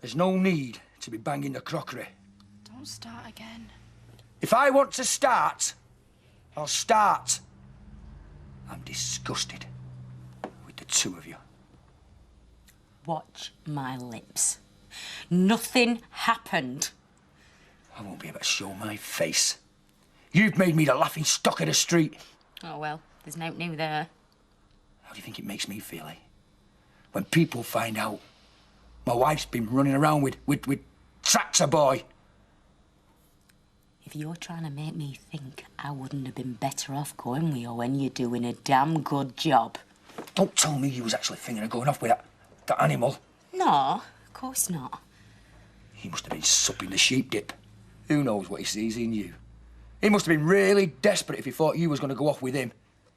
There's no need to be banging the crockery. Don't start again. If I want to start, I'll start. I'm disgusted with the two of you. Watch my lips. Nothing happened. I won't be able to show my face. You've made me the laughing stock of the street. Oh, well, there's no new there. How do you think it makes me feel, eh? When people find out my wife's been running around with Tractor Boy. If you're trying to make me think I wouldn't have been better off going with you when you're doing a damn good job. Don't tell me you was actually thinking of going off with that animal. No, of course not. He must have been supping the sheep dip. Who knows what he sees in you? He must have been really desperate if he thought you was going to go off with him.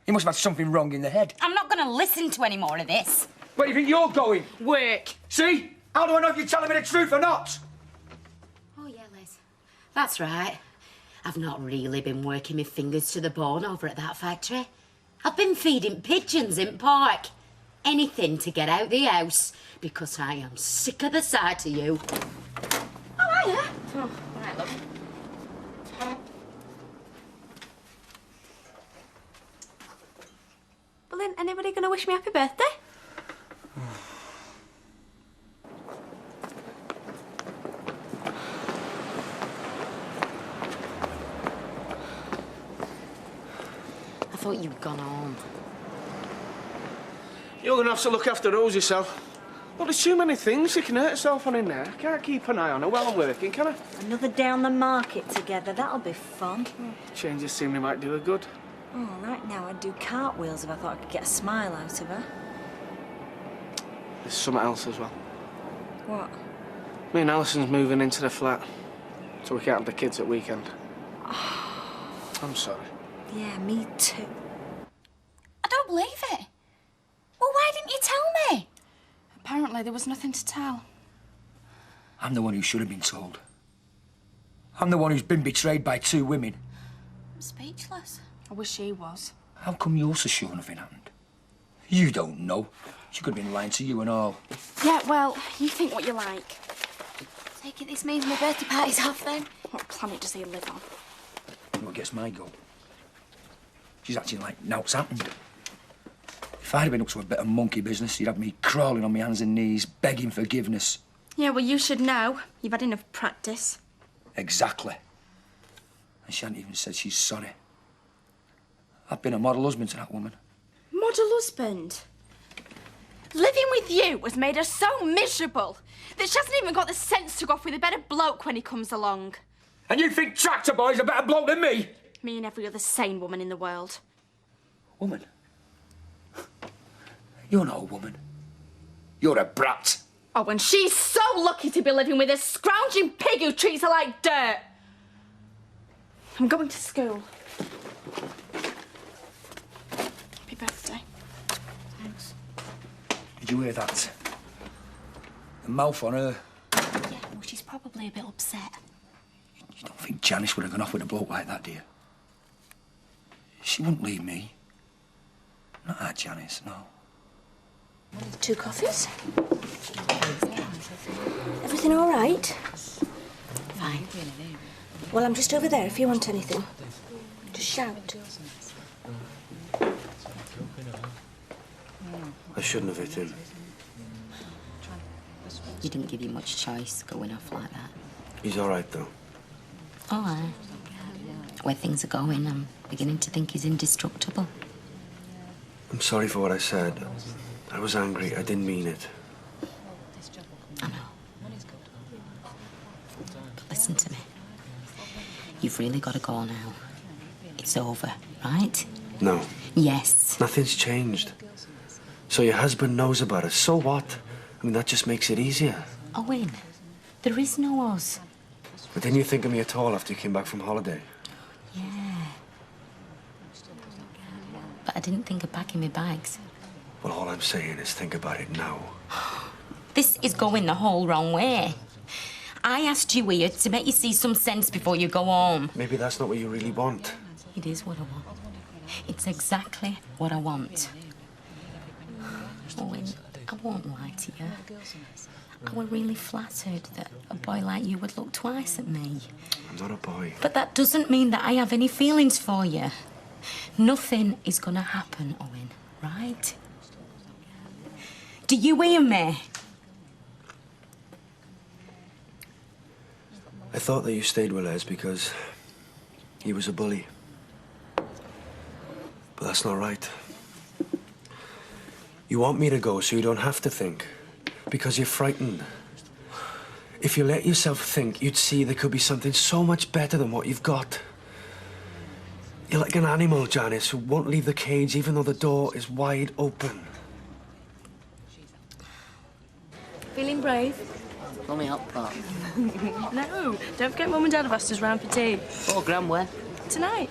He must have had something wrong in the head. I'm not going to listen to any more of this. Where do you think you're going? Work. See? How do I know if you're telling me the truth or not? Oh, yeah, Liz. That's right. I've not really been working my fingers to the bone over at that factory. I've been feeding pigeons in park. Anything to get out the house, because I am sick of the sight of you. Oh, hiya. Oh, all right, love. Well, then, anybody gonna wish me happy birthday? I thought you'd gone home. You're gonna have to look after Rose yourself. Well, there's too many things she can hurt herself on in there. I can't keep an eye on her while I'm working, can I? Another day on the market together, that'll be fun. Change of scenery might do her good. Oh, right now I'd do cartwheels if I thought I could get a smile out of her. There's something else as well. What? Me and Alison's moving into the flat, so we can't have the kids at weekend. I'm sorry. Yeah, me too. I don't believe it. Well, why didn't you tell me? Apparently there was nothing to tell. I'm the one who should have been told. I'm the one who's been betrayed by two women. I'm speechless. I wish she was. How come you're so sure nothing happened? You don't know. She could have been lying to you and all. Yeah, well, you think what you like. Take it this means my birthday party's off then. What planet does he live on? What gets my goat? She's acting like nout's happened. If I'd have been up to a bit of monkey business, you'd have me crawling on my hands and knees, begging forgiveness. Yeah, well, you should know. You've had enough practice. Exactly. And she hadn't even said she's sorry. I've been a model husband to that woman. Model husband? Living with you has made her so miserable that she hasn't even got the sense to go off with a better bloke when he comes along. And you think Tractor Boy's a better bloke than me? Me and every other sane woman in the world. Woman? You're not a woman. You're a brat. Oh, and she's so lucky to be living with a scrounging pig who treats her like dirt. I'm going to school. Happy birthday. Thanks. Did you hear that? The mouth on her. Yeah, well, she's probably a bit upset. You don't think Janice would have gone off with a bloke like that, do you? She wouldn't leave me. Not that Janice, no. 2 coffees? Everything all right? Fine. Well, I'm just over there if you want anything. Just shout. I shouldn't have hit him. You didn't give you much choice going off like that. He's all right, though. All right. Where things are going, I'm beginning to think he's indestructible. I'm sorry for what I said. I was angry. I didn't mean it. I know. But listen to me. You've really got to go now. It's over, right? No. Yes. Nothing's changed. So your husband knows about us. So what? I mean, that just makes it easier. Owen, there is no us. But didn't you think of me at all after you came back from holiday? Yeah. But I didn't think of packing my bags. Well, all I'm saying is think about it now. This is going the whole wrong way. I asked you here to make you see some sense before you go home. Maybe that's not what you really want. It is what I want. It's exactly what I want. Owen, I won't lie to you. I were really flattered that a boy like you would look twice at me. I'm not a boy. But that doesn't mean that I have any feelings for you. Nothing is gonna happen, Owen, right? Do you hear me? I thought that you stayed with Les because he was a bully. But that's not right. You want me to go so you don't have to think. Because you're frightened. If you let yourself think, you'd see there could be something so much better than what you've got. You're like an animal, Janice, who won't leave the cage even though the door is wide open. Feeling brave? Fill me up, Pop. No, don't forget Mum and Dad have asked us round for tea. 4 grand when? Tonight.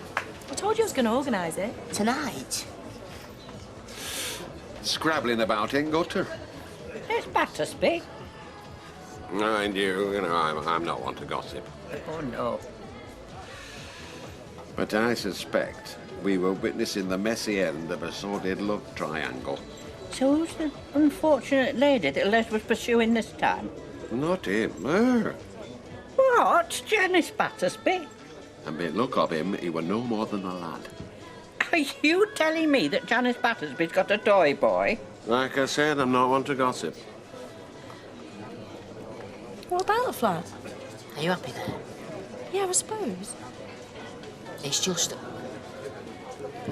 I told you I was going to organise it. Tonight? Scrabbling about in gutter. It's Battersby. Mind you know, I'm not one to gossip. Oh, no. But I suspect we were witnessing the messy end of a sordid love triangle. So who's the unfortunate lady that Les was pursuing this time? Not him, her. What? Janice Battersby? And by the look of him, he were no more than a lad. Are you telling me that Janice Battersby's got a toy boy? Like I said, I'm not one to gossip. What about the flat? Are you happy there? Yeah, I suppose. It's just...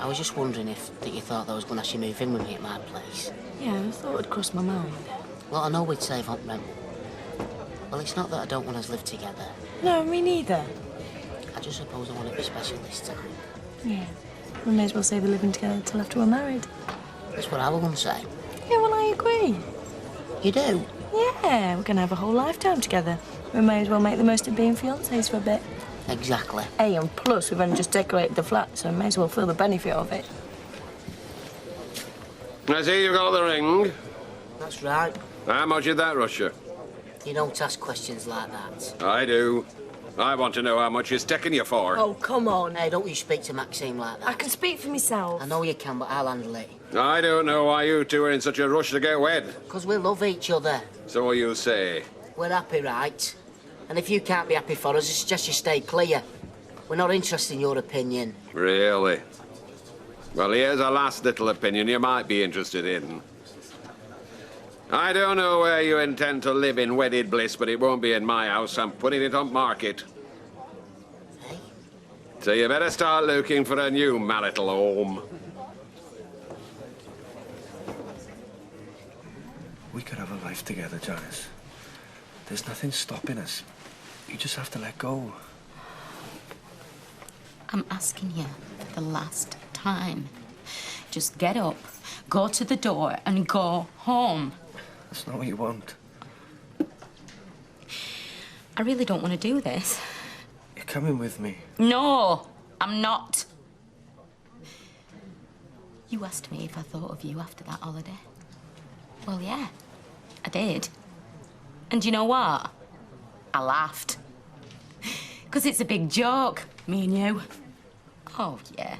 I was just wondering that you thought that I was going to actually move in with me at my place. Yeah, I thought it'd cross my mind. Well, I know we'd save on rent. Well, it's not that I don't want us to live together. No, me neither. I just suppose I want to be special this time. Yeah. We may as well save the living together till after we're married. That's what I was going to say. Yeah, well, I agree. You do? Yeah, we're going to have a whole lifetime together. We may as well make the most of being fiancés for a bit. Exactly. Hey, and plus, we've only just decorated the flat, so we may as well feel the benefit of it. I see you've got the ring. That's right. How much did that rush you? You don't ask questions like that. I do. I want to know how much it's taking you for. Oh, come on. Hey, don't you speak to Maxine like that. I can speak for myself. I know you can, but I'll handle it. I don't know why you two are in such a rush to get wed. Because we love each other. So you say. We're happy, right? And if you can't be happy for us, I suggest you stay clear. We're not interested in your opinion. Really? Well, here's a last little opinion you might be interested in. I don't know where you intend to live in wedded bliss, but it won't be in my house. I'm putting it on market. Hey? So you better start looking for a new marital home. We could have a life together, Janice. There's nothing stopping us. You just have to let go. I'm asking you for the last time. Just get up, go to the door, and go home. That's not what you want. I really don't want to do this. You're coming with me. No, I'm not. You asked me if I thought of you after that holiday. Well, yeah, I did. And you know what? I laughed. Because it's a big joke, me and you. Oh, yeah.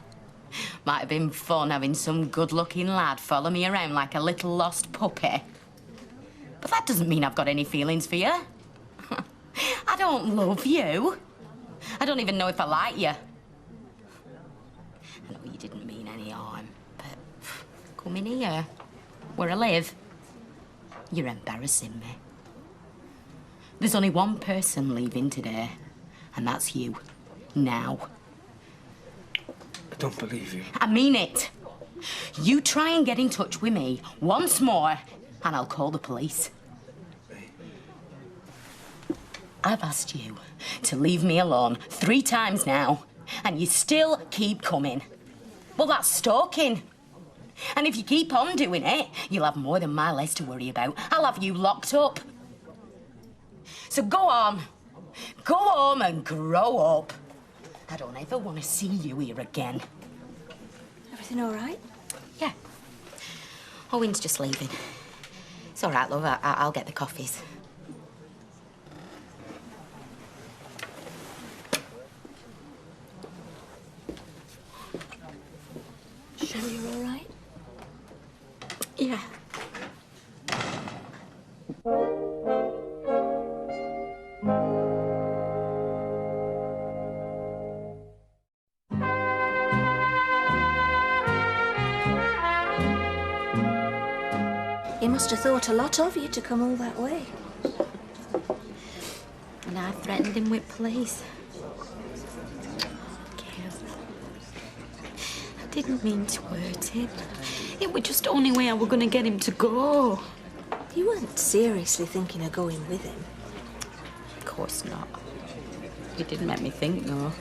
Might have been fun having some good-looking lad follow me around like a little lost puppy. But that doesn't mean I've got any feelings for you. I don't love you. I don't even know if I like you. I know you didn't mean any harm, but come in here, where I live. You're embarrassing me. There's only one person leaving today, and that's you. Now. I don't believe you. I mean it. You try and get in touch with me once more, and I'll call the police. I've asked you to leave me alone 3 times now, and you still keep coming. Well, that's stalking. And if you keep on doing it, you'll have more than my Les to worry about. I'll have you locked up. So go on. Go home and grow up. I don't ever want to see you here again. Everything all right? Yeah. Owen's just leaving. It's all right, love. I'll get the coffees. Sure you're all right? Yeah. He must have thought a lot of you to come all that way. And I threatened him with police. I didn't mean to hurt him. It was just the only way I were going to get him to go. You weren't seriously thinking of going with him? Of course not. It didn't make me think, though.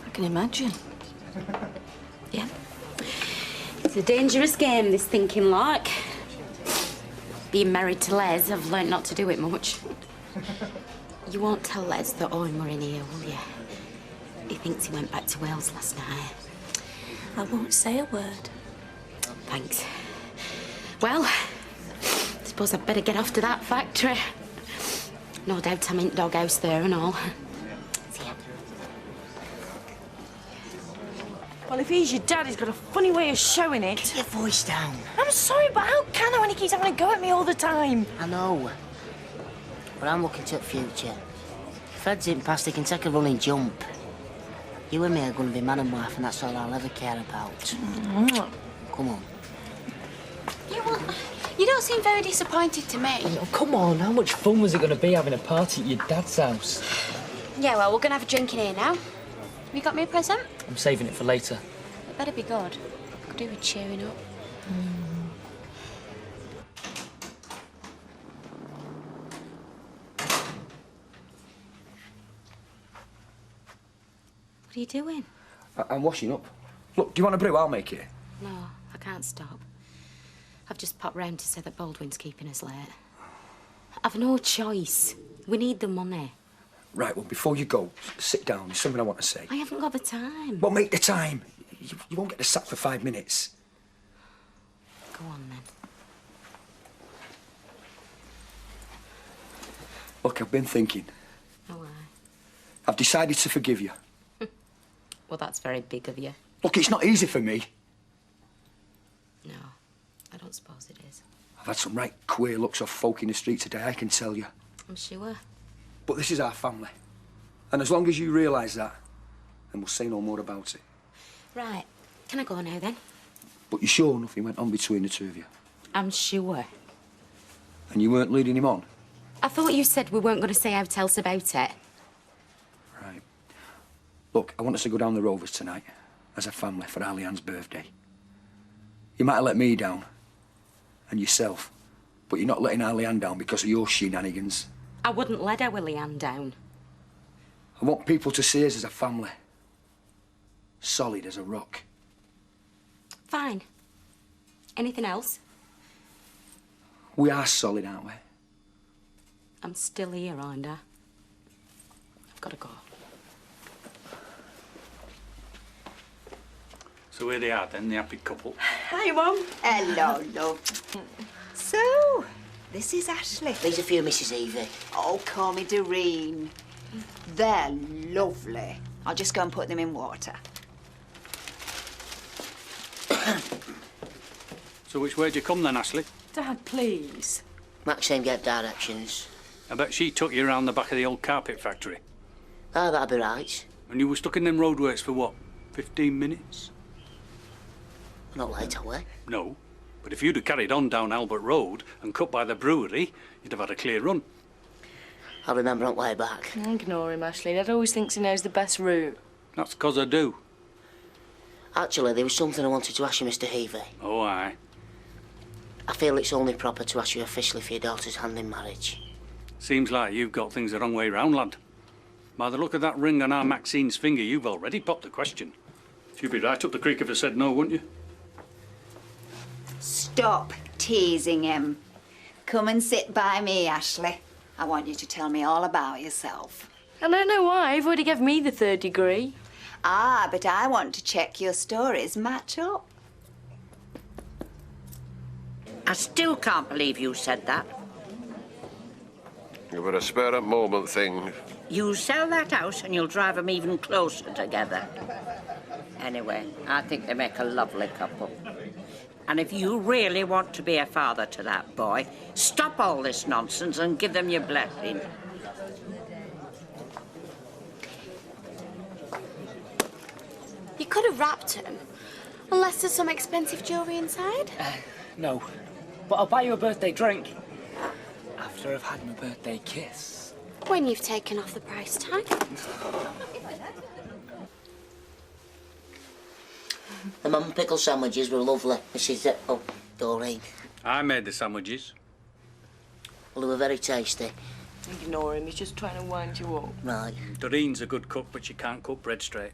I can imagine. Yeah. It's a dangerous game, this thinking like. Being married to Les, I've learnt not to do it much. You won't tell Les that Owen were in here, will you? He thinks he went back to Wales last night. I won't say a word. Thanks. Well, I suppose I'd better get off to that factory. No doubt I'm in doghouse there and all. See ya. Well, if he's your dad, he's got a funny way of showing it. Get your voice down. I'm sorry, but how can I when he keeps having a go at me all the time? I know. But I'm looking to the future. If Fred's in past, he can take a running jump. You and me are going to be man and wife, and that's all I'll ever care about. Come on. You don't seem very disappointed to me. Oh, come on, how much fun was it going to be having a party at your dad's house? Yeah, well, we're going to have a drink in here now. Have you got me a present? I'm saving it for later. It better be good. Could do with cheering up. What are you doing? I'm washing up. Look, do you want a brew? I'll make it. No, I can't stop. I've just popped round to say that Baldwin's keeping us late. I've no choice. We need the money. Right, well, before you go, sit down. There's something I want to say. I haven't got the time. Well, make the time. You won't get the sack for 5 minutes. Go on, then. Look, I've been thinking. Oh, aye. I've decided to forgive you. Well, that's very big of you. Look, it's not easy for me. No, I don't suppose it is. I've had some right queer looks off folk in the street today, I can tell you. I'm sure. But this is our family. And as long as you realise that, then we'll say no more about it. Right. Can I go now, then? But you're sure nothing went on between the two of you? I'm sure. And you weren't leading him on? I thought you said we weren't going to say out else about it. Right. Look, I want us to go down the Rovers tonight, as a family, for Alian's birthday. You might have let me down, and yourself, but you're not letting Alian down because of your shenanigans. I wouldn't let our Leanne down. I want people to see us as a family. Solid as a rock. Fine. Anything else? We are solid, aren't we? I'm still here, aren't I? I've got to go. So here they are then, the happy couple. Hi, Mum. Hello, love. So, this is Ashley. These are for you, Mrs. Evie. Oh, call me Doreen. They're lovely. I'll just go and put them in water. So which way do you come then, Ashley? Dad, please. Maxine gave directions. I bet she took you around the back of the old carpet factory. Oh, that'll be right. And you were stuck in them roadworks for what, 15 minutes? Not late, are we? No. But if you'd have carried on down Albert Road and cut by the brewery, you'd have had a clear run. I'll remember on the way back. Ignore him, Ashley. Dad always thinks he knows the best route. That's 'cause I do. Actually, there was something I wanted to ask you, Mr. Heavey. Oh, aye. I feel it's only proper to ask you officially for your daughter's hand in marriage. Seems like you've got things the wrong way round, lad. By the look of that ring on our Maxine's finger, you've already popped the question. You'd be right up the creek if I said no, wouldn't you? Stop teasing him. Come and sit by me, Ashley. I want you to tell me all about yourself. I don't know why. You've already given me the 3rd degree. Ah, but I want to check your stories match up. I still can't believe you said that. It were a spur-of-moment thing. You sell that house and you'll drive them even closer together. Anyway, I think they make a lovely couple. And if you really want to be a father to that boy, stop all this nonsense and give them your blessing. You could have wrapped him. Unless there's some expensive jewellery inside. No. but I'll buy you a birthday drink. After I've had my birthday kiss. When you've taken off the price tag. The mum pickle sandwiches were lovely. Mrs. Doreen. I made the sandwiches. Well, they were very tasty. Ignore him, he's just trying to wind you up. Right. Doreen's a good cook, but she can't cook bread straight.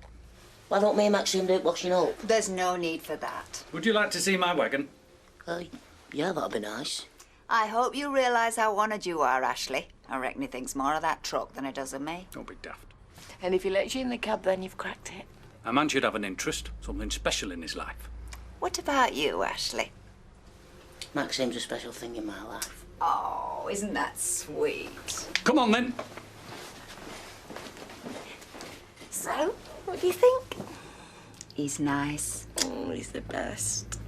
Why don't me and Maxine do it washing up? There's no need for that. Would you like to see my wagon? Yeah, that'd be nice. I hope you realise how honoured you are, Ashley. I reckon he thinks more of that truck than he does of me. Don't be daft. And if he lets you in the cab, then you've cracked it. A man should have an interest, something special in his life. What about you, Ashley? Maxine's a special thing in my life. Oh, isn't that sweet? Come on, then. So, what do you think? He's nice. Oh, he's the best.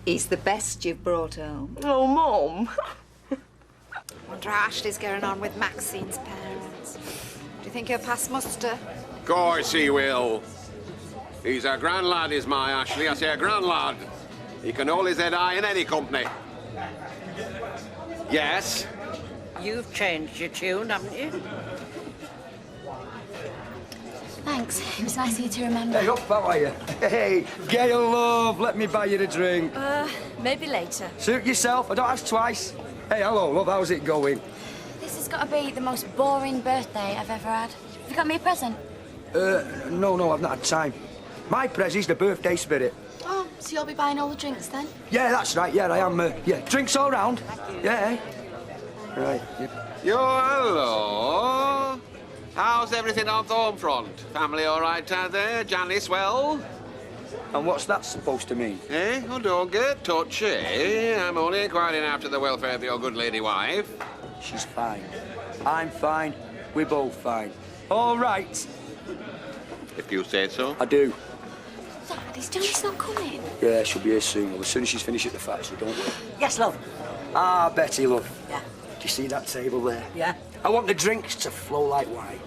He's the best you've brought home. Oh, Mum. Wonder how Ashley's getting on with Maxine's parents. Do you think he'll pass muster? Of course he will. He's a grand lad, is my Ashley. I say a grand lad. He can hold his head high in any company. Yes? You've changed your tune, haven't you? Thanks. It was nice of you to remember. Hey, up, how are you? Hey, Gail, love, let me buy you a drink. Maybe later. Suit yourself, I don't ask twice. Hey, hello, love, how's it going? This has got to be the most boring birthday I've ever had. Have you got me a present? No, I've not had time. My prezzy's the birthday spirit. Oh, so you'll be buying all the drinks then? Yeah, that's right, yeah, I am. Yeah, drinks all round. Yeah, right. Yeah. Yo, hello. How's everything on the home front? Family all right out there? Janice well? And what's that supposed to mean? Eh? Oh, don't get touchy. I'm only inquiring after the welfare of your good lady wife. She's fine. I'm fine. We're both fine. All right. If you say so. I do. Dad, is Janice not coming? Yeah, she'll be here soon, love. As soon as she's finished at the factory, don't worry. Yes, love. Ah, Betty, love. Yeah. Do you see that table there? Yeah. I want the drinks to flow like wine.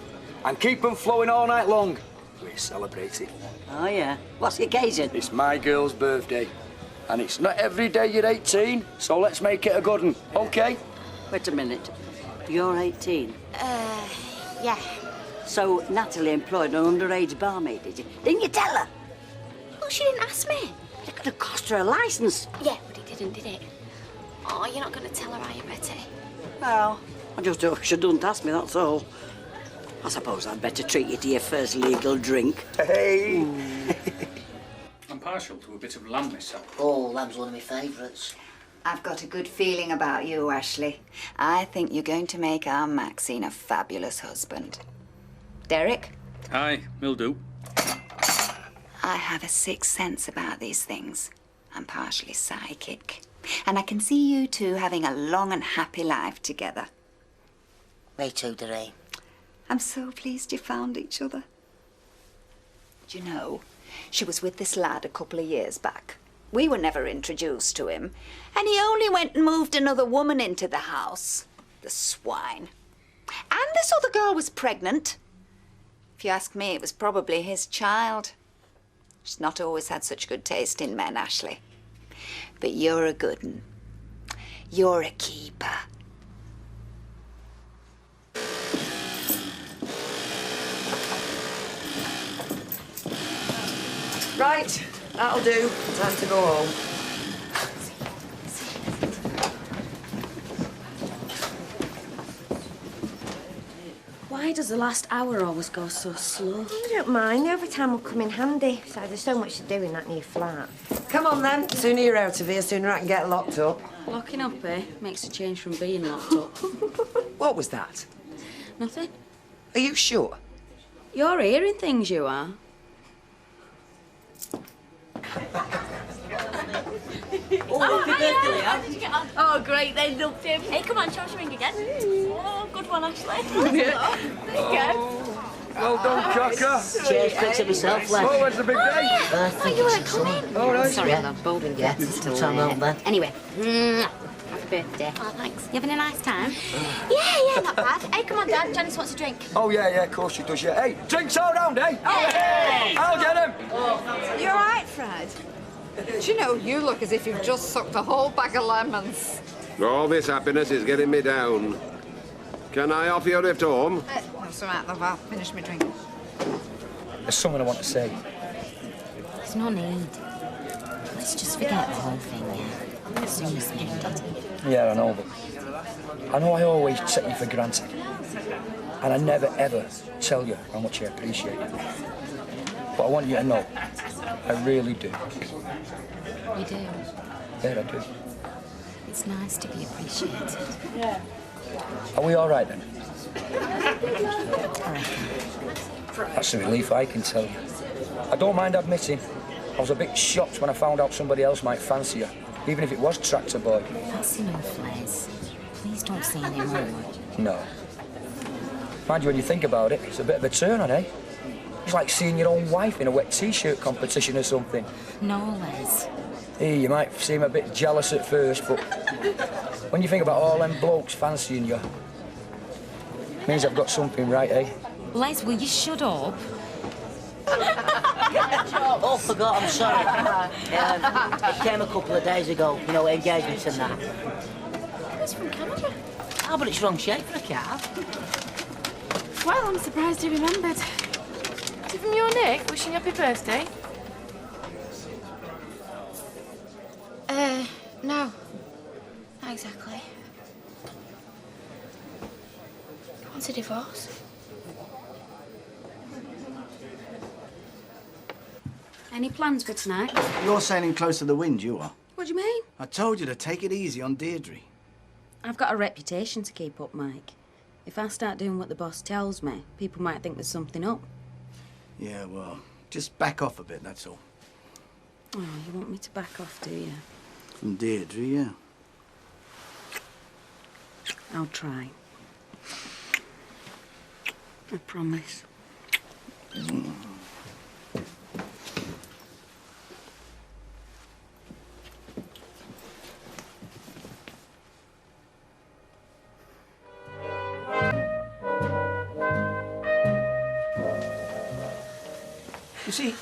And keep them flowing all night long. We're celebrating. Oh, yeah. What's the occasion? It's my girl's birthday. And it's not every day you're 18, so let's make it a good one, OK? Wait a minute. You're 18? Yeah. So Natalie employed an underage barmaid, did you? Didn't you tell her? Well, she didn't ask me. It could have cost her a licence. Yeah, but it didn't, did it? Oh, you're not going to tell her, are you, Betty? Well, I just hope she don't ask me, that's all. I suppose I'd better treat you to your first legal drink. Hey! I'm partial to a bit of lamb myself. Oh, lamb's one of my favourites. I've got a good feeling about you, Ashley. I think you're going to make our Maxine a fabulous husband. Derek? Aye, will do. I have a sixth sense about these things. I'm partially psychic. And I can see you two having a long and happy life together. Me too, Doreen. I'm so pleased you found each other. Do you know, she was with this lad a couple of years back. We were never introduced to him. And he only went and moved another woman into the house. The swine. And this other girl was pregnant. If you ask me, it was probably his child. She's not always had such good taste in men, Ashley. But you're a good one. You're a keeper. Right, that'll do. Time to go home. Why does the last hour always go so slow? I don't mind. Every time will come in handy. So there's so much to do in that new flat. Come on then. Sooner you're out of here, sooner I can get locked up. Locking up, eh? Makes a change from being locked up. What was that? Nothing. Are you sure? You're hearing things, you are. Oh, happy birthday, how did you get on? Oh, great, they loved him. Hey, come on, show us your ring again. Oh, good one, Ashley. There you go. Well done, Cocker. Cheers, quick to myself, lad. Oh, it's a big day. Oh, you weren't coming. All right. Sorry, I'm bolding yet. Time home then. Anyway, happy birthday. Oh, thanks. You having a nice time? Yeah, not bad. Hey, come on, Dad. Janice wants a drink. Oh, yeah, of course she does, yeah. Hey, drinks all round, eh? Hey! I'll get him. You all right, Fred? Do you know, you look as if you've just sucked a whole bag of lemons. All this happiness is getting me down. Can I offer you a lift home? That's all right, love. I'll finish my drink. There's something I want to say. There's no need. Let's just forget the whole thing, yeah? As soon as we get it. Yeah, I know, but I know I always take you for granted. And I never, ever tell you how much I appreciate you. But I want you to know, I really do. You do? Yeah, I do. It's nice to be appreciated. Yeah. Are we all right, then? All right. That's a relief, I can tell you. I don't mind admitting, I was a bit shocked when I found out somebody else might fancy you, even if it was Tractor Boy. That's enough, Les. Please don't say any more. No. Mind you, when you think about it, it's a bit of a turn on, eh? It's like seeing your own wife in a wet T-shirt competition or something. No, Les. Hey, you might seem a bit jealous at first, but when you think about all them blokes fancying you, it means I've got something right, eh? Les, will you shut up? Oh, forgot, I'm sorry. It came a couple of days ago, you know, engagements and that. It's from Canada. Oh, but it's wrong shape for a car. Well, I'm surprised you remembered. Is it from your Nick wishing you happy birthday? No. Not exactly. He wants a divorce. Any plans for tonight? You're sailing close to the wind, you are. What do you mean? I told you to take it easy on Deirdre. I've got a reputation to keep up, Mike. If I start doing what the boss tells me, people might think there's something up. Yeah, well, just back off a bit, that's all. Oh, you want me to back off, do you? From Deirdre, yeah. I'll try. I promise. Mm. You see,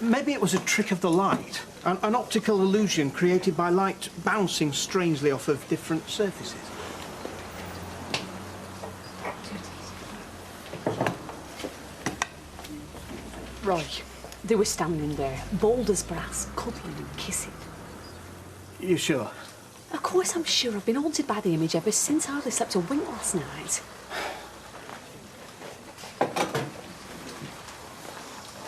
maybe it was a trick of the light, an optical illusion created by light bouncing strangely off of different surfaces. Roy, they were standing there, bold as brass, cuddling and kissing. You sure? Of course I'm sure. I've been haunted by the image ever since I hardly slept a wink last night.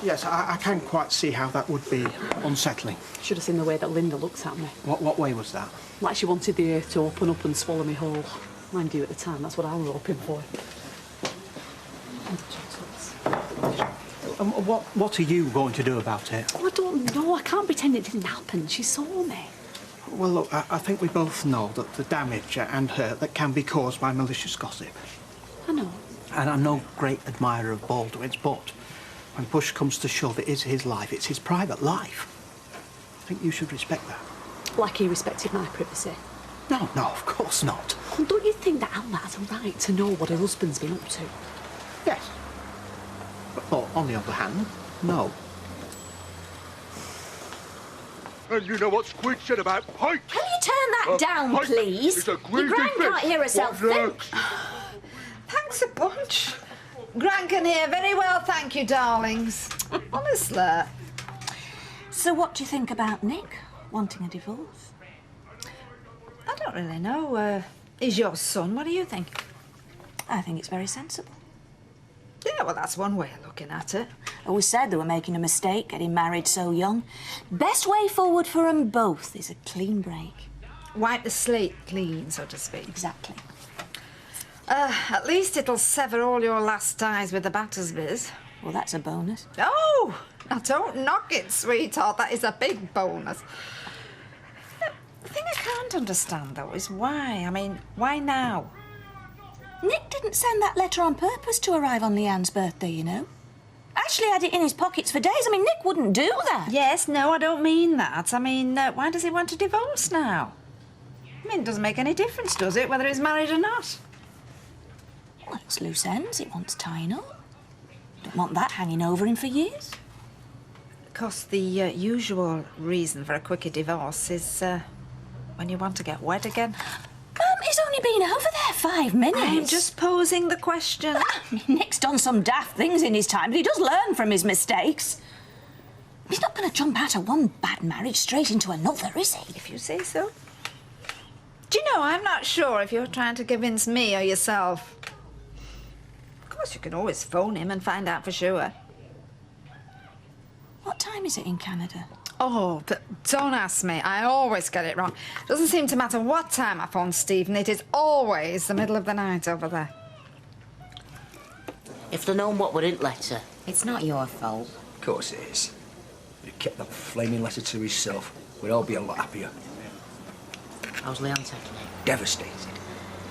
Yes, I can quite see how that would be unsettling. Should have seen the way that Linda looked at me. What way was that? Like she wanted the earth to open up and swallow me whole. Mind you, at the time, that's what I was hoping for. What are you going to do about it? Oh, I don't know. I can't pretend it didn't happen. She saw me. Well, look, I think we both know that the damage and hurt that can be caused by malicious gossip. I know. And I'm no great admirer of Baldwin's, but when push comes to shove, it is his life. It's his private life. I think you should respect that. Like he respected my privacy. No, of course not. Well, don't you think that Anna has a right to know what her husband's been up to? Yes. But on the other hand, no. And you know what Squid said about Pike? Can you turn that down, Pike please? is a Your greedy gran can't fish. hear herself What think. next? Thanks a bunch. Gran can hear very well, thank you, darlings. Honestly. So what do you think about Nick wanting a divorce? I don't really know. He's your son. What do you think? I think it's very sensible. Yeah, well, that's one way of looking at it. Always said they were making a mistake getting married so young. Best way forward for them both is a clean break. Wipe the slate clean, so to speak. Exactly. At least it'll sever all your last ties with the Battersbys. Well, that's a bonus. Oh! Now, don't knock it, sweetheart. That is a big bonus. The thing I can't understand, though, is why. I mean, why now? Nick didn't send that letter on purpose to arrive on Leanne's birthday, you know. Ashley had it in his pockets for days. I mean, Nick wouldn't do that. Yes, no, I don't mean that. I mean, why does he want a divorce now? I mean, it doesn't make any difference, does it, whether he's married or not? Well, it's loose ends. It wants tying up. Don't want that hanging over him for years. Because the usual reason for a quicker divorce is when you want to get wed again. He's only been over there 5 minutes. I'm just posing the question. Nick's done some daft things in his time, but he does learn from his mistakes. He's not going to jump out of one bad marriage straight into another, is he? If you say so. Do you know, I'm not sure if you're trying to convince me or yourself. Of course, you can always phone him and find out for sure. What time is it in Canada? Oh, but don't ask me. I always get it wrong. Doesn't seem to matter what time I phone Stephen. It is always the middle of the night over there. If they'd known what we didn't let her. It's not your fault. Of course it is. If he'd kept that flaming letter to himself, we'd all be a lot happier. How's Leanne taking it? Devastated.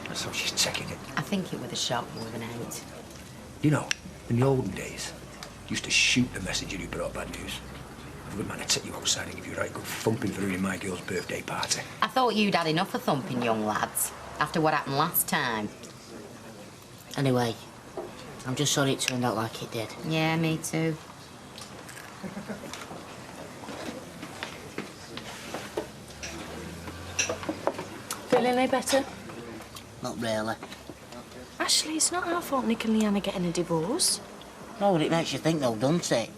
That's how she's taking it. I think it was a shock more than out. You know, in the olden days, you used to shoot the messenger who brought bad news. A good man would take you outside and give you a right good thumping for ruining my girl's birthday party. I thought you'd had enough of thumping young lads after what happened last time. Anyway, I'm just sorry it turned out like it did. Yeah, me too. Feeling any better? Not really. Ashley, it's not our fault Nick and Leanne are getting a divorce. No, but it makes you think though, doesn't it?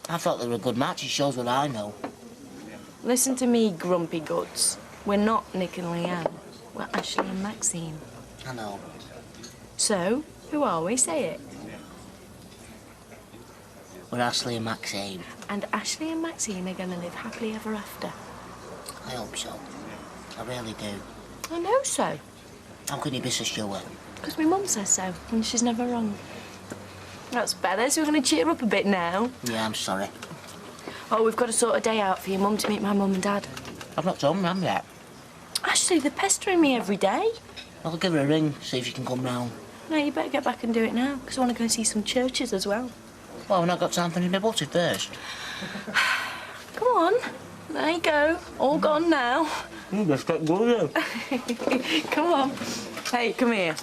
I thought they were a good match. It shows what I know. Listen to me, grumpy guts. We're not Nick and Leanne. We're Ashley and Maxine. I know. So, who are we? Say it. We're Ashley and Maxine. And Ashley and Maxine are going to live happily ever after. I hope so. I really do. I know so. How can you be so sure? Because my mum says so, and she's never wrong. That's better, so we're going to cheer up a bit now. Yeah, I'm sorry. Oh, we've got to sort a day out for your mum to meet my mum and dad. I've not told Mum yet. Ashley, they're pestering me every day. I'll give her a ring, see if she can come round. No, you better get back and do it now, because I want to go see some churches as well. Well, I've not got time for any butty first. Come on. There you go. All gone now. You just get going. Come on. Hey, come here.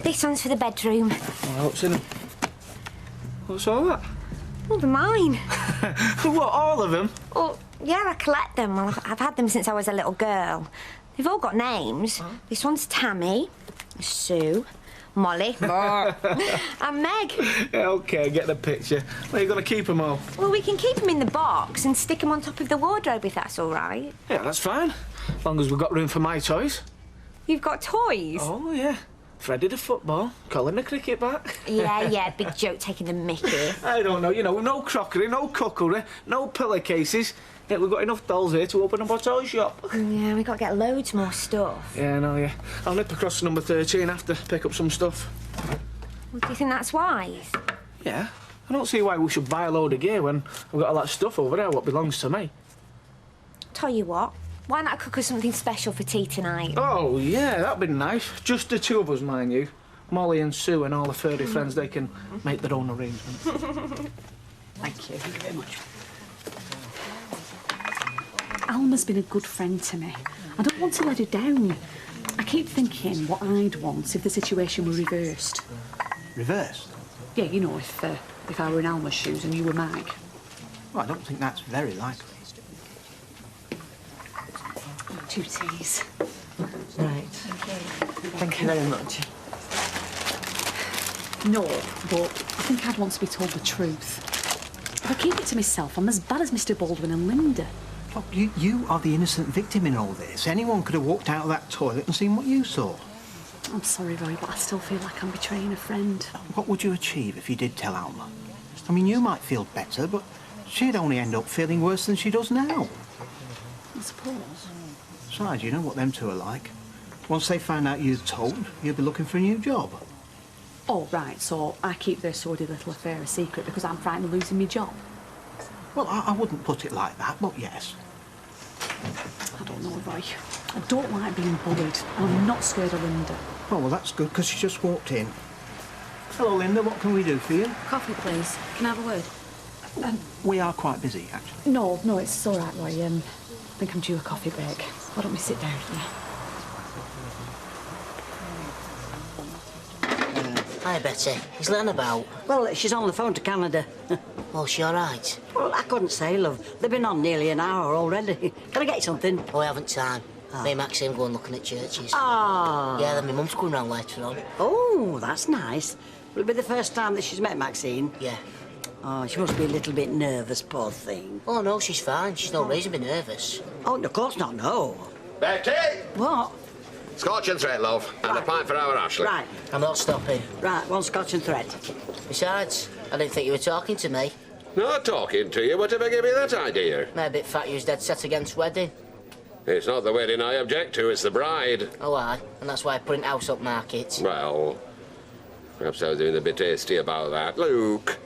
This one's for the bedroom. Well, what's in them? What's all that? Oh, they're mine. What, all of them? Well, yeah, I collect them. Well, I've had them since I was a little girl. They've all got names. Huh? This one's Tammy, Sue, Molly, and Meg. Yeah, OK, get the picture. Well, you're going to keep them all? Well, we can keep them in the box and stick them on top of the wardrobe if that's all right. Yeah, that's fine. As long as we've got room for my toys. You've got toys? Oh, yeah. Freddie the football, Colin the cricket bat. Yeah, big joke taking the mickey. I don't know, you know, no crockery, no cookery, no pillowcases. Yeah, we've got enough dolls here to open up our toy shop. Yeah, we've got to get loads more stuff. Yeah, I know, yeah. I'll nip across to number 13 after, pick up some stuff. Well, do you think that's wise? Yeah. I don't see why we should buy a load of gear when we've got all that stuff over there, what belongs to me. Tell you what, why not cook us something special for tea tonight? Oh, yeah, that'd be nice. Just the two of us, mind you. Molly and Sue and all the furry friends, they can make their own arrangements. Thank you. Thank you very much. Alma's been a good friend to me. I don't want to let her down. I keep thinking what I'd want if the situation were reversed. Reversed? Yeah, you know, if I were in Alma's shoes and you were Mike. Well, I don't think that's very likely. 2 teas. Right. Thank you very much. No, but I think I'd want to be told the truth. If I keep it to myself, I'm as bad as Mr. Baldwin and Linda. Look, you are the innocent victim in all this. Anyone could have walked out of that toilet and seen what you saw. I'm sorry, Roy, but I still feel like I'm betraying a friend. What would you achieve if you did tell Alma? I mean, you might feel better, but she'd only end up feeling worse than she does now. I suppose. Besides, you know what them two are like. Once they find out you've told, you'll be looking for a new job. Oh, right, so I keep their sordid little affair a secret because I'm frightened of losing my job? Well, I wouldn't put it like that, but yes. I don't know, Roy. I don't like being bullied, and I'm not scared of Linda. Oh, well, that's good, because she just walked in. Hello, Linda. What can we do for you? Coffee, please. Can I have a word? We are quite busy, actually. No, it's all right, Roy. think I'm due a coffee break. Why don't we sit down here? Hi, Betty. Is Len about? Well, she's on the phone to Canada. Oh, she all right? Well, I couldn't say, love. They've been on nearly an hour already. Can I get you something? Oh, I haven't time. Me and Maxine going looking at churches. Ah. Yeah, then my mum's coming round later on. Oh, that's nice. Will it be the first time that she's met Maxine? Yeah. Oh, she must be a little bit nervous, poor thing. Oh, no, she's fine. She's no reason to be nervous. Oh, of course not, no. Betty! What? Scotch and thread, love. And a pint for our Ashley. Right. I'm not stopping. Right, one scotch and thread. Besides, I didn't think you were talking to me. Not talking to you. Whatever gave you that idea? Maybe a bit fat you was dead set against wedding. It's not the wedding I object to, it's the bride. Oh, aye. And that's why I put in house up market. Well, perhaps I was being a bit hasty about that. Luke,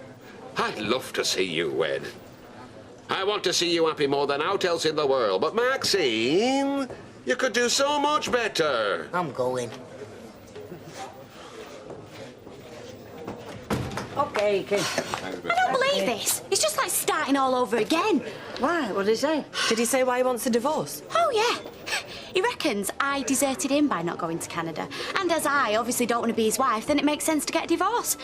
I'd love to see you wed. I want to see you happy more than aught else in the world. But Maxine, you could do so much better. I'm going. OK, kid. I don't believe this. It's just like starting all over again. Why? What did he say? Did he say why he wants a divorce? Oh, yeah. He reckons I deserted him by not going to Canada. And as I obviously don't want to be his wife, then it makes sense to get a divorce.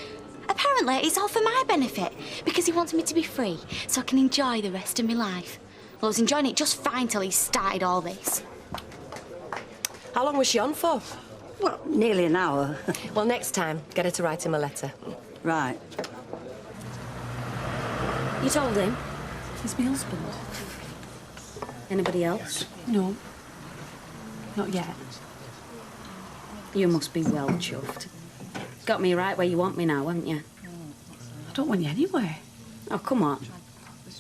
Apparently, it's all for my benefit, because he wants me to be free, so I can enjoy the rest of my life. Well, I was enjoying it just fine till he started all this. How long was she on for? Well, nearly an hour. Well, next time, get her to write him a letter. Right. You told him? He's my husband. Anybody else? No. Not yet. You must be well chuffed. Got me right where you want me now, haven't you? I don't want you anywhere. Oh, come on.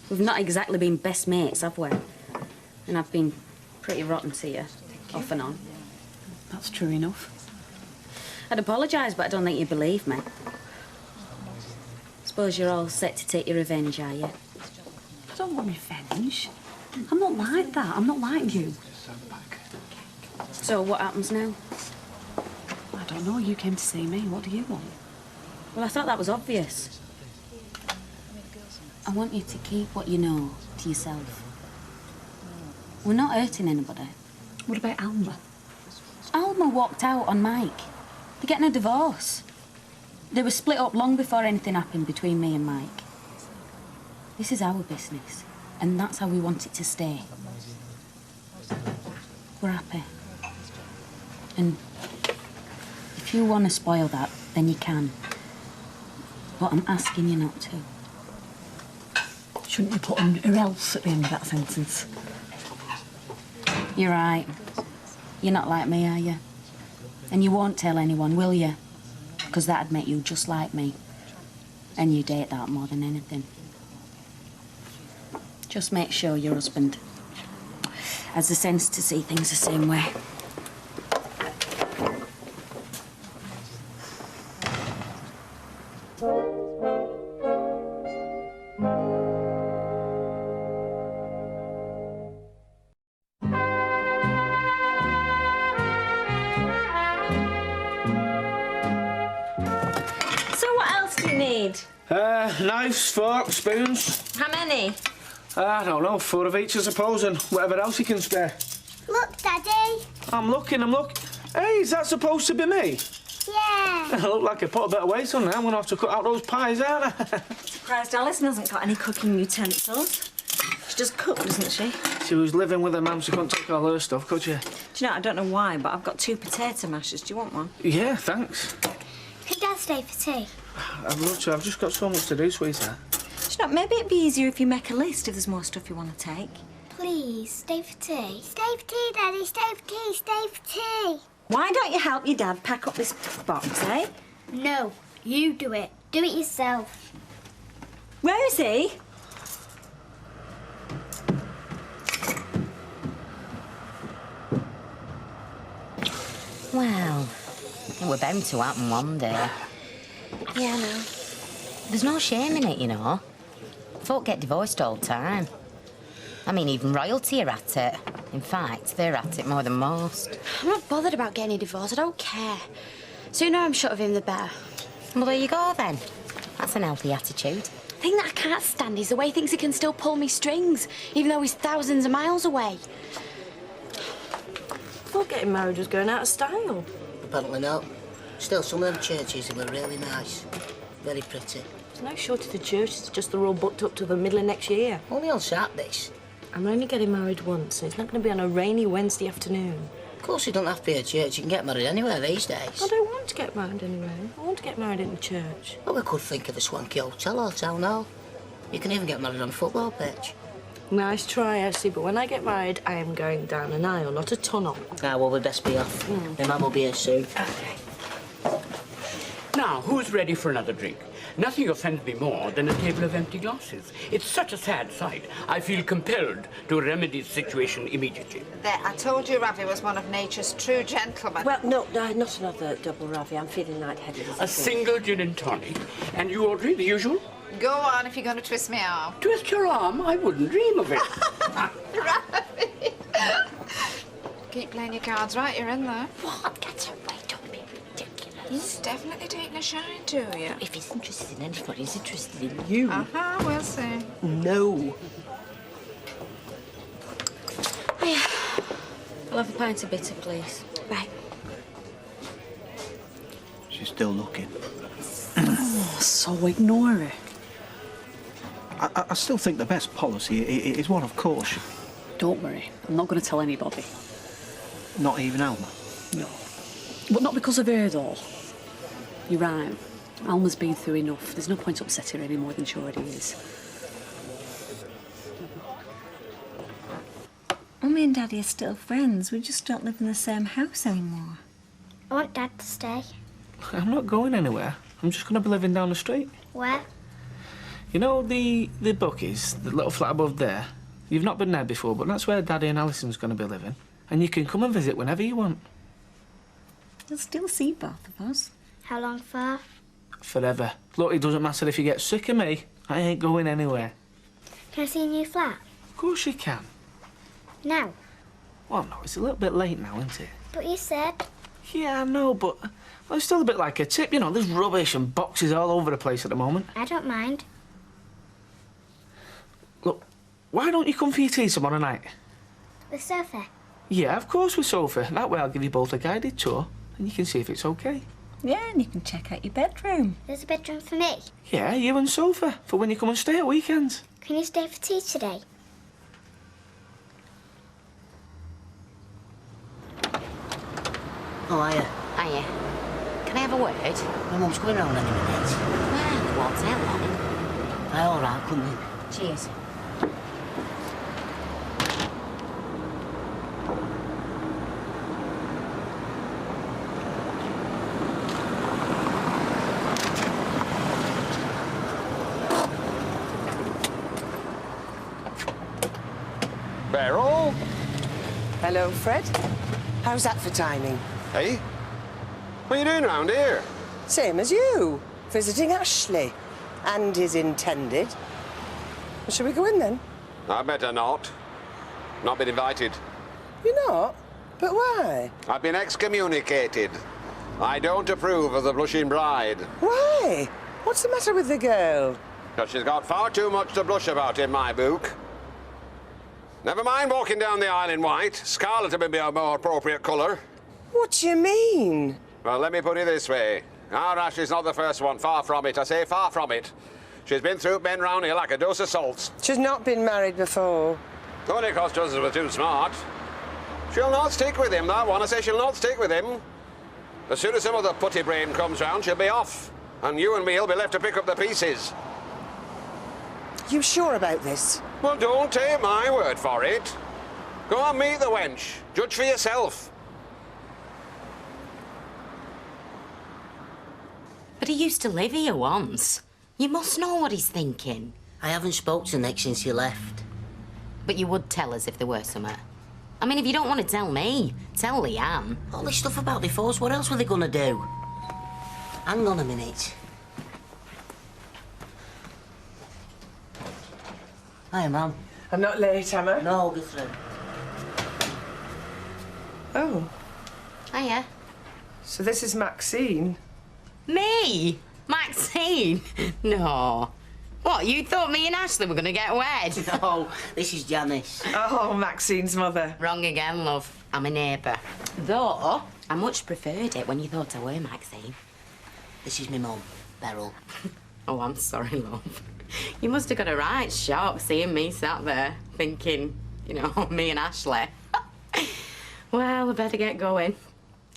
We've not exactly been best mates, have we? And I've been pretty rotten to you, off and on. That's true enough. I'd apologise, but I don't think you believe me. Suppose you're all set to take your revenge, are you? I don't want revenge. I'm not like that. I'm not like you. So what happens now? I don't know. You came to see me. What do you want? Well, I thought that was obvious. I want you to keep what you know to yourself. We're not hurting anybody. What about Alma? Alma walked out on Mike. They're getting a divorce. They were split up long before anything happened between me and Mike. This is our business, and that's how we want it to stay. We're happy. And if you want to spoil that, then you can. But I'm asking you not to. Shouldn't you put an or else at the end of that sentence? You're right. You're not like me, are you? And you won't tell anyone, will you? Because that'd make you just like me. And you date that more than anything. Just make sure your husband has the sense to see things the same way. Knives, forks, spoons. How many? I don't know, 4 of each, I suppose, and whatever else you can spare. Look, Daddy. I'm looking. Hey, is that supposed to be me? Yeah. I look like I put a bit of weight on there. I'm going to have to cut out those pies, aren't I? Surprised Alison hasn't got any cooking utensils. She does cook, doesn't she? She was living with her mum, she couldn't take all her stuff, could you? Do you know, I don't know why, but I've got 2 potato mashers. Do you want one? Yeah, thanks. Could Dad stay for tea? I'd love to. I've just got so much to do, sweetheart. Do you know, maybe it'd be easier if you make a list if there's more stuff you want to take. Please, stay for tea. Stay for tea, Daddy. Stay for tea. Stay for tea. Why don't you help your dad pack up this box, eh? No, you do it. Do it yourself. Where is he? Well, it were bound to happen one day. Yeah, I know. There's no shame in it, you know. Folk get divorced all the time. I mean, even royalty are at it. In fact, they're at it more than most. I'm not bothered about getting a divorce. I don't care. Sooner I'm shut of him, the better. Well, there you go, then. That's an healthy attitude. thing that I can't stand is the way he thinks he can still pull me strings, even though he's thousands of miles away. I thought getting married was going out of style. Apparently not. Still, some of them churches were really nice. Very pretty. There's no shortage of churches, just they're all booked up to the middle of next year. Only on Saturdays. I'm only getting married once, and it's not going to be on a rainy Wednesday afternoon. Of course, you don't have to be a church. You can get married anywhere these days. I don't want to get married anywhere. I want to get married in the church. Well, we could think of a swanky hotel or town hall. You can even get married on a football pitch. Nice try, Essie, but when I get married, I am going down an aisle, not a tunnel. Ah, well, we'd best be off. My mum will be here soon. Okay. Now, who's ready for another drink? Nothing offends me more than a table of empty glasses. It's such a sad sight. I feel compelled to remedy the situation immediately. There, I told you Ravi was one of nature's true gentlemen. Well, no, not another double Ravi. I'm feeling lightheaded. A single gin and tonic. And you order the usual? Go on if you're going to twist me arm. Twist your arm? I wouldn't dream of it. Ravi! Keep playing your cards right, you're in there. What? Get away, don't be ridiculous. He's definitely taking a shine to you. If he's interested in anybody, he's interested in you. Uh-huh, we'll see. No. I'll have a pint of bitter, please. Right. She's still looking. So ignore her. I still think the best policy is one of caution. Don't worry, I'm not going to tell anybody. Not even Alma? No. But not because of her, though. You're right. Alma's been through enough. There's no point upsetting her any more than she already is. Mummy and Daddy are still friends. We just don't live in the same house anymore. I want Dad to stay. I'm not going anywhere. I'm just going to be living down the street. Where? You know the Buckies, the little flat above there? You've not been there before, but that's where Daddy and Alison's going to be living. And you can come and visit whenever you want. You'll still see both of us. How long for? Forever. Look, it doesn't matter if you get sick of me. I ain't going anywhere. Can I see a new flat? Of course you can. Now? Well, no, it's a little bit late now, isn't it? But you said... Yeah, I know, but well, it's still a bit like a tip. You know, there's rubbish and boxes all over the place at the moment. I don't mind. Look, why don't you come for your tea tomorrow night? With Sophie? Yeah, of course with Sophie. That way I'll give you both a guided tour and you can see if it's okay. Yeah, and you can check out your bedroom. There's a bedroom for me. Yeah, you and Sophie, for when you come and stay at weekends. Can you stay for tea today? Oh, hiya. Hiya. Can I have a word? My mum's coming round any minute. Well, it won't take long. Aye, all right, come in. Cheers. Beryl? Hello, Fred. How's that for timing? Hey? What are you doing round here? Same as you. Visiting Ashley. And his intended. Well, shall we go in then? I better not. Not been invited. You're not? But why? I've been excommunicated. I don't approve of the blushing bride. Why? What's the matter with the girl? Because she's got far too much to blush about in my book. Never mind walking down the aisle in white. Scarlet would be a more appropriate colour. What do you mean? Well, let me put it this way. Our Ashley's not the first one. Far from it. I say far from it. She's been through men round here like a dose of salts. She's not been married before. Only because Joseph was too smart. She'll not stick with him, that one. I say she'll not stick with him. As soon as some other putty brain comes round, she'll be off. And you and me'll be left to pick up the pieces. You sure about this? Well, don't take my word for it. Go and meet the wench. Judge for yourself. But he used to live here once. You must know what he's thinking. I haven't spoke to Nick since you left. But you would tell us if there were something. I mean, if you don't want to tell me, tell Leanne. All this stuff about divorce, what else were they going to do? Hang on a minute. Hi, Mum. I'm not late, am I? No, go through. Oh, Hiya. so this is Maxine. Me? Maxine? No. What, you thought me and Ashley were going to get wed? No, this is Janice. Oh, Maxine's mother. Wrong again, love. I'm a neighbour. Though, I much preferred it when you thought I were Maxine. This is my mum, Beryl. Oh, I'm sorry, love. You must have got a right shock seeing me sat there thinking, you know, me and Ashley. Well, I better get going.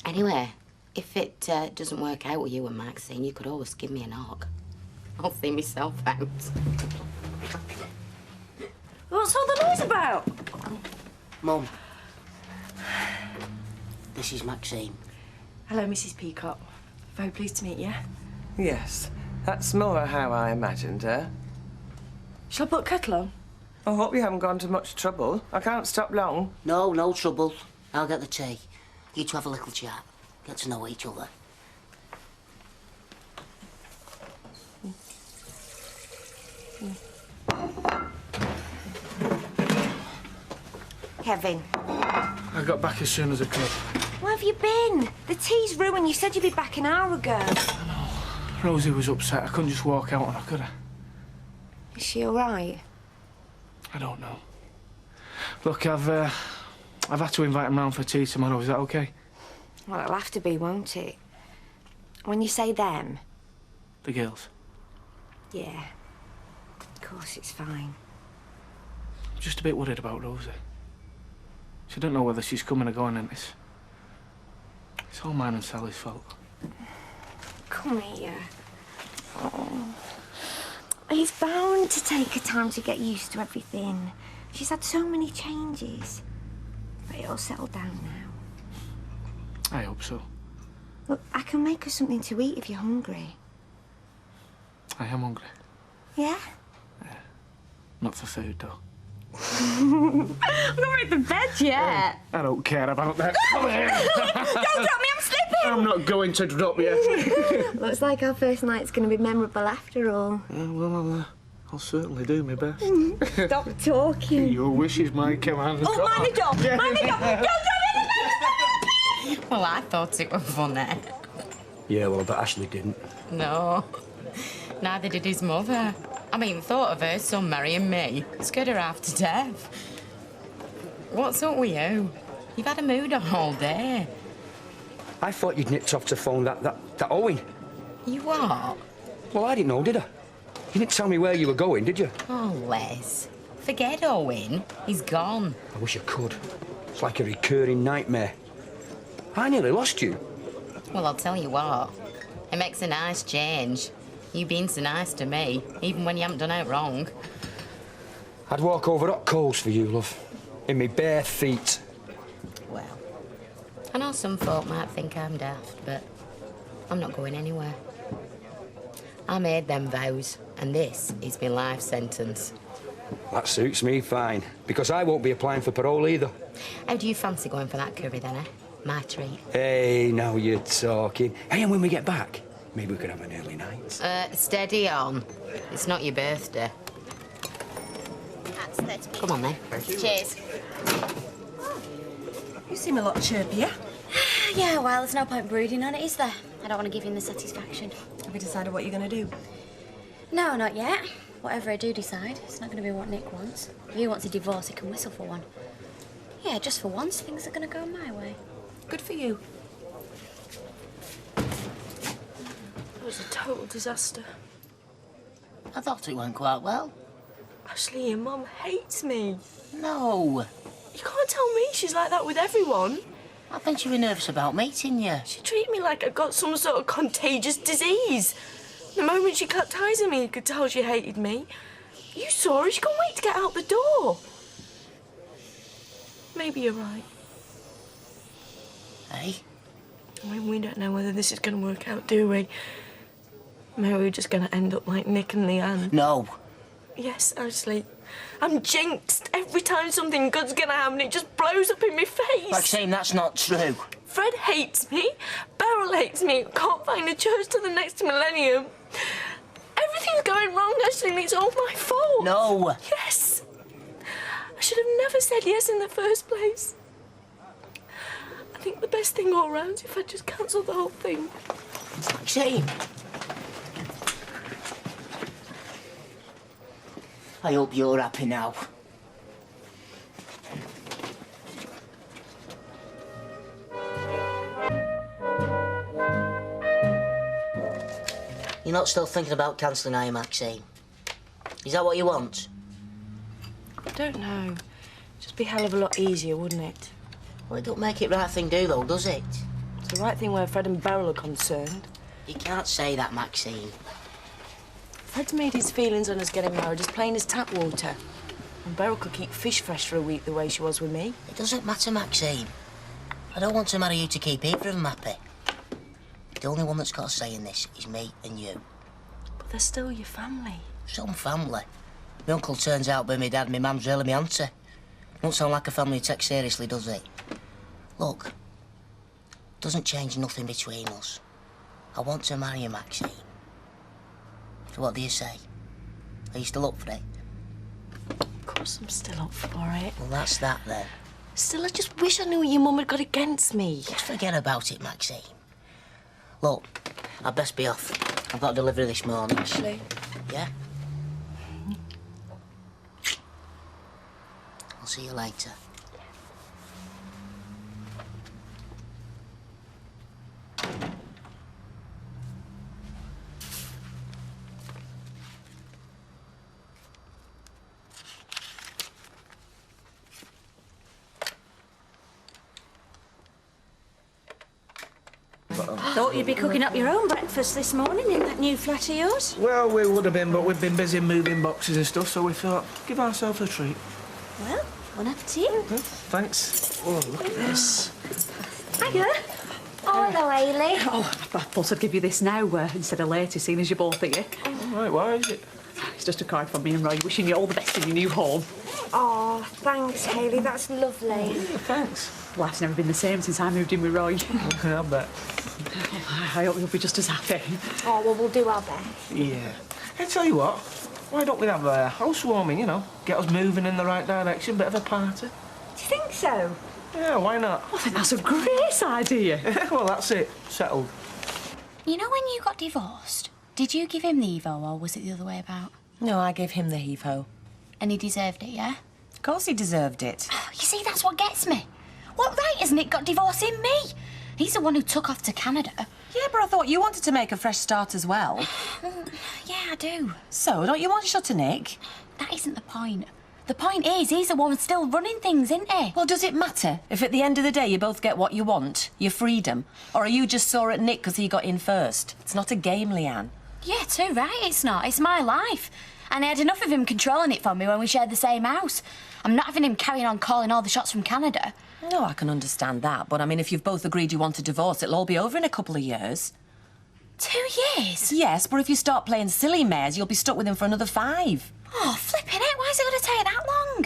Anyway, if it doesn't work out with you and Maxine, you could always give me a knock. I'll see myself out. What's all the noise about? Mum. This is Maxine. Hello, Mrs. Peacock. Very pleased to meet you. Yes, that's more how I imagined her. Shall I put kettle on? I hope you haven't gone to much trouble. I can't stop long. No, no trouble. I'll get the tea. You two have a little chat. Get to know each other. Kevin, I got back as soon as I could. where have you been? The tea's ruined. You said you'd be back an hour ago. Rosie was upset. I couldn't just walk out on her, could I? Is she all right? I don't know. Look, I've had to invite him round for tea tomorrow. Is that okay? Well, it'll have to be, won't it? When you say them. The girls. Yeah. Of course, it's fine. I'm just a bit worried about Rosie. She don't know whether she's coming or going, and it's all mine and Sally's fault. Come here. Oh. It's bound to take her time to get used to everything. She's had so many changes. But it'll settle down now. I hope so. Look, I can make her something to eat if you're hungry. I am hungry. Yeah? Not for food, though. I'm not ready for bed yet. I don't care about that. Come here. Don't drop me, I'm slipping! I'm not going to drop you. Looks like our first night's going to be memorable after all. Well, I'll certainly do my best. Stop talking. Your wish is my command. Oh, mind the door! Mind the door! Don't drop me! Well, I thought it was funny. Yeah, well, but Ashley didn't. No, neither did his mother. I mean, thought of her son marrying me. Scared her half to death. What's up with you? You've had a mood on all day. I thought you'd nipped off to phone that Owen. You what? Well, I didn't know, did I? You didn't tell me where you were going, did you? Oh, Les. Forget Owen. He's gone. I wish I could. It's like a recurring nightmare. I nearly lost you. Well, I'll tell you what. It makes a nice change. You being so nice to me, even when you haven't done out wrong. I'd walk over hot coals for you, love. In me bare feet. Well, I know some folk might think I'm daft, but I'm not going anywhere. I made them vows, and this is my life sentence. That suits me fine, because I won't be applying for parole either. How do you fancy going for that curry then, eh? My treat. Hey, now you're talking. Hey, and when we get back, maybe we could have an early night. Steady on. It's not your birthday. That's 30p. Come on, then. Cheers. You seem a lot chirpier. Yeah, well, there's no point brooding on it, is there? I don't want to give him the satisfaction. Have you decided what you're going to do? No, not yet. Whatever I do decide, it's not going to be what Nick wants. If he wants a divorce, he can whistle for one. Yeah, just for once, things are going to go my way. Good for you. It was a total disaster. I thought it went quite well. Ashley, your mum hates me. No. You can't tell me she's like that with everyone. I think she was nervous about meeting you. She treated me like I got some sort of contagious disease. The moment she cut ties with me, you could tell she hated me. You saw her, she couldn't wait to get out the door. Maybe you're right. Hey? I mean, we don't know whether this is going to work out, do we? Maybe we're just going to end up like Nick and Leanne. No. Yes, Ashley. I'm jinxed. Every time something good's going to happen, it just blows up in my face. Maxine, that's not true. Fred hates me. Beryl hates me. Can't find a church till the next millennium. Everything's going wrong, Ashley, and it's all my fault. No. Yes. I should have never said yes in the first place. I think the best thing all round is if I just cancelled the whole thing. Maxine. I hope you're happy now. You're not still thinking about cancelling, are you, Maxine? Is that what you want? I don't know. Just be a hell of a lot easier, wouldn't it? Well, it don't make it right thing do, though, does it? It's the right thing where Fred and Beryl are concerned. You can't say that, Maxine. Fred's made his feelings on us getting married as plain as tap water. And Beryl could keep fish fresh for a week the way she was with me. It doesn't matter, Maxine. I don't want to marry you to keep either of them happy. The only one that's got a say in this is me and you. But they're still your family. Some family. My uncle turns out by my dad, my mum's really my auntie. Don't sound like a family you take seriously, does it? Look, doesn't change nothing between us. I want to marry you, Maxine. So what do you say? Are you still up for it? Of course I'm still up for it. Well, that's that then. Still, I just wish I knew what your mum had got against me. Just forget about it, Maxine. Look, I'd best be off. I've got a delivery this morning. Ashley? Yeah? I'll see you later. Thought you'd be cooking up your own breakfast this morning in that new flat of yours. Well, we would have been, but we've been busy moving boxes and stuff, so we thought, give ourselves a treat. Well, bon appetit. Thanks. Oh, look at this. Hiya. Oh, hello, Hayley. Oh, I thought I'd give you this now instead of later, seeing as you're both here. All right, why is it? It's just a card from me and Roy, wishing you all the best in your new home. Oh, thanks, Hayley. That's lovely. Yeah, thanks. Life's never been the same since I moved in with Roy. I bet. I hope you'll be just as happy. Oh, well, we'll do our best. Yeah. I tell you what, why don't we have a housewarming, you know? Get us moving in the right direction, bit of a party. Do you think so? Yeah, why not? I think that's a great idea. Well, that's it. Settled. You know when you got divorced, did you give him the Evo or was it the other way about? No, I gave him the heave-ho. And he deserved it, yeah? Of course he deserved it. You see, that's what gets me. What right has Nick got divorcing me? He's the one who took off to Canada. Yeah, but I thought you wanted to make a fresh start as well. Yeah, I do. So, don't you want to shut to Nick? That isn't the point. The point is, he's the one still running things, isn't he? Well, does it matter if at the end of the day you both get what you want, your freedom? Or are you just sore at Nick because he got in first? It's not a game, Leanne. Yeah, too right, it's not. It's my life. And I had enough of him controlling it for me when we shared the same house. I'm not having him carrying on calling all the shots from Canada. No, I can understand that. But, I mean, if you've both agreed you want a divorce, it'll all be over in a couple of years. 2 years? Yes, but if you start playing silly mares, you'll be stuck with him for another 5. Oh, flipping it. Why is it going to take that long?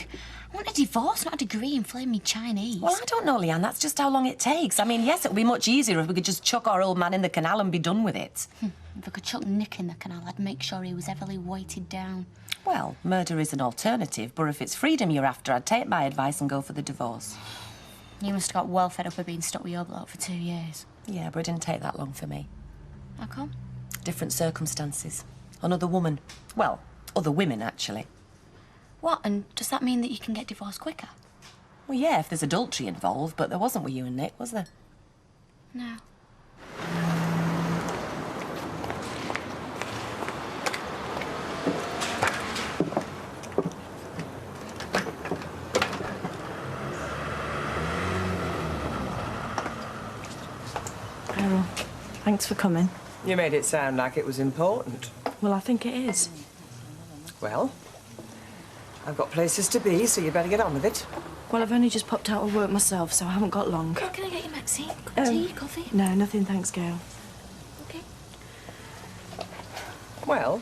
I want a divorce, not a degree in flaming Chinese. Well, I don't know, Leanne. That's just how long it takes. I mean, yes, it would be much easier if we could just chuck our old man in the canal and be done with it. If I could chuck Nick in the canal, I'd make sure he was heavily weighted down. Well, murder is an alternative, but if it's freedom you're after, I'd take my advice and go for the divorce. You must have got well fed up with being stuck with your bloke for 2 years. Yeah, but it didn't take that long for me. How come? Different circumstances. Another woman. Well, other women, actually. What, and does that mean that you can get divorced quicker? Well, yeah, if there's adultery involved, but there wasn't with you and Nick, was there? No. Beryl, thanks for coming. You made it sound like it was important. Well, I think it is. Well, I've got places to be, so you better get on with it. Well, I've only just popped out of work myself, so I haven't got long. Oh, can I get you Maxine? Tea, coffee? No, nothing, thanks, girl. Okay. Well,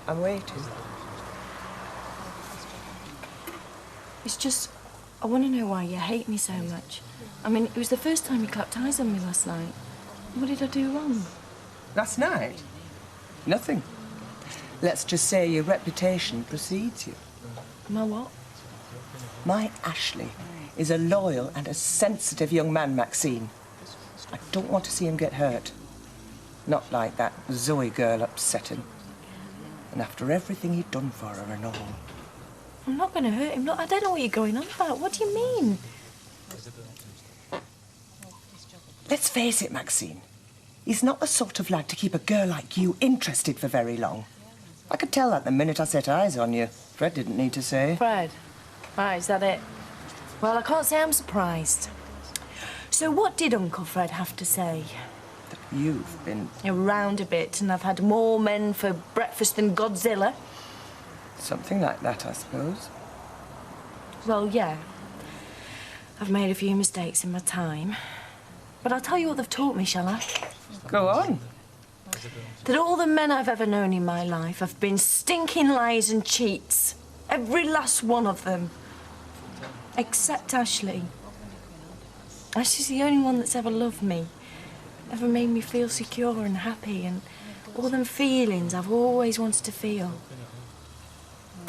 I'm waiting. It's just, I want to know why you hate me so much. I mean, it was the first time you clapped eyes on me last night. What did I do wrong? Last night? Nothing. Let's just say your reputation precedes you. My what? My Ashley is a loyal and a sensitive young man, Maxine. I don't want to see him get hurt. Not like that Zoe girl upset him. And after everything he'd done for her and all. I'm not going to hurt him. Look, I don't know what you're going on about. What do you mean? Let's face it, Maxine. He's not the sort of lad to keep a girl like you interested for very long. I could tell that the minute I set eyes on you. Fred didn't need to say. Fred? Right, is that it? Well, I can't say I'm surprised. So what did Uncle Fred have to say? That you've been... Around a bit, and I've had more men for breakfast than Godzilla. Something like that, I suppose. Well, yeah. I've made a few mistakes in my time. But I'll tell you what they've taught me, shall I? Go on. That all the men I've ever known in my life have been stinking liars and cheats. Every last one of them. Except Ashley. Ashley's the only one that's ever loved me. Ever made me feel secure and happy, and all them feelings I've always wanted to feel.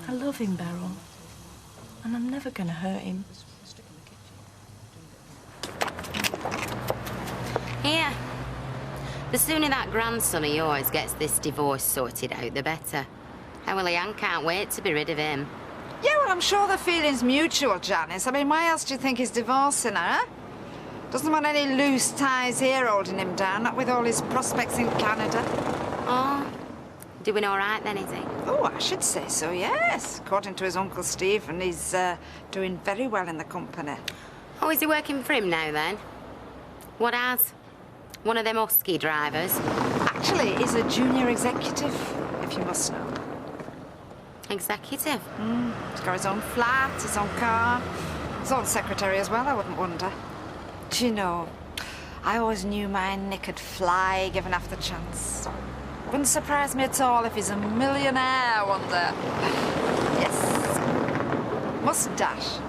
I love him, Beryl. And I'm never gonna hurt him. Here. The sooner that grandson of yours gets this divorce sorted out, the better. Howell Ann can't wait to be rid of him. Yeah, well, I'm sure the feeling's mutual, Janice. I mean, why else do you think he's divorcing her, huh? Doesn't want any loose ties here holding him down, not with all his prospects in Canada. Oh, doing all right then, is he? Oh, I should say so, yes. According to his Uncle Stephen, he's doing very well in the company. Oh, is he working for him now, then? What as? One of them husky drivers? Actually, he's a junior executive, if you must know. Executive? He's got his own flat, his own car, his own secretary as well, I wouldn't wonder. Do you know, I always knew my Nick could fly given half the chance. Wouldn't surprise me at all if he's a millionaire one day. Yes. Mustache.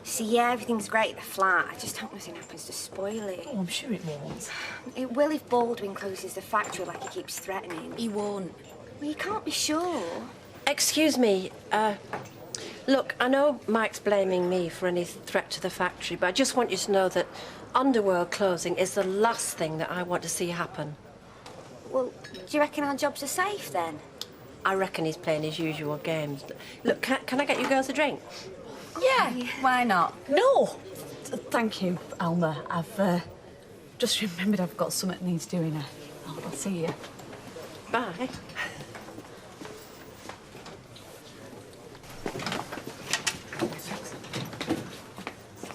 See, yeah, everything's great at the flat. I just hope nothing happens to spoil it. Oh, I'm sure it won't. It will if Baldwin closes the factory like he keeps threatening. He won't. Well, you can't be sure. Excuse me, look, I know Mike's blaming me for any threat to the factory, but I just want you to know that Underworld closing is the last thing that I want to see happen. Well, do you reckon our jobs are safe, then? I reckon he's playing his usual games. Look, can I get you girls a drink? Yeah, why not? No! Thank you, Alma. I've just remembered I've got something that needs doing. I'll see you. Bye.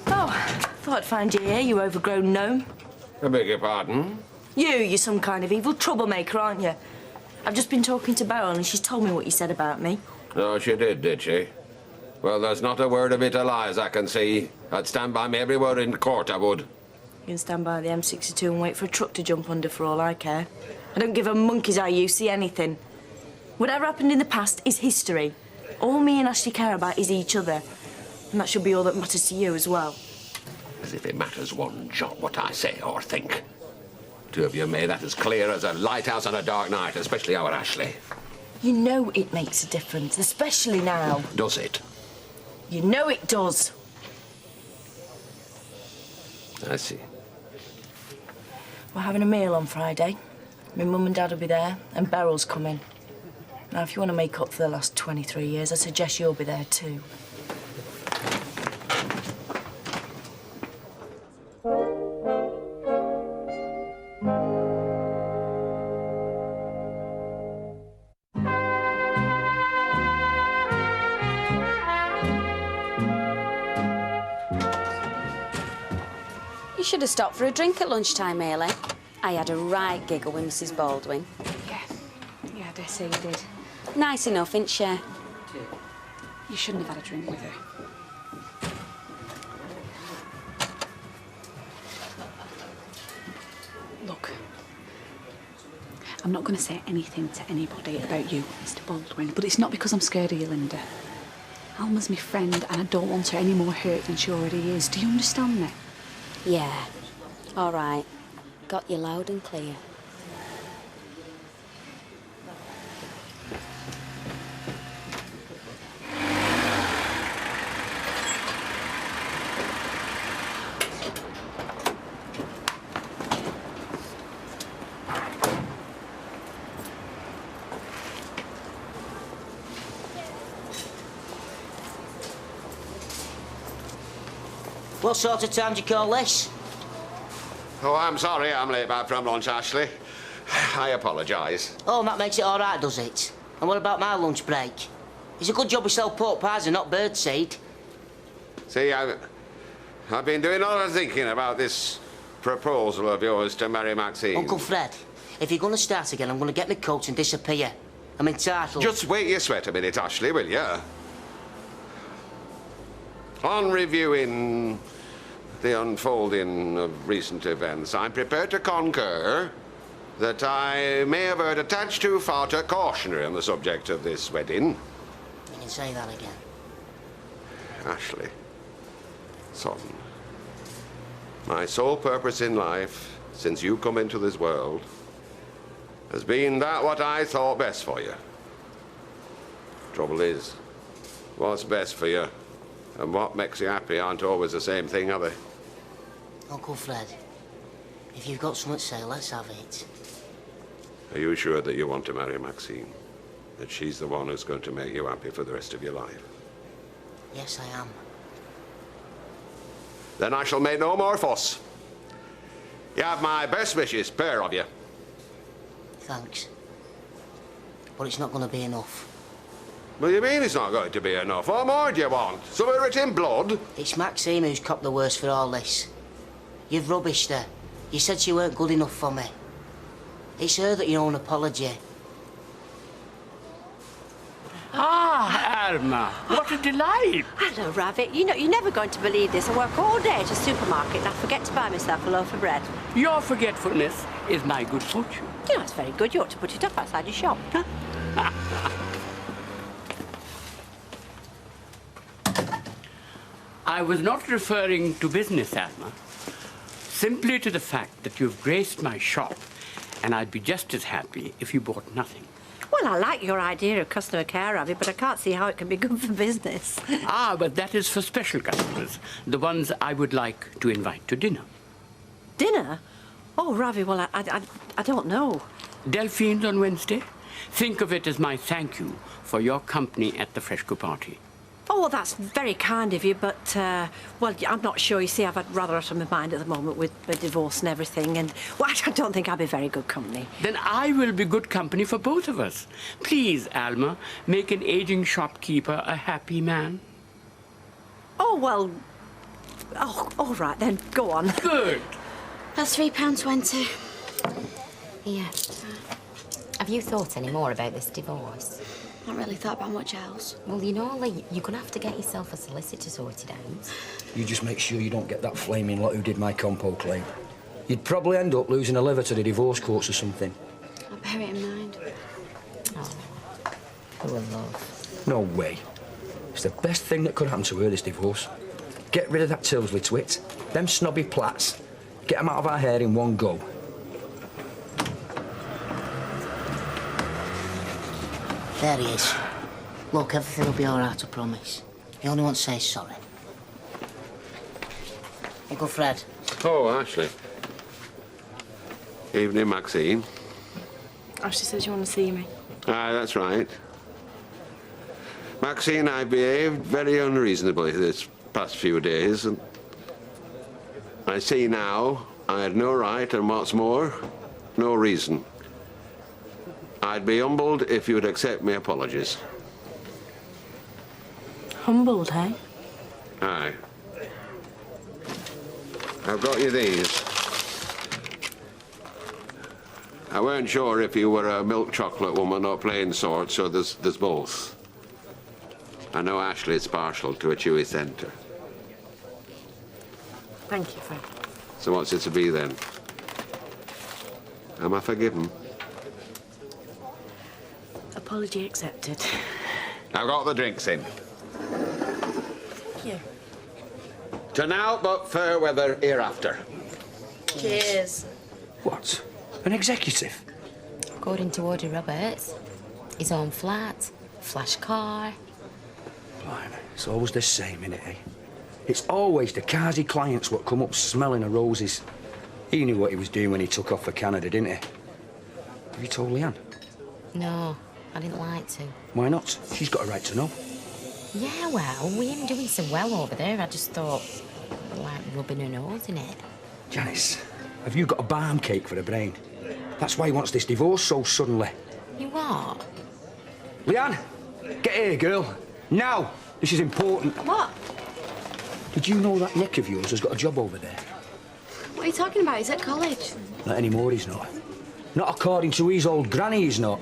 Oh, thought I'd find you here, you overgrown gnome. I beg your pardon? You're some kind of evil troublemaker, aren't you? I've just been talking to Beryl and she's told me what you said about me. Oh, she did she? Well, there's not a word of it a lie, as I can see. I'd stand by me every word in court, I would. You can stand by the M62 and wait for a truck to jump under for all I care. I don't give a monkey's eye you see anything. Whatever happened in the past is history. All me and Ashley care about is each other. And that should be all that matters to you as well. As if it matters one jot what I say or think. Two of you made that as clear as a lighthouse on a dark night, especially our Ashley. You know it makes a difference, especially now. Does it? You know it does. I see. We're having a meal on Friday. My mum and dad will be there, and Beryl's coming. Now, if you want to make up for the last 23 years, I suggest you'll be there too. You should have stopped for a drink at lunchtime, Ailey. I had a right giggle with Mrs. Baldwin. Yeah, I dare say you did. Nice enough, ain't she? You shouldn't have had a drink with her. Look, I'm not going to say anything to anybody about you, Mr. Baldwin, but it's not because I'm scared of you, Linda. Alma's my friend, and I don't want her any more hurt than she already is. Do you understand me? Yeah. All right. Got you loud and clear. What sort of time do you call this? Oh, I'm sorry I'm late back from lunch, Ashley. I apologise. Oh, that makes it all right, does it? And what about my lunch break? It's a good job we sell pork pies and not birdseed. See, I've been doing a lot of thinking about this proposal of yours to marry Maxine. Uncle Fred, if you're going to start again, I'm going to get my coat and disappear. I'm entitled. Just wait your sweat a minute, Ashley, will you? On reviewing the unfolding of recent events, I'm prepared to concur that I may have erred a touch too far to cautionary on the subject of this wedding. You can say that again. Ashley, son, my sole purpose in life, since you come into this world, has been that what I thought best for you. Trouble is, what's best for you and what makes you happy aren't always the same thing, are they? Uncle Fred, if you've got something to say, let's have it. Are you sure that you want to marry Maxine? That she's the one who's going to make you happy for the rest of your life? Yes, I am. Then I shall make no more fuss. You have my best wishes, pair of you. Thanks. But it's not going to be enough. What do you mean it's not going to be enough? What more do you want? Something written in blood? It's Maxine who's copped the worst for all this. You've rubbished her. You said she weren't good enough for me. It's her that you owe an apology. Ah, Alma, what a delight. Hello, Rabbit. You know, you're never going to believe this. I work all day at a supermarket and I forget to buy myself a loaf of bread. Your forgetfulness is my good fortune. You know, it's very good. You ought to put it up outside your shop. I was not referring to business, Alma. Simply to the fact that you've graced my shop, and I'd be just as happy if you bought nothing. Well, I like your idea of customer care, Rabbit, but I can't see how it can be good for business. Ah, but that is for special customers, the ones I would like to invite to dinner. Dinner? Oh, Ravi, well, I don't know. Delphine's on Wednesday. Think of it as my thank you for your company at the Freshco party. Oh, well, that's very kind of you, but, well, I'm not sure. You see, I've had rather out of my mind at the moment with the divorce and everything, and, well, I don't think I'll be very good company. Then I will be good company for both of us. Please, Alma, make an aging shopkeeper a happy man. Oh, well, oh, all right, then, go on. Good. That's £3.20. Here. Have you thought any more about this divorce? Not really thought about much else. Well, you know, Lee, you're going to have to get yourself a solicitor sorted out. You just make sure you don't get that flaming lot who did my compo claim. You'd probably end up losing a liver to the divorce courts or something. I'll bear it in mind. Oh, poor love. No way. It's the best thing that could happen to her, this divorce. Get rid of that Tilsley twit, them snobby plats. Get them out of our hair in one go. There he is. Look, everything will be all right, I promise. You only want to say sorry. Uncle Fred. Oh, Ashley. Evening, Maxine. Ashley says you want to see me. Aye, that's right. Maxine, I behaved very unreasonably this past few days, and I see now I had no right, and what's more, no reason. I'd be humbled if you'd accept my apologies. Humbled, eh? Aye. I've got you these. I weren't sure if you were a milk chocolate woman or plain sort, so there's both. I know Ashley's partial to a chewy centre. Thank you, Fred. So what's it to be then? Am I forgiven? Apology accepted. I've got the drinks in. Thank you. To now, but fair weather hereafter. Cheers. What? An executive? According to Audrey Roberts, his own flat, flash car. Blimey, it's always the same, innit, eh? It's always the carsy clients what come up smelling of roses. He knew what he was doing when he took off for Canada, didn't he? Have you told Leanne? No, I didn't like to. Why not? She's got a right to know. Yeah, well, we ain't doing so well over there. I just thought, like rubbing her nose in it. Janice, have you got a barm cake for a brain? That's why he wants this divorce so suddenly. You what? Leanne, get here, girl. Now. This is important. What? Did you know that Nick of yours has got a job over there? What are you talking about? He's at college. Not anymore, he's not. Not according to his old granny, he's not.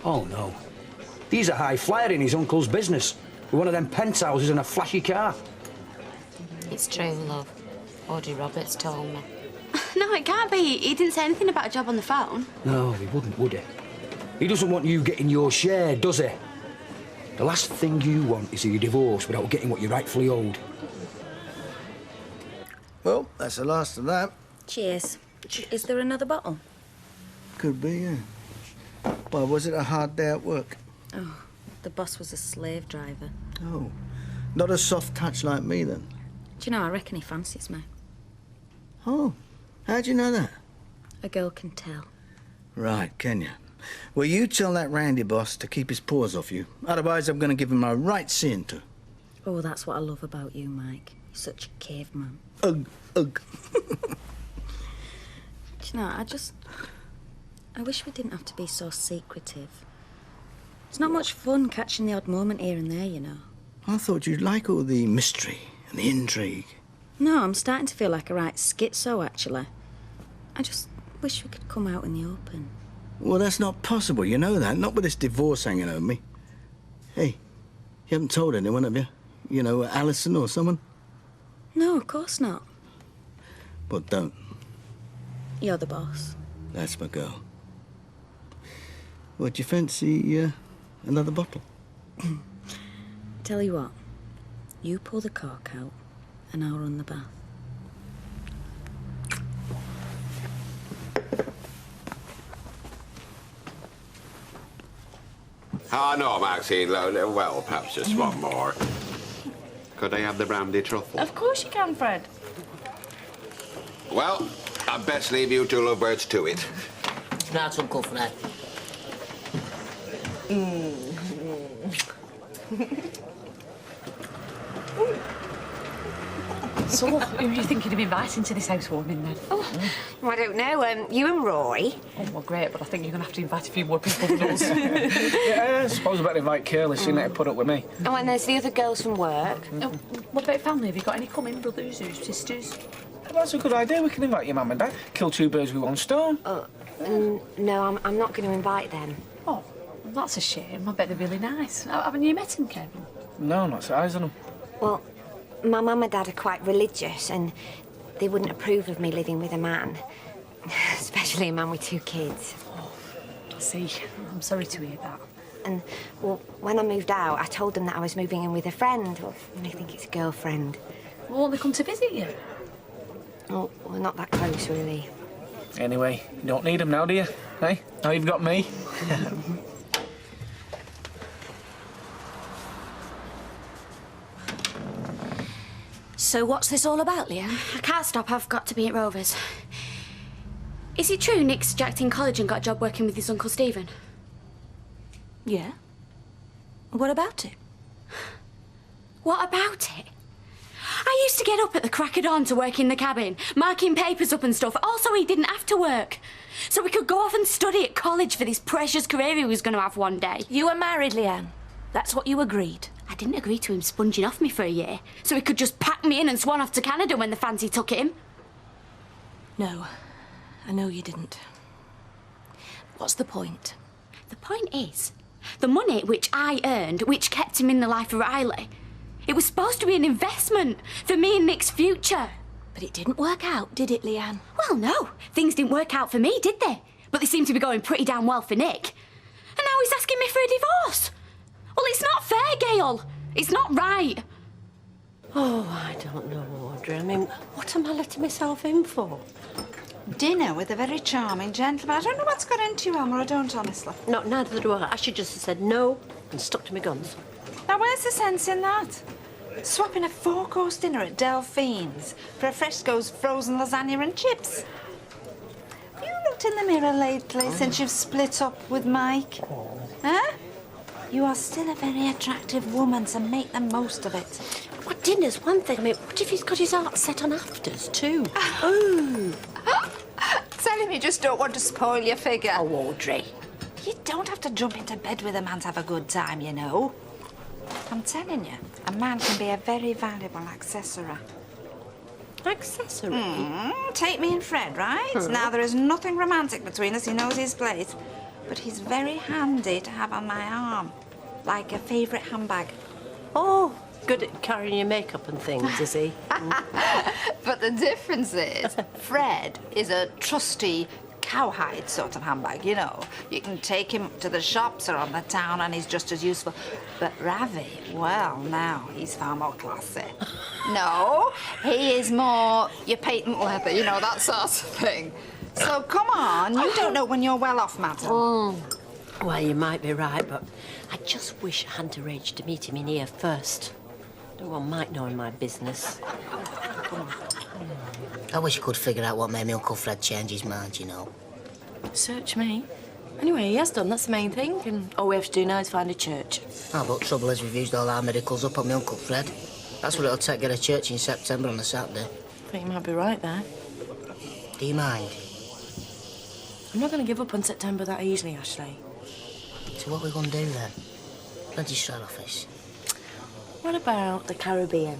Oh, no. He's a high flyer in his uncle's business, with one of them penthouses and a flashy car. It's true, love. Audrey Roberts told me. No, it can't be. He didn't say anything about a job on the phone. No, he wouldn't, would he? He doesn't want you getting your share, does he? The last thing you want is a divorce without getting what you rightfully owed. Well, that's the last of that. Cheers. Is there another bottle? Could be, yeah. Why, was it a hard day at work? Oh, the boss was a slave driver. Oh, not a soft touch like me, then? Do you know, I reckon he fancies me. Oh, how'd you know that? A girl can tell. Right, can you? Well, you tell that Randy boss to keep his paws off you. Otherwise, I'm going to give him a right seeing to. Oh, that's what I love about you, Mike. You're such a caveman. Ugh, ugh. Do you know, I wish we didn't have to be so secretive. It's not much fun catching the odd moment here and there, you know. I thought you'd like all the mystery and the intrigue. No, I'm starting to feel like a right schizo, actually. I just wish we could come out in the open. Well, that's not possible, you know that. Not with this divorce hanging over me. Hey, you haven't told anyone, have you? You know, Alison or someone? No, of course not. Well, don't. You're the boss. That's my girl. Well, do you fancy another bottle? Tell you what, you pull the cork out and I'll run the bath. Oh, no, Maxine. Well, perhaps just one more. Could I have the brandy truffle? Of course you can, Fred. Well, I'd best leave you two lovebirds to it. Right, Uncle Fred. So, who are you thinking of inviting to this housewarming then? Oh, well, I don't know. You and Roy. Oh, well, great, but I think you're going to have to invite a few more people than us. Yeah, I suppose I better invite Curly, so you need to put up with me. Oh, and there's the other girls from work. Oh, what about family? Have you got any coming? Brothers or sisters? That's a good idea. We can invite your mum and dad. Kill two birds with one stone. No, I'm not going to invite them. Oh, well, that's a shame. I bet they're really nice. Haven't you met them, Kevin? No, not set eyes on them. Well, my mum and dad are quite religious, and they wouldn't approve of me living with a man, especially a man with two kids. Oh, I see. I'm sorry to hear that. And, well, when I moved out, I told them that I was moving in with a friend. Well, they think it's a girlfriend. Well, won't they come to visit you? Oh, we're not that close, really. Anyway, you don't need them now, do you? Hey, now you've got me. So what's this all about, Leanne? I can't stop. I've got to be at Rovers. Is it true Nick's jacked in college and got a job working with his Uncle Stephen? Yeah. What about it? What about it? I used to get up at the crack of dawn to work in the cabin, marking papers up and stuff, all so he didn't have to work. So we could go off and study at college for this precious career he was going to have one day. You were married, Leanne. That's what you agreed. I didn't agree to him sponging off me for a year, so he could just pack me in and swan off to Canada when the fancy took him. No, I know you didn't. What's the point? The point is, the money which I earned, which kept him in the life of Riley, it was supposed to be an investment for me and Nick's future. But it didn't work out, did it, Leanne? Well, no. Things didn't work out for me, did they? But they seemed to be going pretty damn well for Nick. And now he's asking me for a divorce. Well, it's not fair, Gail. It's not right. Oh, I don't know, Audrey. I mean, what am I letting myself in for? Dinner with a very charming gentleman. I don't know what's got into you, Emma. I don't, honestly. No, neither do I. I should just have said no and stuck to my guns. Now, where's the sense in that? Swapping a four-course dinner at Delphine's for a Fresco's frozen lasagna and chips. Have you looked in the mirror lately since you've split up with Mike? Huh? You are still a very attractive woman, so make the most of it. Well, dinner's one thing. I mean, what if he's got his heart set on afters, too? Ooh. Tell him you just don't want to spoil your figure. Oh, Audrey. You don't have to jump into bed with a man to have a good time, you know. I'm telling you, a man can be a very valuable accessory. Accessory? Take me and Fred, right? Now, there is nothing romantic between us. He knows his place. But he's very handy to have on my arm. Like a favourite handbag. Oh, good at carrying your makeup and things, is he? But the difference is, Fred is a trusty cowhide sort of handbag, you know. You can take him to the shops around the town and he's just as useful. But Ravi, well, now, he's far more classy. No, he is more your patent leather, you know, that sort of thing. So, come on, you don't know when you're well off, madam. Well, you might be right, but I just wish I hadn't arranged to meet him in here first. No one might know in my business. I wish you could figure out what made me Uncle Fred change his mind, you know. Search me. Anyway, he has done, that's the main thing, and all we have to do now is find a church. Oh, but trouble is we've used all our miracles up on my Uncle Fred. That's what it'll take to get a church in September on a Saturday. I think you might be right there. Do you mind? I'm not going to give up on September that easily, Ashley. So what are we going to do then? Registrar office? What about the Caribbean?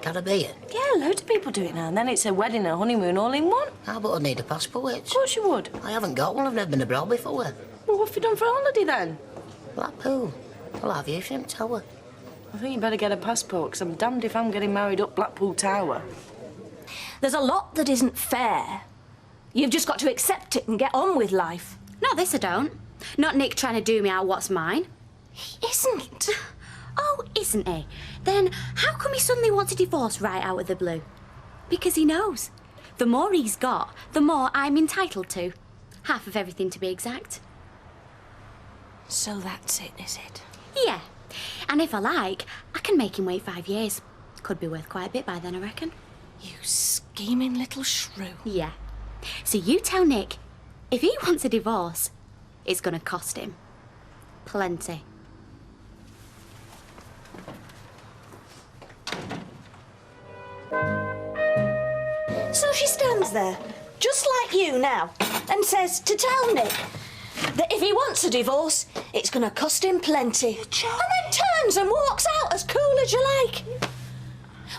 Caribbean? Yeah, loads of people do it now, and then it's a wedding and a honeymoon all in one. How about I need a passport? Of course you would. I haven't got one, I've never been abroad before. Well, what have you done for a holiday then? Blackpool. I'll have you if you don't tell her. I think you better get a passport, because I'm damned if I'm getting married up Blackpool Tower. There's a lot that isn't fair. You've just got to accept it and get on with life. Not this I don't. Not Nick trying to do me out what's mine. He isn't. Oh, isn't he? Then how come he suddenly wants a divorce right out of the blue? Because he knows. The more he's got, the more I'm entitled to. Half of everything, to be exact. So that's it, is it? Yeah. And if I like, I can make him wait 5 years. Could be worth quite a bit by then, I reckon. You scheming little shrew. Yeah. So you tell Nick, if he wants a divorce, it's gonna cost him. Plenty. So she stands there, just like you now, and says to tell Nick that if he wants a divorce, it's going to cost him plenty. And then turns and walks out as cool as you like.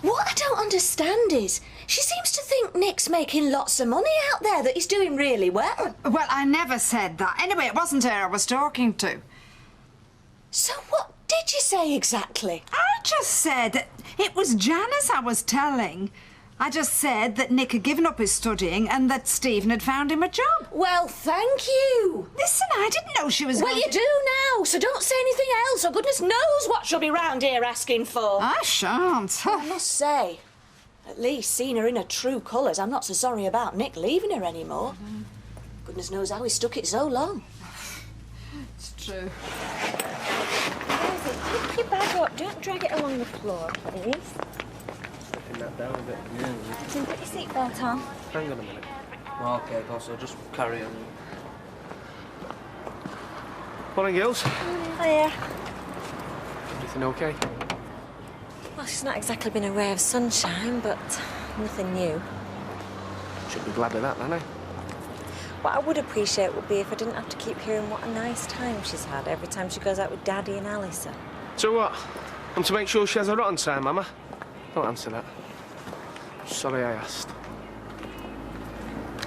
What I don't understand is, she seems to think Nick's making lots of money out there, that he's doing really well. Well, I never said that. Anyway, it wasn't her I was talking to. So what did you say exactly? I just said that it was Janice I was telling. I just said that Nick had given up his studying and that Stephen had found him a job. Well, thank you. Listen, I didn't know she was Well, going you do now, so don't say anything else, or goodness knows what she'll be round here asking for. I shan't. I must say, at least seeing her in her true colours, I'm not so sorry about Nick leaving her anymore. Goodness knows how he stuck it so long. It's true. Pick your bag up. Don't drag it along the floor, please. That down a bit. Tim, put your seatbelt on. Hang on a minute. OK, boss, I'll just carry on. Morning, girls. Hiya. Everything OK? Well, she's not exactly been a ray of sunshine, but nothing new. Should be glad of that, then, eh? What I would appreciate would be if I didn't have to keep hearing what a nice time she's had every time she goes out with Daddy and Alison. So what? I'm to make sure she has a rotten time, Mama? Don't answer that. Sorry I asked.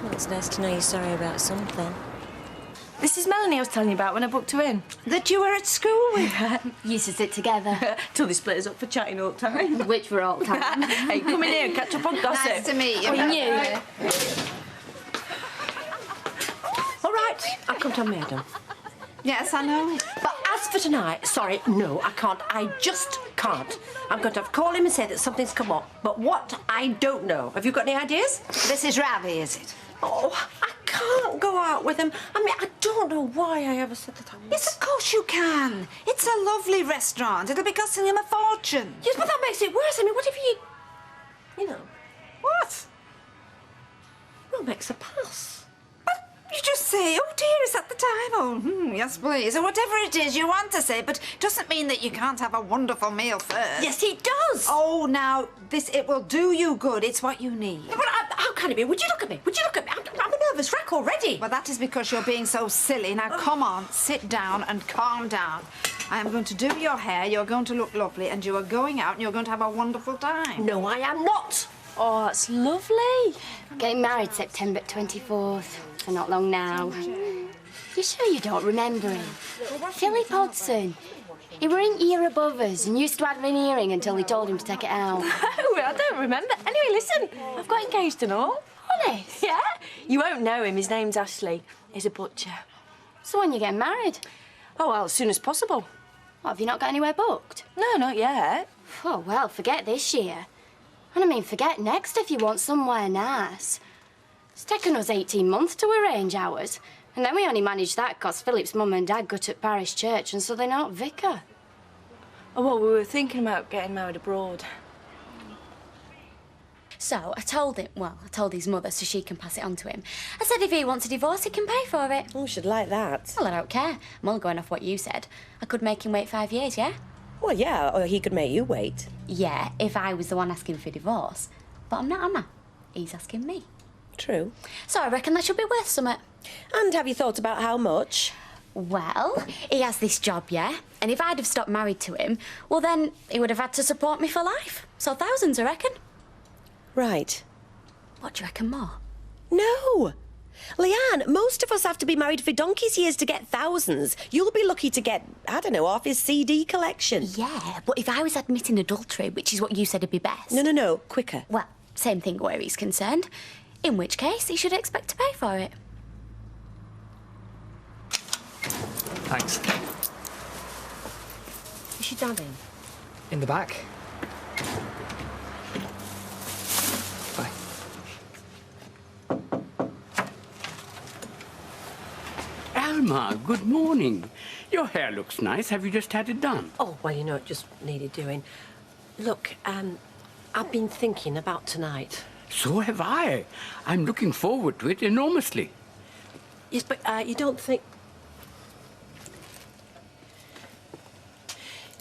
Well, it's nice to know you're sorry about something. This is Melanie I was telling you about when I booked her in. That you were at school with? Used to sit together. Till they split us up for chatting all the time. Which were all the time. Hey, come in here and catch up on gossip. Nice to meet you. Oh, We knew. All right, I've come to have my done. Yes, I know. But as for tonight, sorry, no, I can't. I just can't. I'm going to have to call him and say that something's come up. But what, I don't know. Have you got any ideas? This is Ravi, is it? Oh, I can't go out with him. I mean, I don't know why I ever said that I would. Yes, of course you can. It's a lovely restaurant. It'll be costing him a fortune. Yes, but that makes it worse. I mean, what if you know... What? Well, makes a pass. But you just say? Oh dear, is that the time? Oh, yes, please. Or whatever it is you want to say, but it doesn't mean that you can't have a wonderful meal first. Yes, it does. Oh, now, it will do you good. It's what you need. But how can it be? Would you look at me? Would you look at me? I'm a nervous wreck already. Well, that is because you're being so silly. Now, come on, sit down and calm down. I am going to do your hair, you're going to look lovely, and you are going out and you're going to have a wonderful time. No, I am not. Oh, that's lovely. Getting married September 24th, so not long now. You sure you don't remember him? Philip Hodson. He were in year above us and used to have an earring until he told him to take it out. Oh, I don't remember. Anyway, listen, I've got engaged and all. Honest? Yeah. You won't know him. His name's Ashley. He's a butcher. So when you getting married? Oh, well, as soon as possible. What, have you not got anywhere booked? No, not yet. Oh, well, forget this year. And I mean, forget next if you want somewhere nice. It's taken us 18 months to arrange ours. And then we only managed that because Philip's mum and dad got at parish church and so they're not vicar. Oh, well, we were thinking about getting married abroad. So I told his mother so she can pass it on to him. I said if he wants a divorce, he can pay for it. Oh, she'd like that. Well, I don't care. I'm only going off what you said. I could make him wait 5 years, yeah? Well, yeah, or he could make you wait. Yeah, if I was the one asking for divorce. But I'm not, am I? He's asking me. True. So I reckon that should be worth something. And have you thought about how much? Well, he has this job, yeah? And if I'd have stopped married to him, well, then he would have had to support me for life. So thousands, I reckon. Right. What, do you reckon more? No. Leanne, most of us have to be married for donkey's years to get thousands. You'll be lucky to get, I don't know, half his CD collection. Yeah, but if I was admitting adultery, which is what you said would be best... No, quicker. Well, same thing where he's concerned. In which case, he should expect to pay for it. Thanks. Is your dad in? In the back. Bye. Alma, good morning. Your hair looks nice. Have you just had it done? Oh, well, you know, it just needed doing. Look, I've been thinking about tonight. So have I. I'm looking forward to it enormously. Yes, but you don't think...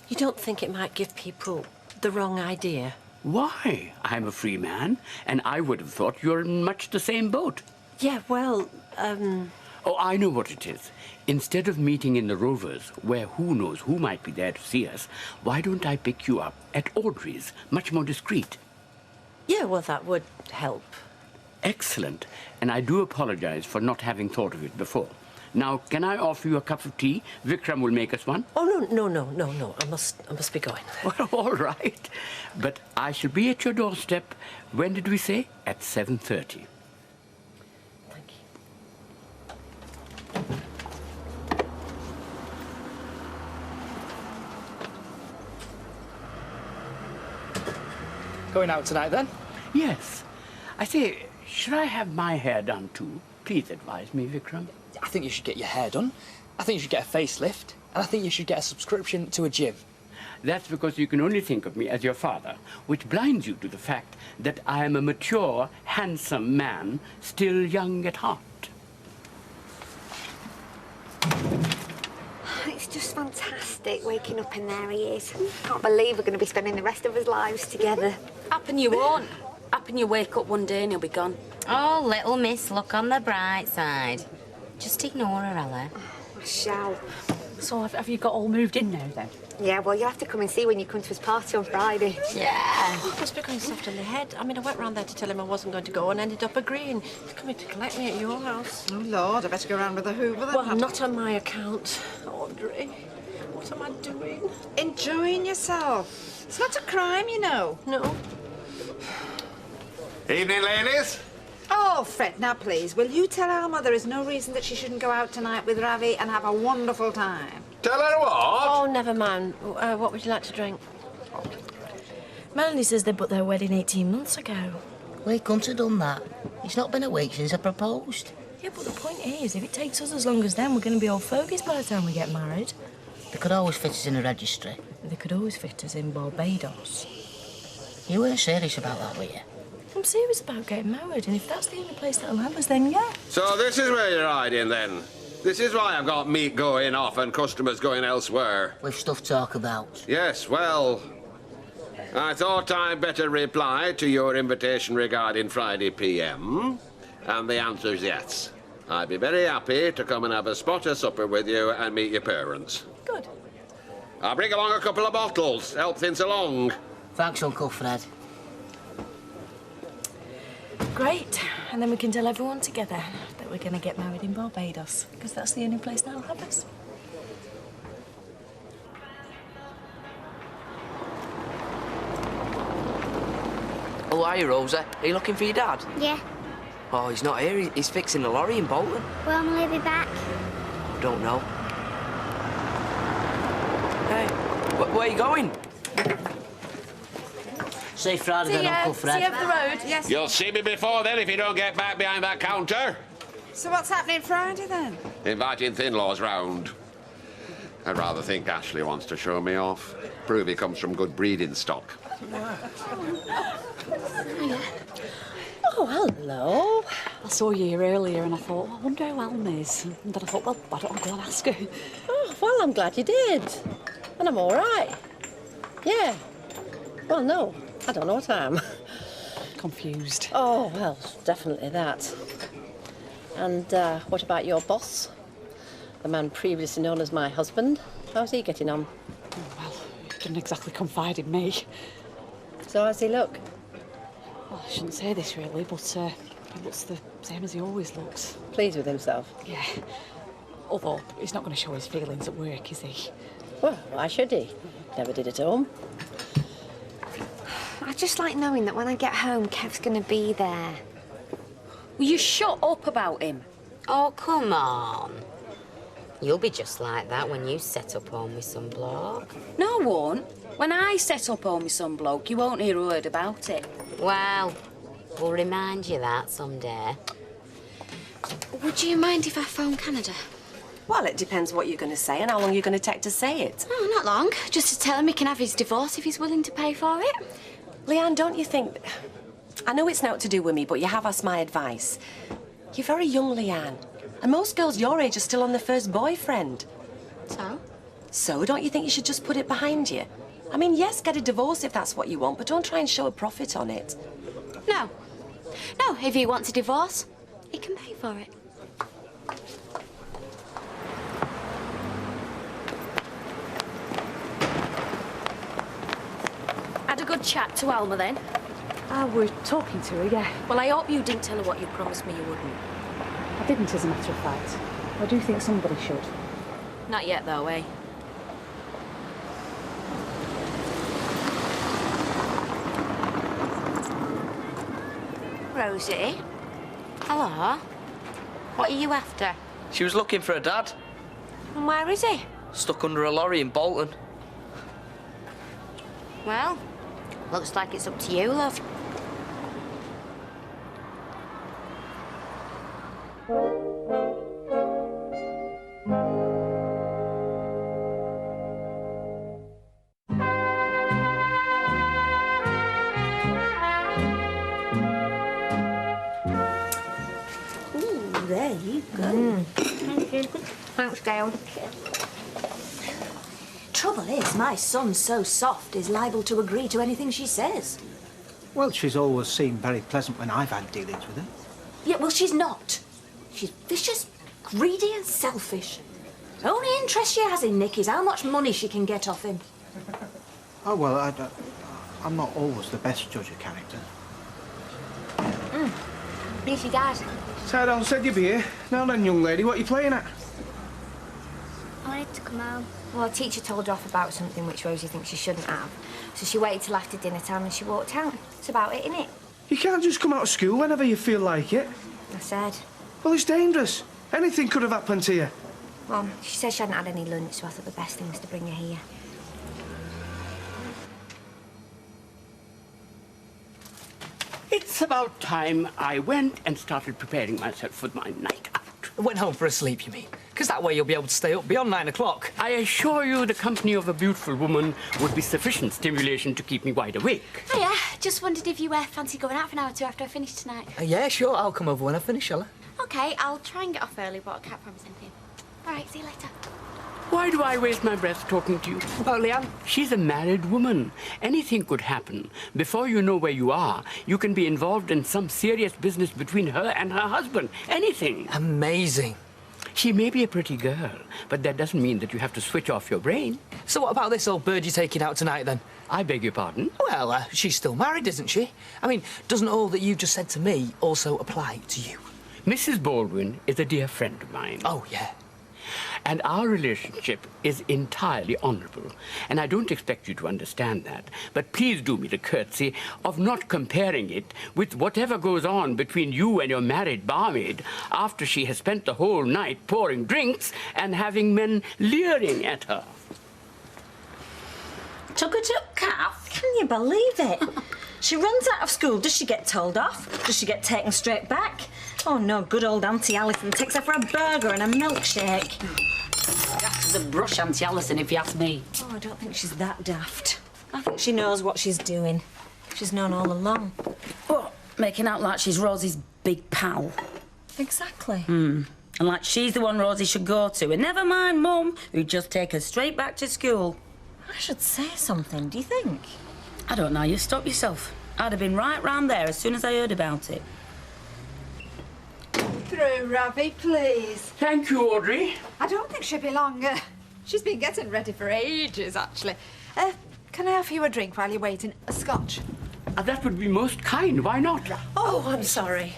You don't think it might give people the wrong idea? Why? I'm a free man, and I would have thought you're in much the same boat. Yeah, well, Oh, I know what it is. Instead of meeting in the Rovers, where who knows who might be there to see us, why don't I pick you up at Audrey's, much more discreet? Yeah, well, that would help. Excellent. And I do apologize for not having thought of it before. Now, can I offer you a cup of tea? Vikram will make us one. Oh, no. I must be going. Well, all right. But I shall be at your doorstep, when did we say? At 7:30. Going out tonight, then? Yes. I say, should I have my hair done too? Please advise me, Vikram. I think you should get your hair done. I think you should get a facelift. And I think you should get a subscription to a gym. That's because you can only think of me as your father, which blinds you to the fact that I am a mature, handsome man, still young at heart. It's just fantastic waking up and there he is. Can't believe we're going to be spending the rest of our lives together. Happen you won't. Happen you wake up one day and he'll be gone. Oh, little miss, look on the bright side. Just ignore her, Ella. I shall. So have you got all moved in now, then? Yeah, well, you'll have to come and see when you come to his party on Friday. Yeah. Must be going soft in the head. I mean, I went round there to tell him I wasn't going to go and ended up agreeing. He's coming to collect me at your house. Oh, Lord, I better go round with a hoover then. Well, not on my account, Audrey. What am I doing? Enjoying yourself. It's not a crime, you know. No. Evening, ladies. Oh, Fred, now please, will you tell Alma there is no reason that she shouldn't go out tonight with Ravi and have a wonderful time? Tell her what? Oh, never mind. What would you like to drink? Melanie says they booked their wedding 18 months ago. We couldn't have done that. It's not been a week since I proposed. Yeah, but the point is, if it takes us as long as them, we're going to be old fogies by the time we get married. They could always fit us in a registry. They could always fit us in Barbados. You weren't serious about that, were you? I'm serious about getting married, and if that's the only place that'll have us, then yeah. So this is where you're hiding, then? This is why I've got meat going off and customers going elsewhere? We've stuff to talk about. Yes, well, I thought I'd better reply to your invitation regarding Friday PM, and the answer's yes. I'd be very happy to come and have a spot of supper with you and meet your parents. Good. I'll bring along a couple of bottles, help things along. Thanks, Uncle Fred. Great. And then we can tell everyone together that we're going to get married in Barbados, because that's the only place that'll have us. Oh, are you, Rosa? Are you looking for your dad? Yeah. Oh, he's not here. He's fixing the lorry in Bolton. When will he be back? Don't know. Hey, where are you going? Safe ride again, Uncle Fred. See you over the road, yes. You'll see me before then if you don't get back behind that counter. So what's happening Friday, then? Inviting thin-laws round. I'd rather think Ashley wants to show me off. Prove he comes from good breeding stock. Oh, hello. I saw you here earlier and I thought, I wonder how Alma is. And then I thought, well, why don't I go and ask her? Oh, well, I'm glad you did. And I'm all right. Yeah. Well, no, I don't know what I am. Confused. Oh, well, definitely that. And what about your boss? The man previously known as my husband. How's he getting on? Oh, well, he didn't exactly confide in me. So how's he look? Well, I shouldn't say this really, but he looks the same as he always looks. Pleased with himself? Yeah. Although he's not going to show his feelings at work, is he? Well, why should he? Never did at home. I just like knowing that when I get home, Kev's going to be there. Will you shut up about him? Oh, come on. You'll be just like that when you set up home with some bloke. No, I won't. When I set up home with some bloke, you won't hear a word about it. Well, we'll remind you that someday. Would you mind if I phone Canada? Well, it depends what you're going to say and how long you're going to take to say it. Oh, not long. Just to tell him he can have his divorce if he's willing to pay for it. Leanne, don't you think... I know it's not to do with me, but you have asked my advice. You're very young, Leanne. And most girls your age are still on their first boyfriend. So? So, don't you think you should just put it behind you? I mean, yes, get a divorce if that's what you want, but don't try and show a profit on it. No. No, if he wants a divorce, he can pay for it. Had a good chat to Alma then? We're talking to her, yeah. Well, I hope you didn't tell her what you promised me you wouldn't. I didn't, as a matter of fact. I do think somebody should. Not yet, though, eh? Rosie? Hello? What are you after? She was looking for her dad. And where is he? Stuck under a lorry in Bolton. Well, looks like it's up to you, love. Ooh, there you go. Thank you. Thanks, Gail. Trouble is, my son's so soft, he's liable to agree to anything she says. Well, she's always seemed very pleasant when I've had dealings with her. Yeah, well, she's not. She's vicious, greedy and selfish. The only interest she has in Nick is how much money she can get off him. Oh, well, I'm not always the best judge of character. Here's your dad. Sarah said you'd be here. Now then, young lady, what are you playing at? I wanted to come home. Well, a teacher told her off about something which Rosie thinks she shouldn't have. So she waited till after dinner time and she walked out. It's about it, innit? You can't just come out of school whenever you feel like it. I said. Well, it's dangerous. Anything could have happened to you. Well, she said she hadn't had any lunch, so I thought the best thing was to bring her here. It's about time I went and started preparing myself for my night out. Went home for a sleep, you mean? Because that way you'll be able to stay up beyond 9 o'clock. I assure you the company of a beautiful woman would be sufficient stimulation to keep me wide awake. Hiya, Just wondered if you fancy going out for an hour or two after I finish tonight. Yeah, sure, I'll come over when I finish, shall I? OK, I'll try and get off early, but I can't promise anything. All right, see you later. Why do I waste my breath talking to you? About Leanne? She's a married woman. Anything could happen. Before you know where you are, you can be involved in some serious business between her and her husband. Anything. Amazing. She may be a pretty girl, but that doesn't mean that you have to switch off your brain. So what about this old bird you're taking out tonight, then? I beg your pardon? Well, she's still married, isn't she? I mean, doesn't all that you've just said to me also apply to you? Mrs. Baldwin is a dear friend of mine. Oh, yeah. And our relationship is entirely honourable. And I don't expect you to understand that. But please do me the courtesy of not comparing it with whatever goes on between you and your married barmaid after she has spent the whole night pouring drinks and having men leering at her. Took her to calf? Can you believe it? She runs out of school. Does she get told off? Does she get taken straight back? Oh, no, good old Auntie Alison takes her for a burger and a milkshake. That's the brush, Auntie Alison, if you ask me. Oh, I don't think she's that daft. I think she knows what she's doing. She's known all along. What? Making out like she's Rosie's big pal. Exactly. And like she's the one Rosie should go to. And never mind Mum, who'd just take her straight back to school. I should say something, do you think? I don't know, you stop yourself. I'd have been right round there as soon as I heard about it. Through, Ravi, please. Thank you, Audrey. I don't think she'll be long. She's been getting ready for ages, actually. Can I offer you a drink while you're waiting? A scotch? That would be most kind. Why not? Oh, I'm sorry.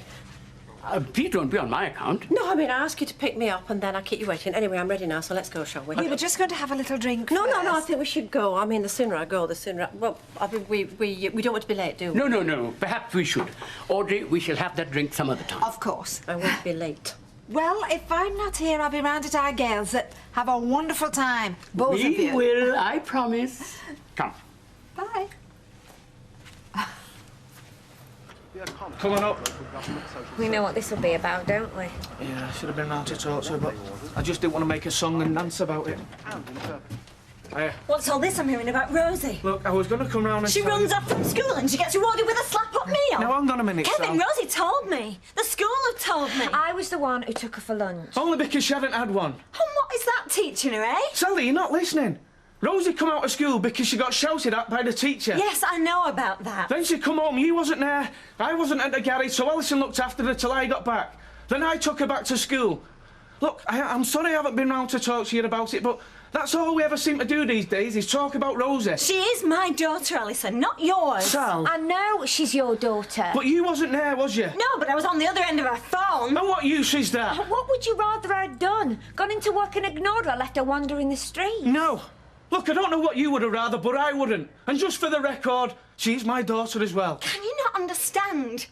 Please don't be on my account. No, I mean, I ask you to pick me up and then I keep you waiting. Anyway, I'm ready now, so let's go, shall we? We were just going to have a little drink No, first. I think we should go. I mean, the sooner I go, the sooner Well, I mean, we don't want to be late, do we? No. Perhaps we should. Audrey, we shall have that drink some other time. Of course. I won't be late. Well, if I'm not here, I'll be round at our Gales. Have a wonderful time, both of you. We will, I promise. Come. Bye. Come on up. We know what this will be about, don't we? Yeah, I should have been round to talk to her, but I just didn't want to make a song and dance about it. What's all this I'm hearing about Rosie? Look, I was going to come round and She tell runs you... off from school and she gets rewarded with a slap-up meal. Now, hang on a minute, Kevin, Sal. Rosie told me. The school have told me. I was the one who took her for lunch. Only because she hadn't had one. And what is that teaching her, eh? Sally, you're not listening. Rosie come out of school because she got shouted at by the teacher. Yes, I know about that. Then she come home, you wasn't there, I wasn't at the garage, so Alison looked after her till I got back. Then I took her back to school. Look, I'm sorry I haven't been round to talk to you about it, but that's all we ever seem to do these days, is talk about Rosie. She is my daughter, Alison, not yours. Sal. I know she's your daughter. But you wasn't there, was you? No, but I was on the other end of her phone. And what use is that? What would you rather I'd done? Gone into work and ignored her, left her wandering the street? No. Look, I don't know what you would have rather, but I wouldn't. And just for the record, she's my daughter as well. Can you not understand?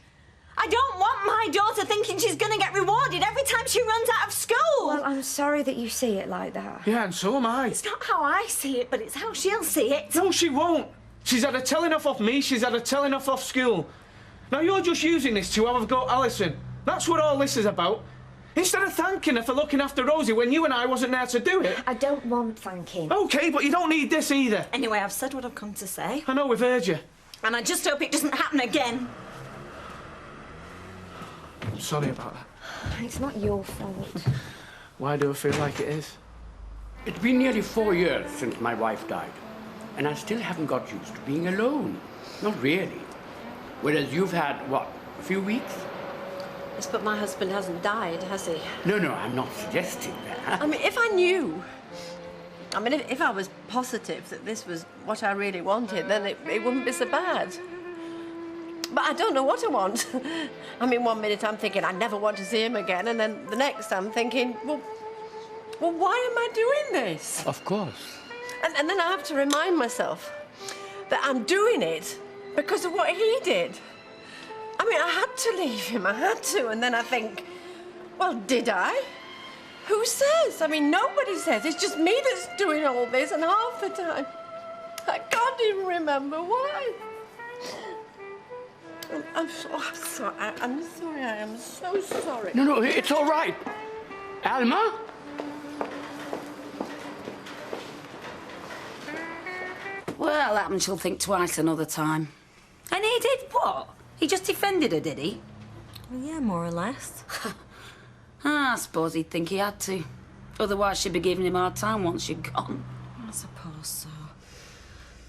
I don't want my daughter thinking she's going to get rewarded every time she runs out of school. Well, I'm sorry that you see it like that. Yeah, and so am I. It's not how I see it, but it's how she'll see it. No, she won't. She's had a telling off me, she's had a telling off school. Now, you're just using this to have a go at Alison. That's what all this is about. Instead of thanking her for looking after Rosie when you and I wasn't there to do it. I don't want thanking. OK, but you don't need this either. Anyway, I've said what I've come to say. I know, we've heard you. And I just hope it doesn't happen again. I'm sorry about that. It's not your fault. Why do I feel like it is? It's been nearly 4 years since my wife died, and I still haven't got used to being alone. Not really. Whereas you've had, what, a few weeks? Yes, but my husband hasn't died, has he? No, I'm not suggesting that. I mean, if I knew... I mean, if I was positive that this was what I really wanted, then it wouldn't be so bad. But I don't know what I want. I mean, one minute I'm thinking I never want to see him again, and then the next I'm thinking, well, why am I doing this? Of course. And then I have to remind myself that I'm doing it because of what he did. I mean, I had to leave him, I had to, and then I think, well, did I? Who says? I mean, nobody says. It's just me that's doing all this, and half the time, I can't even remember why. I'm sorry. I'm sorry. I am so sorry. No, it's all right. Alma? Well, that one she'll think twice another time. And he did what? He just defended her, did he? Well, yeah, more or less. I suppose he'd think he had to. Otherwise, she'd be giving him a hard time once she'd gone. I suppose so.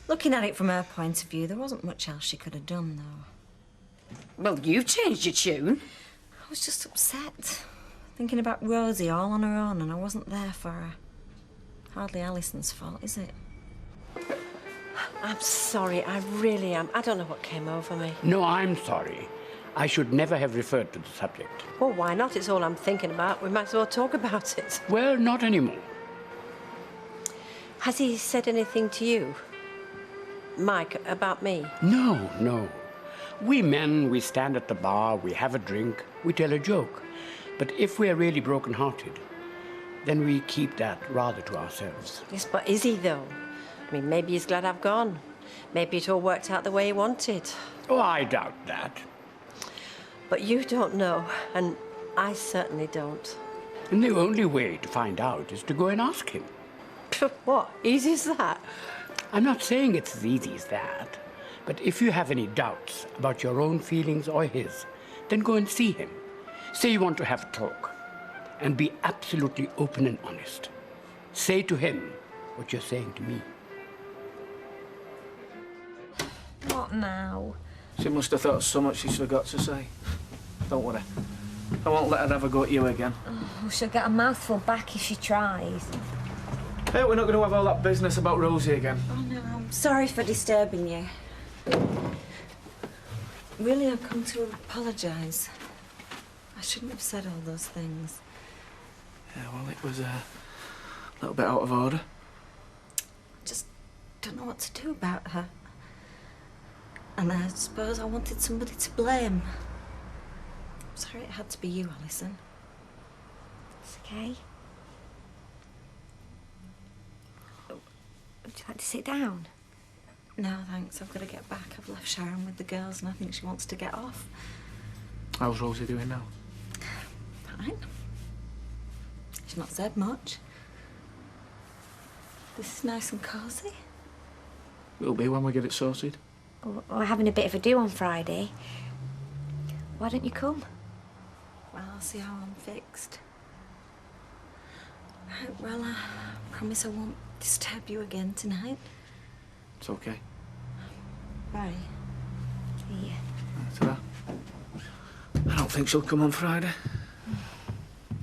Looking at it from her point of view, there wasn't much else she could have done, though. Well, you've changed your tune. I was just upset. Thinking about Rosie all on her own, and I wasn't there for her. Hardly Alison's fault, is it? I'm sorry, I really am. I don't know what came over me. No, I'm sorry. I should never have referred to the subject. Well, why not? It's all I'm thinking about. We might as well talk about it. Well, not anymore. Has he said anything to you, Mike, about me? No, no. We men, we stand at the bar, we have a drink, we tell a joke. But if we're really broken-hearted, then we keep that rather to ourselves. Yes, but is he, though? I mean, maybe he's glad I've gone. Maybe it all worked out the way he wanted. Oh, I doubt that. But you don't know, and I certainly don't. And the only way to find out is to go and ask him. What? Easy as that? I'm not saying it's as easy as that. But if you have any doubts about your own feelings or his, then go and see him. Say you want to have a talk. And be absolutely open and honest. Say to him what you're saying to me. What now? She must have thought so much she forgot to say. Don't worry. I won't let her have a go at you again. Oh, she'll get a mouthful back if she tries. Hey, we're not going to have all that business about Rosie again. Oh, no, I'm sorry for disturbing you. Really, I've come to apologise. I shouldn't have said all those things. Yeah, well, it was a little bit out of order. I just don't know what to do about her. And I suppose I wanted somebody to blame. I'm sorry it had to be you, Alison. It's okay. Would you like to sit down? No, thanks. I've got to get back. I've left Sharon with the girls and I think she wants to get off. How's Rosie doing now? Fine. She's not said much. This is nice and cosy. Will be when we get it sorted. We're having a bit of a do on Friday. Why don't you come? Well, I'll see how I'm fixed. Right, well, I promise I won't disturb you again tonight. It's okay. Bye. See ya. Ta-ra. I don't think she'll come on Friday.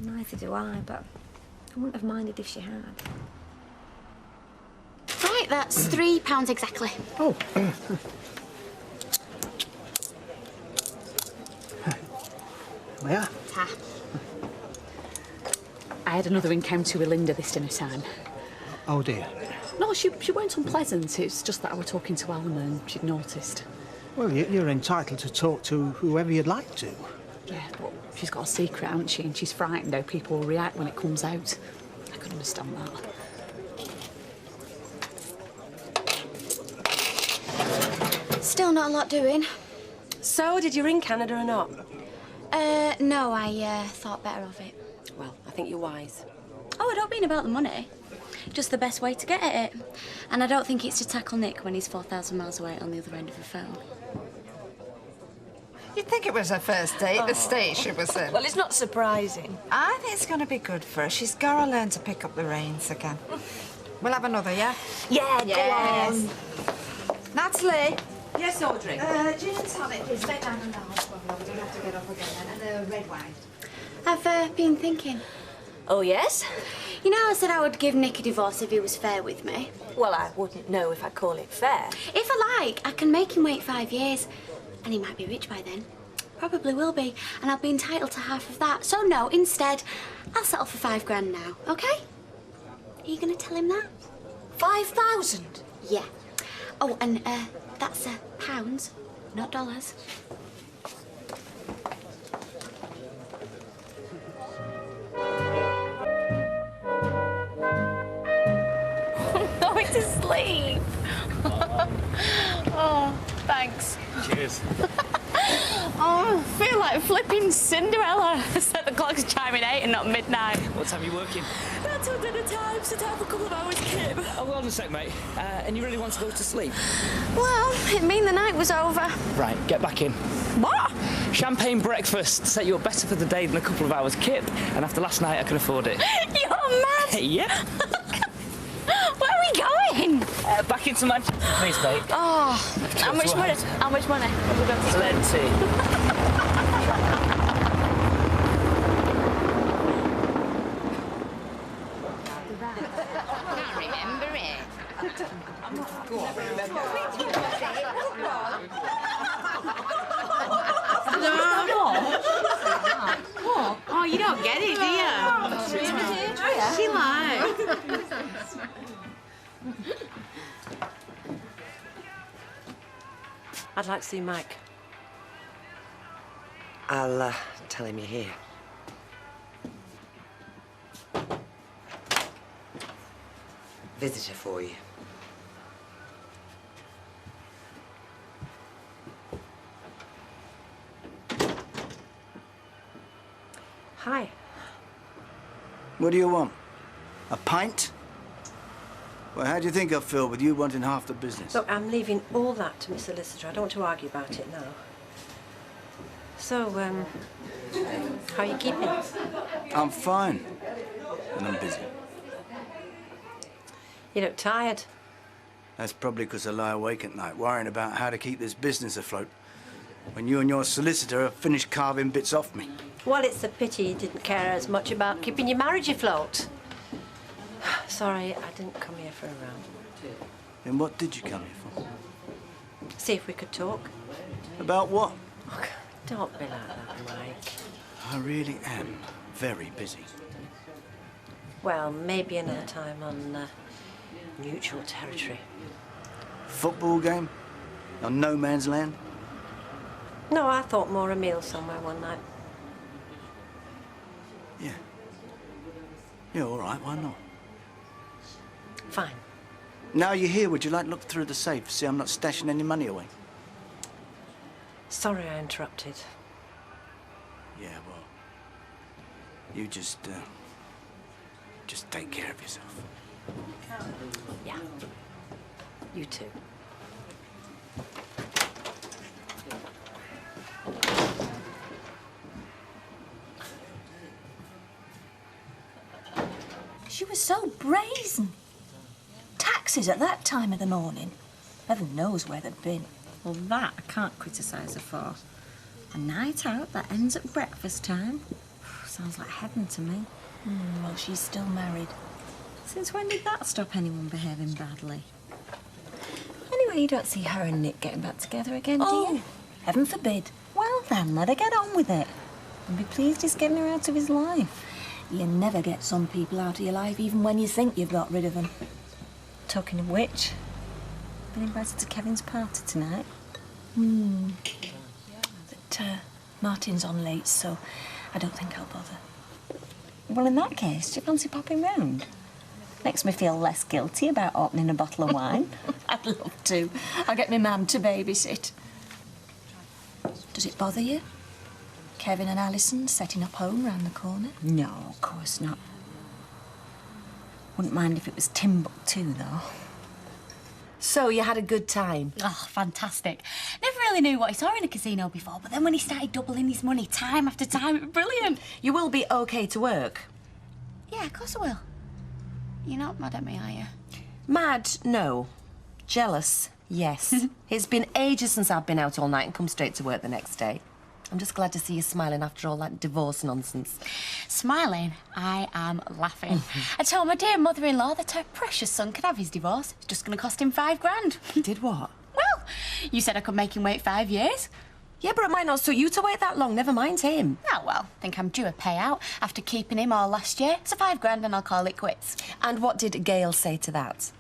Neither do I, but I wouldn't have minded if she had. Right, that's £3 exactly. Oh. We are. Ta. I had another encounter with Linda this dinner time. Oh dear. No, she weren't unpleasant. It's just that I was talking to Alma and she'd noticed. Well, you're entitled to talk to whoever you'd like to. Yeah, but she's got a secret, hasn't she? And she's frightened how people will react when it comes out. I can understand that. Still not a lot doing. So, did you ring Canada or not? No, I thought better of it. Well, I think you're wise. Oh, I don't mean about the money. Just the best way to get at it. And I don't think it's to tackle Nick when he's 4,000 miles away on the other end of the phone. You'd think it was her first date, the state she was in. Well, it's not surprising. I think it's going to be good for her. She's got to learn to pick up the reins again. We'll have another, yeah? Yeah, go on. Natalie. Yes, Audrey. Gin and tonic, please. Stay down and down. We don't have to get up again then. And red wine. I've been thinking. Oh, yes? You know, I said I would give Nick a divorce if he was fair with me. Well, I wouldn't know if I call it fair. If I like, I can make him wait 5 years. And he might be rich by then. Probably will be. And I'll be entitled to half of that. So no, instead, I'll settle for £5,000 now, okay? Are you going to tell him that? 5,000? Yeah. Oh, and that's pounds, not dollars. Going to sleep. Oh, thanks. Cheers. Oh, I feel like flipping Cinderella. Set the clock's chiming 8 and not midnight. What time are you working? Not till dinner time, so time for a couple of hours, Kim. Oh, hold on a sec, mate. And you really want to go to sleep? Well, it mean the night was over. Right, get back in. What? Champagne breakfast set you up better for the day than a couple of hours kip, and after last night I can afford it. You're mad. Yeah. Where are we going? Back into Manchester, please, mate. Oh, how much money? How much money? Have we got to spend? Plenty. Remember it. What? Oh, you don't get it, do you? She lied. I'd like to see Mike. I'll tell him you're here. Visitor for you. Hi. What do you want? A pint? Well, how do you think I feel with you wanting half the business? Look, I'm leaving all that to my solicitor. I don't want to argue about it now. So, how are you keeping? I'm fine. And I'm busy. You look tired. That's probably because I lie awake at night worrying about how to keep this business afloat when you and your solicitor have finished carving bits off me. Well, it's a pity you didn't care as much about keeping your marriage afloat. Sorry, I didn't come here for a round. Then what did you come here for? See if we could talk. About what? Oh, don't be like that, Mike. I really am very busy. Well, maybe another time on neutral territory. Football game? On no man's land? No, I thought more a meal somewhere one night. Yeah. Yeah, all right, why not? Fine. Now you're here, would you like to look through the safe, see I'm not stashing any money away? Sorry I interrupted. Yeah, well, you just take care of yourself. Yeah. You too. She was so brazen. Taxis at that time of the morning. Heaven knows where they'd been. Well, that I can't criticise her for. A night out that ends at breakfast time. Sounds like heaven to me. Well, she's still married. Since when did that stop anyone behaving badly? Anyway, you don't see her and Nick getting back together again, do you? Heaven forbid. Well then, let her get on with it. And be pleased he's getting her out of his life. You never get some people out of your life, even when you think you've got rid of them. Talking of which, been invited to Kevin's party tonight. But Martin's on late, so I don't think I'll bother. Well, in that case, do you fancy popping round? Makes me feel less guilty about opening a bottle of wine. I'd love to. I'll get my mum to babysit. Does it bother you? Kevin and Alison setting up home round the corner? No, of course not. Wouldn't mind if it was Timbuktu, though. So, you had a good time? Oh, fantastic. Never really knew what he saw in a casino before, but then when he started doubling his money time after time, it was brilliant. You will be OK to work? Yeah, of course I will. You're not mad at me, are you? Mad, no. Jealous, yes. It's been ages since I've been out all night and come straight to work the next day. I'm just glad to see you smiling after all that divorce nonsense. Smiling? I am laughing. I told my dear mother-in-law that her precious son could have his divorce. It's just going to cost him $5,000. You did what? Well, you said I could make him wait 5 years. Yeah, but it might not suit you to wait that long, never mind him. Oh, well, think I'm due a payout after keeping him all last year. It's $5,000 and I'll call it quits. And what did Gail say to that?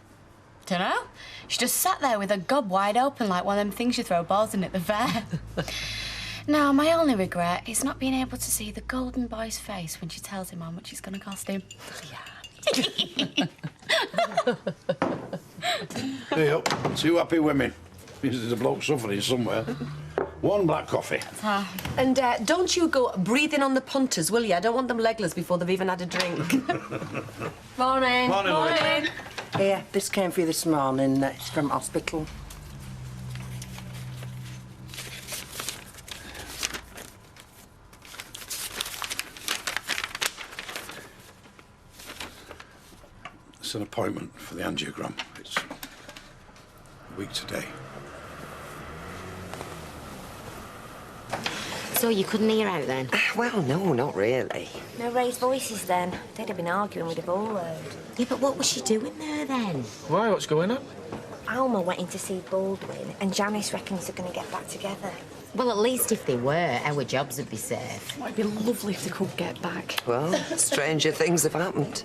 Dunno. She just sat there with her gob wide open like one of them things you throw balls in at the fair. No, my only regret is not being able to see the golden boy's face when she tells him how much it's going to cost him. Hey up, two happy women. Means there's a bloke suffering somewhere. 1 black coffee. And don't you go breathing on the punters, will you? I don't want them legless before they've even had a drink. Morning. Morning, Louise. Here, this came for you this morning. It's from hospital. It's an appointment for the angiogram. It's a week today. So you couldn't hear out then? Well, no, not really. No raised voices then. They'd have been arguing with a ball load. Yeah, but what was she doing there then? Why? What's going on? Alma went in to see Baldwin, and Janice reckons they're going to get back together. Well, at least if they were, our jobs would be safe. It'd be lovely if they could get back. Well, stranger things have happened.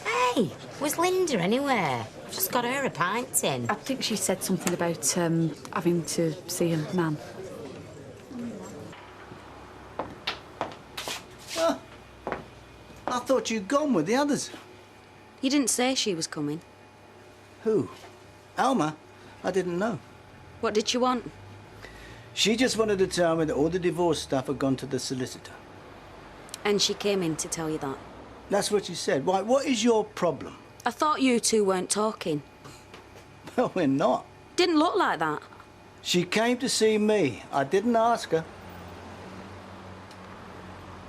Hey, was Linda anywhere? Just got her a pint in. I think she said something about having to see a man. Oh, I thought you'd gone with the others. You didn't say she was coming. Who? Alma? I didn't know. What did she want? She just wanted to tell me that all the divorce stuff had gone to the solicitor. And she came in to tell you that? That's what she said. Why, what is your problem? I thought you two weren't talking. Well, we're not. Didn't look like that. She came to see me. I didn't ask her.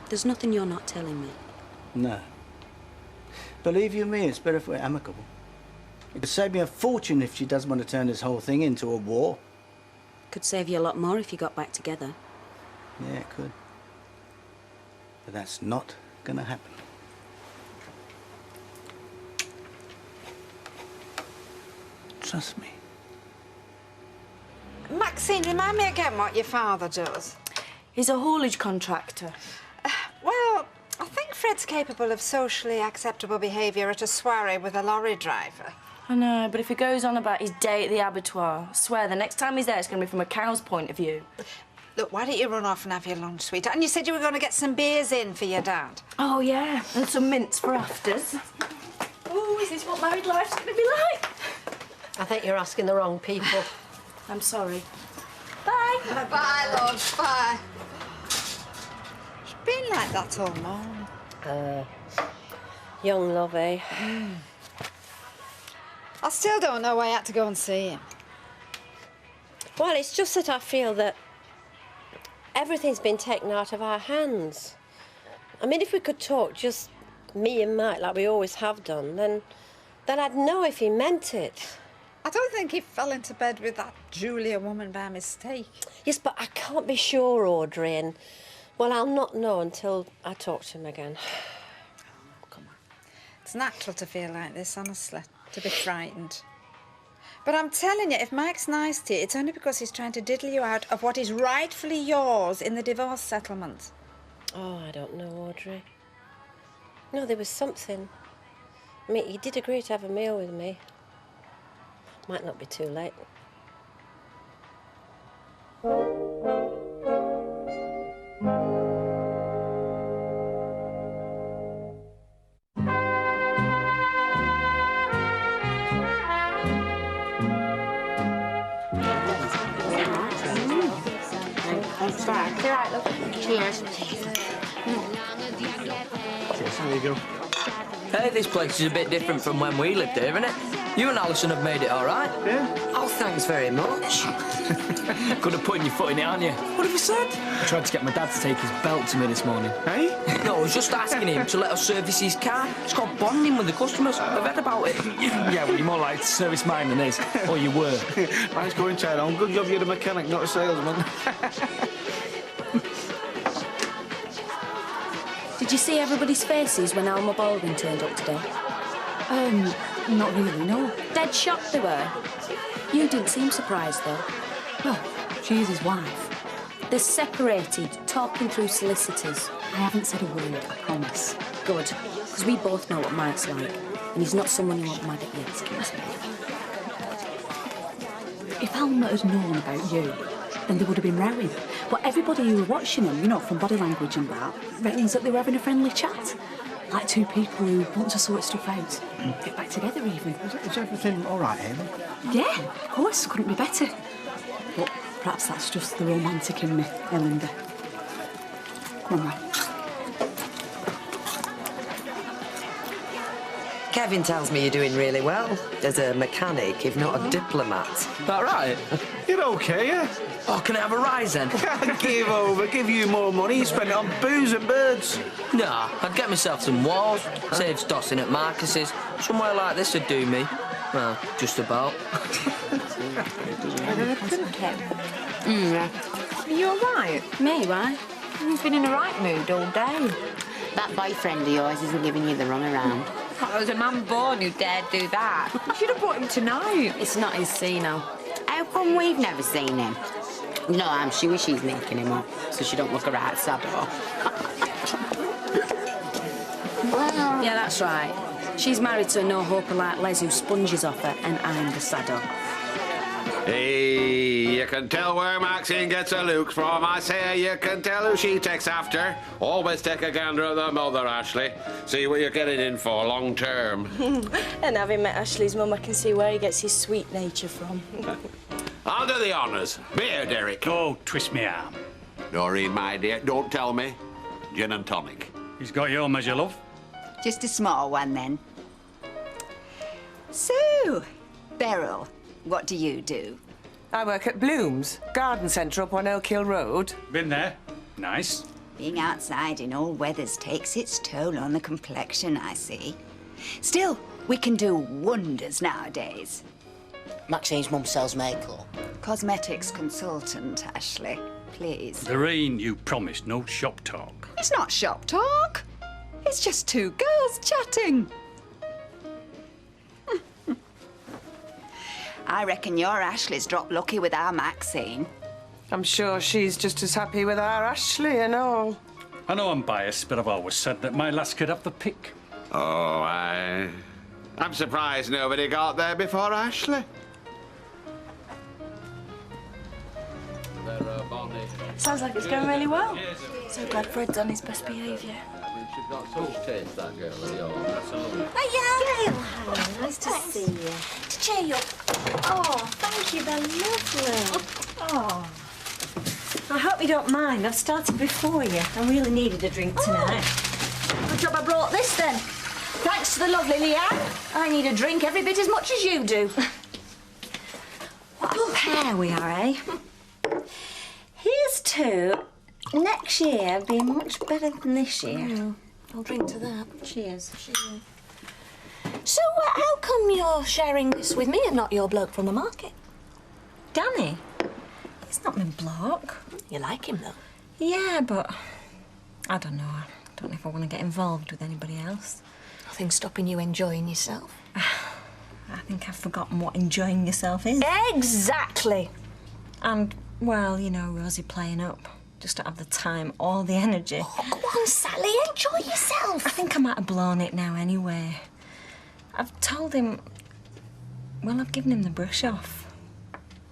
There's nothing you're not telling me. No. Believe you me, it's better if we're amicable. It could save me a fortune if she doesn't want to turn this whole thing into a war. Could save you a lot more if you got back together. Yeah, it could. But that's not gonna happen. Trust me. Maxine, remind me again what your father does. He's a haulage contractor. Well, I think Fred's capable of socially acceptable behaviour at a soiree with a lorry driver. I know, but if he goes on about his day at the abattoir, I swear the next time he's there, it's going to be from a cow's point of view. Look, why don't you run off and have your lunch, sweetheart? And you said you were going to get some beers in for your dad. Oh, yeah, and some mints for afters. Oh, is this what married life's going to be like? I think you're asking the wrong people. I'm sorry. Bye. Bye, love. Bye. She's been like that all morning. Young love, eh? I still don't know why I had to go and see him. Well, it's just that I feel that everything's been taken out of our hands. I mean, if we could talk, just me and Mike, like we always have done, then I'd know if he meant it. I don't think he fell into bed with that Julia woman by mistake. Yes, but I can't be sure, Audrey, and, well, I'll not know until I talk to him again. Oh, come on. It's natural to feel like this, honestly, to be frightened. But I'm telling you, if Mike's nice to you, it's only because he's trying to diddle you out of what is rightfully yours in the divorce settlement. Oh, I don't know, Audrey. No, there was something. I mean, he did agree to have a meal with me. Might not be too late. Cheers. There you go. Hey, this place is a bit different from when we lived here, isn't it? You and Alison have made it all right. Yeah? Oh, thanks very much. Could have put your foot in it, aren't you? What have you said? I tried to get my dad to take his belt to me this morning. Hey? No, I was just asking him to let us service his car. It's got bonding with the customers. I've heard about it. Yeah, well, you're more like to service mine than his. Or you were. Nice going, Tyrone. Good job you're a mechanic, not a salesman. Did you see everybody's faces when Alma Baldwin turned up today? Not really, no. Dead shocked they were. You didn't seem surprised, though. Well, she is his wife. They're separated, talking through solicitors. I haven't said a word, I promise. Good, because we both know what Mike's like, and he's not someone you want mad at you. Excuse me. If Alma had known about you, then they would have been rowing. But everybody who were watching them, you know, from body language and that, reckons that they were having a friendly chat. Like two people who want to sort stuff out. Get back together, even. Is everything all right, Amy? Yeah, of course. Couldn't be better. But Perhaps that's just the romantic in me, Linda. Come on, Ray. Kevin tells me you're doing really well. As a mechanic, if not a diplomat. That right? You're okay, yeah? Oh, can I have a rise then? Give over, give you more money. You spend it on booze and birds. Nah, I'd get myself some walls, saves dossing at Marcus's. Somewhere like this would do me. Well, just about. Yeah. Are you all right? Me, why? You've been in a right mood all day. That boyfriend of yours isn't giving you the runaround. Oh, there was a man born who dared do that. You should have brought him tonight. It's not his scene now. How come we've never seen him? No, I'm sure she's making him up, so she don't look a right saddle. Yeah, that's right. She's married to a no-hoper like Les who sponges off her, and I'm the saddle. Hey, you can tell where Maxine gets her looks from. I say you can tell who she takes after. Always take a gander at the mother, Ashley. See what you're getting in for long term. And having met Ashley's mum, I can see where he gets his sweet nature from. I'll do the honours. Beer, Derek. Oh, twist me arm. Doreen, my dear, don't tell me. Gin and tonic. He's got your measure, love. Just a small one, then. So, Beryl, what do you do? I work at Bloom's, garden centre up on Oak Hill Road. Been there. Nice. Being outside in all weathers takes its toll on the complexion, I see. Still, we can do wonders nowadays. Maxine's mum sells makeup. Cosmetics consultant, Ashley, please. Doreen, you promised no shop talk. It's not shop talk. It's just two girls chatting. I reckon your Ashley's dropped lucky with our Maxine. I'm sure she's just as happy with our Ashley and all. I know I'm biased, but I've always said that my lass could have the pick. Oh, I'm surprised nobody got there before Ashley. Sounds like it's going really well. So glad Fred's on his best behaviour. She's got such taste, that girl of yours. Gail, hello, nice to see you. To cheer you up. Oh, thank you, they're lovely. Oh. I hope you don't mind. I've started before you. I really needed a drink tonight. Good job I brought this then. Thanks to the lovely Leanne. I need a drink every bit as much as you do. What a pair we are, eh? Here's to next year being much better than this year. I'll drink to that. Cheers. Cheers. So, how come you're sharing this with me and not your bloke from the market? Danny? He's not my bloke. You like him, though? Yeah, but I don't know. I don't know if I want to get involved with anybody else. Nothing stopping you enjoying yourself? I think I've forgotten what enjoying yourself is. Exactly. And, well, you know, Rosie playing up. Just don't have the time or the energy. Oh, go on, Sally, enjoy yourself. I think I might have blown it now anyway. I've told him... Well, I've given him the brush off.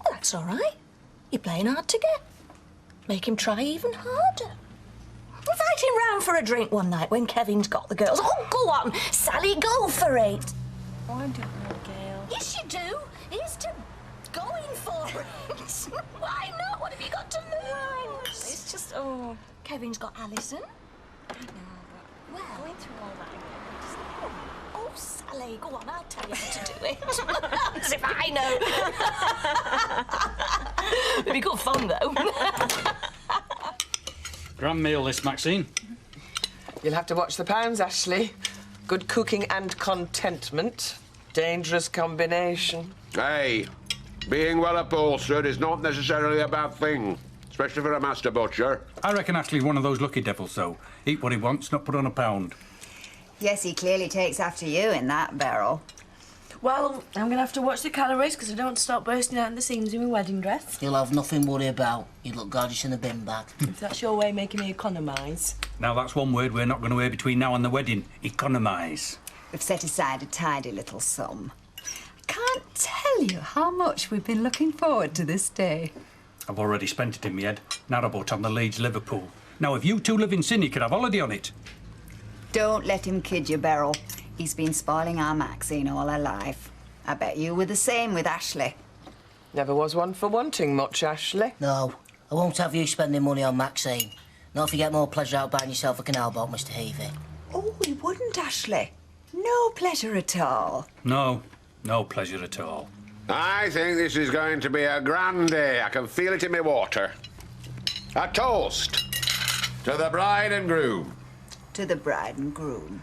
Well, that's all right. You're playing hard to get. Make him try even harder. Invite him round for a drink one night when Kevin's got the girls. Oh, go on, Sally, go for it. Oh, I don't know, Gail. Yes, you do. Here's to going for it. Why not? What have you got to lose? It's just, oh... Kevin's got Alison. I know, but... Well, going through all that again, just... Oh, Sally, go on, I'll tell you how to do it. As if I know. It'd be good fun, though. Grand meal, this, Maxine. You'll have to watch the pounds, Ashley. Good cooking and contentment. Dangerous combination. Hey, being well upholstered is not necessarily a bad thing, especially for a master butcher. I reckon Ashley's one of those lucky devils, though. Eat what he wants, not put on a pound. Yes, he clearly takes after you in that, Beryl. Well, I'm going to have to watch the calories because I don't want to start bursting out in the seams in my wedding dress. You'll have nothing to worry about. You look gorgeous in a bin bag. If that's your way of making me economise. Now, that's one word we're not going to hear between now and the wedding. Economise. We've set aside a tidy little sum. Can't tell you how much we've been looking forward to this day. I've already spent it in my head. Narrowboat on the Leeds-Liverpool. Now, if you two live in sin, you could have holiday on it. Don't let him kid you, Beryl. He's been spoiling our Maxine all her life. I bet you were the same with Ashley. Never was one for wanting much, Ashley. No, I won't have you spending money on Maxine. Not if you get more pleasure out buying yourself a canal boat, Mr. Heavey. Oh, we wouldn't, Ashley. No pleasure at all. No, no pleasure at all. I think this is going to be a grand day. I can feel it in my water. A toast to the bride and groom. To the bride and groom.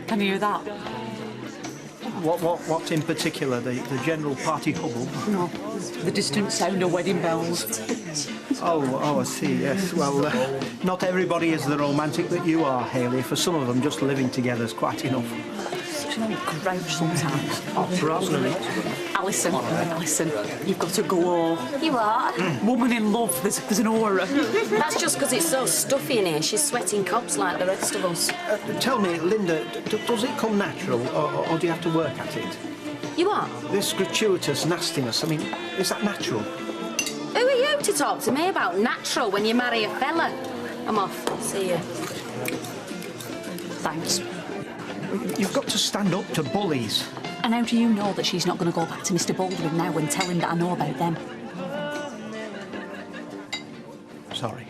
Can you hear that? What in particular? The general party hubble? No, the distant sound of wedding bells. Oh, I see, yes. Well, not everybody is the romantic that you are, Hayley. For some of them, just living together is quite enough. Such an old grouch sometimes. Oh, Rosemary. Alison, you've got to go. You are? Woman in love, there's an aura. That's just because it's so stuffy in here. She's sweating cobs like the rest of us. Tell me, Linda, does it come natural, or do you have to work at it? You are? This gratuitous nastiness, I mean, is that natural? Who are you to talk to me about natural when you marry a fella? I'm off. See you. Thanks. You've got to stand up to bullies. And how do you know that she's not going to go back to Mr. Baldwin now and tell him that I know about them? Sorry.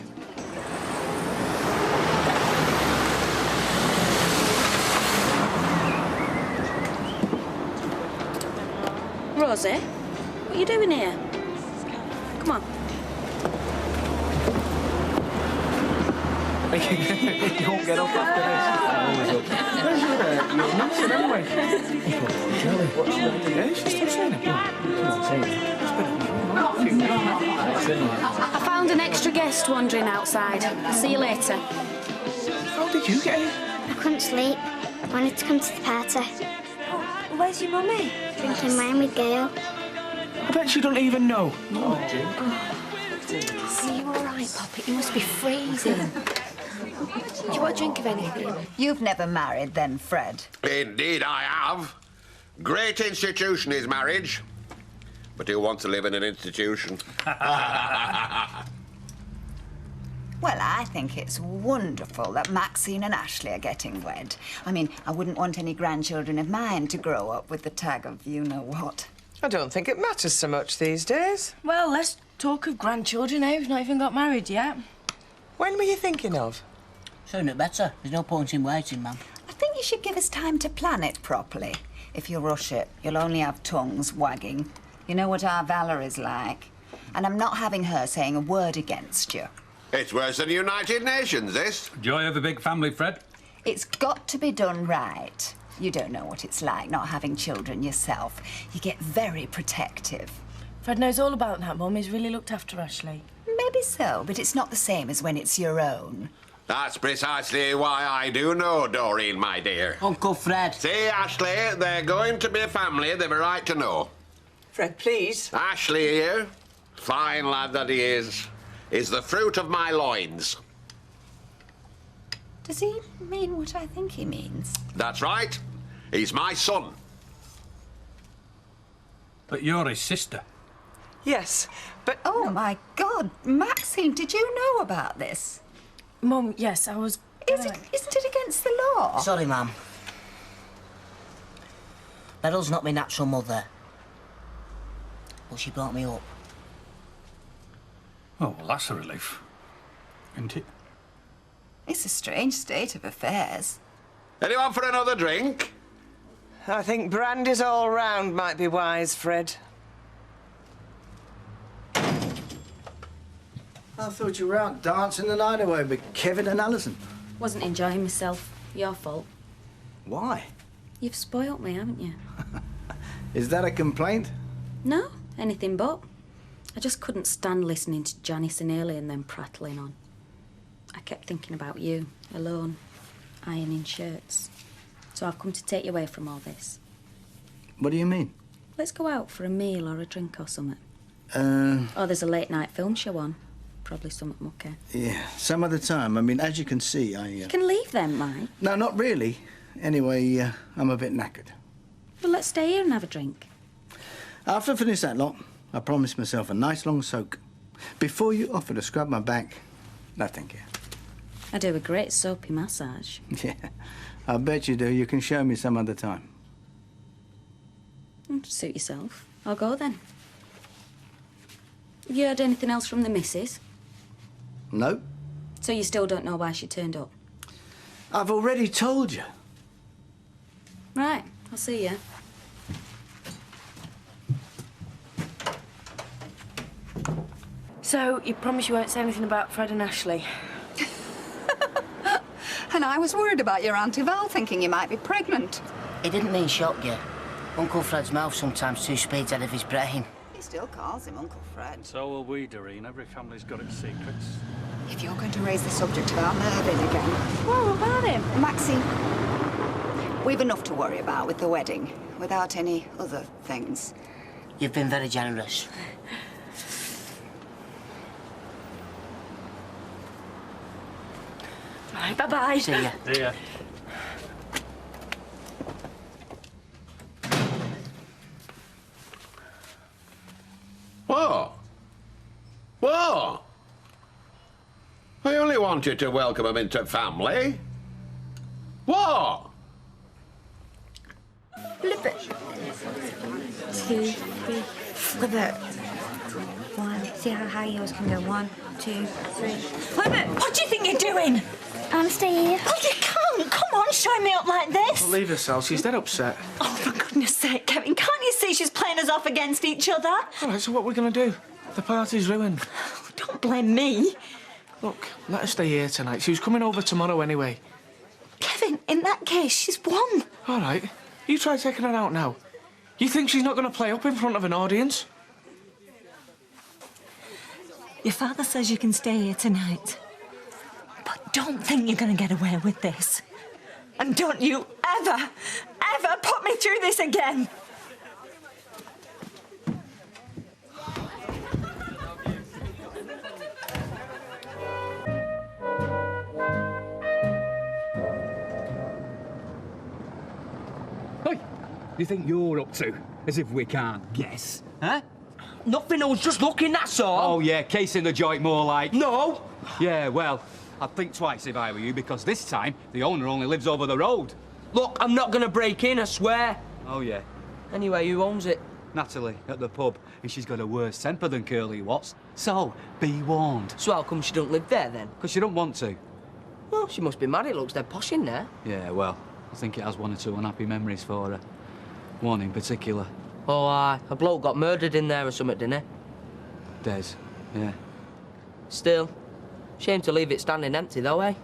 Rosie, what are you doing here? Come on. You won't get up after this. Where's your master anyway? Yeah, she's still saying it. I found an extra guest wandering outside. See you later. How did you get here? I couldn't sleep. I wanted to come to the party. Oh, where's your mummy? Drinking wine with Gail. I bet she don't even know. Are you all right, Poppy? You must be freezing. Do you want a drink of anything? You've never married then, Fred? Indeed I have. Great institution is marriage. But who wants to live in an institution? Well, I think it's wonderful that Maxine and Ashley are getting wed. I mean, I wouldn't want any grandchildren of mine to grow up with the tag of you-know-what. I don't think it matters so much these days. Well, let's talk of grandchildren now. You've not even got married yet. When were you thinking of? Sooner better. There's no point in waiting, ma'am. I think you should give us time to plan it properly. If you rush it, you'll only have tongues wagging. You know what our Valerie's like. And I'm not having her saying a word against you. It's worse than the United Nations, this. Joy of a big family, Fred. It's got to be done right. You don't know what it's like not having children yourself. You get very protective. Fred knows all about that, Mum. He's really looked after Ashley. Maybe so, but it's not the same as when it's your own. That's precisely why I do know, Doreen, my dear. Uncle Fred. See, Ashley, they're going to be a family they've a right to know. Fred, please. Ashley here, fine lad that he is the fruit of my loins. Does he mean what I think he means? That's right. He's my son. But you're his sister. Yes, but... Oh, my God. Maxine, did you know about this? Mum, yes, I was... Isn't it against the law? Sorry, ma'am. Beryl's not my natural mother. But she brought me up. Oh, well, that's a relief, isn't it? It's a strange state of affairs. Anyone for another drink? I think brandy's all round might be wise, Fred. I thought you were out dancing the night away with Kevin and Alison. Wasn't enjoying myself. Your fault. Why? You've spoilt me, haven't you? Is that a complaint? No, anything but. I just couldn't stand listening to Janice and Ailey and them prattling on. I kept thinking about you, alone, ironing shirts. So I've come to take you away from all this. What do you mean? Let's go out for a meal or a drink or something. Oh, there's a late-night film show on. Probably something mucky. yeah, some other time. I mean, as you can see, You can leave then, Mike. No, not really. Anyway, I'm a bit knackered. Well, let's stay here and have a drink. After I finish that lot, I promised myself a nice long soak. Before you offer to scrub my back, no thank you. I do a great soapy massage. Yeah, I bet you do. You can show me some other time. Suit yourself. I'll go then. Have you heard anything else from the missus? No. So you still don't know why she turned up? I've already told you. Right, I'll see you. So, you promise you won't say anything about Fred and Ashley? And I was worried about your Auntie Val thinking you might be pregnant. He didn't mean shock you. Uncle Fred's mouth sometimes 2 speeds ahead of his brain. He still calls him Uncle Fred. So will we, Doreen. Every family's got its secrets. If you're going to raise the subject of our Mervyn again... What about him? Maxine, we've enough to worry about with the wedding, without any other things. You've been very generous. Right, bye-bye. See ya. See ya. What? What? I only wanted to welcome him into family. What? Flip it. 2, 3. Flip it. 1. See how high yours can go. 1, 2, 3. Flip it. What do you think you're doing? I'm staying here. Oh, you can't. Come on, show me up like this. Well, leave her, Sal. She's dead upset. Oh, for goodness sake, Kevin, can't you see she's playing us off against each other? All right, so what are we going to do? The party's ruined. Don't blame me. Look, let her stay here tonight. She was coming over tomorrow anyway. Kevin, in that case, she's won. All right. You try taking her out now. You think she's not going to play up in front of an audience? Your father says you can stay here tonight. But don't think you're going to get away with this. And don't you ever, ever put me through this again. Hey, you think you're up to? As if we can't guess, huh? Nothing, I was just looking, that's all. Oh, yeah, casing the joint more like... No! Yeah, well, I'd think twice if I were you, because this time the owner only lives over the road. Look, I'm not going to break in, I swear. Oh, yeah. Anyway, who owns it? Natalie, at the pub, and she's got a worse temper than Curly Watts. So, be warned. So how come she don't live there, then? Because she don't want to. Well, she must be mad. It looks dead posh in there. Yeah, well, I think it has 1 or 2 unhappy memories for her. One in particular. Oh, aye. A bloke got murdered in there or something, didn't he? Des, yeah. Still, shame to leave it standing empty, though, eh?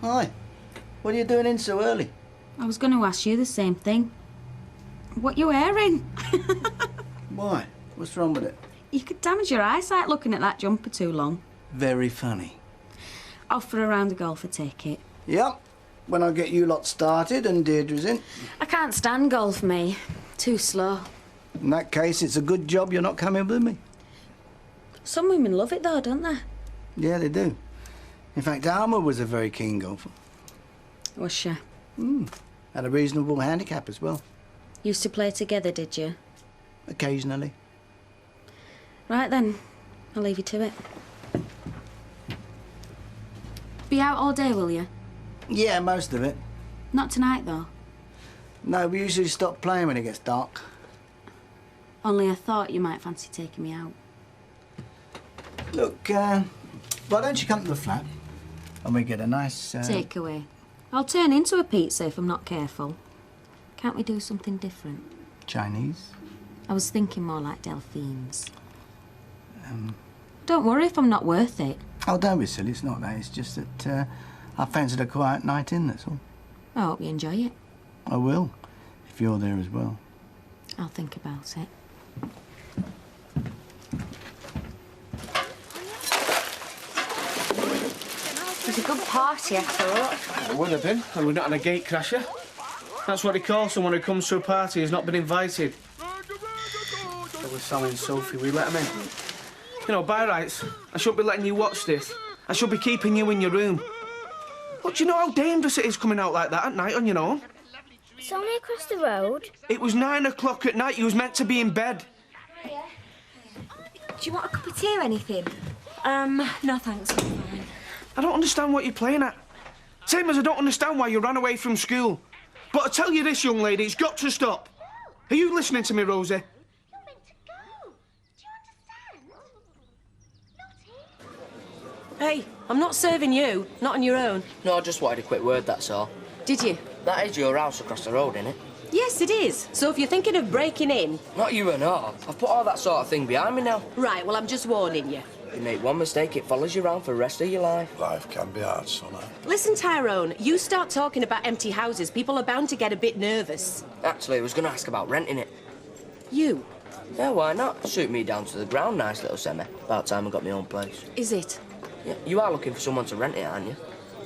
Hi. What are you doing in so early? I was going to ask you the same thing. What you wearing? Why? What's wrong with it? You could damage your eyesight looking at that jumper too long. Very funny. Off for a round of golf, I take it. Yep. When I get you lot started and Deirdre's in. I can't stand golf, me. Too slow. In that case, it's a good job you're not coming with me. Some women love it, though, don't they? Yeah, they do. In fact, Alma was a very keen golfer. Was she? Had a reasonable handicap as well. Used to play together, did you? Occasionally. Right then, I'll leave you to it. Be out all day, will you? Yeah, most of it. Not tonight, though. No, we usually stop playing when it gets dark. Only I thought you might fancy taking me out. Look, why don't you come to the flat and we get a nice... Takeaway. I'll turn into a pizza if I'm not careful. Can't we do something different? Chinese? I was thinking more like Delphines. Don't worry if I'm not worth it. Oh, don't be silly, it's not that. It's just that I fancied a quiet night in, that's all. I hope you enjoy it. I will, if you're there as well. I'll think about it. It was a good party, I thought. It would have been, and we're not on a gate crasher. That's what he calls someone who comes to a party who's not been invited. So we're Sally and Sophie, we let them in. You know, by rights, I shouldn't be letting you watch this. I should be keeping you in your room. But do you know how dangerous it is coming out like that at night on your own? It's only across the road. It was 9 o'clock at night. You was meant to be in bed. Do you want a cup of tea or anything? No thanks, I'm fine. I don't understand what you're playing at. Same as I don't understand why you ran away from school. But I tell you this, young lady, it's got to stop. Are you listening to me, Rosie? Hey, I'm not serving you, not on your own. No, I just wanted a quick word, that's all. Did you? That is your house across the road, innit? Yes, it is. So if you're thinking of breaking in... Not you and all. I've put all that sort of thing behind me now. Right, well, I'm just warning you. You make one mistake, it follows you around for the rest of your life. Life can be hard, son. Listen, Tyrone, you start talking about empty houses, people are bound to get a bit nervous. Actually, I was going to ask about renting it. You? Yeah, why not? Suit me down to the ground, nice little semi. About time I got my own place. Is it? Yeah, you are looking for someone to rent it, aren't you?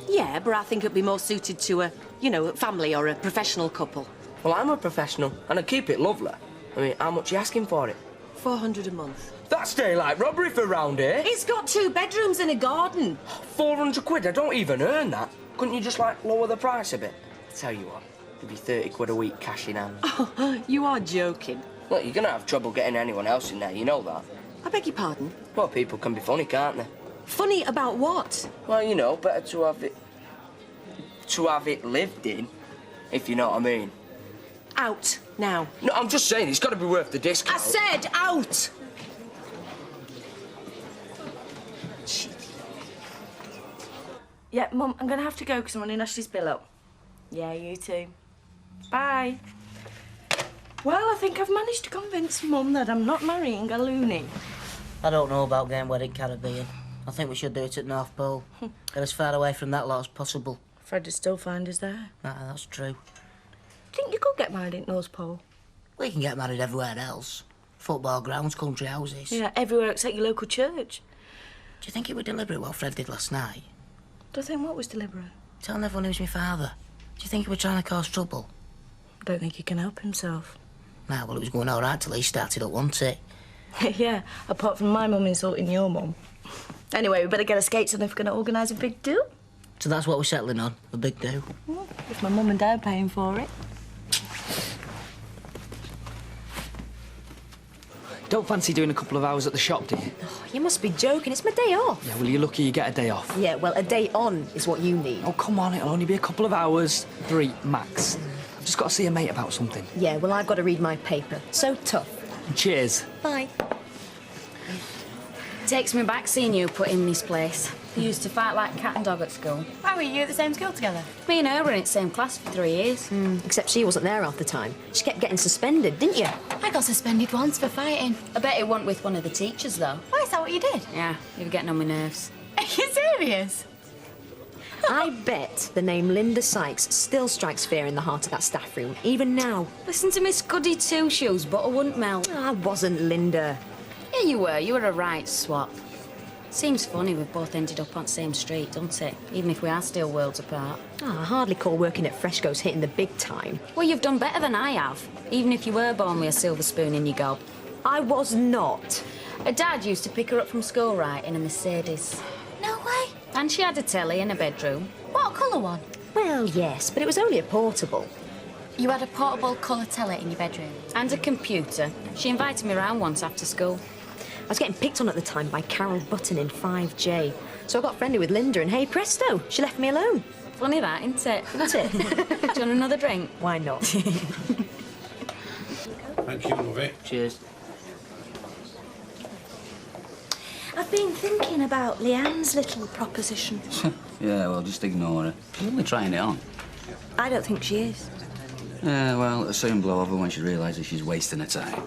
Yeah, but I think it'd be more suited to a, you know, a family or a professional couple. Well, I'm a professional, and I keep it lovely. I mean, how much are you asking for it? $400 a month. That's daylight robbery for round here. It's got 2 bedrooms and a garden. 400 quid, I don't even earn that. Couldn't you just, like, lower the price a bit? Tell you what, it'd be 30 quid a week cash in hand. Oh, you are joking. Look, you're gonna have trouble getting anyone else in there, you know that. I beg your pardon? Well, people can be funny, can't they? Funny about what? Well, you know, better to have it lived in, if you know what I mean. Out, now. No, I'm just saying, it's got to be worth the discount. I said out! Yeah, Mum, I'm going to have to go because I'm running Ashley's bill up. Yeah, you too. Bye. Well, I think I've managed to convince Mum that I'm not marrying a loony. I don't know about getting wedded Caribbean. I think we should do it at North Pole. Get as far away from that lot as possible. Fred would still find us there. That's true. Think you could get married at North Pole? We can get married everywhere else. Football grounds, country houses. Yeah, everywhere except your local church. Do you think it was deliberate what Fred did last night? Don't think what was deliberate. Telling everyone he was my father. Do you think he was trying to cause trouble? Don't think he can help himself. Nah, well, it was going all right till he started up, wasn't it? Yeah, apart from my mum insulting your mum. Anyway, we better get our skates on if we're going to organise a big do. So that's what we're settling on, a big do. Well, if my mum and dad are paying for it. Don't fancy doing a couple of hours at the shop, do you? Oh, you must be joking. It's my day off. Yeah, well, you're lucky you get a day off. Yeah, well, a day on is what you need. Oh, come on, it'll only be a couple of hours. 3 max. I've just got to see a mate about something. Yeah, well, I've got to read my paper. So tough. Cheers. Bye. Takes me back seeing you put in this place. We used to fight like cat and dog at school. Why were you at the same school together? Me and her were in the same class for 3 years. Except she wasn't there half the time. She kept getting suspended, didn't you? I got suspended once for fighting. I bet it wasn't with one of the teachers, though. Why, is that what you did? Yeah, you were getting on my nerves. Are you serious? I bet the name Linda Sykes still strikes fear in the heart of that staff room, even now. Listen to Miss Goody Two-Shoes, butter wouldn't melt. I wasn't Linda. Yeah, you were. You were a right swap. Seems funny we've both ended up on the same street, doesn't it? Even if we are still worlds apart. Oh, I hardly call working at Fresco's hitting the big time. Well, you've done better than I have, even if you were born with a silver spoon in your gob. I was not. Her dad used to pick her up from school, right, in a Mercedes. No way. And she had a telly in her bedroom. What colour one? Well, yes, but it was only a portable. You had a portable colour telly in your bedroom? And a computer. She invited me round once after school. I was getting picked on at the time by Carol Button in 5J. So I got friendly with Linda and hey presto, she left me alone. Funny that, isn't it? Isn't it? Do you want another drink? Why not? Thank you, lovey. Cheers. I've been thinking about Leanne's little proposition. Yeah, well, just ignore her. She's only trying it on. I don't think she is. Yeah, well, it'll soon blow over when she realises she's wasting her time.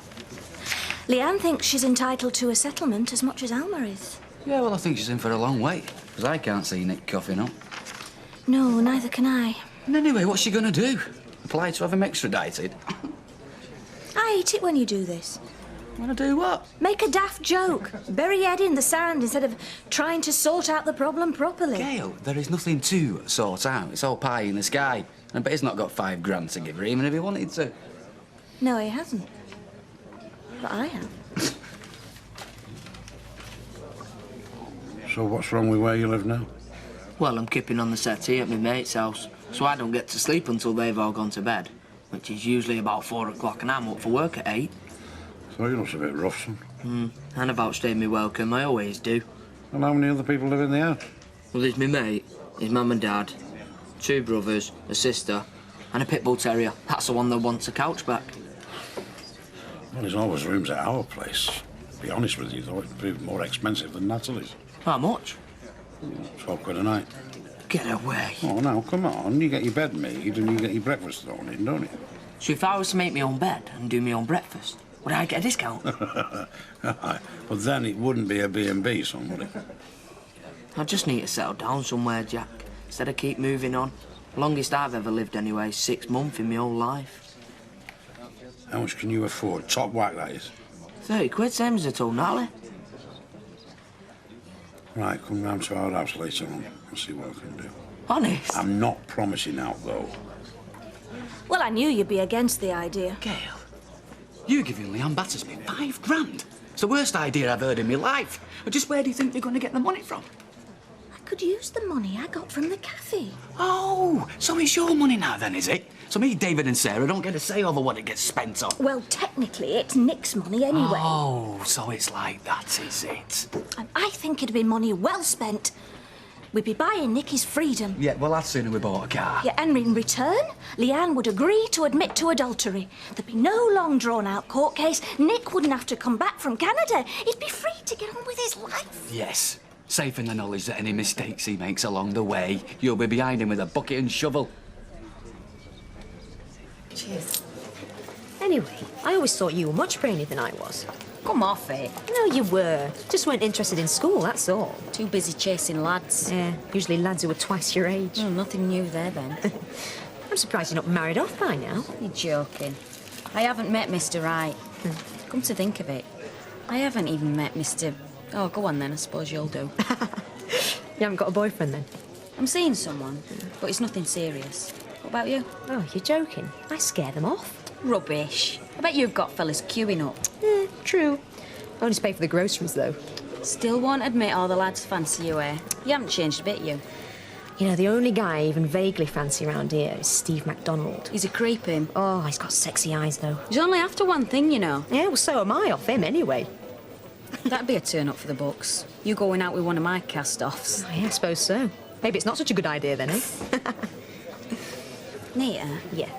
Leanne thinks she's entitled to a settlement as much as Alma is. Yeah, well, I think she's in for a long wait, because I can't see Nick coughing up. No, neither can I. And anyway, what's she going to do? Apply to have him extradited? I hate it when you do this. Want to do what? Make a daft joke. Bury your head in the sand instead of trying to sort out the problem properly. Gail, there is nothing to sort out. It's all pie in the sky. I bet he's not got $5 grand to give her, even if he wanted to. No, he hasn't. But I have. So what's wrong with where you live now? Well, I'm keeping on the settee at my mate's house, so I don't get to sleep until they've all gone to bed, which is usually about 4 o'clock, and I'm up for work at 8. So you look a bit rough, son. And I've outstayed me welcome, I always do. And how many other people live in the house? Well, there's my mate, his mum and dad, 2 brothers, a sister, and a pit bull terrier. That's the one that wants a couch back. Well, there's always rooms at our place. To be honest with you, though, it'd be more expensive than Natalie's. How much? £12 a night. Get away. Oh, now, come on. You get your bed made and you get your breakfast thrown in, don't you? So if I was to make my own bed and do my own breakfast, would I get a discount? But then it wouldn't be a B&B, son, would it? I just need to settle down somewhere, Jack, instead of keep moving on. Longest I've ever lived anyway is 6 months in my whole life. How much can you afford? Top whack, that is. 30 quid, same as I told Natalie. Right, come round to our house later on and see what I can do. Honest? I'm not promising out, though. Well, I knew you'd be against the idea. Gail, you giving Leanne Battersby 5 grand? It's the worst idea I've heard in my life. Just where do you think you're going to get the money from? I could use the money I got from the cafe. Oh, so it's your money now then, is it? So me, David and Sarah don't get a say over what it gets spent on? Well, technically, it's Nick's money anyway. Oh, so it's like that, is it? And I think it'd be money well spent. We'd be buying Nick his freedom. Yeah, well, I'd sooner we bought a car. Yeah, and in return, Leanne would agree to admit to adultery. There'd be no long drawn-out court case. Nick wouldn't have to come back from Canada. He'd be free to get on with his life. Yes, safe in the knowledge that any mistakes he makes along the way, you'll be behind him with a bucket and shovel. Cheers. Anyway, I always thought you were much brainier than I was. Come off it. No, you were. Just weren't interested in school, that's all. Too busy chasing lads. Yeah, usually lads who were twice your age. Oh, nothing new there then. I'm surprised you're not married off by now. You're joking. I haven't met Mr. Right. Come to think of it, I haven't even met Mr... Oh, go on then, I suppose you'll do. You haven't got a boyfriend then? I'm seeing someone, but it's nothing serious. What about you? Oh, you're joking. I scare them off. Rubbish. I bet you've got fellas queuing up. True. Only to pay for the groceries, though. Still won't admit all the lads fancy you, eh? You haven't changed a bit, you. You know, the only guy I even vaguely fancy around here is Steve MacDonald. He's a creep, him. Oh, he's got sexy eyes, though. He's only after one thing, you know. Yeah, well, so am I off him, anyway. That'd be a turn up for the books. You going out with one of my cast-offs. Oh, yeah, I suppose so. Maybe it's not such a good idea, then, eh? Nita? Yeah?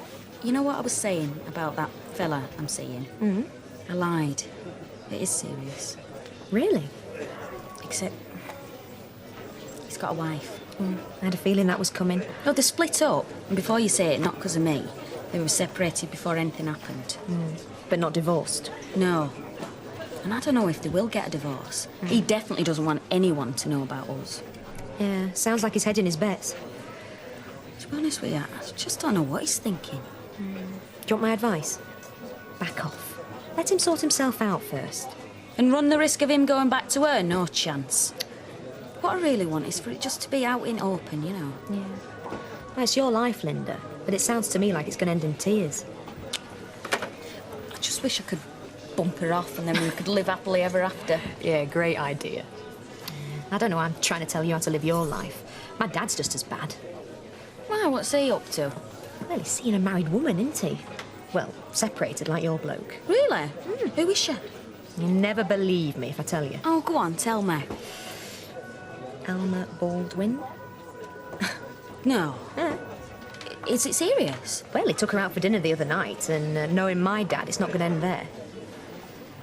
You know what I was saying about that fella I'm seeing? Mm-hmm. I lied. It is serious. Really? Except... he's got a wife. I had a feeling that was coming. No, they split up. And before you say it, not because of me. They were separated before anything happened. But not divorced? No. And I don't know if they will get a divorce. He definitely doesn't want anyone to know about us. Yeah, sounds like he's hedging his bets. To be honest with you, I just don't know what he's thinking. Do you want my advice? Back off. Let him sort himself out first. And run the risk of him going back to her? No chance. What I really want is for it just to be out in open, you know. Yeah. Well, it's your life, Linda, but it sounds to me like it's going to end in tears. I just wish I could bump her off and then we could live happily ever after. Yeah, great idea. I don't know, I'm trying to tell you how to live your life. My dad's just as bad. Why, what's he up to? Well, he's seeing a married woman, isn't he? Well, separated like your bloke. Really? Who is she? You'll never believe me if I tell you. Oh, go on, tell me. Alma Baldwin? No. Is it serious? Well, he took her out for dinner the other night, and knowing my dad, it's not going to end there.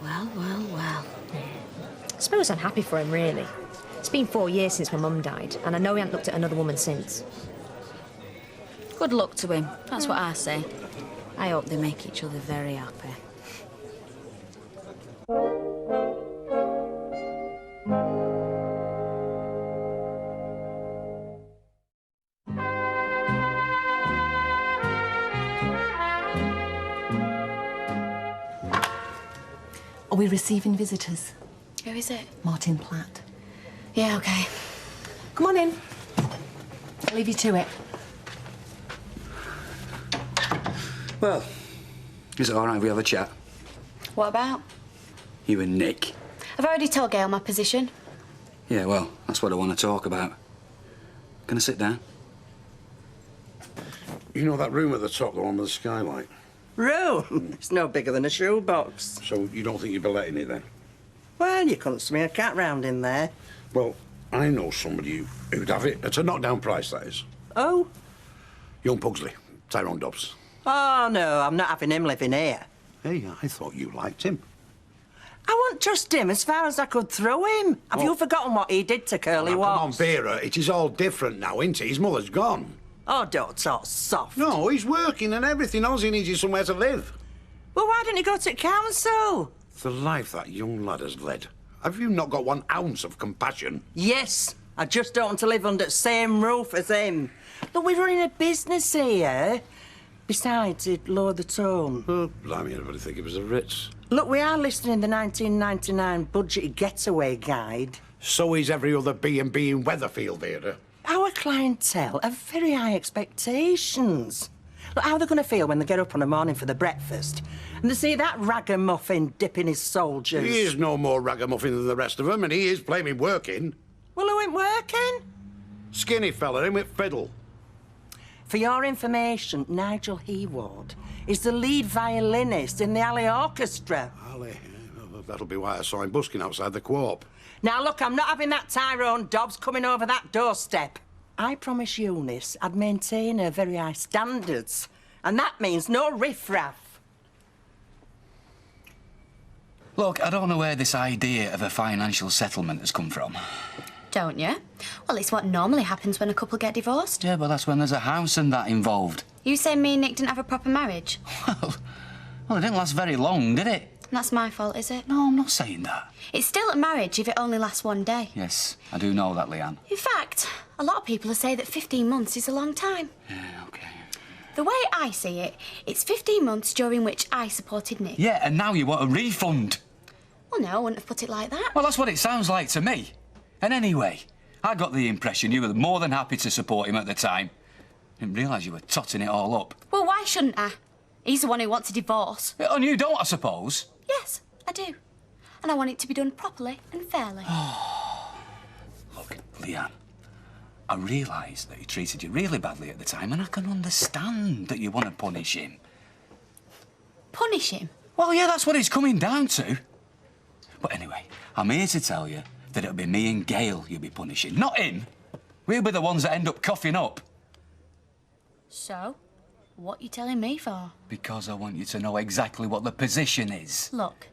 Well, well, well. I suppose I'm happy for him, really. It's been 4 years since my mum died, and I know he hasn't looked at another woman since. Good luck to him. That's what I say. I hope they make each other very happy. Are we receiving visitors? Who is it? Martin Platt. Yeah, OK. Come on in. I'll leave you to it. Well, is it all right if we have a chat? What about? You and Nick. I've already told Gail my position. Yeah, well, that's what I want to talk about. Can I sit down? You know that room at the top, the one with the skylight? Room? It's no bigger than a shoebox. So you don't think you'd be letting it then? Well, you couldn't swing a cat round in there. Well, I know somebody who'd have it at a knockdown price, that is. Oh? Young Pugsley, Tyrone Dobbs. Oh, no, I'm not having him living here. Hey, I thought you liked him. I won't trust him as far as I could throw him. Have you forgotten what he did to Curly Now, come on, Watts? Vera, it is all different now, isn't it? His mother's gone. Oh, don't talk soft. No, he's working and everything. All he needs is somewhere to live. Well, why don't you go to council? The life that young lad has led. Have you not got 1 ounce of compassion? Yes, I just don't want to live under the same roof as him. Look, we're running a business here. Besides, it'd lower the tone. Oh, blimey, everybody think it was the Ritz. Look, we are listed in the 1999 budgeted getaway guide. So is every other B&B in Weatherfield, Vera. Our clientele have very high expectations. Look, how are they going to feel when they get up on a morning for the breakfast and they see that ragamuffin dipping his soldiers? He is no more ragamuffin than the rest of them, and he is blaming working. Well, who ain't working? Skinny fella, in with fiddle. For your information, Nigel Heward is the lead violinist in the Alley Orchestra. Alley? That'll be why I saw him busking outside the Co-op. Now, look, I'm not having that Tyrone Dobbs coming over that doorstep. I promised Eunice I'd maintain her very high standards, and that means no riffraff. Look, I don't know where this idea of a financial settlement has come from. Don't you? Well, it's what normally happens when a couple get divorced. Yeah, but that's when there's a house and that involved. You say me and Nick didn't have a proper marriage? Well, it didn't last very long, did it? That's my fault, is it? No, I'm not saying that. It's still a marriage if it only lasts 1 day. Yes, I do know that, Leanne. In fact, a lot of people say that 15 months is a long time. Yeah, OK. The way I see it, it's 15 months during which I supported Nick. Yeah, and now you want a refund. Well, no, I wouldn't have put it like that. Well, that's what it sounds like to me. And anyway, I got the impression you were more than happy to support him at the time. Didn't realise you were totting it all up. Well, why shouldn't I? He's the one who wants a divorce. And you don't, I suppose? Yes, I do. And I want it to be done properly and fairly. Look, Leanne, I realise that he treated you really badly at the time, and I can understand that you want to punish him. Punish him? Well, yeah, that's what it's coming down to. But anyway, I'm here to tell you that it'll be me and Gail you'll be punishing, not him. We'll be the ones that end up coughing up. So, what you telling me for? Because I want you to know exactly what the position is. Look,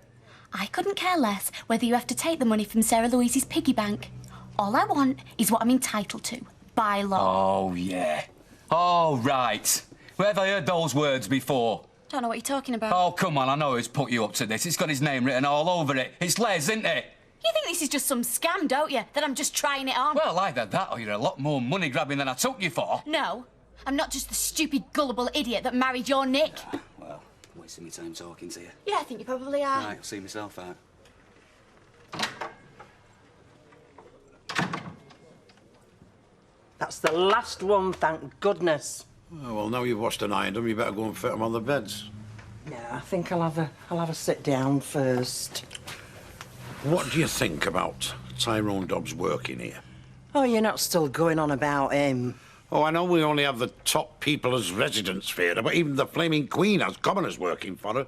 I couldn't care less whether you have to take the money from Sarah Louise's piggy bank. All I want is what I'm entitled to, by law. Oh, yeah. Oh, right. Where have I heard those words before? Don't know what you're talking about. Oh, come on, I know who's put you up to this. It's got his name written all over it. It's Les, isn't it? You think this is just some scam, don't you? That I'm just trying it on? Well, either that or you're a lot more money-grabbing than I took you for. No, I'm not just the stupid, gullible idiot that married your Nick. Well, wasting my time talking to you. Yeah, I think you probably are. Right, I'll see myself out. That's the last one, thank goodness. Oh, well, now you've washed and ironed them, you better go and fit them on the beds. Yeah, I think I'll have a sit down first. What do you think about Tyrone Dobbs working here? Oh, you're not still going on about him? Oh, I know we only have the top people as residents, Vera, but even the flaming Queen has commoners working for her.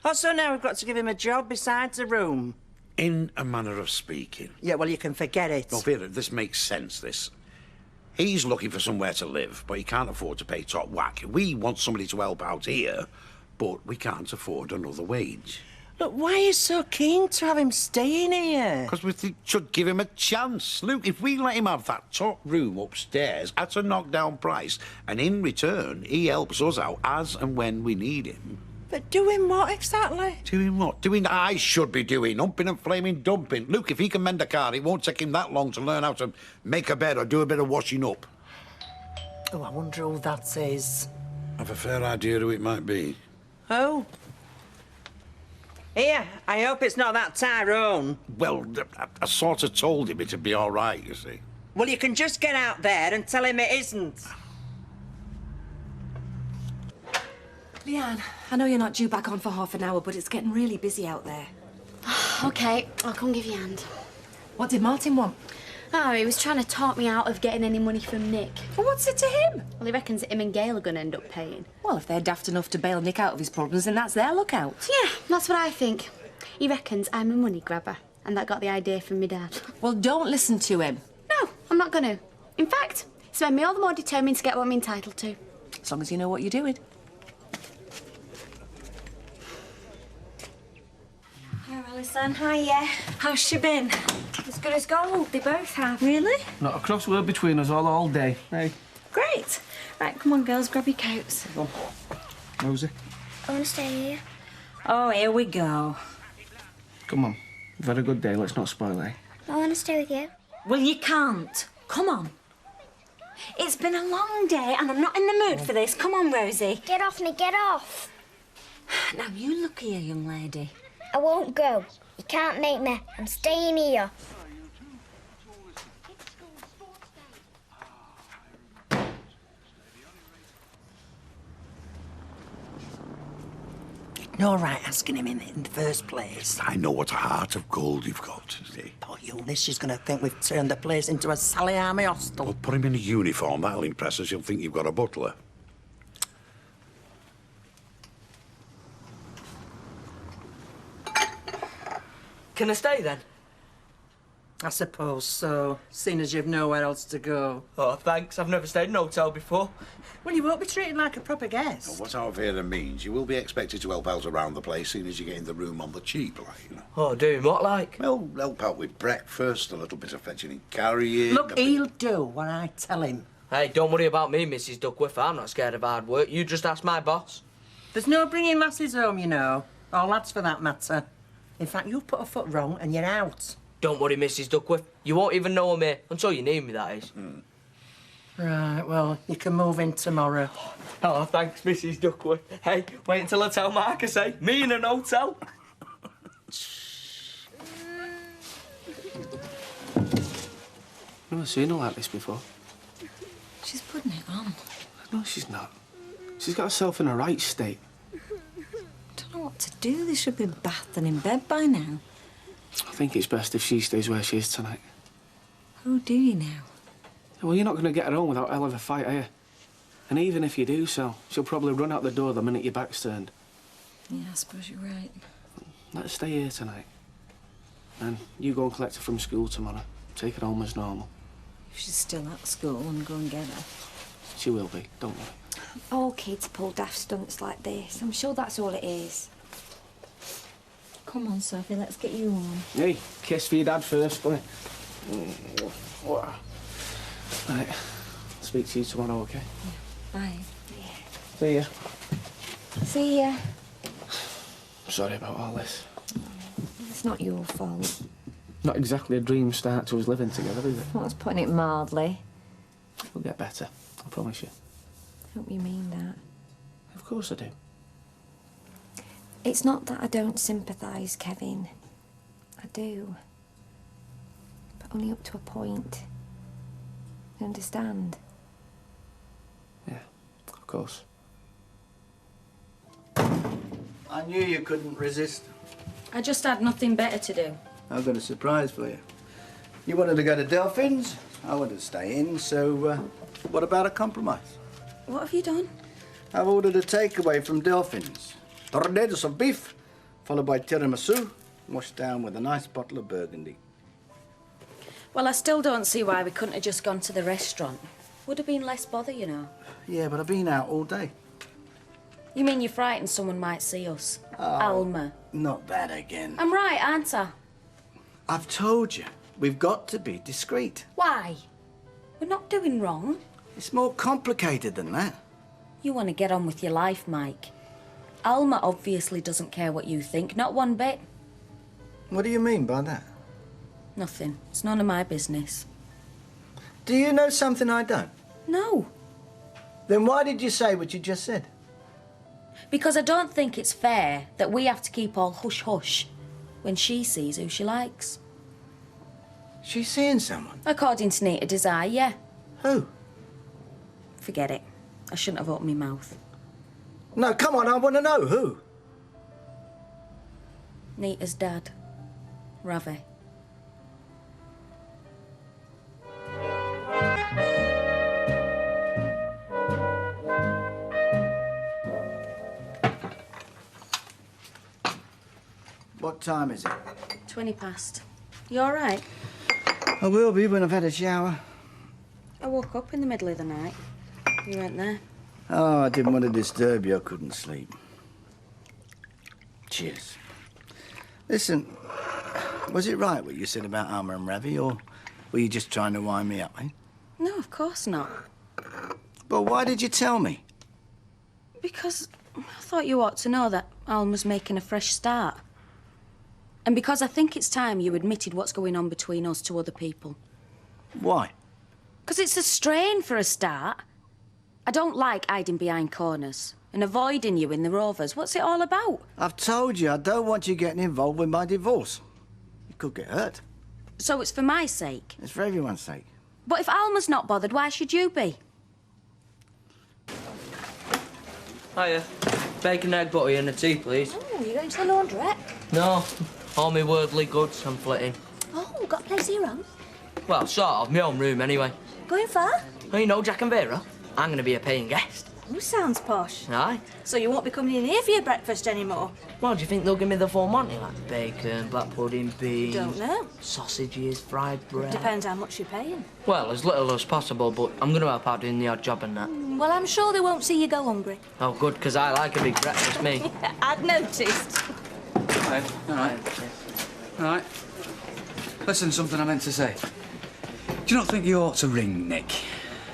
Oh, so now we've got to give him a job besides a room? In a manner of speaking. Yeah, well, you can forget it. No, Vera, this makes sense, this. He's looking for somewhere to live, but he can't afford to pay top whack. We want somebody to help out here, but we can't afford another wage. Look, why are you so keen to have him staying here? Because we should give him a chance. Look, if we let him have that top room upstairs at a knockdown price, and in return, he helps us out as and when we need him. But doing what exactly? Doing what? Doing I should be doing, humping and flaming dumping. Look, if he can mend a car, it won't take him that long to learn how to make a bed or do a bit of washing up. Oh, I wonder who that is. I've a fair idea who it might be. Oh. Here, I hope it's not that Tyrone. Well, I sort of told him it'd be all right, you see. Well, you can just get out there and tell him it isn't. Leanne, I know you're not due back on for half an hour, but it's getting really busy out there. OK, I'll come give you a hand. What did Martin want? Oh, he was trying to talk me out of getting any money from Nick. Well, what's it to him? Well, he reckons that him and Gail are going to end up paying. Well, if they're daft enough to bail Nick out of his problems, then that's their lookout. Yeah, that's what I think. He reckons I'm a money grabber, and that got the idea from me dad. Well, don't listen to him. No, I'm not going to. In fact, it's made me all the more determined to get what I'm entitled to. As long as you know what you're doing. Hi, Alison. Hiya. How's she been? As good as gold, they both have. Really? Not a cross word between us all day. Hey, Great. Right, come on, girls, grab your coats. go on. Rosie, I want to stay here. Oh, here we go. come on. We've had a good day, let's not spoil it. I want to stay with you. Well, you can't. Come on. It's been a long day and I'm not in the mood for this. Come on, Rosie. Get off me, get off. Now, you look here, young lady. I won't go. You can't make me. I'm staying here. No right asking him in the first place. I know what a heart of gold you've got, see? Poor Eunice, she's going to think we've turned the place into a Sally Army hostel. Well, put him in a uniform, that'll impress her. She'll think you've got a butler. Can I stay then? I suppose so, seeing as you've nowhere else to go. Oh, thanks. I've never stayed in a hotel before. Well, you won't be treated like a proper guest. Well, what our Vera means, you will be expected to help out around the place, seeing as you're getting the room on the cheap, like, you know. Oh, doing what, like? Well, help out with breakfast, a little bit of fetching and carrying. Look, he'll do what I tell him. Hey, don't worry about me, Mrs. Duckworth. I'm not scared of hard work. You just ask my boss. There's no bringing lasses home, you know. Or lads, for that matter. In fact, you've put a foot wrong and you're out. Don't worry, Mrs. Duckworth. You won't even know me until you need me, that is. Right, well, you can move in tomorrow. Oh, thanks, Mrs. Duckworth. Hey, wait until I tell Marcus, eh? Me in an hotel. I've never seen her like this before. She's putting it on. No, she's not. She's got herself in a right state. Don't know what to do. They should be bathed and in bed by now. I think it's best if she stays where she is tonight. Who do you now? Well, you're not going to get her home without a hell of a fight, are you? And even if you do so, she'll probably run out the door the minute your back's turned. Yeah, I suppose you're right. Let her stay here tonight. And you go and collect her from school tomorrow. Take her home as normal. If she's still at school, and go and get her. She will be, don't worry. All kids pull daft stunts like this. I'm sure that's all it is. Come on, Sophie, let's get you on. Hey, kiss for your dad first, buddy. Right, speak to you tomorrow, okay? Bye. See ya. See ya. Sorry about all this. It's not your fault. Not exactly a dream start to us living together, is it? I was putting it mildly. We'll get better, I promise you. Hope you mean that. Of course I do. It's not that I don't sympathise, Kevin. I do. But only up to a point. You understand? Yeah, of course. I knew you couldn't resist. I just had nothing better to do. I've got a surprise for you. You wanted to go to Delphin's, I wanted to stay in, so what about a compromise? What have you done? I've ordered a takeaway from Delphin's. Tornadoes of beef, followed by tiramisu, washed down with a nice bottle of Burgundy. Well, I still don't see why we couldn't have just gone to the restaurant. Would have been less bother, you know. Yeah, but I've been out all day. You mean you're frightened someone might see us? Alma. Not that again. I'm right, aren't I? I've told you, we've got to be discreet. Why? We're not doing wrong. It's more complicated than that. You want to get on with your life, Mike. Alma obviously doesn't care what you think, not one bit. What do you mean by that? Nothing. It's none of my business. Do you know something I don't? No. Then why did you say what you just said? Because I don't think it's fair that we have to keep all hush-hush when she sees who she likes. She's seeing someone? According to Nita Desire, yeah. Who? Forget it. I shouldn't have opened my mouth. No, come on, I want to know who. Nita's dad, Ravi. What time is it? 20 past. You all right? I will be when I've had a shower. I woke up in the middle of the night. You weren't there. Oh, I didn't want to disturb you. I couldn't sleep. Cheers. Listen, was it right what you said about Alma and Ravi, or were you just trying to wind me up, eh? No, of course not. But why did you tell me? Because I thought you ought to know that Alma's making a fresh start. And because I think it's time you admitted what's going on between us to other people. Why? Because it's a strain for a start. I don't like hiding behind corners and avoiding you in the Rovers. What's it all about? I've told you I don't want you getting involved with my divorce. You could get hurt. So it's for my sake? It's for everyone's sake. But if Alma's not bothered, why should you be? Hiya. Bacon, egg, butty and a tea, please. Oh, you going to the laundrette? No. All my worldly goods I'm flitting. Oh, got a place of your own? Well, sort of. My own room, anyway. Going far? Oh, you know Jack and Vera? I'm going to be a paying guest. Oh, sounds posh. Aye. So you won't be coming in here for your breakfast anymore? Well, do you think they'll give me the full Monty? Like bacon, black pudding, beans... Don't know. Sausages, fried bread... Depends how much you're paying. Well, as little as possible, but I'm going to help out doing the odd job and that. Well, I'm sure they won't see you go hungry. Oh, good, because I like a big breakfast, me. I'd noticed. Hey, all right. All right. Listen, something I meant to say. Do you not think you ought to ring Nick?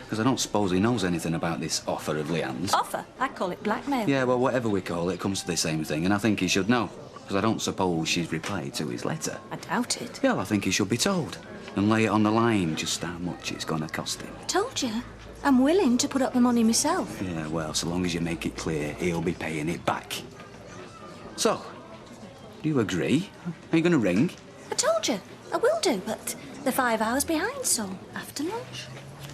Because I don't suppose he knows anything about this offer of Leanne's. Offer? I call it blackmail. Yeah, well, whatever we call it, it comes to the same thing, and I think he should know. Because I don't suppose she's replied to his letter. I doubt it. Yeah, well, I think he should be told. And lay it on the line just how much it's going to cost him. I told you. I'm willing to put up the money myself. Yeah, well, so long as you make it clear, he'll be paying it back. So, do you agree? Are you going to ring? I told you. I will do, but they're 5 hours behind, so after lunch.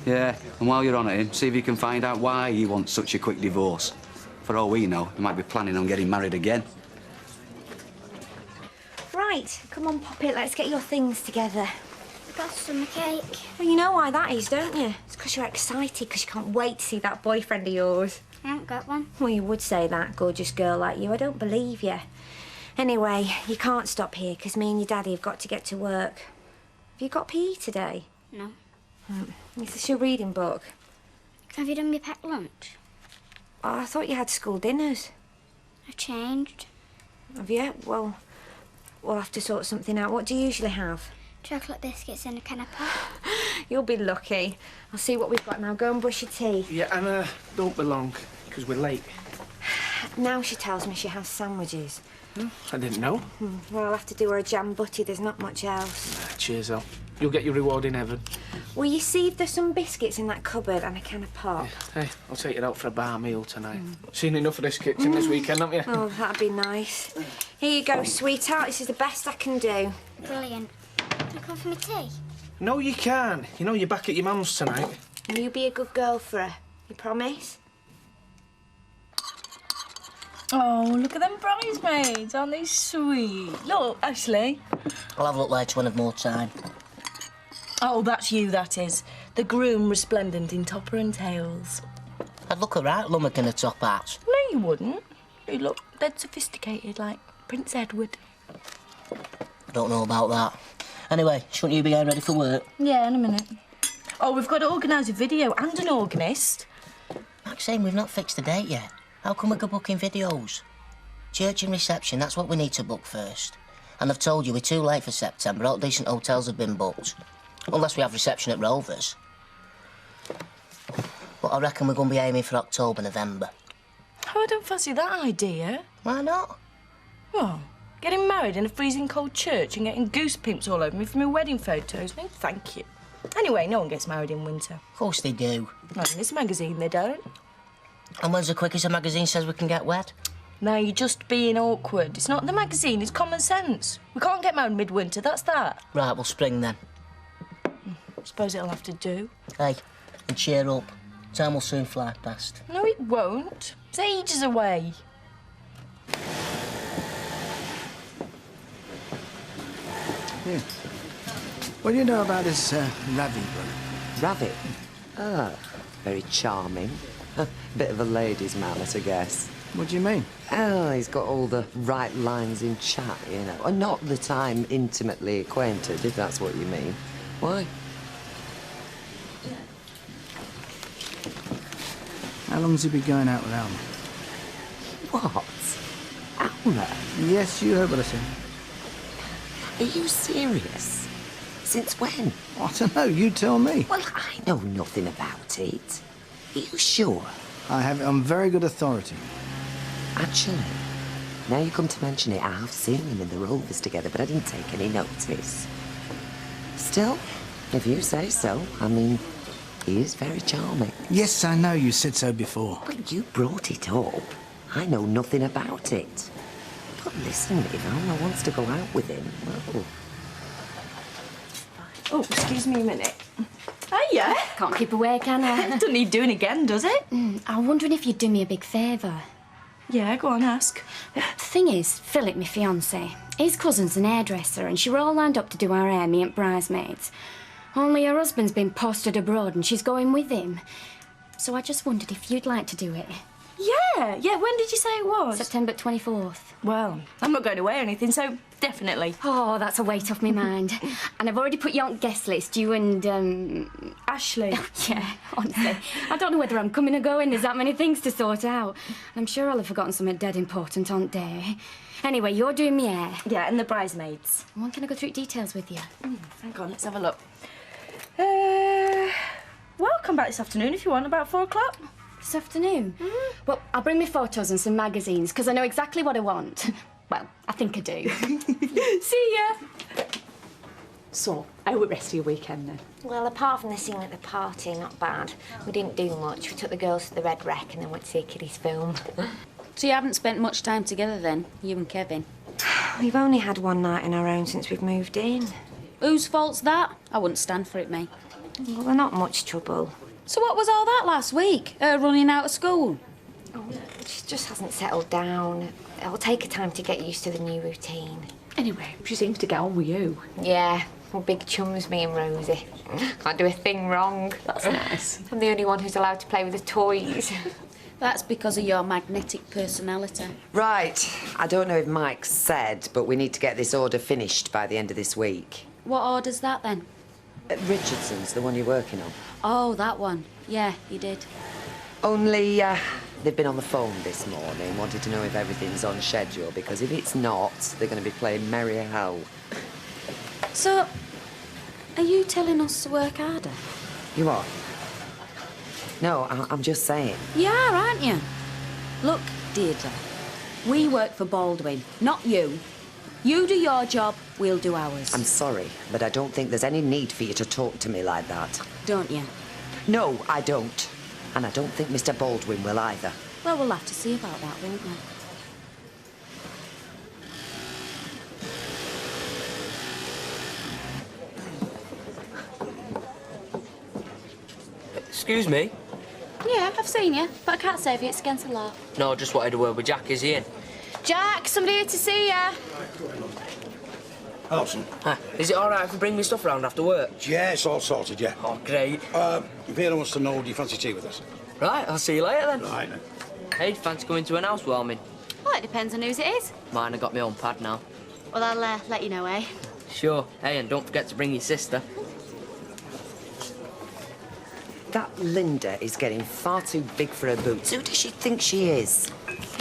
Yeah, and while you're on at him, see if you can find out why he wants such a quick divorce. For all we know, he might be planning on getting married again. Right, come on, Poppet, let's get your things together. Got some cake. Well, you know why that is, don't you? It's because you're excited, because you can't wait to see that boyfriend of yours. I haven't got one. Well, you would say that, gorgeous girl like you. I don't believe you. Anyway, you can't stop here, because me and your daddy have got to get to work. Have you got PE today? No. Is this your reading book? Have you done your packed lunch? Oh, I thought you had school dinners. I've changed. Have you? Well, we'll have to sort something out. What do you usually have? Chocolate biscuits in a can of pop. You'll be lucky. I'll see what we've got now. Go and brush your teeth. Yeah, and don't be long, because we're late. Now she tells me she has sandwiches. I didn't know. Well, I'll have to do her a jam butty. There's not much else. Cheers, Elle. You'll get your reward in heaven. Will you see if there's some biscuits in that cupboard and a can of pop? Hey, I'll take you out for a bar meal tonight. Seen enough of this kitchen this weekend, haven't you? Oh, that'd be nice. Here you go, sweetheart. This is the best I can do. Brilliant. Can I come for my tea? No, you can't. You know you're back at your mum's tonight. And you be a good girl for her. You promise? Oh, look at them bridesmaids. Aren't they sweet? Look, Ashley. I'll have a look later when I've more time. Oh, that's you, that is. The groom resplendent in topper and tails. I'd look all right, lummock in a top hat. No, you wouldn't. You look dead sophisticated, like Prince Edward. I don't know about that. Anyway, shouldn't you be getting ready for work? Yeah, in a minute. Oh, we've got to organise a video and an organist. Maxine, we've not fixed the date yet. How come we go booking videos? Church and reception, that's what we need to book first. And I've told you, we're too late for September. All decent hotels have been booked. Unless we have reception at Rovers. But I reckon we're going to be aiming for October, November. Oh, I don't fancy that idea. Why not? Well, getting married in a freezing cold church and getting goose pimps all over me from my wedding photos. No, thank you. Anyway, no one gets married in winter. Of course they do. Not in this magazine, they don't. And when's the quickest a magazine says we can get wed? Now, you're just being awkward. It's not the magazine, it's common sense. We can't get married midwinter, that's that. Right, well, spring then. Suppose it'll have to do. Hey, and cheer up. Time will soon fly past. No, it won't. It's ages away. Yeah. What do you know about this Ravi brother? Ravi? Ah, very charming. Bit of a ladies' man, I guess. What do you mean? Oh, he's got all the right lines in chat, you know. And not that I'm intimately acquainted, if that's what you mean. Why? How long's he been going out with Alma? What? Alma? Yes, you heard what I said. Are you serious? Since when? I don't know, you tell me. Well, I know nothing about it. Are you sure? I have it on very good authority. Actually, now you come to mention it, I have seen them in the Rovers together, but I didn't take any notice. Still, if you say so, I mean, he is very charming. Yes, I know, you said so before. Well, you brought it up. I know nothing about it. But listen, if Alma wants to go out with him, well... Oh, excuse me a minute. Hiya. Can't keep away, can I? Doesn't need doing again, does it? I'm wondering if you'd do me a big favour. Yeah, go on, ask. The thing is, Philip, my fiancé, his cousin's an hairdresser and she were all lined up to do our hair, me and bridesmaids. Only her husband's been posted abroad and she's going with him. So I just wondered if you'd like to do it. Yeah, when did you say it was? September 24th. Well, I'm not going away or anything, so definitely. Oh, that's a weight off my mind. And I've already put you on guest list, you and, Ashley. Yeah, honestly. I don't know whether I'm coming or going. There's that many things to sort out. I'm sure I'll have forgotten something dead important on day. Anyway, you're doing me hair. Yeah, and the bridesmaids. When can I go through details with you? Hang on, let's have a look. Well, come back this afternoon if you want, about 4 o'clock. This afternoon? Well, I'll bring me photos and some magazines, because I know exactly what I want. Well, I think I do. See ya! So, how was the rest of your weekend then? Well, apart from the scene at the party, not bad. We didn't do much. We took the girls to the Red Wreck and then went to see a kiddies film. So you haven't spent much time together then, you and Kevin? We've only had one night on our own since we've moved in. Whose fault's that? I wouldn't stand for it, mate. Well, we're not much trouble. So what was all that last week? Her running out of school? Oh, she just hasn't settled down. It'll take her time to get used to the new routine. Anyway, she seems to get on with you. Yeah, we're big chums, me and Rosie. Can't do a thing wrong. That's nice. I'm the only one who's allowed to play with the toys. That's because of your magnetic personality. Right. I don't know if Mike said, but we need to get this order finished by the end of this week. What order's that then? Richardson's, the one you're working on. Oh, that one. Yeah, you did. Only, they've been on the phone this morning, wanted to know if everything's on schedule, because if it's not, they're going to be playing merry hell. So, are you telling us to work harder? You are? No, I'm just saying. You are, aren't you? Look, Deirdre, we work for Baldwin, not you. You do your job, we'll do ours. I'm sorry, but I don't think there's any need for you to talk to me like that. Don't you? No, I don't. And I don't think Mr. Baldwin will either. Well, we'll have to see about that, won't we? Excuse me? Yeah, I've seen you, but I can't save you. It's against the law. No, just wanted a word with Jack. Is he in? Jack, somebody here to see ya. Alison. Hi. Is it all right if we bring me stuff round after work? Yeah, it's all sorted, yeah. Oh, great. Vera wants to know, do you fancy tea with us? Right, I'll see you later then. Right then. Hey, fancy coming to an housewarming? Well, it depends on whose it is. Mine, I got my own pad now. Well, I'll let you know, eh? Sure. Hey, and don't forget to bring your sister. That Linda is getting far too big for her boots. Who does she think she is?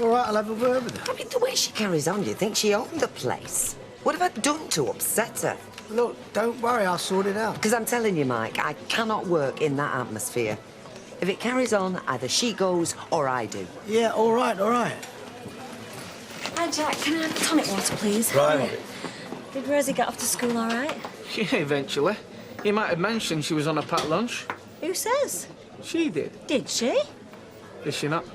All right, I'll have a word with her. I mean, the way she carries on, do you think she owned the place? What have I done to upset her? Look, don't worry, I'll sort it out. Because I'm telling you, Mike, I cannot work in that atmosphere. If it carries on, either she goes or I do. Yeah, all right, all right. Hi, Jack. Can I have tonic water, please? Right. Did Rosie get off to school all right? Yeah, eventually. You might have mentioned she was on a packed lunch. Who says? She did. Did she? Is she not?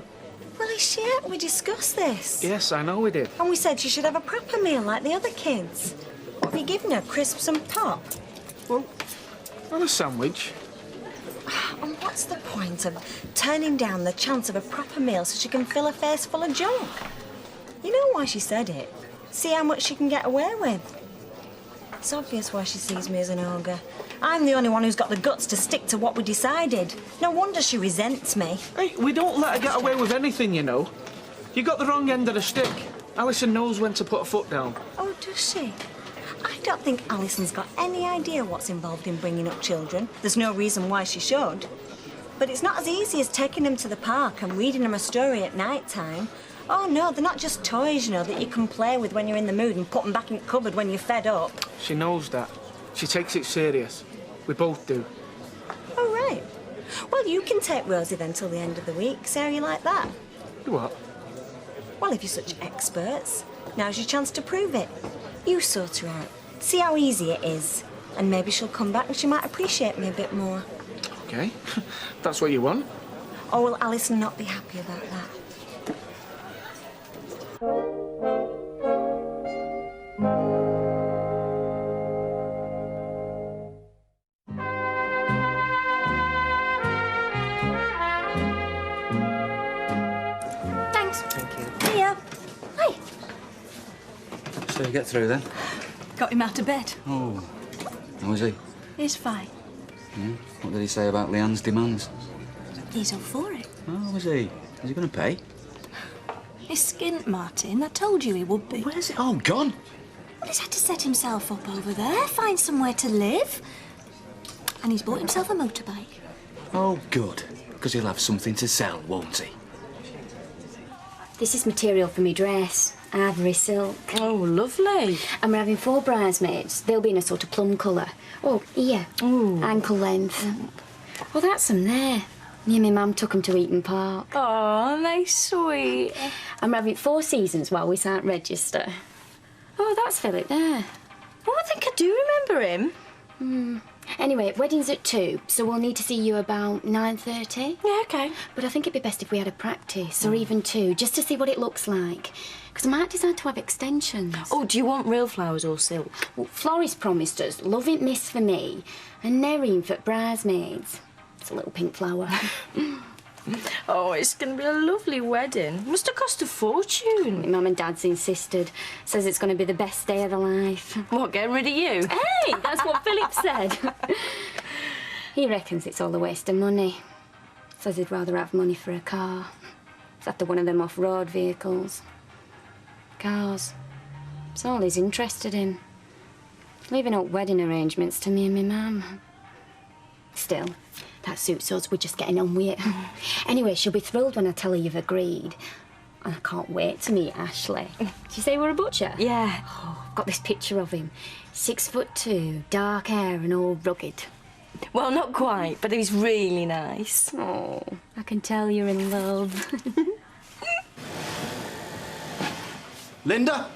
Well, is she? We discussed this. Yes, I know we did. And we said she should have a proper meal like the other kids. What have you given her? Crisps and pop? Well, and a sandwich. And what's the point of turning down the chance of a proper meal so she can fill her face full of junk? You know why she said it? See how much she can get away with. It's obvious why she sees me as an ogre. I'm the only one who's got the guts to stick to what we decided. No wonder she resents me. Hey, we don't let her get away with anything, you know. You got the wrong end of the stick. Alison knows when to put her foot down. Oh, does she? I don't think Alison's got any idea what's involved in bringing up children. There's no reason why she should. But it's not as easy as taking them to the park and reading them a story at night time. Oh, no, they're not just toys, you know, that you can play with when you're in the mood and put them back in the cupboard when you're fed up. She knows that. She takes it serious. We both do. Oh, right. Well, you can take Rosie then till the end of the week. See how you like that? Do what? Well, if you're such experts, now's your chance to prove it. You sort her out. See how easy it is. And maybe she'll come back and she might appreciate me a bit more. OK. That's what you want. Or will Alison not be happy about that? Thanks. Thank you. Hiya. Hi. So you get through then? Got him out of bed. Oh. How is he? He's fine. Yeah. What did he say about Leanne's demands? He's all for it. Oh, is he? Is he going to pay? He's skint, Martin. I told you he would be. Where's it all gone? Well, he's had to set himself up over there, find somewhere to live. And he's bought himself a motorbike. Oh, good. Because he'll have something to sell, won't he? This is material for me dress. Ivory silk. Oh, lovely. And we're having 4 bridesmaids. They'll be in a sort of plum colour. Oh, here. Ooh. Ankle length. Oh, that's them there. Me and my mum took them to Eaton Park. Oh, nice, sweet. And we're having 4 seasons while we can't register. Oh, that's Philip there. Oh, I think I do remember him. Anyway, wedding's at 2, so we'll need to see you about 9:30. Yeah, OK. But I think it'd be best if we had a practice, or even 2, just to see what it looks like. Because I might decide to have extensions. Oh, do you want real flowers or silk? Well, Florist promised us loving miss for me and Nerine for bridesmaids. It's a little pink flower. Oh, it's going to be a lovely wedding. Must have cost a fortune. My mum and Dad's insisted. Says it's going to be the best day of their life. What, getting rid of you? Hey, that's what Philip said. He reckons it's all a waste of money. Says he'd rather have money for a car. It's after one of them off-road vehicles. Cars. It's all he's interested in. Leaving up wedding arrangements to me and my mum. Still, that suits us. We're just getting on with it. Anyway, she'll be thrilled when I tell her you've agreed. And I can't wait to meet Ashley. Did you say we're a butcher? Yeah. Oh, I've got this picture of him. 6'2", dark hair and all rugged. Well, not quite, but he's really nice. Oh, I can tell you're in love. Linda?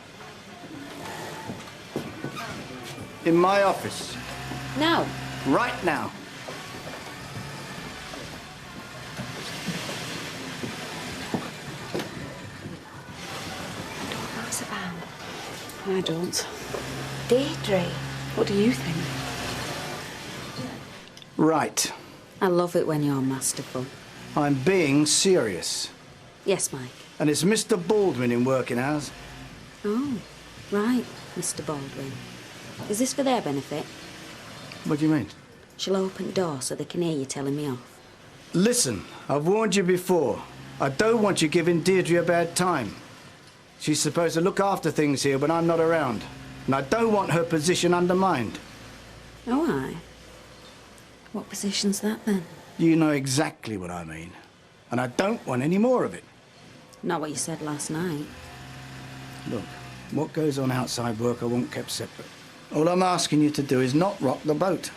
In my office. No. Right now. What's about? I don't. Deirdre. What do you think? Right. I love it when you're masterful. I'm being serious. Yes, Mike. And it's Mr. Baldwin in working hours. Oh, right, Mr. Baldwin. Is this for their benefit? What do you mean? She'll open the door so they can hear you telling me off. Listen, I've warned you before. I don't want you giving Deirdre a bad time. She's supposed to look after things here when I'm not around. And I don't want her position undermined. Oh, aye. What position's that, then? You know exactly what I mean. And I don't want any more of it. Not what you said last night. Look, what goes on outside work I want kept separate. All I'm asking you to do is not rock the boat.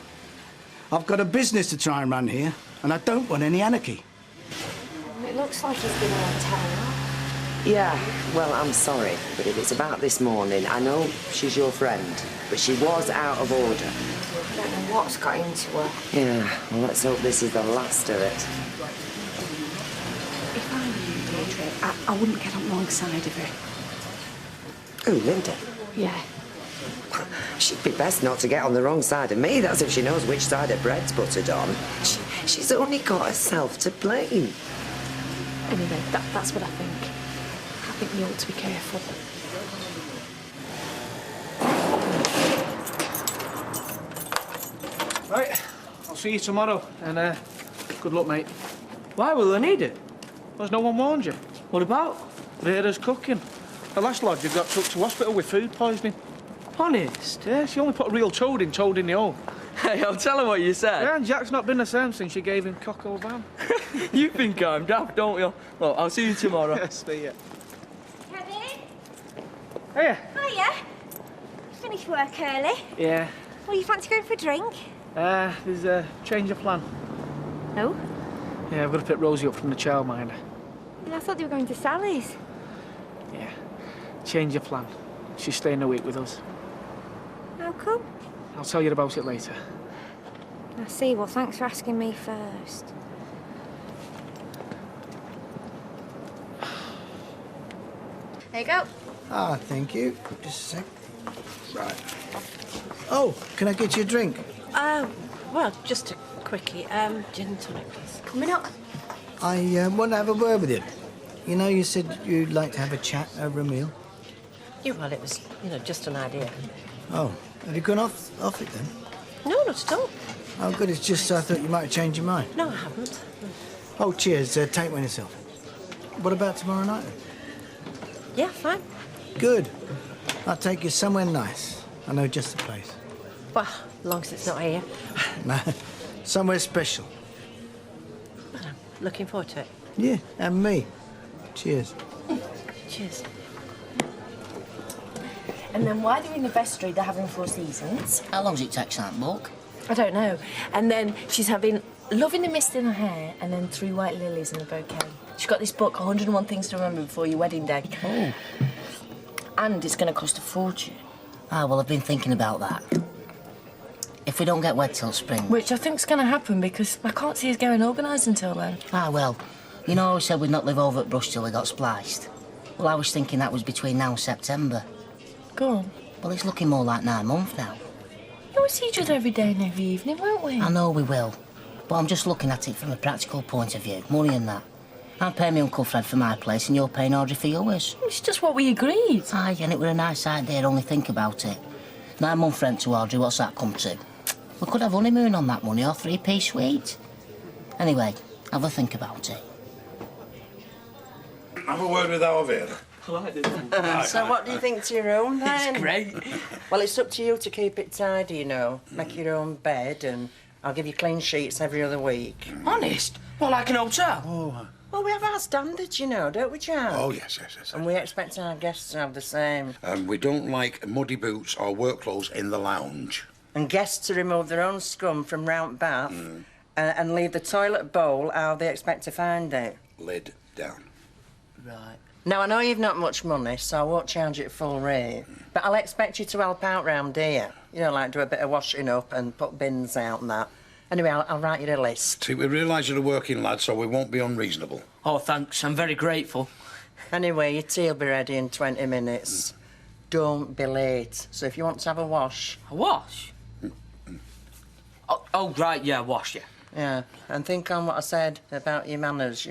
I've got a business to try and run here, and I don't want any anarchy. It looks like he's been on town. Yeah, well, I'm sorry, but if it's about this morning, I know she's your friend, but she was out of order. I don't know what's got into her. Yeah, well, let's hope this is the last of it. If I knew Deirdre, I wouldn't get on wrong side of her. Ooh, Linda. Yeah. She'd be best not to get on the wrong side of me. That's if she knows which side her bread's buttered on. She's only got herself to blame. Anyway, that's what I think. I think you ought to be careful. Right, I'll see you tomorrow, and good luck, mate. Why will they need it? Because no one warned you. What about? Rita's cooking. The last lodger got took to hospital with food poisoning. Honest? Yeah, she only put a real toad in the hole. Hey, I'll tell her what you said. Yeah, and Jack's not been the same since you gave him Coco Van. You think I'm daft, don't you? Look, I'll see you tomorrow. Yes, see ya. Kevin? Hiya. Hiya. Finished work early. Yeah. Well, you fancy going for a drink? There's a change of plan. No. Yeah, I've got to pick Rosie up from the childminder. I thought they were going to Sally's. Yeah. Change of plan. She's staying a week with us. How come? I'll tell you about it later. I see. Well, thanks for asking me first. There you go. Ah, thank you. Just a sec. Right. Oh, can I get you a drink? Well, just a quickie. Gin and tonic, please. Coming up. I want to have a word with you. You know, you said you'd like to have a chat over a meal. Yeah, well, it was, just an idea. Oh, have you gone off it then? No, not at all. Oh, good. It's just I thought you might have changed your mind. No, I haven't. Oh, cheers. Take one yourself. What about tomorrow night then? Yeah, fine. Good. I'll take you somewhere nice. I know just the place. Well, as long as it's not here. No, somewhere special. Well, I'm looking forward to it. Yeah, and me. Cheers. Cheers. And then while they're in the vestry, they're having Four Seasons. How long does it take that book? I don't know. And then she's having Love in the Mist in her hair and then 3 white lilies in a bouquet. She's got this book, 101 Things to Remember Before Your Wedding Day. Oh. And it's going to cost a fortune. Ah, well, I've been thinking about that. If we don't get wed till spring... Which I think's going to happen because I can't see us getting organised until then. Ah, well, you know I said we'd not live over at Brush till we got spliced? Well, I was thinking that was between now and September. Go on. Well, it's looking more like 9 months now. We'll see each other every day and every evening, won't we? I know we will. But I'm just looking at it from a practical point of view, money and that. I'm paying my Uncle Fred for my place and you're paying Audrey for yours. It's just what we agreed. Aye, and it were a nice idea, only think about it. 9 month rent to Audrey, what's that come to? We could have honeymoon on that money or 3-piece suite. Anyway, have a think about it. Have a word with our Vera. I like this. So what do you think to your own, then? It's great. Well, it's up to you to keep it tidy, Make your own bed and I'll give you clean sheets every other week. Honest? Not like an hotel? Oh, Well, we have our standards, don't we, Charles? Oh, yes. And we expect our guests to have the same. We don't like muddy boots or work clothes in the lounge. And guests to remove their own scum from round bath and leave the toilet bowl how they expect to find it. Lid down. Right. Now, I know you've not much money, so I won't charge it full rate. But I'll expect you to help out round here. Like do a bit of washing up and put bins out and that. Anyway, I'll write you a list. See, we realise you're a working lad, so we won't be unreasonable. Oh, thanks. I'm very grateful. Anyway, your tea will be ready in 20 minutes. Don't be late. So if you want to have a wash... A wash? Oh, right, yeah, wash, yeah. Yeah, and think on what I said about your manners,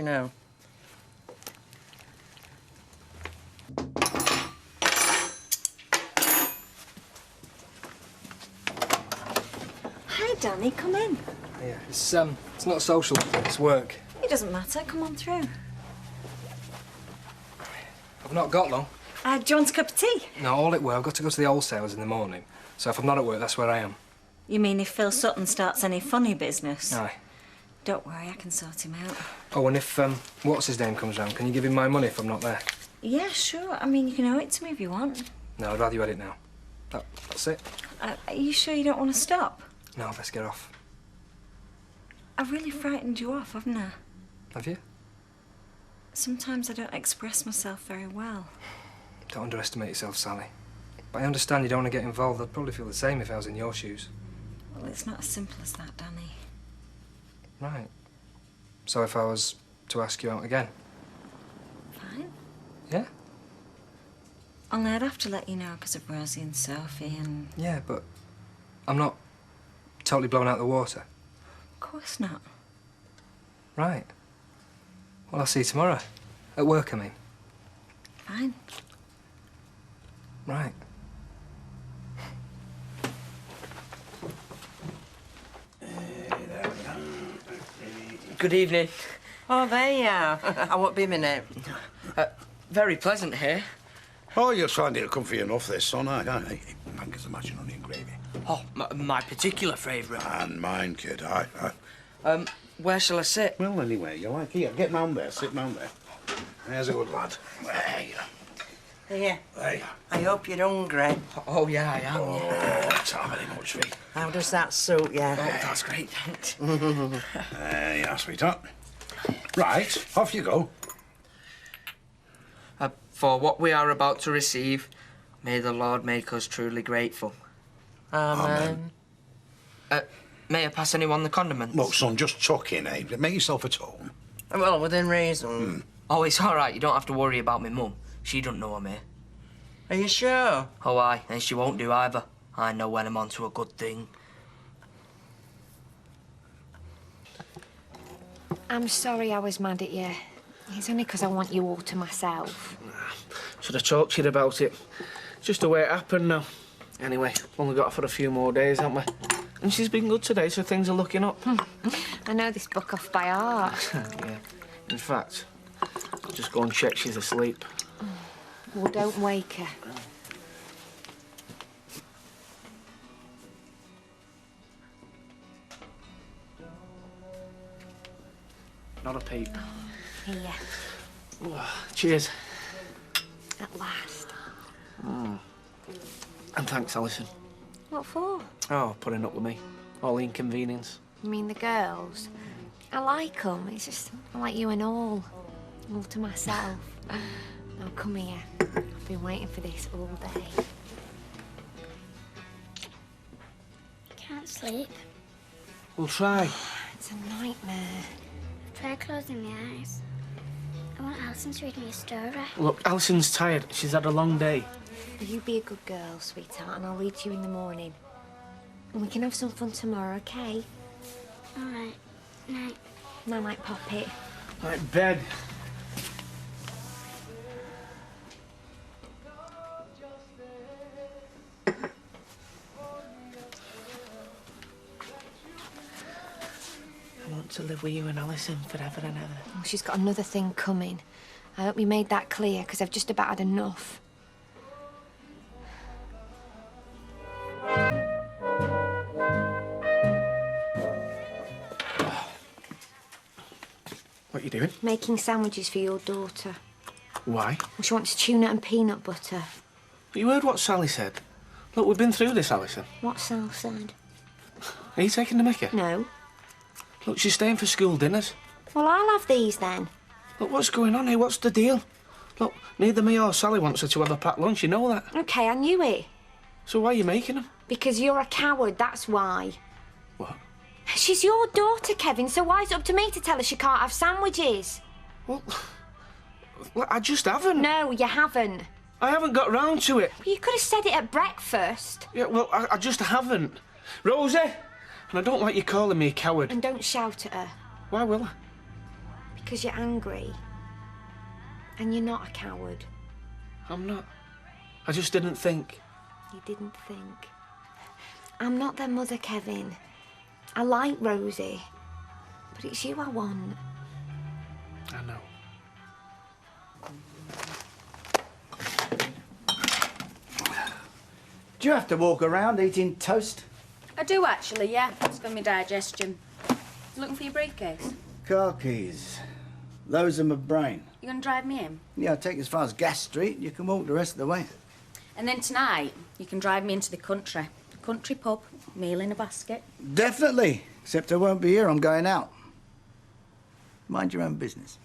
Hi, Danny. Come in. Yeah, it's not social, it's work. It doesn't matter. Come on through. I've not got long. Do you want a cup of tea? No, all it were, I've got to go to the wholesalers in the morning. So if I'm not at work, that's where I am. You mean if Phil Sutton starts any funny business? Aye. Don't worry, I can sort him out. Oh, and if, what's-his-name comes round, can you give him my money if I'm not there? Yeah, sure. I mean, you can owe it to me if you want. No, I'd rather you had it now. That's it. Are you sure you don't want to stop? No, best get off. I've really frightened you off, haven't I? Have you? Sometimes I don't express myself very well. Don't underestimate yourself, Sally. But I understand you don't want to get involved. I'd probably feel the same if I was in your shoes. Well, it's not as simple as that, Danny. Right. So if I was to ask you out again? Fine. Yeah? Only I'd have to let you know because of Rosie and Sophie and... Yeah, but I'm not totally blown out of the water. Of course not. Right. Well, I'll see you tomorrow. At work, I mean. Fine. Right. Good evening. Oh, there you are. I won't be a minute. Very pleasant here. Oh, you'll find it comfy enough, this, son. I pancakes and mashed onion gravy. Oh, my particular favourite. And mine, kid. Where shall I sit? Well, anywhere you like. Here, get round there. Sit round there. There's a good lad. There you go. Here. There you I hope you're hungry. Oh, yeah, I am. Oh, that's not very much, Vic. How does that suit you? Oh, that's great, thanks. There you are, sweetheart. Right, off you go. For what we are about to receive, may the Lord make us truly grateful. Amen. May I pass anyone the condiments? Look, son, just tuck in, eh? Make yourself at home. Well, within reason. Oh, it's all right. You don't have to worry about me mum. She don't know I'm here. Are you sure? Oh, aye. And she won't do either. I know when I'm onto a good thing. I'm sorry I was mad at you. It's only because I want you all to myself. Should have talked to you about it. Just the way it happened now. Anyway, only got her for a few more days, haven't we? And she's been good today, so things are looking up. I know this book off by heart. Yeah. In fact, I'll just go and check she's asleep. Well, don't wake her. Not a peep. Here, Cheers. at last. And thanks, Alison. What for? Oh, putting up with me. All the inconvenience. I mean, the girls. I like them. It's just, I like you and all to myself. Now, come here. I've been waiting for this all day. Can't sleep. We'll try. It's a nightmare. Try closing my eyes. I want Alison to read me a story. Look, Alison's tired. She's had a long day. You be a good girl, sweetheart, and I'll read to you in the morning. And we can have some fun tomorrow, okay? All right. Night. Night, Poppy. Right, bed. I want to live with you and Alison forever and ever. Oh, she's got another thing coming. I hope you made that clear, because I've just about had enough. What are you doing? Making sandwiches for your daughter. Why? Well, she wants tuna and peanut butter. You heard what Sally said. Look, we've been through this, Alison. What Sal said? Are you taking the mickey? No. Look, she's staying for school dinners. Well, I'll have these then. Look, what's going on here? What's the deal? Look, neither me or Sally wants her to have a packed lunch, you know that. OK, I knew it. So why are you making them? Because you're a coward, that's why. What? She's your daughter, Kevin, so why is it up to me to tell her she can't have sandwiches? Well, I just haven't. No, you haven't. I haven't got round to it. You could have said it at breakfast. Yeah, well, I just haven't. Rosie! And I don't like you calling me a coward. And don't shout at her. Why will I? Because you're angry. And you're not a coward. I'm not. I just didn't think. You didn't think. I'm not their mother, Kevin. I like Rosie. But it's you I want. I know. Do you have to walk around eating toast? I do actually, yeah. It's for my digestion. You looking for your briefcase? Car keys. Those are my brain. You gonna drive me in? Yeah, I'll take you as far as Gas Street. You can walk the rest of the way. And then tonight, you can drive me into the country. Country pub, meal in a basket. Definitely. Except I won't be here. I'm going out. Mind your own business.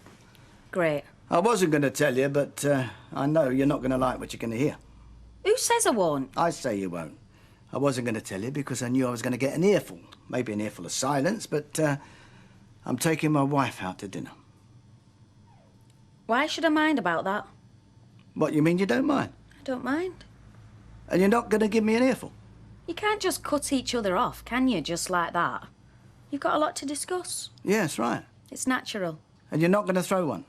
Great. I wasn't going to tell you, but I know you're not going to like what you're going to hear. Who says I won't? I say you won't. I wasn't going to tell you because I knew I was going to get an earful. Maybe an earful of silence, but I'm taking my wife out to dinner. Why should I mind about that? What, you mean you don't mind? I don't mind. And you're not going to give me an earful? You can't just cut each other off, can you, just like that? You've got a lot to discuss. Yes, right. It's natural. And you're not going to throw one?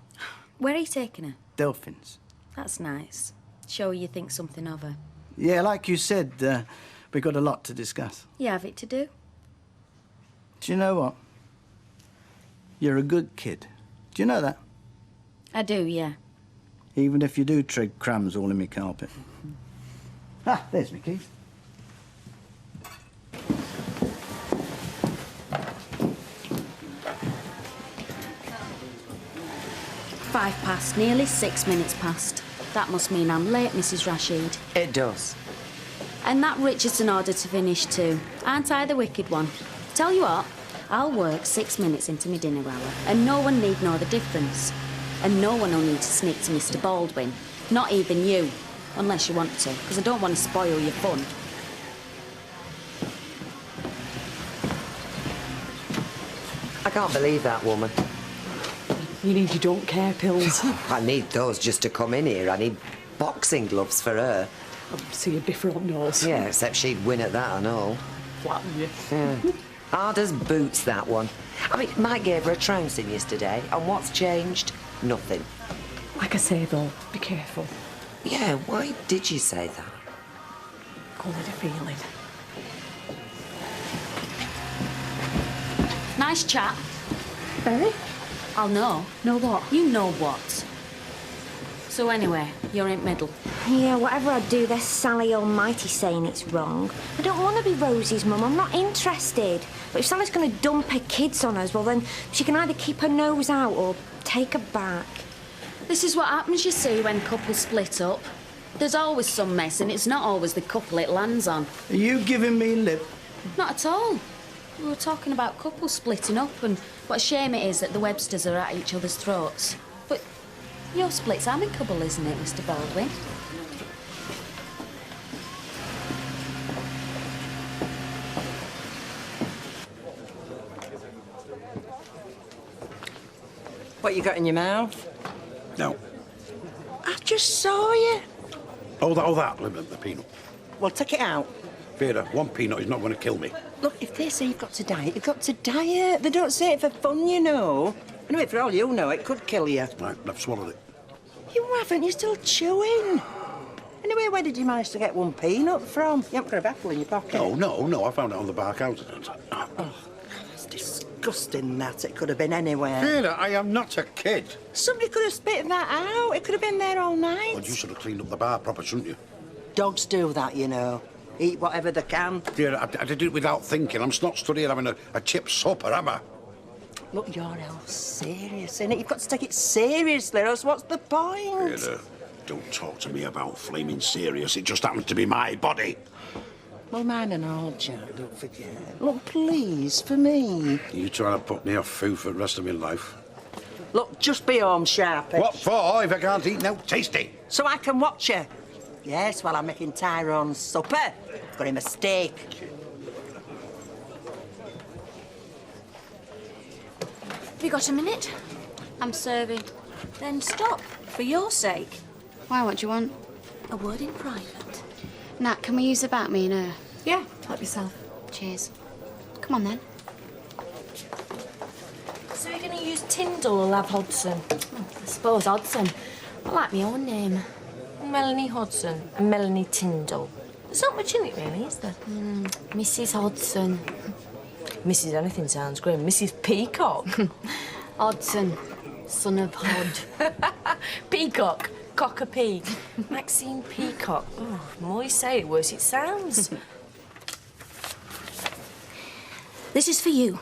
Where are you taking her? Delphins. That's nice. Show you think something of her. Yeah, like you said, we've got a lot to discuss. You have it to do. Do you know what? You're a good kid. Do you know that? I do, yeah. Even if you do trig crumbs all in my carpet. Ah, there's my keys. 5 past, nearly 6 minutes past. That must mean I'm late, Mrs. Rashid. It does. And that Richardson order to finish too. Aren't I the wicked one? Tell you what, I'll work 6 minutes into my dinner hour, and no one need know the difference. And no one will need to sneak to Mr. Baldwin. Not even you. Unless you want to, because I don't want to spoil your fun. I can't believe that woman. You need your don't care pills. I need those just to come in here. I need boxing gloves for her. So you'd be front nose. Yeah, except she'd win at that, I know. Flatten you. Yeah. Hard as boots, that one. I mean, Mike gave her a trouncing yesterday, and what's changed? Nothing. Like I say, though, be careful. Yeah, why did you say that? Only the feeling. Nice chat. Very? I'll know. Know what? You know what. So anyway, you're in middle. Yeah, whatever I do, there's Sally Almighty saying it's wrong. I don't want to be Rosie's mum. I'm not interested. But if Sally's going to dump her kids on us, well, then she can either keep her nose out or take her back. This is what happens, you see, when couples split up. There's always some mess, and it's not always the couple it lands on. Are you giving me lip? Not at all. We were talking about couples splitting up and what a shame it is that the Websters are at each other's throats. But your split's amicable, isn't it, Mr. Baldwin? What you got in your mouth? No. I just saw you. Oh, the peanut. Well, take it out. Vera, one peanut is not going to kill me. Look, if they say you've got to diet, you've got to diet. They don't say it for fun, you know. Anyway, for all you know, it could kill you. Right, I've swallowed it. You haven't, you're still chewing. Anyway, where did you manage to get one peanut from? You haven't got a apple in your pocket? No, I found it on the back out. Oh, it's disgusting, that. It could have been anywhere. Vera, I am not a kid. Somebody could have spit that out. It could have been there all night. Well, you should have cleaned up the bar proper, shouldn't you? Dogs do that, you know. Eat whatever they can. Dear, I did it without thinking. I'm not stood here having a chip supper, am I? Look, you're all serious, innit? You've got to take it seriously, or else what's the point? Vera, don't talk to me about flaming serious. It just happens to be my body. Well, mine and all, Jack, don't forget. Look, please, for me. You trying to put me off food for the rest of my life? Look, just be home sharpish. What for, if I can't eat no tasty? So I can watch you. Yes, while I'm making Tyrone's supper. Got him a steak. Have you got a minute? I'm serving. Then stop, for your sake. Why, what do you want? A word in private. Nat, can we use about me and her? Yeah, help yourself. Cheers. Come on, then. So you're going to use Tyndall or Lav Hodgson? I suppose Hodgson. I like my own name. Melanie Hodgson and Melanie Tyndall. There's not much in it, really, is there? Mrs. Hodgson. Mrs. Anything sounds grim. Mrs. Peacock. Hodgson, son of Hod. Peacock. Cock-a-pee. Maxine Peacock. Oh, the more you say it, worse it sounds. This is for you,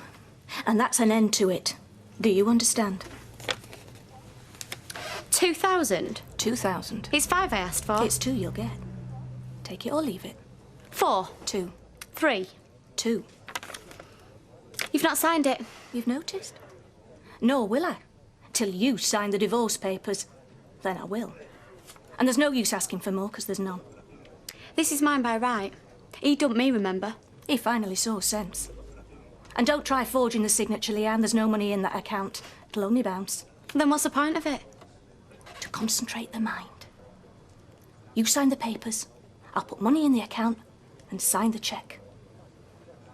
and that's an end to it. Do you understand? 2,000? 2,000. It's 5 I asked for. It's 2 you'll get. Take it or leave it. 4. 2. 3. 2. You've not signed it. You've noticed? Nor will I. Till you sign the divorce papers. Then I will. And there's no use asking for more, because there's none. This is mine by right. He dumped me, remember? He finally saw sense. And don't try forging the signature, Leanne. There's no money in that account. It'll only bounce. Then what's the point of it? To concentrate the mind. You sign the papers, I'll put money in the account and sign the cheque.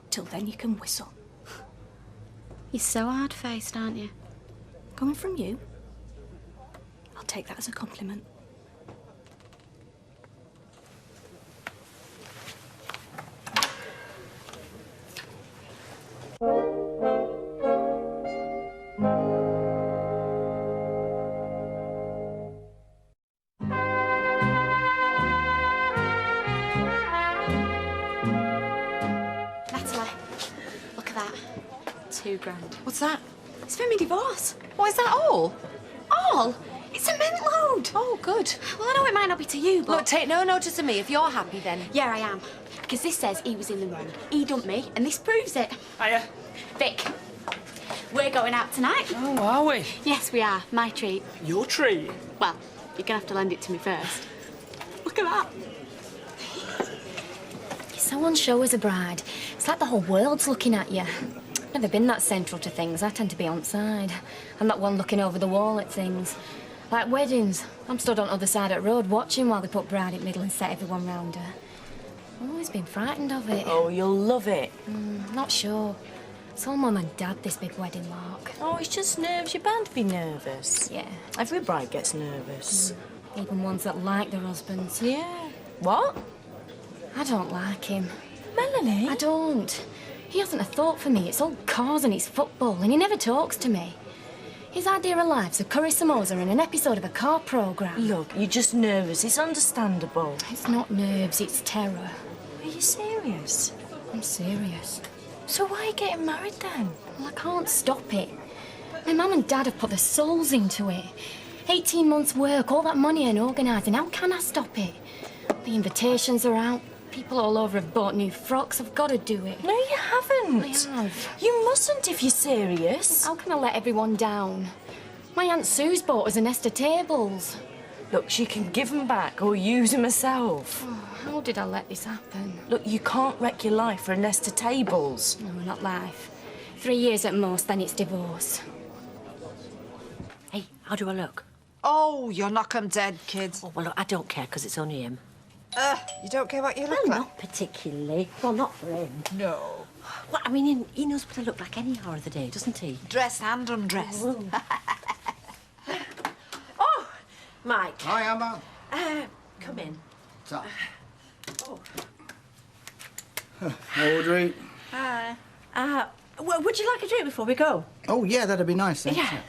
Till then you can whistle. You're so hard-faced, aren't you? Coming from you, I'll take that as a compliment. Natalie, look at that. £2 grand. What's that? It's for me divorce. What, is that all? all? It's a mint load. Oh, good. Well, I know it might not be to you, but... Look, take no notice of me. If you're happy, then... Yeah, I am. Because this says he was in the wrong. He dumped me, and this proves it. Hiya. Vic, we're going out tonight. Oh, are we? Yes, we are. My treat. Your treat? Well, you're going to have to lend it to me first. Look at that. You're so unsure as a bride. It's like the whole world's looking at you. Never been that central to things. I tend to be on side. I'm that one looking over the wall at things. Like weddings. I'm stood on the other side of the road watching while they put bride in middle and set everyone round her. I've always been frightened of it. Oh, you'll love it. Not sure. It's all Mum and Dad, this big wedding lark. Oh, it's just nerves. You're bound to be nervous. Yeah. Every bride gets nervous. Even ones that like their husbands. Yeah. What? I don't like him. Melanie? I don't. He hasn't a thought for me. It's all cars and it's football, and he never talks to me. His idea of life's a curry samosa and an episode of a car programme. Look, you're just nervous. It's understandable. It's not nerves, it's terror. Are you serious? I'm serious. So why are you getting married then? Well, I can't stop it. My mum and dad have put their souls into it. 18 months' work, all that money and organising. How can I stop it? The invitations are out. People all over have bought new frocks. I've got to do it. No, you haven't. I have. You mustn't if you're serious. How can I let everyone down? My Aunt Sue's bought us a nest of tables. Look, she can give them back or use them herself. Oh, how did I let this happen? Look, you can't wreck your life for a nest of tables. No, not life. 3 years at most, then it's divorce. Hey, how do I look? Oh, you're knock 'em dead, kid. Oh, well, look, I don't care, because it's only him. You don't care what you look like? Not particularly. Well, not for him. No. Well, I mean, he knows what I look like any hour of the day, doesn't he? Dress and undress. Oh, Mike. Hi, Emma. Come in. What's up? Oh. Audrey. Hi. Well, would you like a drink before we go? Oh, yeah, that'd be nice, thanks. Yeah.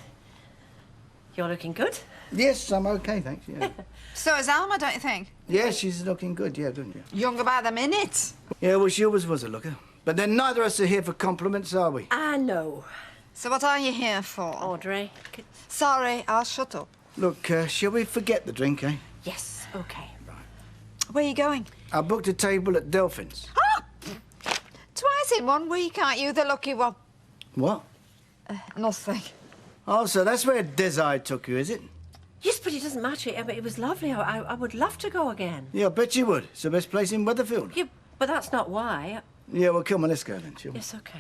You're looking good. Yes, I'm okay, thanks, yeah. So is Alma, don't you think? Yeah, she's looking good, yeah, good, yeah. Younger by the minute. Yeah, well, she always was a looker. But then neither of us are here for compliments, are we? I know. So what are you here for? Audrey. Sorry, I'll shut up. Look, shall we forget the drink, eh? Yes, OK. Where are you going? I booked a table at Delphin's. Twice in 1 week, aren't you the lucky one? What? Nothing. Oh, so that's where Desire took you, is it? Yes, but it doesn't matter. I mean, it was lovely. I would love to go again. Yeah, I bet you would. It's the best place in Weatherfield. Yeah, but that's not why. Yeah, well, come on, let's go then, shall we? Yes, OK.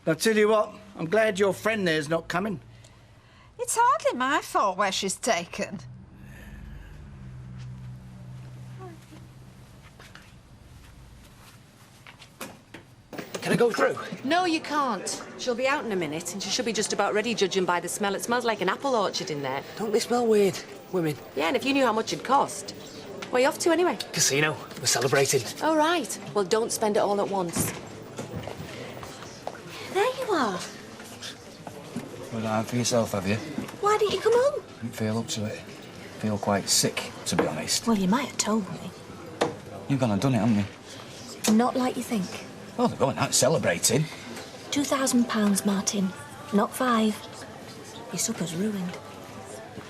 Now, tell you what, I'm glad your friend there's not coming. It's hardly my fault where she's taken. Can I go through? No, you can't. She'll be out in a minute, and she should be just about ready, judging by the smell. It smells like an apple orchard in there. Don't they smell weird, women? Yeah, and if you knew how much it'd cost. Where are you off to, anyway? Casino. We're celebrating. Oh, right. Well, don't spend it all at once. There you are. Well, time for yourself, have you? Why didn't you come home? Didn't feel up to it. Feel quite sick, to be honest. Well, you might have told me. You've gone and done it, haven't you? Not like you think. Well, they're going out celebrating. £2,000, Martin. Not 5. Your supper's ruined.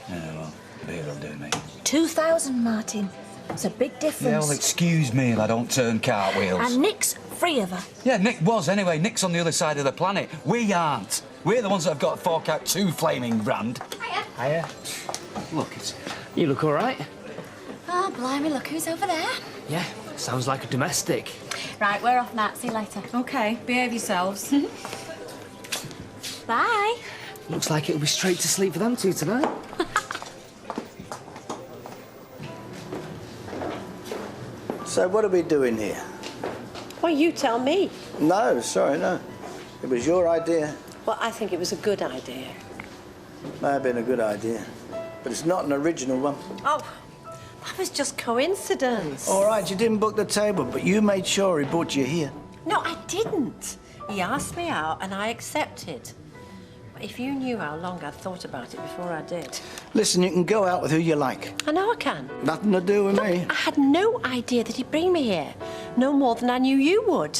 Yeah, well, beer will do me. 2,000, Martin. It's a big difference. Yeah, well, excuse me, I don't turn cartwheels. And Nick's free of her. Yeah, Nick was, anyway. Nick's on the other side of the planet. We aren't. We're the ones that have got to fork out 2 flaming grand. Hiya. Look, you look all right. Oh, blimey, look who's over there. Yeah, sounds like a domestic. Right, we're off, Matt. See you later. OK, behave yourselves. Bye. Looks like it'll be straight to sleep for them two tonight. So what are we doing here? Well, you tell me. No, sorry, no. It was your idea. Well, I think it was a good idea. May have been a good idea, but it's not an original one. Oh, that was just coincidence. All right, you didn't book the table, but you made sure he brought you here. No, I didn't. He asked me out and I accepted. But if you knew how long I'd thought about it before I did. Listen, you can go out with who you like. I know I can. Nothing to do with me. I had no idea that he'd bring me here. No more than I knew you would.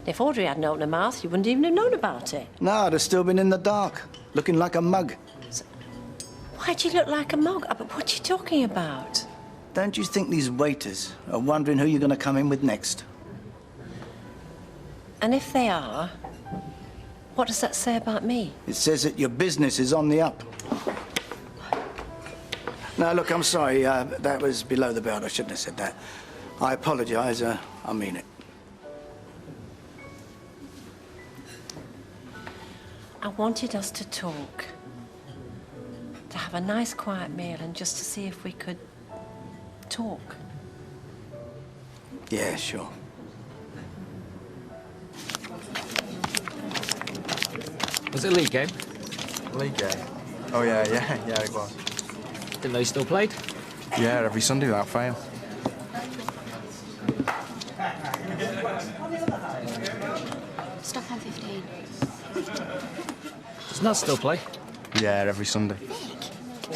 If Audrey hadn't opened her mouth, you wouldn't even have known about it. No, I'd have still been in the dark, looking like a mug. Why do you look like a mug? But what are you talking about? Don't you think these waiters are wondering who you're going to come in with next? And if they are, what does that say about me? It says that your business is on the up. No, look, I'm sorry. That was below the belt. I shouldn't have said that. I apologise. I mean it. I wanted us to talk. To have a nice, quiet meal and just to see if we could talk. Yeah, sure. Was it a league game? League game? Oh, yeah, it was. Didn't know you still played? Yeah, every Sunday without fail. Stop on 15. Does Naz still play? Yeah, every Sunday.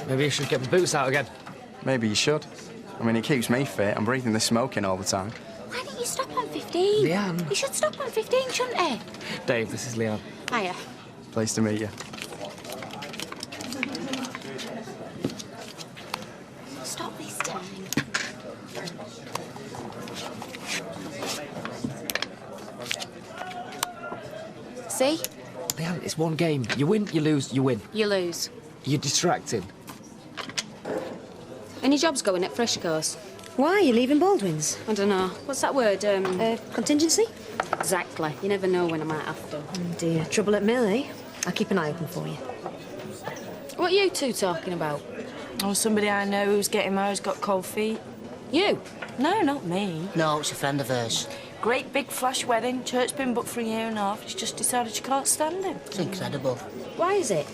Maybe you should get the boots out again. Maybe you should. I mean, it keeps me fit. I'm breathing this smoke in all the time. Why don't you stop on 15? Leanne. You should stop on 15, shouldn't he? Dave, this is Leanne. Hiya. Pleased to meet you. Stop this time. See? Leanne, it's one game. You win, you lose, you win. You lose. You're distracted. Any jobs going at Freshco's? Why are you leaving Baldwin's? I don't know. What's that word? Contingency? Exactly. You never know when I might have to. Oh dear, trouble at mill, eh? I'll keep an eye open for you. What are you two talking about? Oh, somebody I know who's getting married's got cold feet. You? No, not me. No, it's a friend of hers. Great big flash wedding. Church been booked for a year and a half. She's just decided she can't stand him. It's incredible. Why is it?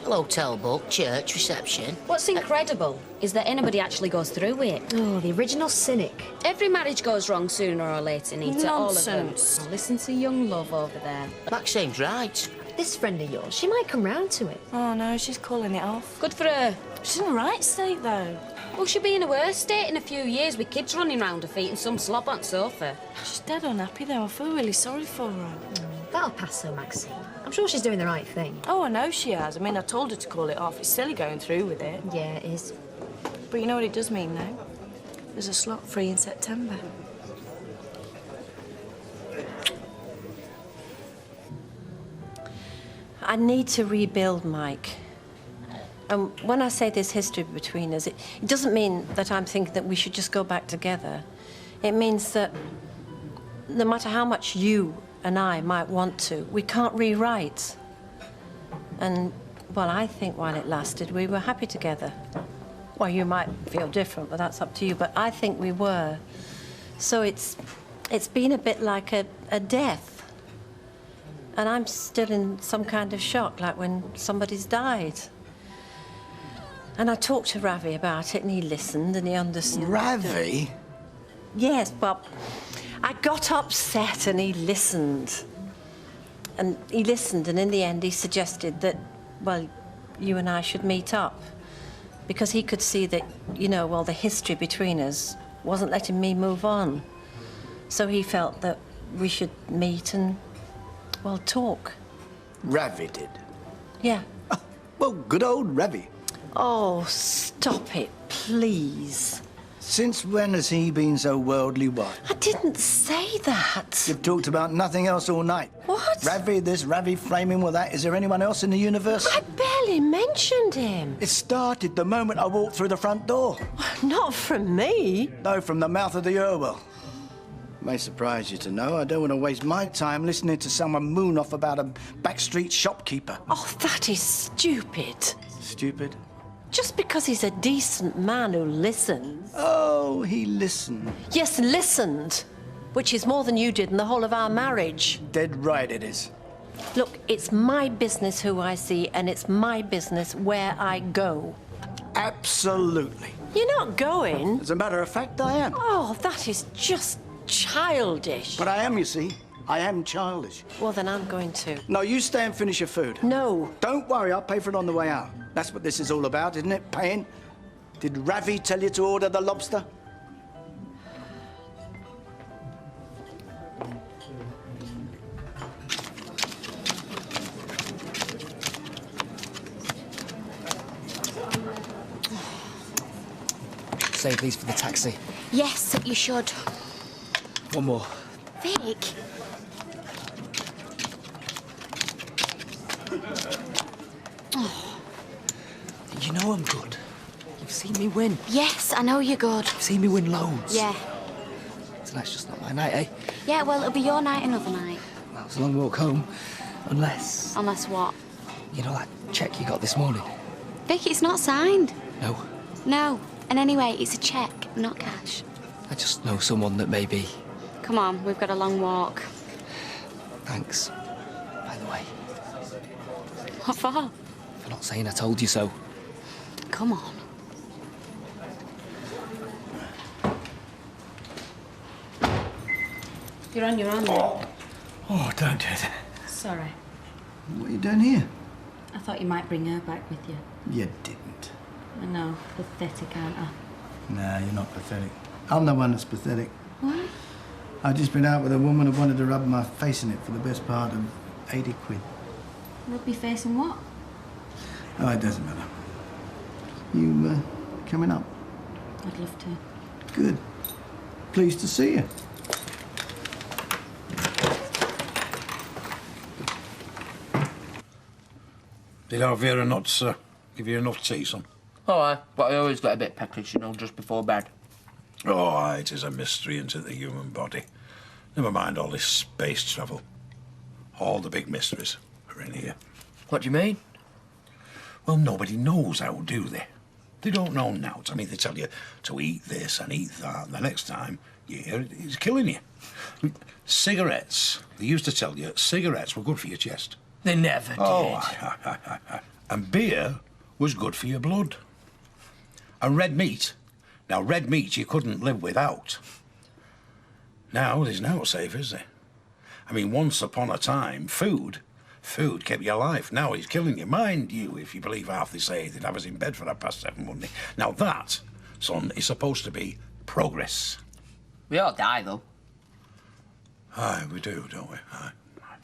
Hotel book, church, reception. What's incredible is that anybody actually goes through with it. Oh, the original cynic. Every marriage goes wrong sooner or later, Nita. All of them. Nonsense. Oh, listen to young love over there. Maxine's right. This friend of yours, she might come round to it. Oh, no, she's calling it off. Good for her. She's in the right state, though. Well, she'll be in a worse state in a few years with kids running round her feet and some slob on sofa. She's dead unhappy, though. I feel really sorry for her. That'll pass her, Maxine. I'm sure she's doing the right thing. Oh, I know she has. I mean, I told her to call it off. It's silly going through with it. Yeah, it is. But you know what it does mean, though? There's a slot free in September. I need to rebuild Mike. And when I say there's history between us, it doesn't mean that I'm thinking that we should just go back together. It means that no matter how much you and I might want to, we can't rewrite. And, well, I think while it lasted, we were happy together. Well, you might feel different, but that's up to you. But I think we were. So it's been a bit like a death. And I'm still in some kind of shock, like when somebody's died. And I talked to Ravi about it, and he listened, and he understood. Ravi? Yes, Bob. I got upset, and he listened. And he listened, and in the end, he suggested that, well, you and I should meet up. Because he could see that, you know, well, the history between us wasn't letting me move on. So he felt that we should meet and, well, talk. Ravi did? Yeah. Well, good old Ravi. Oh, stop it, please. Since when has he been so worldly wise? I didn't say that. You've talked about nothing else all night. What? Ravi this, Ravi flaming with that. Is there anyone else in the universe? I barely mentioned him. It started the moment I walked through the front door. Not from me. No, from the mouth of the Orwell. May surprise you to know I don't want to waste my time listening to someone moon off about a backstreet shopkeeper. Oh, that is stupid. Stupid? Just because he's a decent man who listens. Oh, he listened. Yes, listened. Which is more than you did in the whole of our marriage. Dead right it is. Look, it's my business who I see, and it's my business where I go. Absolutely. You're not going. As a matter of fact, I am. Oh, that is just childish. But I am, you see. I am childish. Well, then I'm going to. No, you stay and finish your food. No. Don't worry, I'll pay for it on the way out. That's what this is all about, isn't it? Paying. Did Ravi tell you to order the lobster? save these for the taxi. Yes, you should. One more. Vic. Oh. You know I'm good. You've seen me win. Yes, I know you're good. You've seen me win loads. Yeah. Tonight's just not my night, eh? Yeah, well, it'll be your night another night. Well, it's a long walk home. Unless... Unless what? You know that cheque you got this morning? Vic, it's not signed. No. No. And anyway, it's a cheque, not cash. I just know someone that maybe... Come on, we've got a long walk. Thanks, by the way. What for? For not saying I told you so. Come on. You're on your own. Oh, don't do that. Sorry. What are you doing here? I thought you might bring her back with you. You didn't. I know. Pathetic, aren't I? Nah, you're not pathetic. I'm the one that's pathetic. What? I've just been out with a woman who wanted to rub my face in it for the best part of 80 quid. Rub your face in what? Oh, it doesn't matter. You, coming up? I'd love to. Good. Pleased to see you. Did Vera not give you enough tea, son? Oh, aye, but I always get a bit peckish, you know, just before bed. Oh, aye, it is a mystery into the human body. Never mind all this space travel. All the big mysteries are in here. What do you mean? Well, nobody knows how, do they? They don't know now. I mean, they tell you to eat this and eat that, and the next time you hear it, it's killing you. Cigarettes. They used to tell you cigarettes were good for your chest. They never did. Oh, aye. And beer was good for your blood. And red meat. Now, red meat you couldn't live without. Now, there's no safe, is there? I mean, once upon a time, food kept you alive. Now it's killing you. Mind you, if you believe half they say, they'd have us in bed for 7:30 Monday. Now that, son, is supposed to be progress. We all die, though. Aye, we do, don't we? Aye.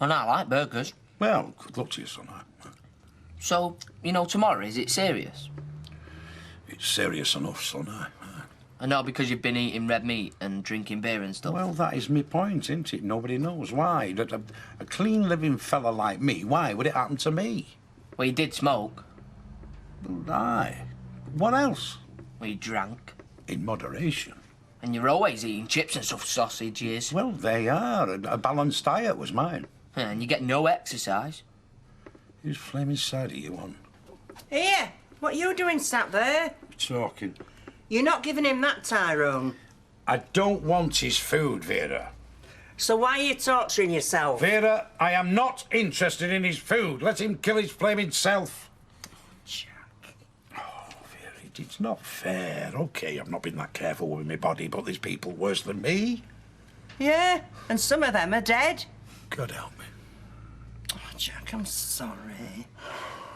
And I like burgers. Well, good luck to you, son. Aye. So, you know, tomorrow, is it serious? It's serious enough, son. Aye. I know, because you've been eating red meat and drinking beer and stuff. Well, that is my point, isn't it? Nobody knows why. A clean living fella like me, why would it happen to me? Well, you did smoke. Well, aye. What else? Well, you drank. In moderation. And you're always eating chips and stuff, sausages. Well, they are. A balanced diet was mine. And you get no exercise. Whose flaming side are you on? Here, what are you doing sat there? Talking. You're not giving him that, Tyrone. I don't want his food, Vera. So why are you torturing yourself? Vera, I am not interested in his food. Let him kill his flaming self. Jack. Oh, Vera, it's not fair. OK, I've not been that careful with my body, but there's people worse than me. Yeah, and some of them are dead. God help me. Oh, Jack, I'm sorry.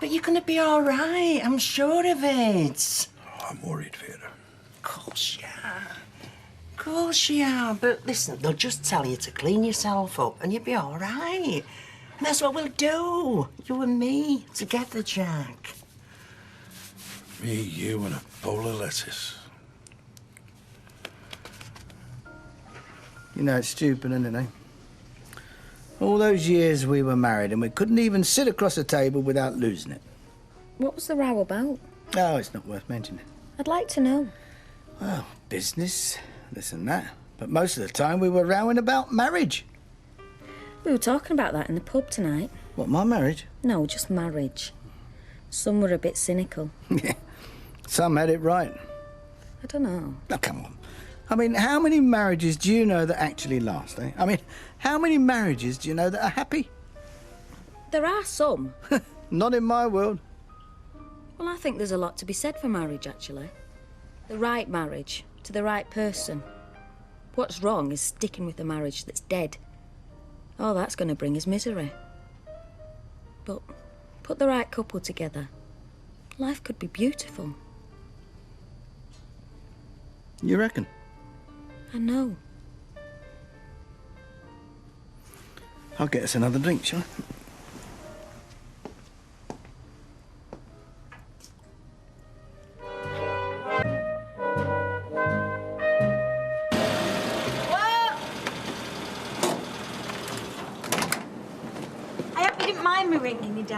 But you're going to be all right. I'm sure of it. Oh, I'm worried, Vera. Of course you are. Of course you are. But listen, they'll just tell you to clean yourself up and you'll be all right. And that's what we'll do. You and me together, Jack. Me, you, and a bowl of lettuce. You know, it's stupid, isn't it, eh? All those years we were married and we couldn't even sit across a table without losing it. What was the row about? Oh, it's not worth mentioning. I'd like to know. Well, business, this and that. But most of the time we were rowing about marriage. We were talking about that in the pub tonight. What, my marriage? No, just marriage. Some were a bit cynical. Yeah, some had it right. I don't know. Now, come on. I mean, how many marriages do you know that actually last, eh? I mean, how many marriages do you know that are happy? There are some. Not in my world. Well, I think there's a lot to be said for marriage, actually. The right marriage, to the right person. What's wrong is sticking with a marriage that's dead. All that's going to bring is misery. But put the right couple together. Life could be beautiful. You reckon? I know. I'll get us another drink, shall I?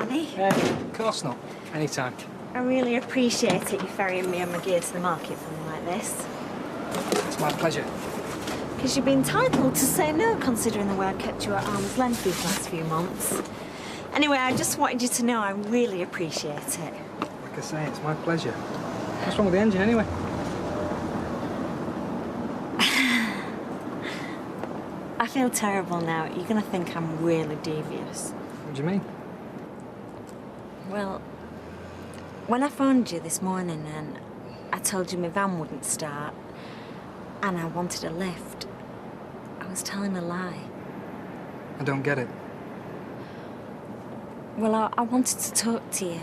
Danny. Of course not. Anytime. I really appreciate it, you ferrying me and my gear to the market for me like this. It's my pleasure. Because you'd be entitled to say no, considering the way I kept you at arm's length these last few months. Anyway, I just wanted you to know I really appreciate it. Like I say, it's my pleasure. What's wrong with the engine, anyway? I feel terrible now. You're going to think I'm really devious. What do you mean? Well, when I phoned you this morning and I told you my van wouldn't start and I wanted a lift, I was telling a lie. I don't get it. Well, I wanted to talk to you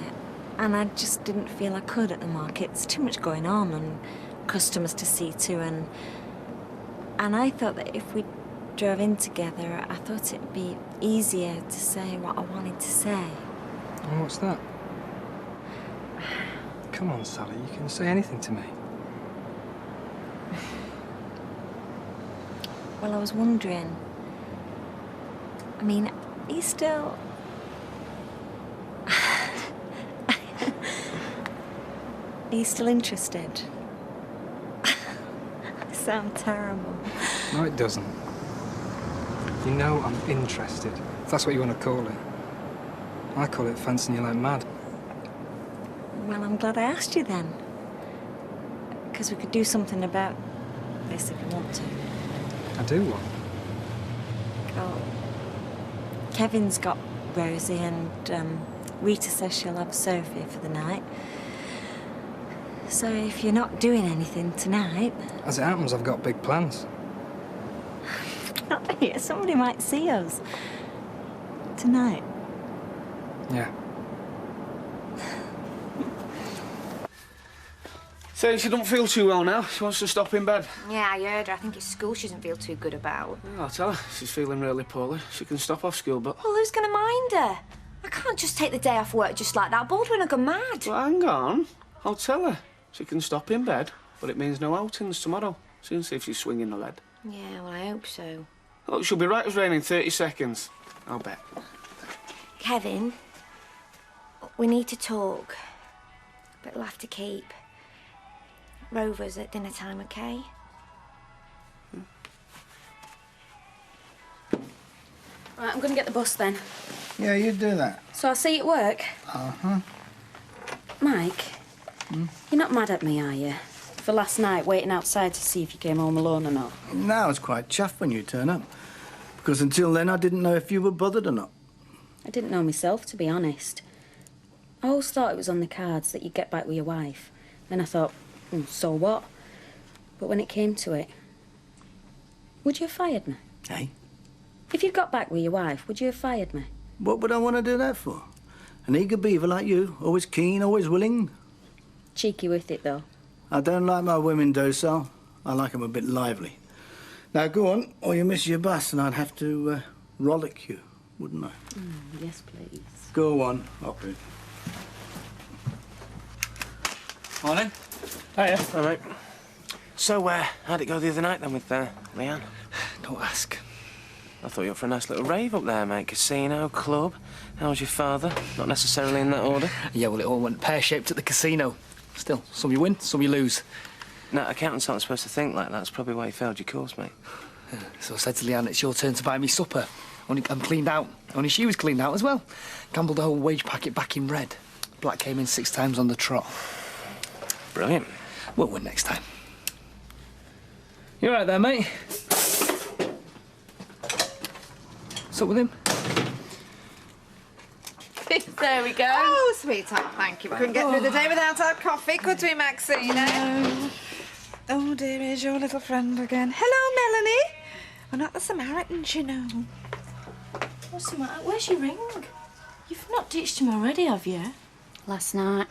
and I just didn't feel I could at the market. There's too much going on and customers to see to, and I thought that if we drove in together, I thought it'd be easier to say what I wanted to say. And what's that? Come on, Sally, you can say anything to me. Well, I was wondering, I mean, are you still... Are you still interested? I sound terrible. No, it doesn't. You know I'm interested, if that's what you want to call it. I call it fancying you like mad. Well, I'm glad I asked you then. Because we could do something about this if you want to. I do what? Oh, Kevin's got Rosie and Rita says she'll have Sophie for the night. So if you're not doing anything tonight... As it happens, I've got big plans. Somebody might see us. Tonight. Yeah. Say she don't feel too well now. She wants to stop in bed. Yeah, I heard her. I think it's school she doesn't feel too good about. Yeah, I'll tell her. She's feeling really poorly. She can stop off school, but... Well, who's going to mind her? I can't just take the day off work just like that. Baldwin will go mad. Well, hang on. I'll tell her. She can stop in bed, but it means no outings tomorrow. Soon see if she's swinging the lead. Yeah, well, I hope so. Look, she'll be right as rain in 30 seconds. I'll bet. Kevin, we need to talk, but we'll have to keep Rover's at dinner time, OK? Right, I'm going to get the bus then. Yeah, you do that. So I'll see you at work. Uh-huh. Mike, you're not mad at me, are you? For last night, waiting outside to see if you came home alone or not? No, I was quite chuffed when you turn up. Because until then, I didn't know if you were bothered or not. I didn't know myself, to be honest. I always thought it was on the cards that you'd get back with your wife. Then I thought, so what? But when it came to it, would you have fired me? Hey? If you'd got back with your wife, would you have fired me? What would I want to do that for? An eager beaver like you, always keen, always willing. Cheeky with it, though. I don't like my women docile. I like 'em a bit lively. Now, go on, or you miss your bus and I'd have to rollick you, wouldn't I? Yes, please. Go on, hop in. Morning. Hiya. All right. So, how'd it go the other night then with Leanne? Don't ask. I thought you were up for a nice little rave up there, mate. Casino, club. How was your father? Not necessarily in that order. Yeah, well, it all went pear-shaped at the casino. Still, some you win, some you lose. No, accountants aren't supposed to think like that. That's probably why you failed your course, mate. So I said to Leanne, it's your turn to buy me supper. Only I'm cleaned out. Only she was cleaned out as well. Gambled the whole wage packet back in red. Black came in 6 times on the trot. Brilliant. We'll win next time. You all right there, mate? What's up with him? There we go. Oh, sweetheart, thank you. We couldn't get through the day without our coffee, could we, Maxine? No. Oh, dear, here's your little friend again. Hello, Melanie. We're not the Samaritans, you know. What's the matter? Where's your ring? You've not ditched him already, have you? Last night.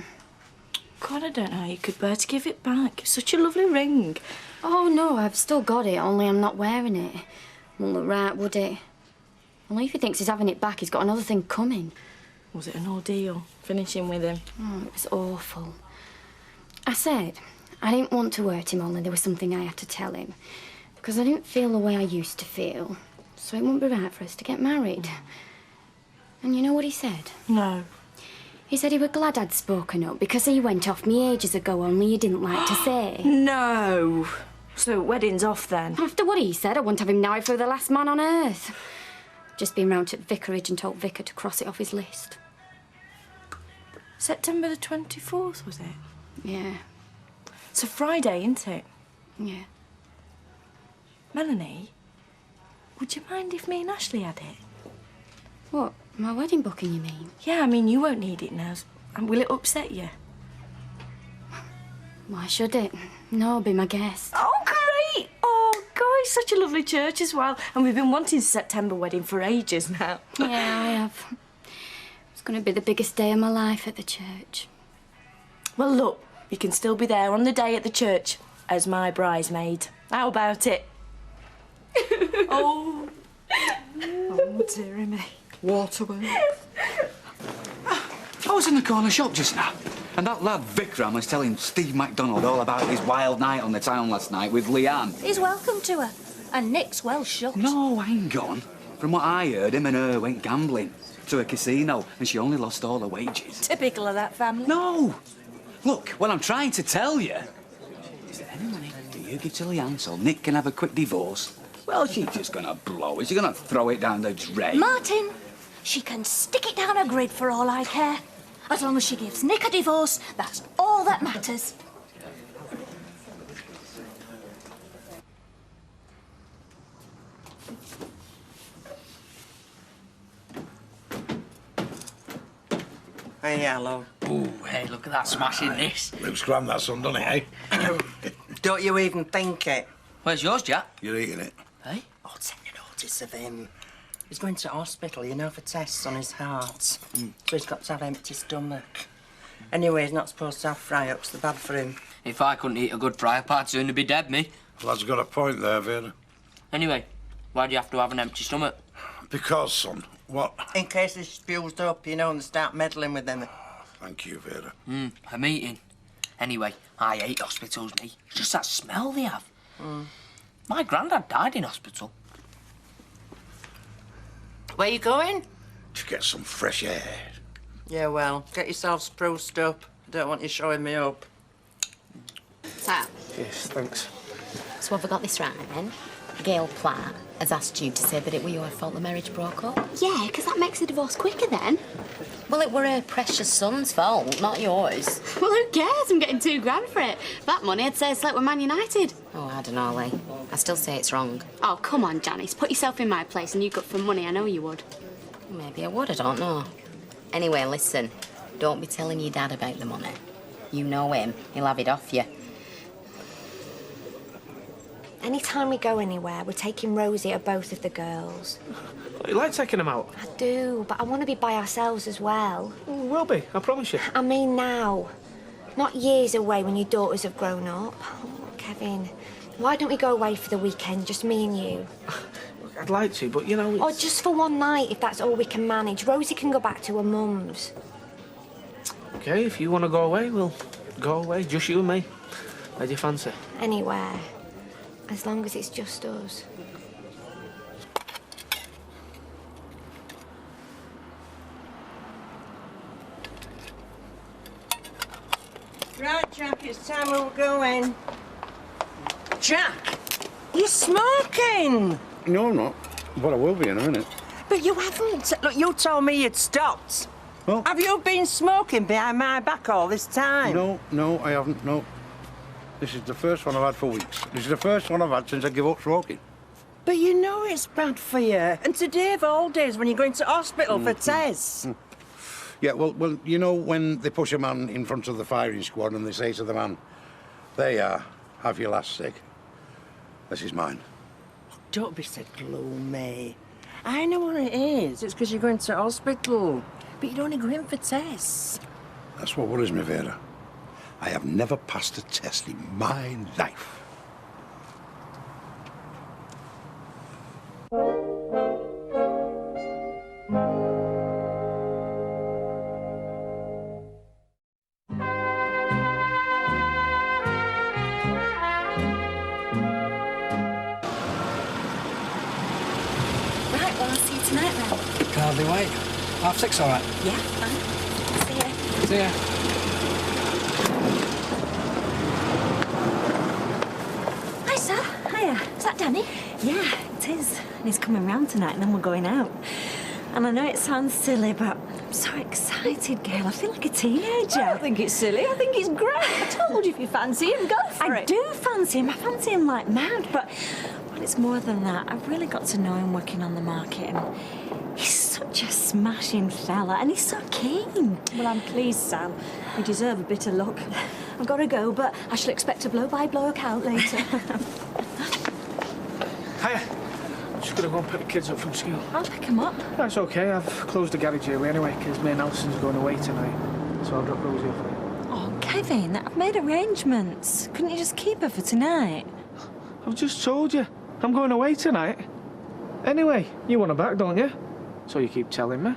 God, I don't know how you could bear to give it back. Such a lovely ring. Oh, no, I've still got it, only I'm not wearing it. Wouldn't look right, would it? Only if he thinks he's having it back, he's got another thing coming. Was it an ordeal, finishing with him? Oh, it was awful. I said I didn't want to hurt him, only there was something I had to tell him. Because I didn't feel the way I used to feel. So it wouldn't be right for us to get married. And you know what he said? No. He said he were glad I'd spoken up because he went off me ages ago, only you didn't like to say. No. So, wedding's off then? After what he said, I wouldn't have him now if we were the last man on earth. Just been round to the vicarage and told Vicar to cross it off his list. September the 24th, was it? Yeah. It's a Friday, isn't it? Yeah. Melanie, would you mind if me and Ashley had it? What, my wedding booking, you mean? Yeah, I mean, you won't need it now. And will it upset you? Why should it? No, be my guest. Oh, great! Oh, gosh, such a lovely church as well. And we've been wanting a September wedding for ages now. Yeah, I have. It's going to be the biggest day of my life at the church. Well, look, you can still be there on the day at the church as my bridesmaid. How about it? Oh. Oh, dearie me. Waterway. I was in the corner shop just now, and that lad Vikram was telling Steve MacDonald all about his wild night on the town last night with Leanne. He's welcome to her. And Nick's well shut. No, hang on. From what I heard, him and her went gambling to a casino, and she only lost all her wages. Typical of that family. No! Look, what I'm trying to tell you is that any money that you give to Leanne so Nick can have a quick divorce, well, she's just gonna blow it. She's gonna throw it down the drain. Martin, she can stick it down a grid for all I care. As long as she gives Nick a divorce, that's all that matters. Hey, hello. Ooh, hey, look at that smashing this. Looks grand, that son, doesn't it, eh? Don't you even think it? Where's yours, Jack? You're eating it. Hey? Oh, take notice of him. He's going to hospital, you know, for tests on his heart. So he's got to have empty stomach. Anyway, he's not supposed to have fry-ups. They're bad for him. If I couldn't eat a good fry-up, I'd soon be dead, me. Lad's got a point there, Vera. Anyway, why do you have to have an empty stomach? Because, son, what? In case he's spewed up, you know, and they start meddling with them. Thank you, Vera. A meeting. Anyway, I hate hospitals, me. It's just that smell they have. My granddad died in hospital. Where you going? To get some fresh air. Yeah, well, get yourself spruced up. I don't want you showing me up. Sam. Yes, thanks. So have I got this right, then? Gail Platt has asked you to say that it were your fault the marriage broke up? Yeah, because that makes the divorce quicker then. Well, it were her precious son's fault, not yours. Well, who cares? I'm getting $2,000 for it. That money, I'd say I slept with Man United. Oh, I don't know, Lee. I still say it's wrong. Oh, come on, Janice. Put yourself in my place and you got for money. I know you would. Maybe I would, I don't know. Anyway, listen. Don't be telling your dad about the money. You know him. He'll have it off you. Anytime we go anywhere, we're taking Rosie or both of the girls. You like taking them out? I do, but I want to be by ourselves as well. We'll be, I promise you. I mean now. Not years away when your daughters have grown up. Oh, Kevin, why don't we go away for the weekend, just me and you? I'd like to, but you know... Or just for one night, if that's all we can manage. Rosie can go back to her mum's. OK, if you want to go away, we'll go away. Just you and me. Where do you fancy? Anywhere. As long as it's just us. Right, Jack, it's time we were going. Jack, you're smoking! No, I'm not. But I will be in a minute. But you haven't. Look, you told me you'd stopped. Well, have you been smoking behind my back all this time? No, I haven't, no. This is the first one I've had for weeks. This is the first one I've had since I gave up smoking. But you know it's bad for you. And today of all days when you're going to hospital for tests. Yeah, well, you know when they push a man in front of the firing squad and they say to the man, there you are, have your last cig. This is mine. Don't be so gloomy. I know what it is. It's because you're going to hospital. But you're only going for tests. That's what worries me, Vera. I have never passed a test in my life. Right, well, I'll see you tonight then. Can hardly wait. 6:30, all right? Yeah, fine. See you. See ya. Hi, sir. Hiya. Is that Danny? Yeah, it is. And he's coming round tonight and then we're going out. And I know it sounds silly, but I'm so excited, girl. I feel like a teenager. I don't think it's silly. I think it's great. I told you if you fancy him, go for it. I do fancy him. I fancy him like mad, but well, it's more than that. I've really got to know him working on the market, and he's such a smashing fella, and he's so keen. Well, I'm pleased, Sam. You deserve a bit of luck. I've got to go, but I shall expect a blow-by-blow account later. Hiya. Just gonna go and pick the kids up from school. I'll pick him up. That's okay. I've closed the garage early anyway, because me and Alison's going away tonight. So I'll drop Rosie off for you. Oh, Kevin, I've made arrangements. Couldn't you just keep her for tonight? I've just told you. I'm going away tonight. Anyway, you want her back, don't you? So you keep telling me.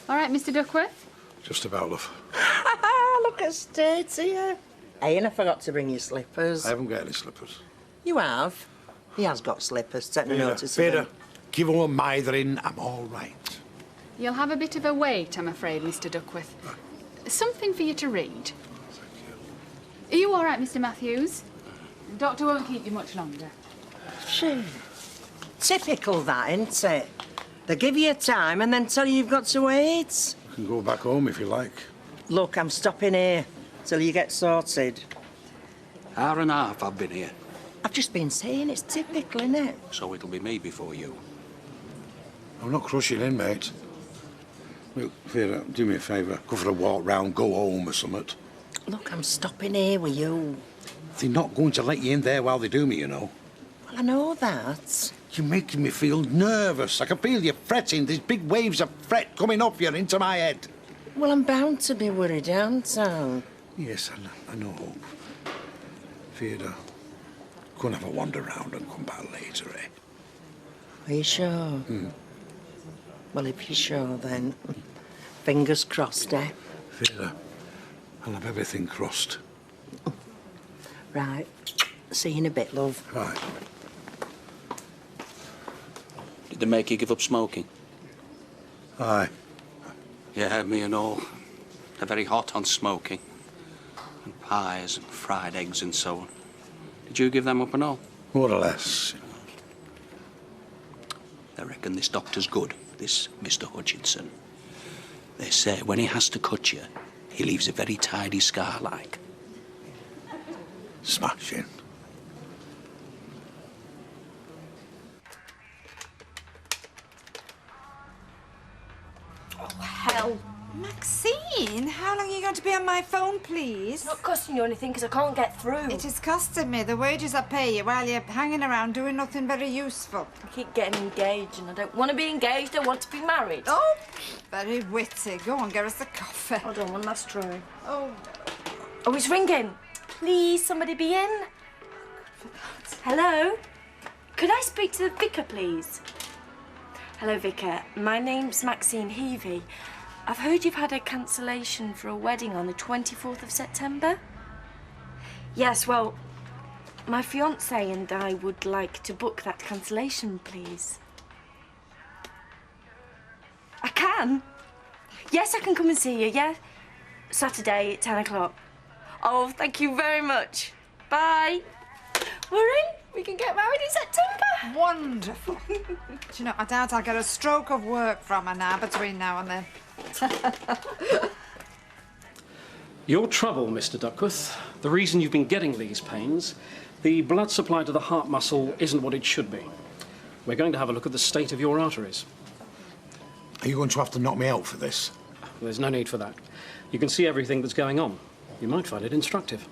All right, Mr. Duckworth? Just about, love. Look at States here. Hey, and I forgot to bring you slippers. I haven't got any slippers. You have? He has got slippers. Take no notice of Vera, them. give her a mithering. I'm all right. You'll have a bit of a wait, I'm afraid, Mr. Duckworth. Something for you to read. Are you all right, Mr. Matthews? The doctor won't keep you much longer. Gee, typical that, isn't it? They give you a time and then tell you you've got to wait. You can go back home if you like. Look, I'm stopping here till you get sorted. Hour and a half I've been here. I've just been saying it's typical, isn't it? So it'll be me before you. I'm not crushing in, mate. Look, Vera, do me a favour. Go for a walk round, go home or something. Look, I'm stopping here with you. They're not going to let you in there while they do me, you know. Well, I know that. You're making me feel nervous. I can feel you fretting. There's big waves of fret coming off you into my head. Well, I'm bound to be worried, aren't I? Yes, I know. Vera, go and have a wander round and come back later, eh? Are you sure? Well, if you're sure, then fingers crossed, eh? Vera, I'll have everything crossed. Right. See you in a bit, love. Right. Did they make you give up smoking? Aye. Yeah, me and all. They're very hot on smoking. And pies and fried eggs and so on. Did you give them up and all? More or less. They reckon this doctor's good, this Mr. Hutchinson. They say when he has to cut you, he leaves a very tidy scar like. Smashing. Hell. Maxine, how long are you going to be on my phone, please? It's not costing you anything because I can't get through. It is costing me the wages I pay you while you're hanging around doing nothing very useful. I keep getting engaged and I don't want to be engaged, I want to be married. Oh, very witty. Go on, get us the coffee. Hold on, one last try. Oh, Oh, it's ringing. Please, somebody be in. Hello? Could I speak to the vicar, please? Hello, Vicar. My name's Maxine Heavey. I've heard you've had a cancellation for a wedding on the 24th of September. Yes, well, my fiancé and I would like to book that cancellation, please. I can? Yes, I can come and see you, yeah? Saturday at 10 o'clock. Oh, thank you very much. Bye. We're in. We can get married in September. wonderful. Do you know, I doubt I'll get a stroke of work from her now between now and then. Your trouble, Mr. Duckworth, the reason you've been getting these pains, the blood supply to the heart muscle isn't what it should be. We're going to have a look at the state of your arteries. Are you going to have to knock me out for this? There's no need for that. You can see everything that's going on. You might find it instructive.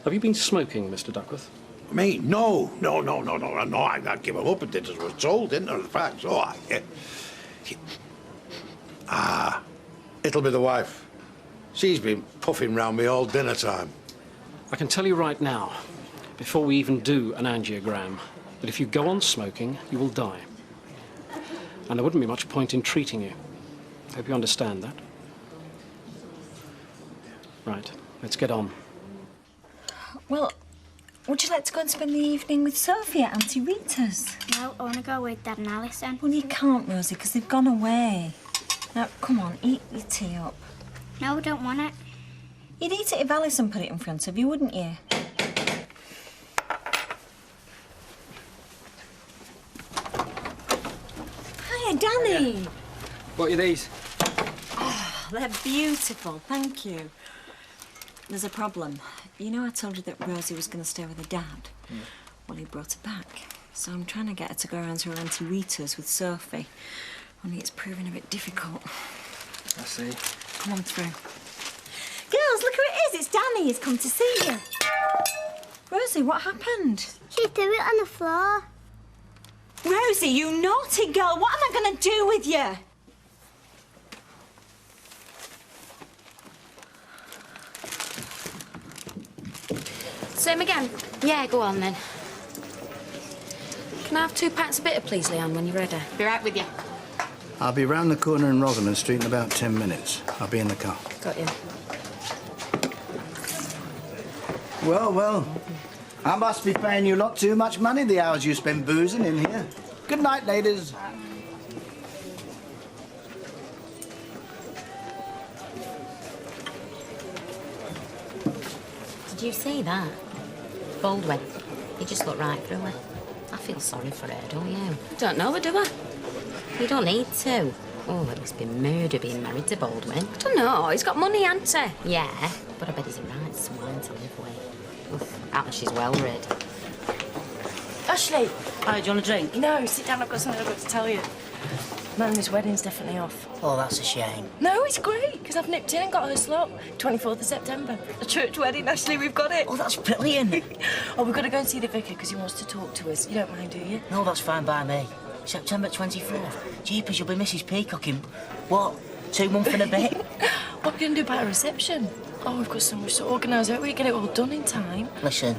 Have you been smoking, Mr. Duckworth? Me? No. I'd give him up and did as I was told, didn't I? The facts. Oh, it'll be the wife. She's been puffing round me all dinner time. I can tell you right now, before we even do an angiogram, that if you go on smoking, you will die. And there wouldn't be much point in treating you. Hope you understand that. Right, let's get on. Well, Would you like to go and spend the evening with Sophie at Auntie Rita's? No, I want to go with Dad and Alison. Well, you can't, Rosie, because they've gone away. Now, come on, eat your tea up. No, I don't want it. You'd eat it if Alison put it in front of you, wouldn't you? Hiya, Danny. What are these? Oh, they're beautiful, thank you. There's a problem. You know I told you that Rosie was going to stay with her dad? Yeah. Well, he brought her back. So I'm trying to get her to go around to her Auntie Rita's with Sophie. Only it's proving a bit difficult. I see. Come on through. Girls, look who it is. It's Danny. He's come to see you. Rosie, what happened? She threw it on the floor. Rosie, you naughty girl. What am I going to do with you? Same again? Yeah, go on then. Can I have 2 pints of bitter, please, Leanne, when you're ready? Be right with you. I'll be round the corner in Rosamond Street in about 10 minutes. I'll be in the car. Got you. Well, well. I must be paying you lot too much money the hours you spend boozing in here. Good night, ladies. Did you see that? Baldwin. He just looked right through her. I feel sorry for her, don't you? Don't know her, do I? You don't need to. Oh, it must be murder being married to Baldwin. I don't know. He's got money, hasn't he? Yeah, but I bet he's a right swine to live with. Oof, and she's well rid. Ashley! Hi, do you want a drink? No, sit down, I've got something I've got to tell you. Mum's wedding's definitely off. Oh, that's a shame. No, it's great, because I've nipped in and got her slot. 24th of September. A church wedding, Ashley, we've got it. Oh, that's brilliant. Oh, we've got to go and see the vicar, because he wants to talk to us. You don't mind, do you? No, that's fine by me. September 24th. Jeepers, you'll be Mrs. Peacock in, what, 2 months and a bit? What are we going to do about a reception? Oh, we've got so much to organise. I hope we get it all done in time. Listen,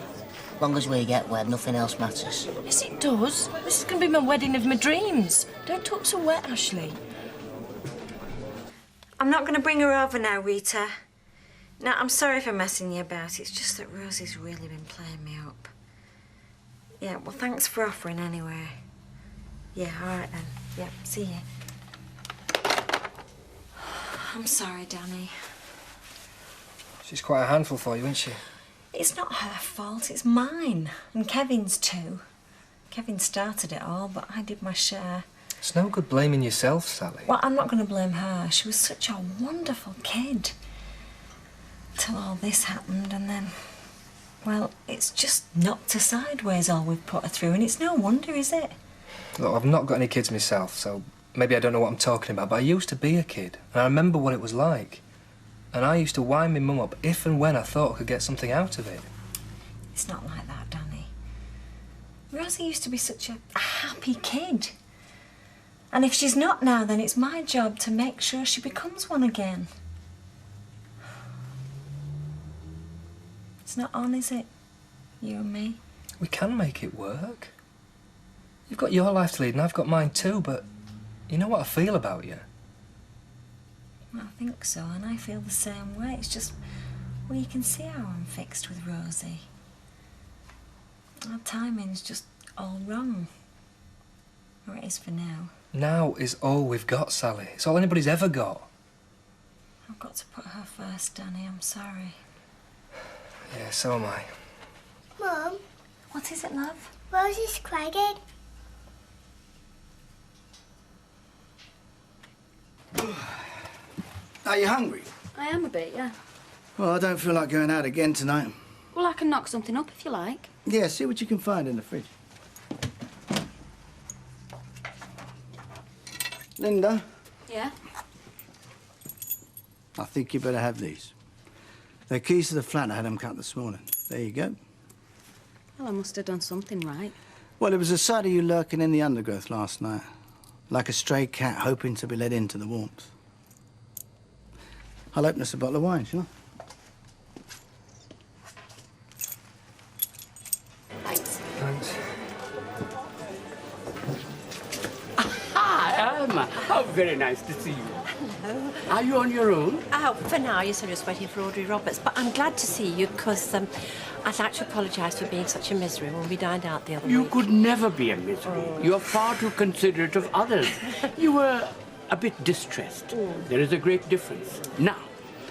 as long as we get wed, nothing else matters. Yes, it does. This is going to be my wedding of my dreams. Don't talk so wet, Ashley. I'm not going to bring her over now, Rita. No, I'm sorry for messing you about. It's just that Rosie's really been playing me up. Yeah, well, thanks for offering anyway. Yeah, all right then. Yeah, see you. I'm sorry, Danny. She's quite a handful for you, isn't she? It's not her fault, it's mine. And Kevin's too. Kevin started it all, but I did my share. It's no good blaming yourself, Sally. Well, I'm not going to blame her. She was such a wonderful kid. Till all this happened, and then... Well, it's just knocked her sideways, all we've put her through, and it's no wonder, is it? Look, I've not got any kids myself, so maybe I don't know what I'm talking about, but I used to be a kid, and I remember what it was like. And I used to wind my mum up if and when I thought I could get something out of it. It's not like that, Danny. Rosie used to be such a happy kid. And if she's not now, then it's my job to make sure she becomes one again. It's not on, is it? You and me? We can make it work. You've got your life to lead and I've got mine too, but you know what I feel about you. Well, I think so, and I feel the same way. It's just, well, you can see how I'm fixed with Rosie. Our timing's just all wrong. Or it is for now. Now is all we've got, Sally. It's all anybody's ever got. I've got to put her first, Danny. I'm sorry. Yeah, so am I. Mum? What is it, love? Rosie's crying. Are you hungry? I am a bit, yeah. Well, I don't feel like going out again tonight. Well, I can knock something up if you like. Yeah, see what you can find in the fridge. Linda, Yeah? I think you better have these. They're keys to the flat. I had them cut this morning. There you go. Well, I must have done something right. Well, it was a sight of you lurking in the undergrowth last night. Like a stray cat hoping to be let into the warmth. I'll open us a bottle of wine, shall I? Thanks. Thanks. Hi, Emma. How very nice to see you. Hello. Are you on your own? Oh, for now, yes, I'm just waiting for Audrey Roberts. But I'm glad to see you because I'd like to apologise for being such a misery when we dined out the other week. You could never be a misery. You're far too considerate of others. You were a bit distressed. There is a great difference. Now,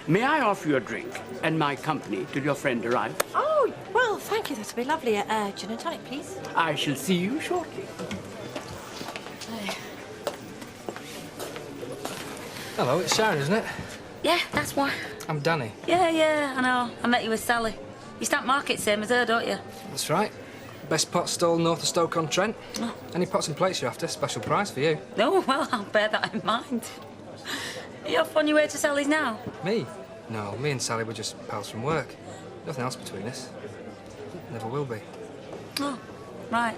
may I offer you a drink and my company till your friend arrives? Oh, well, thank you. That would be lovely. Gin and tonic, please. I shall see you shortly. Hello, it's Sharon, isn't it? Yeah, that's why. I'm Danny. Yeah, I know. I met you with Sally. You stamp market same as her, don't you? That's right. Best pot stall north of Stoke-on-Trent. Oh. Any pots and plates you're after, special price for you. No, well, I'll bear that in mind. Are you off on your way to Sally's now? Me? No, me and Sally were just pals from work. Nothing else between us. Never will be. Oh, right.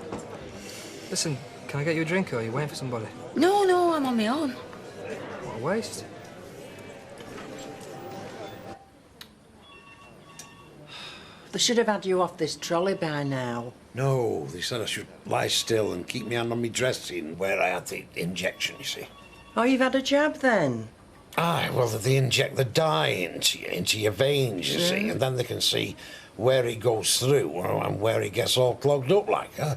Listen, can I get you a drink or are you waiting for somebody? No, I'm on my own. What a waste. They should have had you off this trolley by now. No, they said I should lie still and keep my hand on my dressing where I had the injection, you see. Oh, you've had a jab then? Aye, well, they inject the dye into your veins, you see, and then they can see where it goes through and where it gets all clogged up like, huh?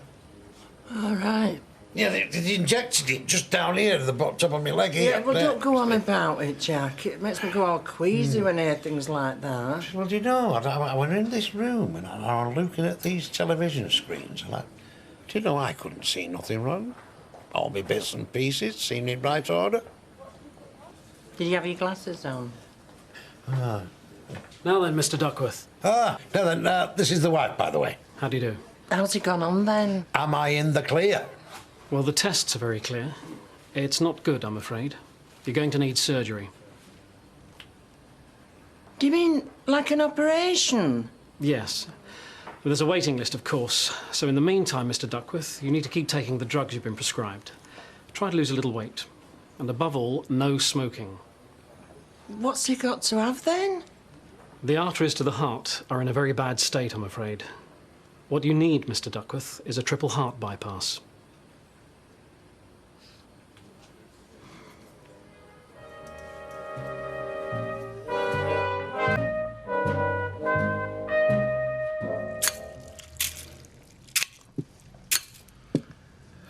All right. Yeah, they injected it just down here at the top of my leg here. Yeah, well, don't go on about it, Jack. It makes me go all queasy when I hear things like that. Well, do you know, I went in this room and I was looking at these television screens and do you know, I couldn't see nothing wrong. All my bits and pieces seemed in right order. Did you have your glasses on? Ah. Now then, Mr. Duckworth. Now then, this is the wife, by the way. How do you do? How's it gone on then? Am I in the clear? Well, the tests are very clear. It's not good, I'm afraid. You're going to need surgery. Do you mean like an operation? Yes. But there's a waiting list, of course. So in the meantime, Mr. Duckworth, you need to keep taking the drugs you've been prescribed. Try to lose a little weight. And above all, no smoking. What's he got to have then? The arteries to the heart are in a very bad state, I'm afraid. What you need, Mr. Duckworth, is a triple heart bypass.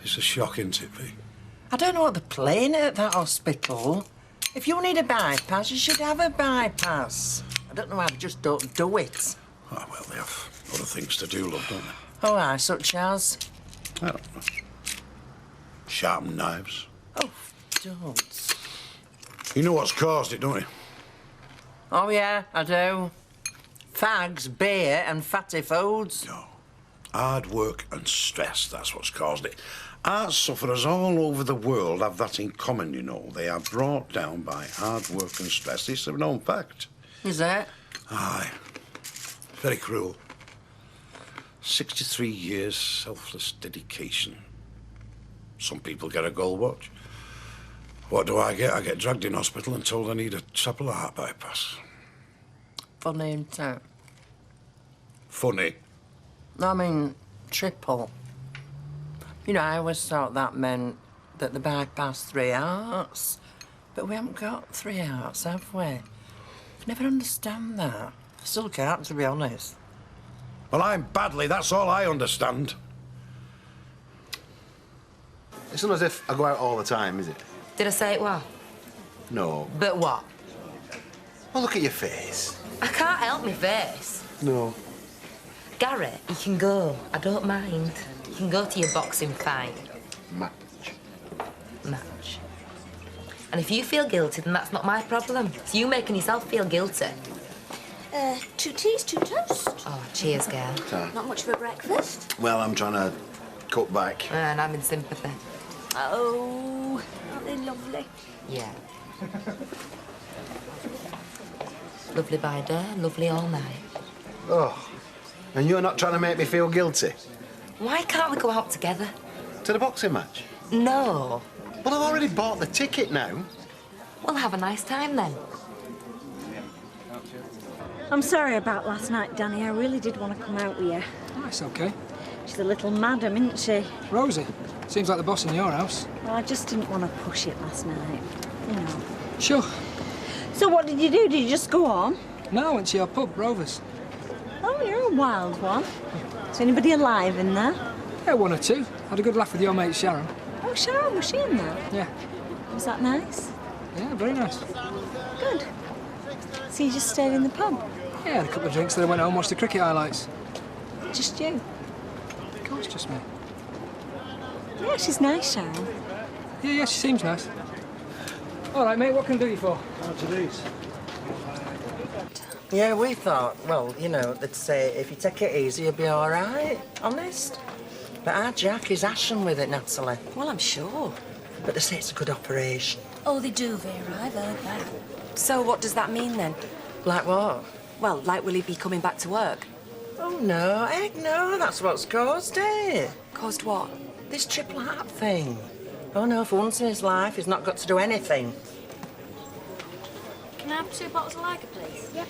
It's a shock, isn't it, Pete? I don't know what they're playing at that hospital. If you need a bypass, you should have a bypass. I don't know why they just don't do it. Oh, well, they have other things to do, love, don't they? Oh, aye, such as? I don't know. Sharpen knives. Oh, don't. You know what's caused it, don't you? Oh, yeah, I do. Fags, beer and fatty foods. No. Hard work and stress, that's what's caused it. Art sufferers all over the world have that in common, you know. They are brought down by hard work and stress. It's a known fact. Is it? Aye. Very cruel. 63 years selfless dedication. Some people get a gold watch. What do I get? I get dragged in hospital and told I need a triple heart bypass. Funny, isn't it? Funny. I mean, triple. You know, I always thought that meant that the bypass 3 hearts. But we haven't got 3 hearts, have we? I never understand that. I still can't, to be honest. Well, I'm badly, that's all I understand. It's not as if I go out all the time, is it? Did I say it well? No. But what? Well, look at your face. I can't help my face. No. Gary, you can go. I don't mind. You can go to your boxing fight. Match. And if you feel guilty, then that's not my problem. It's you making yourself feel guilty. 2 teas, 2 toast. Oh, cheers, girl. Not much of a breakfast. Well, I'm trying to cut back. And I'm in sympathy. Oh, aren't they lovely? Yeah. Lovely by day, lovely all night. Oh, and you're not trying to make me feel guilty? Why can't we go out together? To the boxing match? No. Well, I've already bought the ticket now. Well, have a nice time then. I'm sorry about last night, Danny. I really did want to come out with you. Oh, it's okay. She's a little madam, isn't she? Rosie, seems like the boss in your house. Well, I just didn't want to push it last night, you know. Sure. So what did you do? Did you just go on? No, I went to your pub, Rovers. Oh, you're a wild one. Is anybody alive in there? Yeah, one or two. Had a good laugh with your mate Sharon. Oh, Sharon, was she in there? Yeah. Was that nice? Yeah, very nice. Good. So you just stayed in the pub? Yeah, had a couple of drinks, then I went home and watched the cricket highlights. Just you? Of course, just me. Yeah, she's nice, Sharon. Yeah, she seems nice. All right, mate, what can I do you for? Out of these. Yeah, we thought, well, you know, they'd say if you take it easy, you'll be all right, honest. But our Jack is ashen with it, Natalie. Well, I'm sure. But they say it's a good operation. Oh, they do, Vera. I've heard that. So what does that mean, then? Like what? Well, like, will he be coming back to work? Oh, no, heck no, that's what's caused it. Caused what? This triple heart thing. Oh, no, for once in his life, he's not got to do anything. Can I have 2 bottles of lager, please? Yep.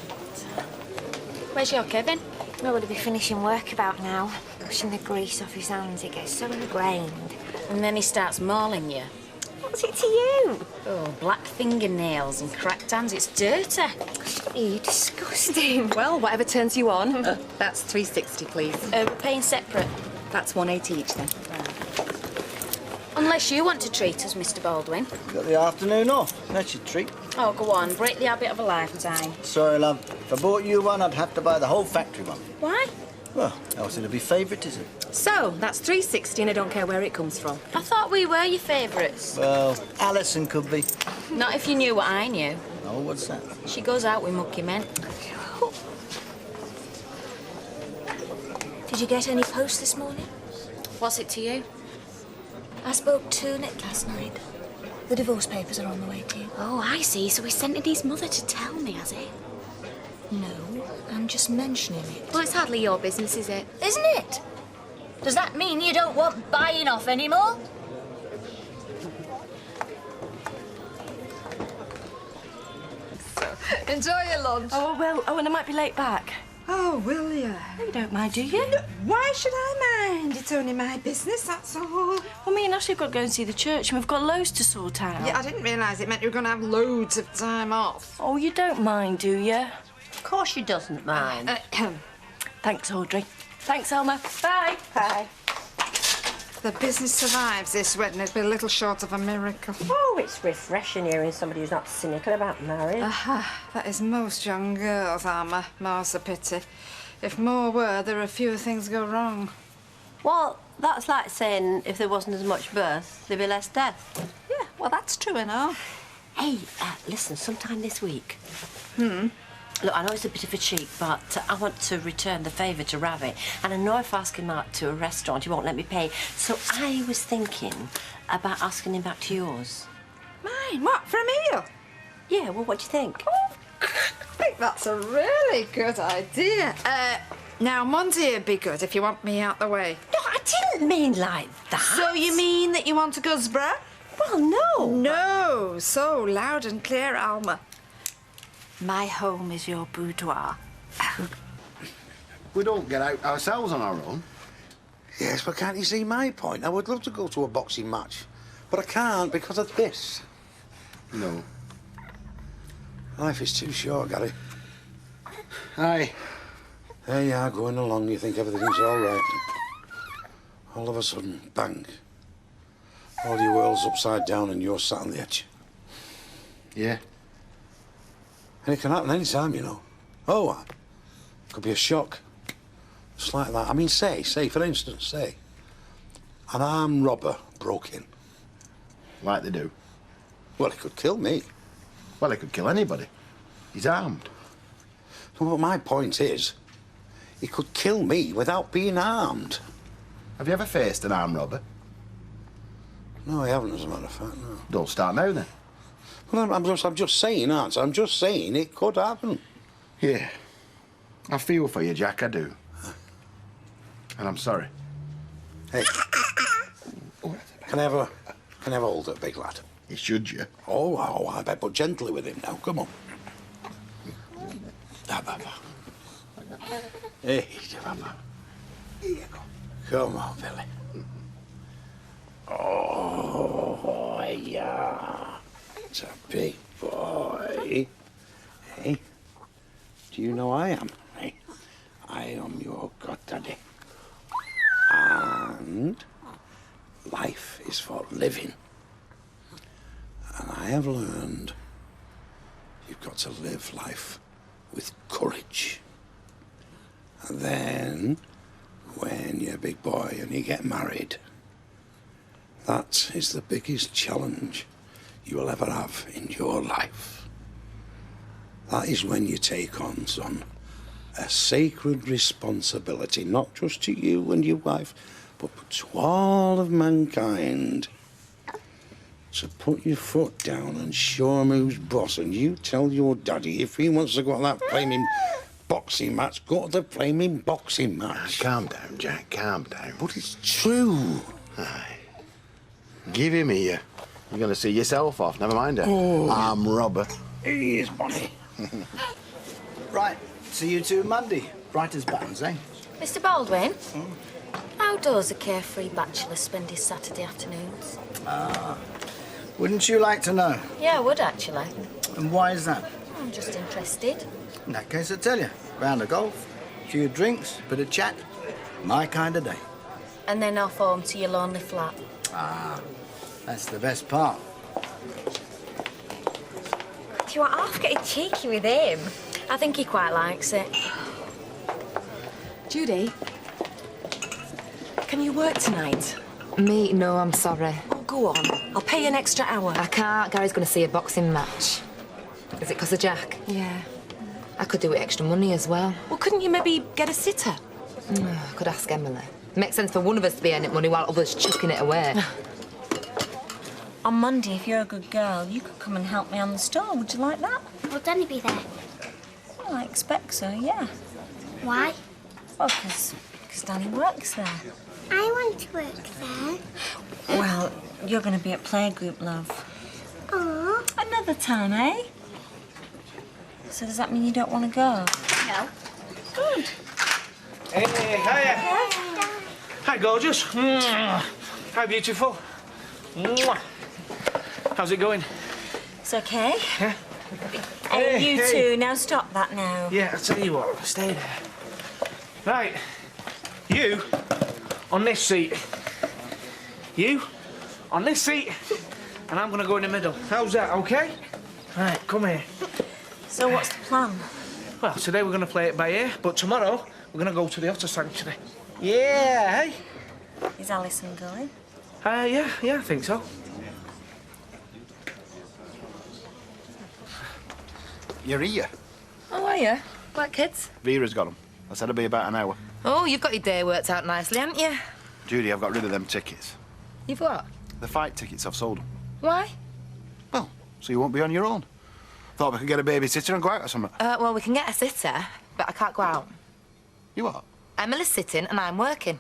Where's your Kevin? Well, would be finishing work about now. Pushing the grease off his hands, it gets so ingrained. And then he starts mauling you. What's it to you? Oh, black fingernails and cracked hands. It's dirty. You disgusting. Well, whatever turns you on. That's $3.60, please. We're paying separate. That's $1.80 each, then. Unless you want to treat us, Mr. Baldwin. Got the afternoon off. That's your treat. Oh, go on. Break the habit of a lifetime. Sorry, love. If I bought you one, I'd have to buy the whole factory one. Why? Well, else it'll be favouritism. So, that's $3.60 and I don't care where it comes from. I thought we were your favourites. Well, Alison could be. Not if you knew what I knew. Oh, what's that? She goes out with mucky men. Did you get any post this morning? What's it to you? I spoke to Nick last night. The divorce papers are on the way to you. Oh, I see. So he sent it his mother to tell me, has he? No, I'm just mentioning it. Well, it's hardly your business, is it? Isn't it? Does that mean you don't want buying off anymore? Enjoy your lunch. Oh, well, and I might be late back. Oh, will you? You don't mind, do you? No, why should I mind? It's only my business, that's all. Well, me and Ashley have got to go and see the church and we've got loads to sort out. Yeah, I didn't realise it meant you were going to have loads of time off. Oh, you don't mind, do you? Of course she doesn't mind. Thanks, Audrey. Thanks, Elma. Bye. Bye. The business survives this wedding. It'd be a little short of a miracle. Oh, it's refreshing hearing somebody who's not cynical about marriage. That is most young girls, Alma. More's a pity. If more were, there are fewer things go wrong. Well, that's like saying if there wasn't as much birth, there'd be less death. Yeah, well, that's true enough. Hey, listen, sometime this week. Look, I know it's a bit of a cheek, but I want to return the favour to Ravi. And I know if I ask him out to a restaurant, he won't let me pay. So I was thinking about asking him back to yours. Mine? What, for a meal? Yeah, well, what do you think? Oh, I think that's a really good idea. Now, Monday would be good if you want me out the way. No, I didn't mean like that. So you mean that you want a Gusborough? Well, no. No, so loud and clear, Alma. My home is your boudoir. We don't get out ourselves on our own. Yes, but can't you see my point? I would love to go to a boxing match, but I can't because of this. No. Life is too short, Gary. Aye. There you are, going along, you think everything's all right. All of a sudden, bang. All your world's upside down and you're sat on the edge. Yeah. And it can happen any time, you know. Oh, could be a shock. Just like that. I mean, say, for instance, say, an armed robber broke in. Like they do. Well, he could kill me. Well, he could kill anybody. He's armed. No, but my point is, he could kill me without being armed. Have you ever faced an armed robber? No, I haven't, as a matter of fact, no. Don't start now, then. Well, I'm just saying, aren't I? I'm just saying it could happen. Yeah. I feel for you, Jack, I do. And I'm sorry. Hey. Can I have a hold at big lad? You should, you? Oh, I bet, but gently with him now. Come on. Hey, here you go. Come on, Billy. Oh, yeah. It's a big boy. Hey, do you know I am? Hey, I am your Daddy. And life is for living. And I have learned you've got to live life with courage. And then, when you're a big boy and you get married, that is the biggest challenge you will ever have in your life. That is when you take on, son, a sacred responsibility, not just to you and your wife, but to all of mankind. So put your foot down and show him who's boss, and you tell your daddy if he wants to go on that flaming boxing match, go to the flaming boxing match. Calm down, Jack, calm down. But it's true. Aye. Give him here. You're going to see yourself off, never mind her. Oh. Arm robber. He is, Bonnie. Right, see you two Monday. Bright as buttons, eh? Mr. Baldwin, how does a carefree bachelor spend his Saturday afternoons? Wouldn't you like to know? Yeah, I would actually. And why is that? I'm just interested. In that case, I tell you. Round of golf, a few drinks, bit of chat. My kind of day. And then off home to your lonely flat. That's the best part. You are half getting cheeky with him. I think he quite likes it. Judy, can you work tonight? Me? No, I'm sorry. Oh, go on. I'll pay you an extra hour. I can't. Gary's going to see a boxing match. Is it because of Jack? Yeah. I could do it extra money as well. Well, couldn't you maybe get a sitter? I could ask Emily. Makes sense for one of us to be earning money while others chucking it away. On Monday, if you're a good girl, you could come and help me on the store. Would you like that? Will Danny be there? Well, I expect so, yeah. Why? Well, because Danny works there. I want to work there. Well, you're going to be at playgroup, love. Aww. Another time, eh? So does that mean you don't want to go? No. Good. Hey, hiya. Hi, gorgeous. Hi, beautiful. How's it going? It's okay. Yeah? Hey, you two, now stop that now. Yeah, I'll tell you what, stay there. Right, you on this seat. You on this seat, and I'm gonna go in the middle. How's that, okay? Right, come here. So what's the plan? Well, today we're gonna play it by ear, but tomorrow we're gonna go to the otter sanctuary. Yeah, hey? Is Alison going? Yeah, I think so. You're here. Oh, are you? What, kids? Vera's got them. I said it'll be about an hour. Oh, you've got your day worked out nicely, haven't you? Judy, I've got rid of them tickets. You've what? The fight tickets, I've sold them. Why? Well, so you won't be on your own. Thought we could get a babysitter and go out or something. Well, we can get a sitter, but I can't go out. You what? Emily's sitting and I'm working.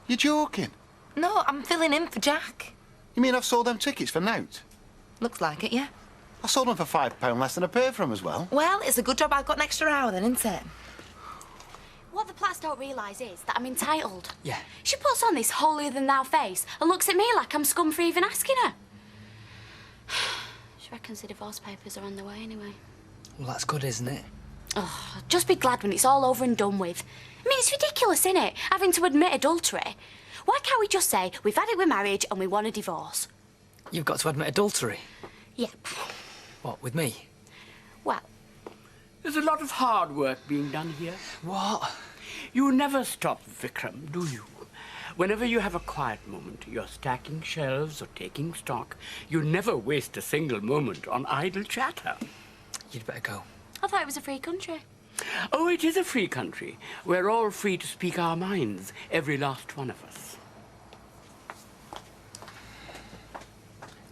You're joking? No, I'm filling in for Jack. You mean I've sold them tickets for nought? Looks like it, yeah. I sold them for £5 less than I paid for them as well. Well, it's a good job I've got an extra hour then, isn't it? What the Platts don't realise is that I'm entitled. Yeah. She puts on this holier-than-thou face and looks at me like I'm scum for even asking her. She reckons the divorce papers are on the way anyway. Well, that's good, isn't it? Oh, just be glad when it's all over and done with. I mean, it's ridiculous, isn't it, having to admit adultery? Why can't we just say we've had it with marriage and we want a divorce? You've got to admit adultery. Yep. What, with me? Well, there's a lot of hard work being done here. What? You never stop, Vikram, do you? Whenever you have a quiet moment, you're stacking shelves or taking stock. You never waste a single moment on idle chatter. You'd better go. I thought it was a free country. Oh, it is a free country. We're all free to speak our minds, every last one of us.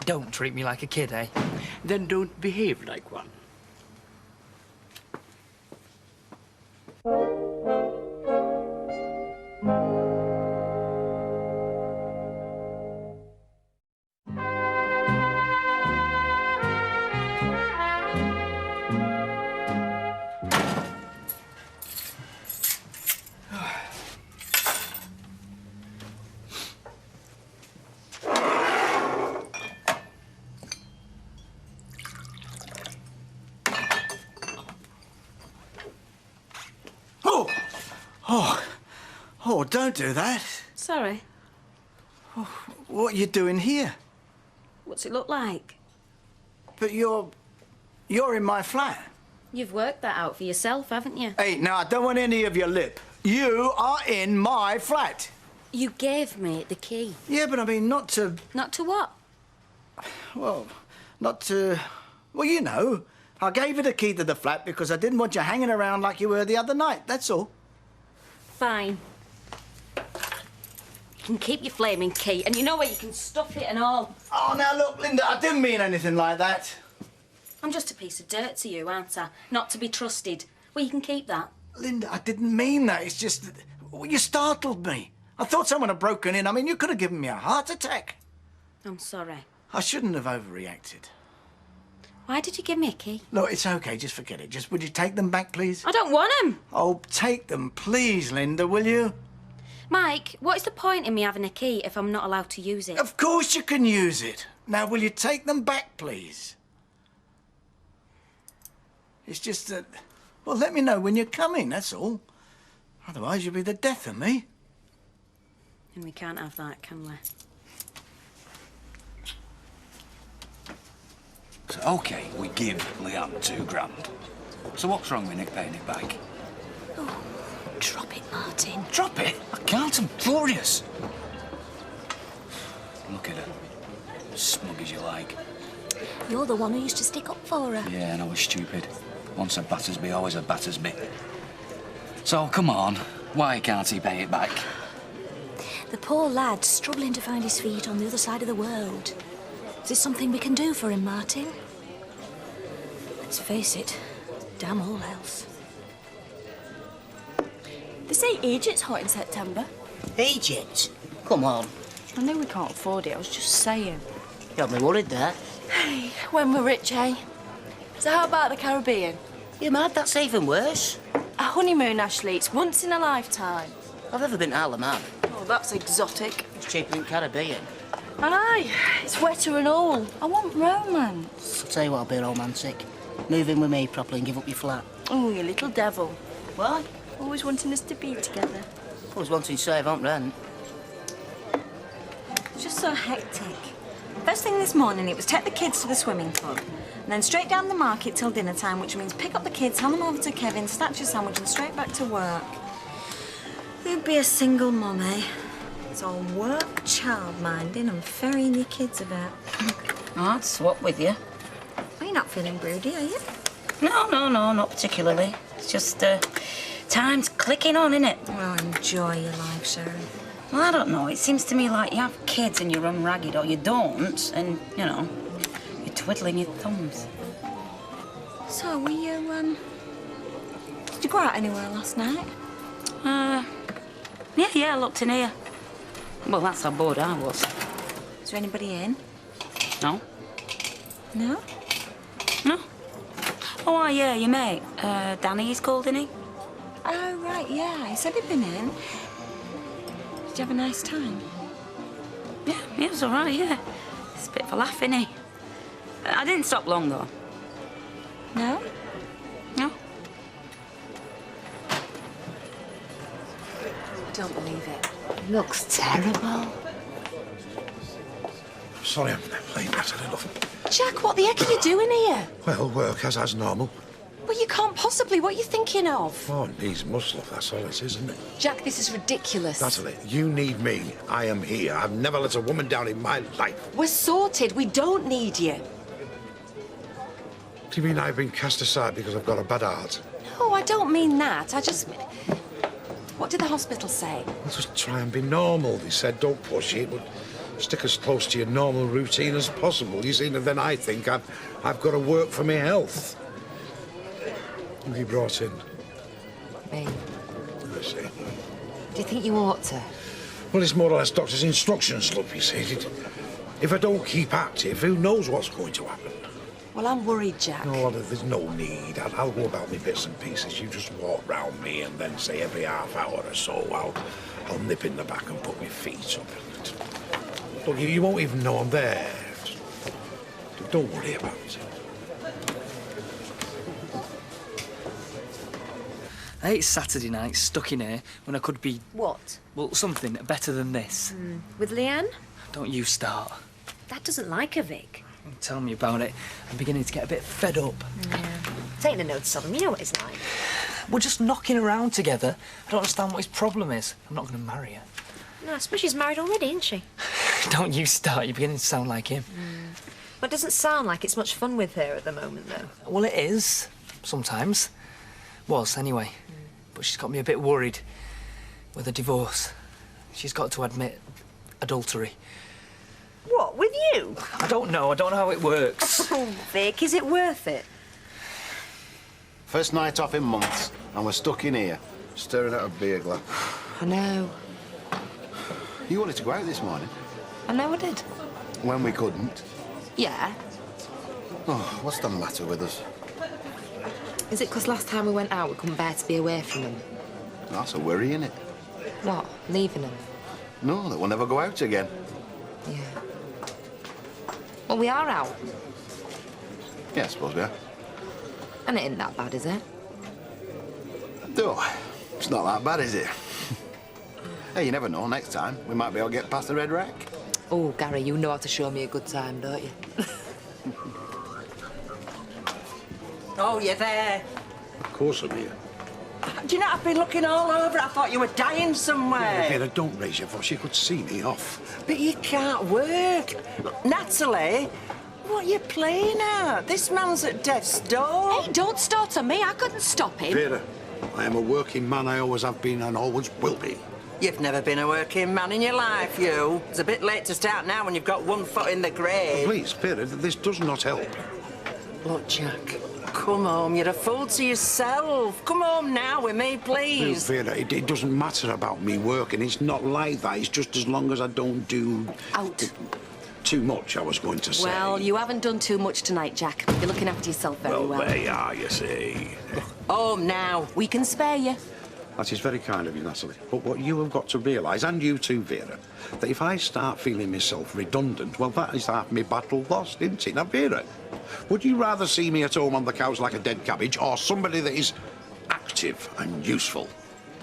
Don't treat me like a kid, eh? Then don't behave like one. Oh, don't do that. Sorry. What are you doing here? What's it look like? But you're in my flat. You've worked that out for yourself, haven't you? Hey, now, I don't want any of your lip. You are in my flat. You gave me the key. Yeah, but I mean, not to... Not to what? Well, not to... Well, you know, I gave you the key to the flat because I didn't want you hanging around like you were the other night, that's all. Fine. You can keep your flaming key, and you know where you can stuff it and all. Oh, now look, Linda, I didn't mean anything like that. I'm just a piece of dirt to you, aren't I? Not to be trusted. Well, you can keep that. Linda, I didn't mean that. It's just that... Well, you startled me. I thought someone had broken in. I mean, you could have given me a heart attack. I'm sorry. I shouldn't have overreacted. Why did you give me a key? Look, it's okay. Just forget it. Just would you take them back, please? I don't want them. Oh, take them, please, Linda, will you? Mike, what is the point in me having a key if I'm not allowed to use it? Of course you can use it. Now, will you take them back, please? It's just that... Well, let me know when you're coming, that's all. Otherwise, you'll be the death of me. And we can't have that, can we? So, OK, we give Leanne £2 grand. So what's wrong with Nick paying it back? Oh, drop it, Martin. Drop it? I can't, I'm furious. Look at her. Smug as you like. You're the one who used to stick up for her. Yeah, and I was stupid. Once a Battersby, always a Battersby. So, come on. Why can't he pay it back? The poor lad's struggling to find his feet on the other side of the world. Is there something we can do for him, Martin? Let's face it, damn all else. They say Egypt's hot in September. Egypt? Come on. I know we can't afford it, I was just saying. You got me worried there. Hey, when we're rich, eh? So how about the Caribbean? You mad? That's even worse. A honeymoon, Ashley. It's once in a lifetime. I've never been to Isle of Man. Oh, that's exotic. It's cheaper than Caribbean. Aye, it's wetter and all. I want romance. I'll tell you what, I'll be romantic. Move in with me properly and give up your flat. Oh, you little devil. Why? Always wanting us to be together. Always wanting to save on rent. It's just so hectic. First thing this morning, it was take the kids to the swimming club, and then straight down the market till dinner time, which means pick up the kids, hand them over to Kevin, snatch a sandwich, and straight back to work. You'd be a single mum, eh? It's all work, child-minding, and ferrying your kids about. I'd swap with you. Well, you're not feeling broody, are you? No, not particularly. It's just, time's clicking on, innit? Well, enjoy your life, Sharon. Well, I don't know. It seems to me like you have kids and you run ragged, or you don't, and, you know, you're twiddling your thumbs. So, were you, did you go out anywhere last night? Yeah, I looked in here. Well, that's how bored I was. Is there anybody in? No? No? No. Oh, yeah, your mate. Danny, he's called, isn't he? Oh, right, yeah. He said he'd been in. Did you have a nice time? Yeah, it was all right, yeah. It's a bit of a laugh, innit? I didn't stop long, though. No? No. I don't believe it. Looks terrible. Sorry, I'm late, Natalie, love. Jack, what the heck are you doing here? Well, work as normal. Well, you can't possibly. What are you thinking of? Oh, needs must, love. That's all it is, isn't it? Jack, this is ridiculous. Natalie, you need me. I am here. I've never let a woman down in my life. We're sorted. We don't need you. Do you mean I've been cast aside because I've got a bad heart? No, I don't mean that. I just... What did the hospital say? Well, just try and be normal. They said don't push it, but stick as close to your normal routine as possible. You see, and then I think I've got to work for my health. Who have you brought in? Me. I see. Do you think you ought to? Well, it's more or less doctor's instructions, love, you see. If I don't keep active, who knows what's going to happen? Well, I'm worried, Jack. No, there's no need. I'll go about my bits and pieces. You just walk round me and then say every half hour or so I'll nip in the back and put my feet up. Look, you won't even know I'm there. Don't worry about it. I hate Saturday nights stuck in here when I could be... What? Well, something better than this. With Leanne? Don't you start. Dad doesn't like her, Vic. Tell me about it. I'm beginning to get a bit fed up. Yeah. Taking a notice of him, you know what he's like. We're just knocking around together. I don't understand what his problem is. I'm not going to marry her. No, I suppose she's married already, isn't she? Don't you start. You're beginning to sound like him. Well, it doesn't sound like it's much fun with her at the moment, though. Well, it is. Sometimes. Was, anyway. But she's got me a bit worried with a divorce. She's got to admit adultery. What, with you? I don't know. I don't know how it works. Oh, Vic, is it worth it? First night off in months, and we're stuck in here, staring at a beer glass. I know. You wanted to go out this morning. I know I did. When we couldn't. Yeah. Oh, what's the matter with us? Is it because last time we went out we couldn't bear to be away from him? That's a worry, innit? What? Leaving him? No, that we'll never go out again. Yeah. Well, we are out. Yeah, I suppose we are. And it ain't that bad, is it? Oh, it's not that bad, is it? Hey, you never know. Next time, we might be able to get past the red rack. Oh, Gary, you know how to show me a good time, don't you? Oh, you're there. Of course I'm here. Do you know, I've been looking all over. I thought you were dying somewhere. Vera, don't raise your voice. You could see me off. But you can't work. Natalie, what are you playing at? This man's at death's door. Hey, don't start on me. I couldn't stop him. Vera, I am a working man. I always have been and always will be. You've never been a working man in your life, you. It's a bit late to start now when you've got one foot in the grave. Please, Vera, this does not help. Look, Jack, come home. You're a fool to yourself. Come home now with me, please. Vera, it doesn't matter about me working. It's not like that. It's just as long as I don't do... Out. Too much, I was going to say. Well, you haven't done too much tonight, Jack. You're looking after yourself very well. There you are, you see. Home now. We can spare you. That is very kind of you, Natalie. But what you have got to realise, and you too, Vera, that if I start feeling myself redundant, well, that is half my battle lost, isn't it? Now, Vera, would you rather see me at home on the couch like a dead cabbage, or somebody that is active and useful?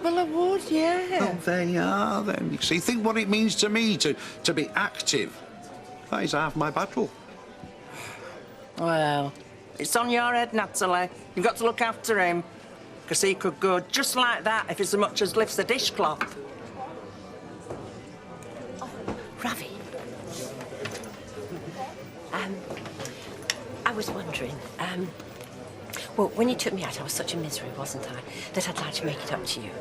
Well, I would, yeah. Oh, there you are, then. You see, think what it means to me to be active. That is half my battle. Well, it's on your head, Natalie. You've got to look after him. Because he could go just like that if he so much as lifts the dishcloth. Oh, Ravi. I was wondering, well, when you took me out, I was such a misery, wasn't I, that I'd like to make it up to you.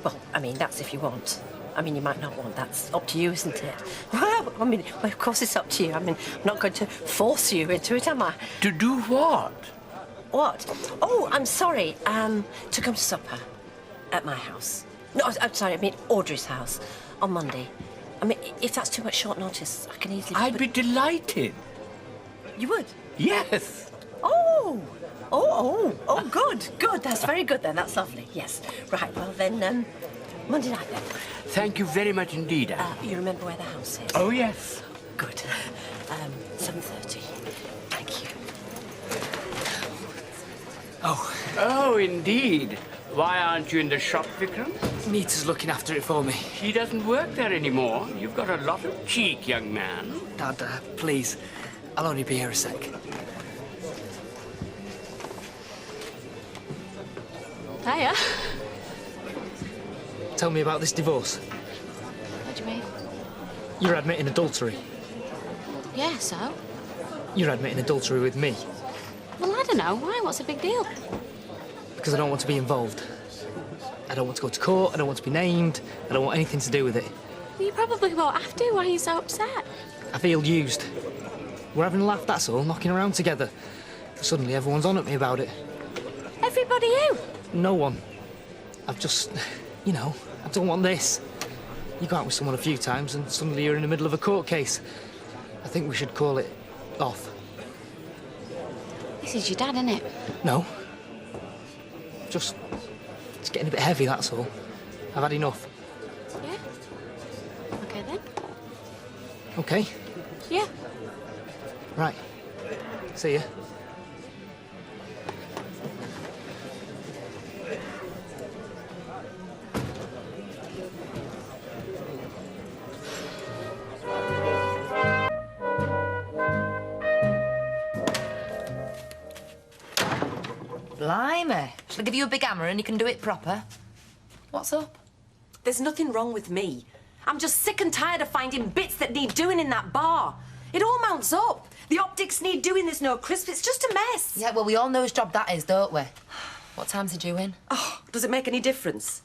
Well, I mean, that's if you want. I mean, you might not want. That's up to you, isn't it? Well, I mean, well, of course it's up to you. I mean, I'm not going to force you into it, am I? To do what? What? Oh, I'm sorry. To come to supper at my house. No, I'm sorry. I mean Audrey's house on Monday. I mean, if that's too much short notice, I can easily. I'd be delighted. You would? Yes. Oh, good. That's very good then. That's lovely. Yes. Right. Well then, Monday night then. Thank you very much indeed, Anne. You remember where the house is? Oh yes. Good. 7:30. Thank you. Oh, indeed. Why aren't you in the shop, Vikram? Nita's looking after it for me. She doesn't work there anymore. You've got a lot of cheek, young man. Dad, please. I'll only be here a sec. Hiya. Tell me about this divorce. What do you mean? You're admitting adultery. Yeah, so? You're admitting adultery with me. Well, I don't know. Why? What's the big deal? Because I don't want to be involved. I don't want to go to court, I don't want to be named, I don't want anything to do with it. Well, you probably won't have to. Why are you so upset? I feel used. We're having a laugh, that's all, knocking around together. Suddenly everyone's on at me about it. Everybody who? No one. I've just, you know, I don't want this. You go out with someone a few times and suddenly you're in the middle of a court case. I think we should call it off. This is your dad, isn't it? No. Just, it's getting a bit heavy, that's all. I've had enough. Yeah? Okay, then. Okay. Yeah. Right. See ya. Blimey. Shall I give you a big hammer and you can do it proper? What's up? There's nothing wrong with me. I'm just sick and tired of finding bits that need doing in that bar. It all mounts up. The optics need doing, there's no crisp, it's just a mess. Yeah, well, we all know whose job that is, don't we? What time's he due in? Oh, does it make any difference?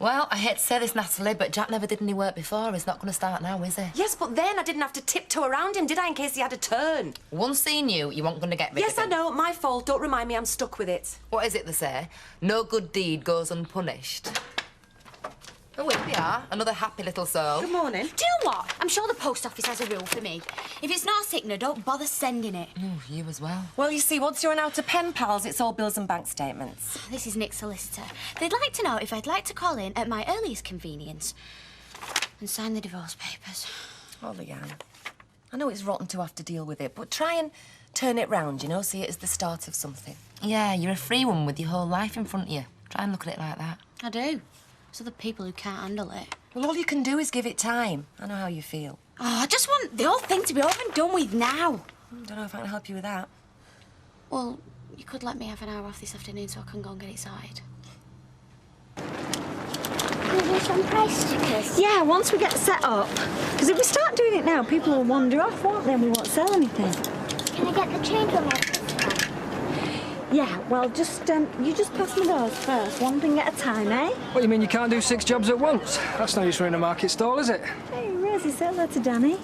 Well, I hate to say this, Natalie, but Jack never did any work before. He's not going to start now, is he? Yes, but then I didn't have to tiptoe around him, did I, in case he had a turn? Once he knew, you weren't going to get rid Yes, of him. I know. My fault. Don't remind me. I'm stuck with it. What is it they say? No good deed goes unpunished. Oh, here we are. Another happy little soul. Good morning. Do you know what? I'm sure the post office has a rule for me. If it's not a sickener, don't bother sending it. Oh, you as well. Well, you see, once you're an outer pen pals, it's all bills and bank statements. This is Nick's solicitor. They'd like to know if I'd like to call in at my earliest convenience and sign the divorce papers. Oh, Leanne, I know it's rotten to have to deal with it, but try and turn it round, you know, see it as the start of something. Yeah, you're a free woman with your whole life in front of you. Try and look at it like that. I do. There's other people who can't handle it. Well, all you can do is give it time. I know how you feel. Oh, I just want the whole thing to be over and done with now. Don't know if I can help you with that. Well, you could let me have an hour off this afternoon so I can go and get it sorted. Can we do some price stickers? Yeah, once we get set up. Because if we start doing it now, people will wander off, won't they? And we won't sell anything. Can I get the change on my sister? Yeah, well, you just pass me those first, one thing at a time, eh? What, you mean you can't do 6 jobs at once? That's no use running a market stall, is it? Hey, Rosie, say hello to Danny.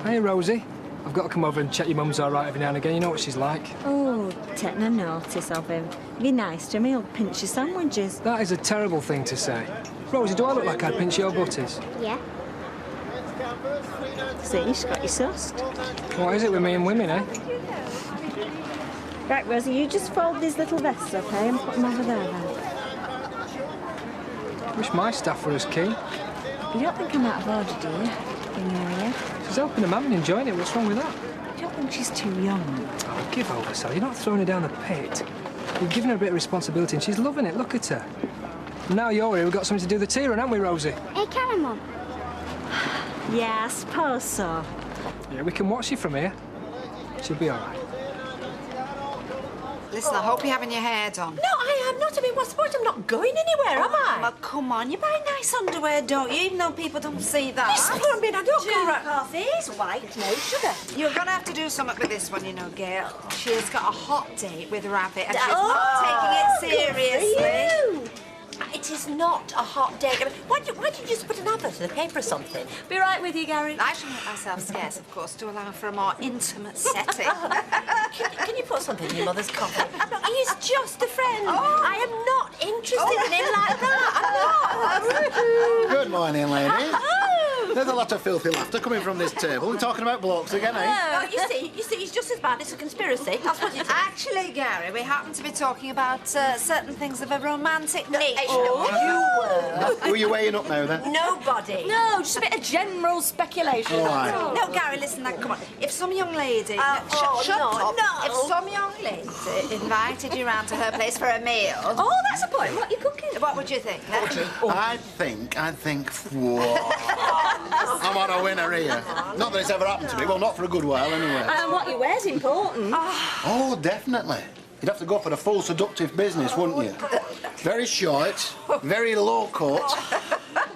Hey, Rosie. I've got to come over and check your mum's all right every now and again. You know what she's like. Oh, take no notice of him. Be nice to him, he'll pinch your sandwiches. That is a terrible thing to say. Rosie, do I look like I'd pinch your butties? Yeah. See, she's got you sussed. What is it with me and women, eh? Right, Rosie, you just fold these little vests, OK, and put them over there, then. Wish my staff were as keen. You don't think I'm out of order, do you? In your ear? She's helping them out and enjoying it. What's wrong with that? You don't think she's too young? Oh, give over, Sally. You're not throwing her down the pit. You've given her a bit of responsibility and she's loving it. Look at her. And now you're here, we've got something to do the tea on, haven't we, Rosie? Hey, Karen, Mum. Yeah, I suppose so. Yeah, we can watch you from here. She'll be all right. Listen, I hope you're having your hair done. No, I am not. I mean, what's the point? I'm not going anywhere, am I? Oh, come on. You buy nice underwear, don't you? Even though people don't see that. Yes, I mean, I don't go around... coffees, white, no sugar. You're going to have to do something with this one, you know, Gail. She's got a hot date with Rabbit and she's not taking it seriously. It is not a hot day. I mean, why did you just put an advert in the paper or something? Be right with you, Gary. I shall make myself scarce, of course, to allow for a more intimate setting. Can you put something in your mother's coffee? No, he's just a friend. I am not interested in him like that. I'm not. Good morning, ladies. There's a lot of filthy laughter coming from this table. We're talking about blokes again, eh? No, you see, he's just as bad. It's a conspiracy. That's what it is. Actually, Gary, we happen to be talking about certain things of a romantic nature. Who are you weighing up now, then? Nobody. No, just a bit of general speculation. All right. No, Gary, listen, now, come on. If some young lady... shut up. If some young lady invited you round to her place for a meal... Oh, that's a point. What are you cooking? What would you think? I'd think, whoa. I'm on a winner here. Not that it's ever happened to me. Well, not for a good while, anyway. And what you wear's important. Oh, definitely. You'd have to go for the full seductive business, wouldn't you? Very short, very low cut,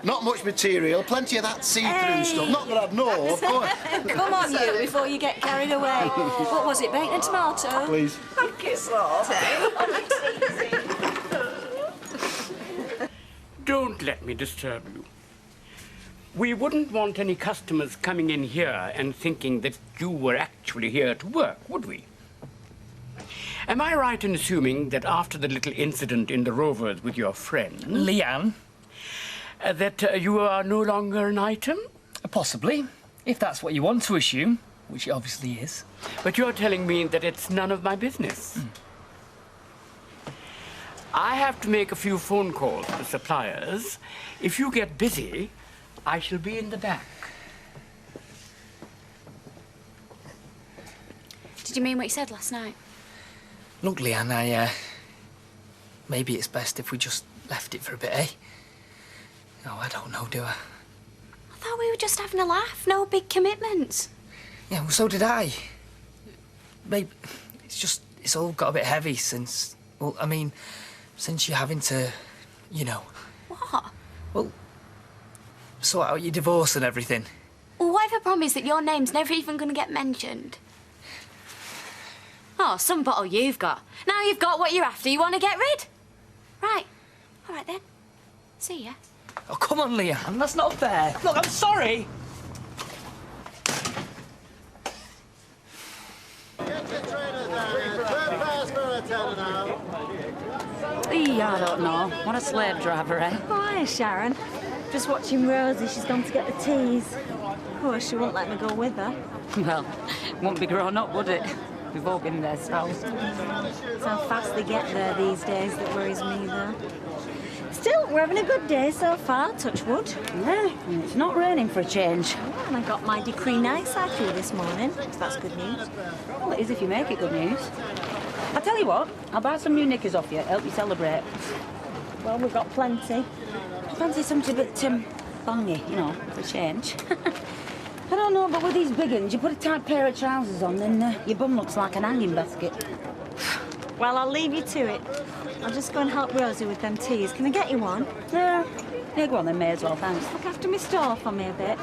not much material, plenty of that see-through stuff. Not that I'd know, of course. Come on, you, before you get carried away. What was it, bacon and tomato? Please. Thank you, so. Don't let me disturb you. We wouldn't want any customers coming in here and thinking that you were actually here to work, would we? Am I right in assuming that after the little incident in the Rovers with your friend... Leanne? That you are no longer an item? Possibly, if that's what you want to assume, which it obviously is. But you're telling me that it's none of my business. I have to make a few phone calls to suppliers. If you get busy, I shall be in the back. Did you mean what you said last night? Look, Leanne, maybe it's best if we just left it for a bit, eh? No, I don't know, do I? I thought we were just having a laugh. No big commitments. Yeah, well, so did I. Maybe it's all got a bit heavy since, Well, I mean, since you're having to, you know... What? Well, sort out your divorce and everything. Well, what if I promise that your name's never even going to get mentioned? Oh, some bottle you've got. Now you've got what you're after, you want to get rid? Right. All right, then. See ya. Oh, come on, Leanne, that's not fair. Look, I'm sorry. I don't know. What a slave driver, eh? Oh, hi, Sharon. Just watching Rosie. She's gone to get the teas. Of course, she won't let me go with her. Well, it won't be grown up, would it? We've all been there, so. It's how fast they get there these days that worries me, though. Still, we're having a good day so far, touch wood. Yeah, and it's not raining for a change. Oh, and I got my decree night cycle this morning, so that's good news. Well, it is if you make it good news. I'll tell you what, I'll buy some new knickers off you, help you celebrate. Well, we've got plenty. I fancy something a bit, bongy, you know, for a change. I don't know, but with these big uns, you put a tight pair of trousers on, then your bum looks like an hanging basket. Well, I'll leave you to it. I'll just go and help Rosie with them teas. Can I get you one? Yeah, go on then, may as well, thanks. Look after my stall for me a bit.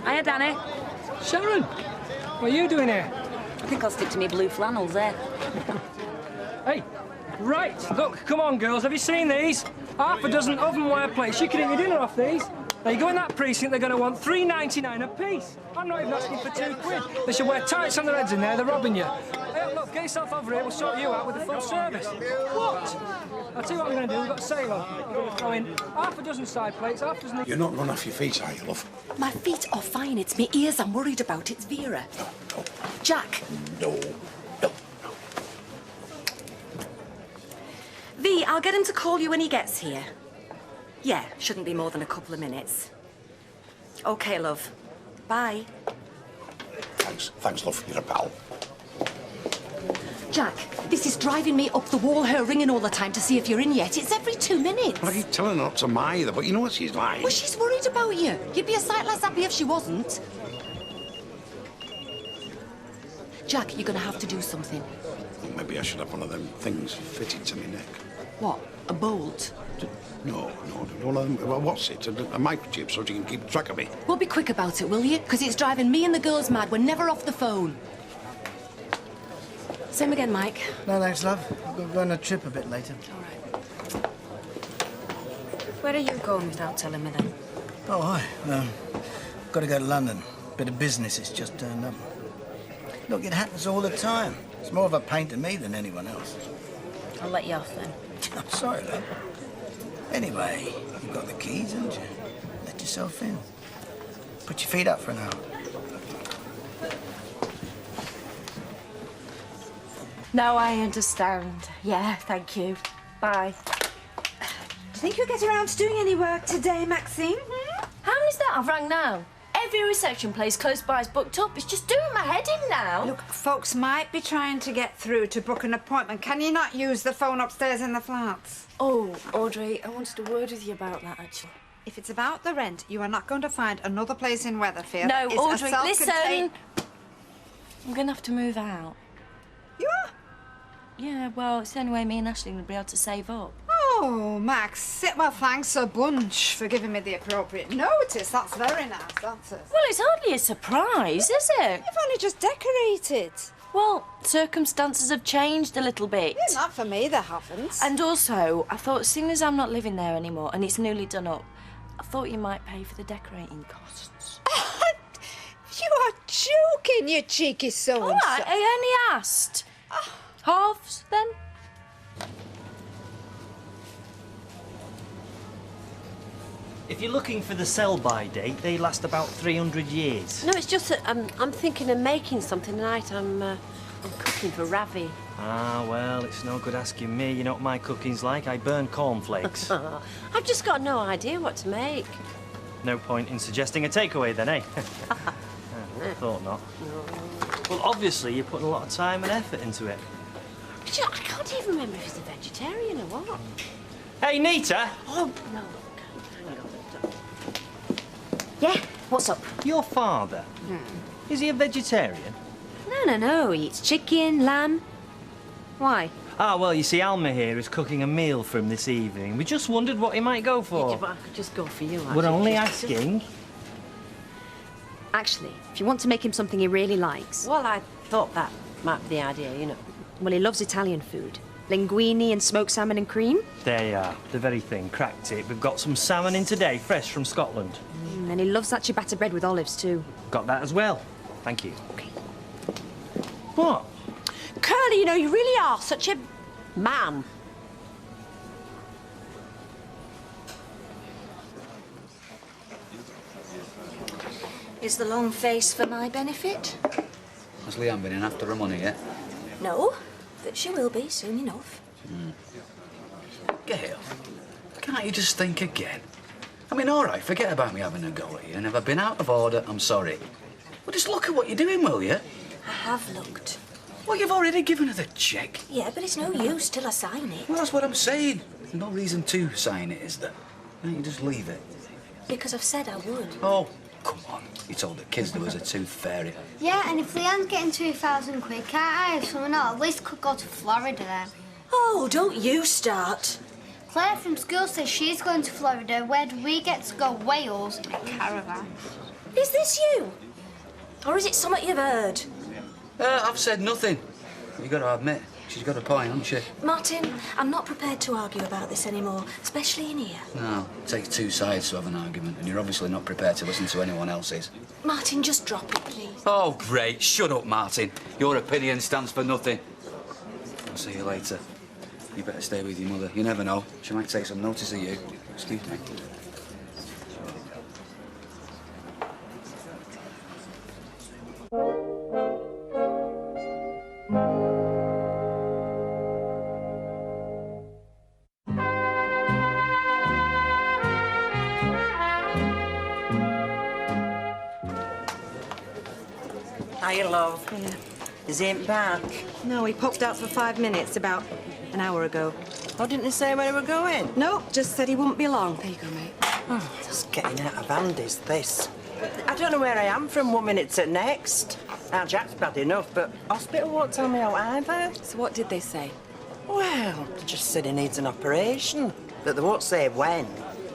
Hiya, Danny. Sharon, what are you doing here? I think I'll stick to me blue flannels there. Hey, right, look, come on, girls, have you seen these? Half a dozen ovenware plates. You can eat your dinner off these. Now, you go in that precinct, they're going to want $3.99 a piece. I'm not even asking for £2. They should wear tights on their heads in there, they're robbing you. Hey, look, get yourself over here, we'll sort you out with the full service. What? I'll tell you what I'm going to do, we've got a sale on. We're going to throw in half a dozen side plates, half a dozen... You're not run off your feet, are you, love? My feet are fine. It's my ears I'm worried about. It's Vera. No. Jack. No. V, I'll get him to call you when he gets here. Yeah, shouldn't be more than a couple of minutes. OK, love. Bye. Thanks, love. You're a pal. Jack, this is driving me up the wall, her ringing all the time to see if you're in yet. It's every 2 minutes. Well, I keep telling her not to either, but you know what she's like. Well, she's worried about you. You'd be a sight less happy if she wasn't. Jack, you're going to have to do something. Maybe I should have one of them things fitted to my neck. What? A bolt? No. One of them, well, what's it? A microchip so you can keep track of me. Well, be quick about it, will you? Because it's driving me and the girls mad. We're never off the phone. Same again, Mike. No, thanks, love. I've got to go on a trip a bit later. All right. Where are you going without telling me then? Oh, hi. Got to go to London. Bit of business has just turned up. Look, it happens all the time. It's more of a pain to me than anyone else. I'll let you off then. I'm sorry, love. Anyway, you've got the keys, haven't you? Let yourself in. Put your feet up for an hour. Now I understand. Yeah, thank you. Bye. Do you think you'll get around to doing any work today, Maxine? How is that? I've rang now. Every reception place close by is booked up. It's just doing my head in now. Look, folks might be trying to get through to book an appointment. Can you not use the phone upstairs in the flats? Oh, Audrey, I wanted a word with you about that, actually. If it's about the rent, you are not going to find another place in Weatherfield. No, It's Audrey, a listen. self-contained- I'm going to have to move out. You are? Yeah, well, it's the only way me and Ashley will be able to save up. Oh, Max. Well, thanks a bunch for giving me the appropriate notice. That's very nice, that's it. Well, it's hardly a surprise, is it? You've only just decorated. Well, circumstances have changed a little bit. Yeah, not for me, they haven't. And also, I thought, seeing as I'm not living there anymore and it's newly done up, I thought you might pay for the decorating costs. You are joking, you cheeky so-and-so. All right, I only asked. Halves, then? If you're looking for the sell-by date, they last about 300 years. No, it's just that I'm thinking of making something tonight. I'm cooking for Ravi. Ah, well, it's no good asking me. You know what my cooking's like. I burn cornflakes. I've just got no idea what to make. No point in suggesting a takeaway then, eh? Thought not. Well, obviously, you're putting a lot of time and effort into it. I can't even remember if he's a vegetarian or what. Hey, Nita! Oh, no. Yeah, what's up? Your father, is he a vegetarian? No, No. He eats chicken, lamb. Why? Ah, well, you see, Alma here is cooking a meal for him this evening. We just wondered what he might go for. Yeah, but I could just go for you, We're only asking. Actually, if you want to make him something he really likes. Well, I thought that might be the idea, you know. Well, he loves Italian food. Linguine and smoked salmon and cream. There you are, the very thing. Cracked it. We've got some salmon in today, fresh from Scotland. And he loves that ciabatta bread with olives, too. Got that as well. Thank you. OK. What? Curly, you know, you really are such a man. Is the long face for my benefit? Has Leanne been in after her money yet? No, but she will be soon enough. Gail, can't you just think again? I mean, all right, forget about me having a go at you, and if I've been out of order, I'm sorry. Well, just look at what you're doing, will you? I have looked. Well, you've already given her the cheque. Yeah, but it's no use till I sign it. Well, that's what I'm saying. There's no reason to sign it, is there? Why don't you just leave it? Because I've said I would. Oh, come on. You told the kids there was a tooth fairy. Yeah, and if Leanne's getting 2,000 quid, can't I have someone else? At least could go to Florida then. Oh, don't you start. Claire from school says she's going to Florida. Where do we get to go? Wales in a caravan. Is this you? Or is it something you've heard? I've said nothing. You've got to admit, she's got a point, hasn't she? Martin, I'm not prepared to argue about this anymore, especially in here. No, it takes two sides to have an argument, and you're obviously not prepared to listen to anyone else's. Martin, just drop it, please. Oh, great. Shut up, Martin. Your opinion stands for nothing. I'll see you later. You better stay with your mother. You never know. She might take some notice of you. Excuse me. Hiya, love. Yeah. Is he ain't back? No, he popped out for 5 minutes about an hour ago. Oh, didn't he say where he were going? Nope, just said he wouldn't be long. There you go, mate. Oh, just getting out of hand is this. I don't know where I am from 1 minute to next. Now, Jack's bad enough, but hospital won't tell me out either. So what did they say? Well, they just said he needs an operation, but they won't say when.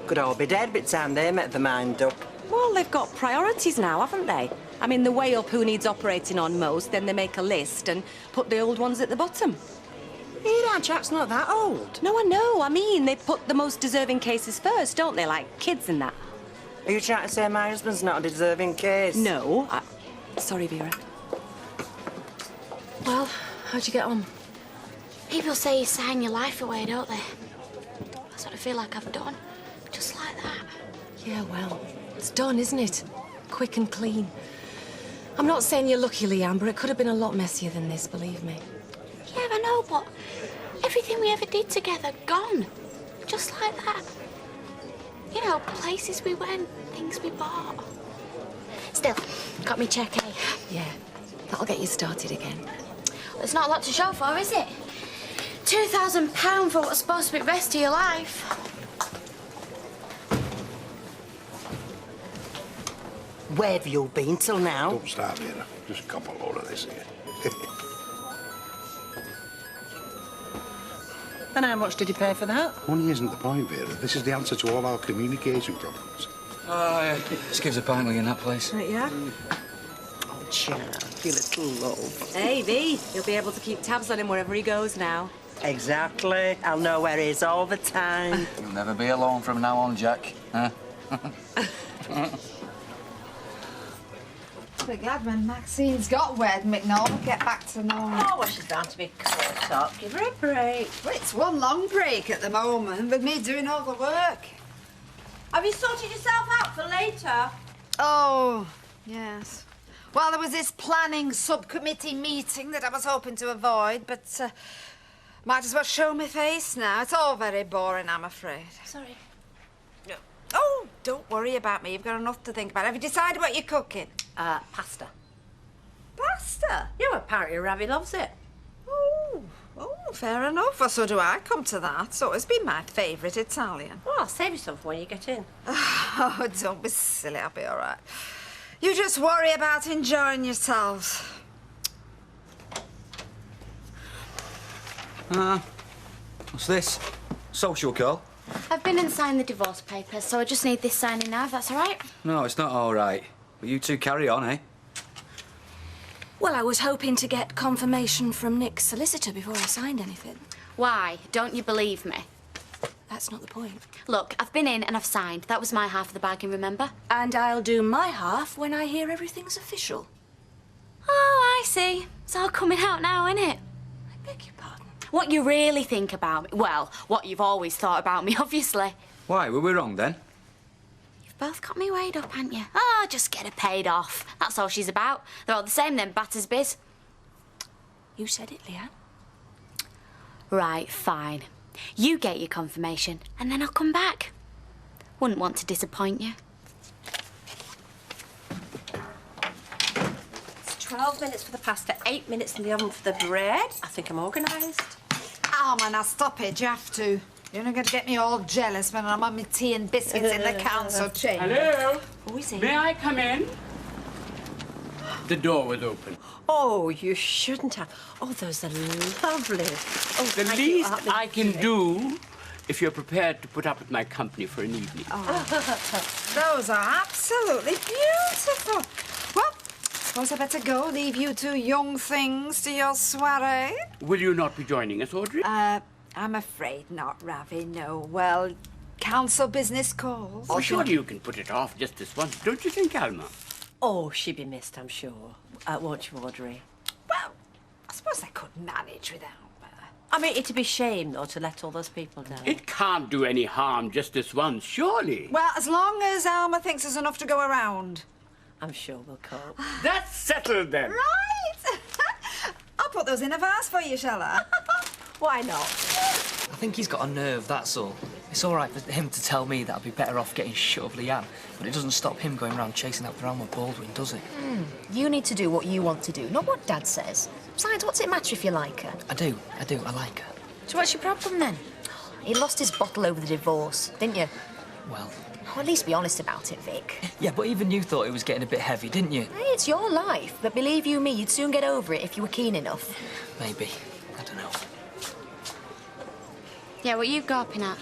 Could all be dead by the time they make their mind up. Well, they've got priorities now, haven't they? I mean, they weigh up who needs operating on most, then they make a list and put the old ones at the bottom. Yeah, Jack's not that old. No, I know. I mean, they put the most deserving cases first, don't they? Like kids and that. Are you trying to say my husband's not a deserving case? No. Sorry, Vera. Well, how'd you get on? People say you sign your life away, don't they? That's what I feel like I've done. Just like that. Yeah, well, it's done, isn't it? Quick and clean. I'm not saying you're lucky, Leanne, but it could have been a lot messier than this, believe me. Yeah, I know, but everything we ever did together, gone. Just like that. You know, places we went, things we bought. Still, got me check, eh? Yeah, that'll get you started again. Well, it's not a lot to show for, is it? £2,000 for what's supposed to be the rest of your life. Where have you been till now? Don't start, Vera. Just cop a load of this here. And how much did you pay for that? Money isn't the point, Vera. This is the answer to all our communication problems. Oh, yeah. Just give us a pint in that place. Right, yeah? Oh, Jack, you little love. Hey, V, you'll be able to keep tabs on him wherever he goes now. Exactly. I'll know where he is all the time. You'll never be alone from now on, Jack. Huh? We're glad when Maxine's got wed, McNall will get back to normal. Oh, well, she's bound to be caught up. Give her a break. Well, it's one long break at the moment, with me doing all the work. Have you sorted yourself out for later? Oh, yes. Well, there was this planning subcommittee meeting that I was hoping to avoid, but might as well show my face now. It's all very boring, I'm afraid. Sorry. Oh, don't worry about me. You've got enough to think about. Have you decided what you're cooking? Pasta. Pasta? Yeah, well, apparently Ravi loves it. Oh, fair enough. Well, so do I. Come to that. So it's been my favourite Italian. Well, I'll save you some for when you get in. Oh, don't be silly. I'll be all right. You just worry about enjoying yourselves. What's this? Social call? I've been and signed the divorce papers, so I just need this signing now, if that's all right. No, it's not all right. Well, you two carry on, eh? Well, I was hoping to get confirmation from Nick's solicitor before I signed anything. Why? Don't you believe me? That's not the point. Look, I've been in and I've signed. That was my half of the bargain, remember? And I'll do my half when I hear everything's official. Oh, I see. It's all coming out now, isn't it? I beg your pardon? What you really think about me. Well, what you've always thought about me, obviously. Why? Were we wrong then? You've both got me weighed up, haven't you? Oh, just get her paid off. That's all she's about. They're all the same, them Battersbys. You said it, Leanne. Right, fine. You get your confirmation, and then I'll come back. Wouldn't want to disappoint you. It's 12 minutes for the pasta, 8 minutes in the oven for the bread. I think I'm organised. Alma, now stop it. You have to. You're not going to get me all jealous when I'm on my tea and biscuits in the council chamber. Hello? Who is he? May I come in? The door was open. Oh, you shouldn't have. Oh, those are lovely. Oh, The thank least you. I can do, if you're prepared to put up with my company for an evening. Those are absolutely beautiful. Well, suppose I better go, leave you two young things to your soiree. Will you not be joining us, Audrey? I'm afraid not, Ravi, no. Well, council business calls. Oh, surely you can put it off just this once, don't you think, Alma? Oh, she'd be missed, I'm sure. Won't you, Audrey? Well, I suppose I could manage without her. I mean, it'd be shame, though, to let all those people down. It can't do any harm just this once, surely. Well, as long as Alma thinks there's enough to go around. I'm sure we'll cope. That's settled, then. Right! I'll put those in a vase for you, shall I? Why not? I think he's got a nerve, that's all. It's all right for him to tell me that I'd be better off getting shut of Leanne, but it doesn't stop him going around chasing after Alma Baldwin, does it? You need to do what you want to do, not what Dad says. Besides, what's it matter if you like her? I do, I like her. So what's your problem, then? He lost his bottle over the divorce, didn't you? Well... Oh, at least be honest about it, Vic. Yeah, but even you thought it was getting a bit heavy, didn't you? Hey, it's your life, but believe you me, you'd soon get over it if you were keen enough. Maybe. I don't know. Yeah, what you gawping at?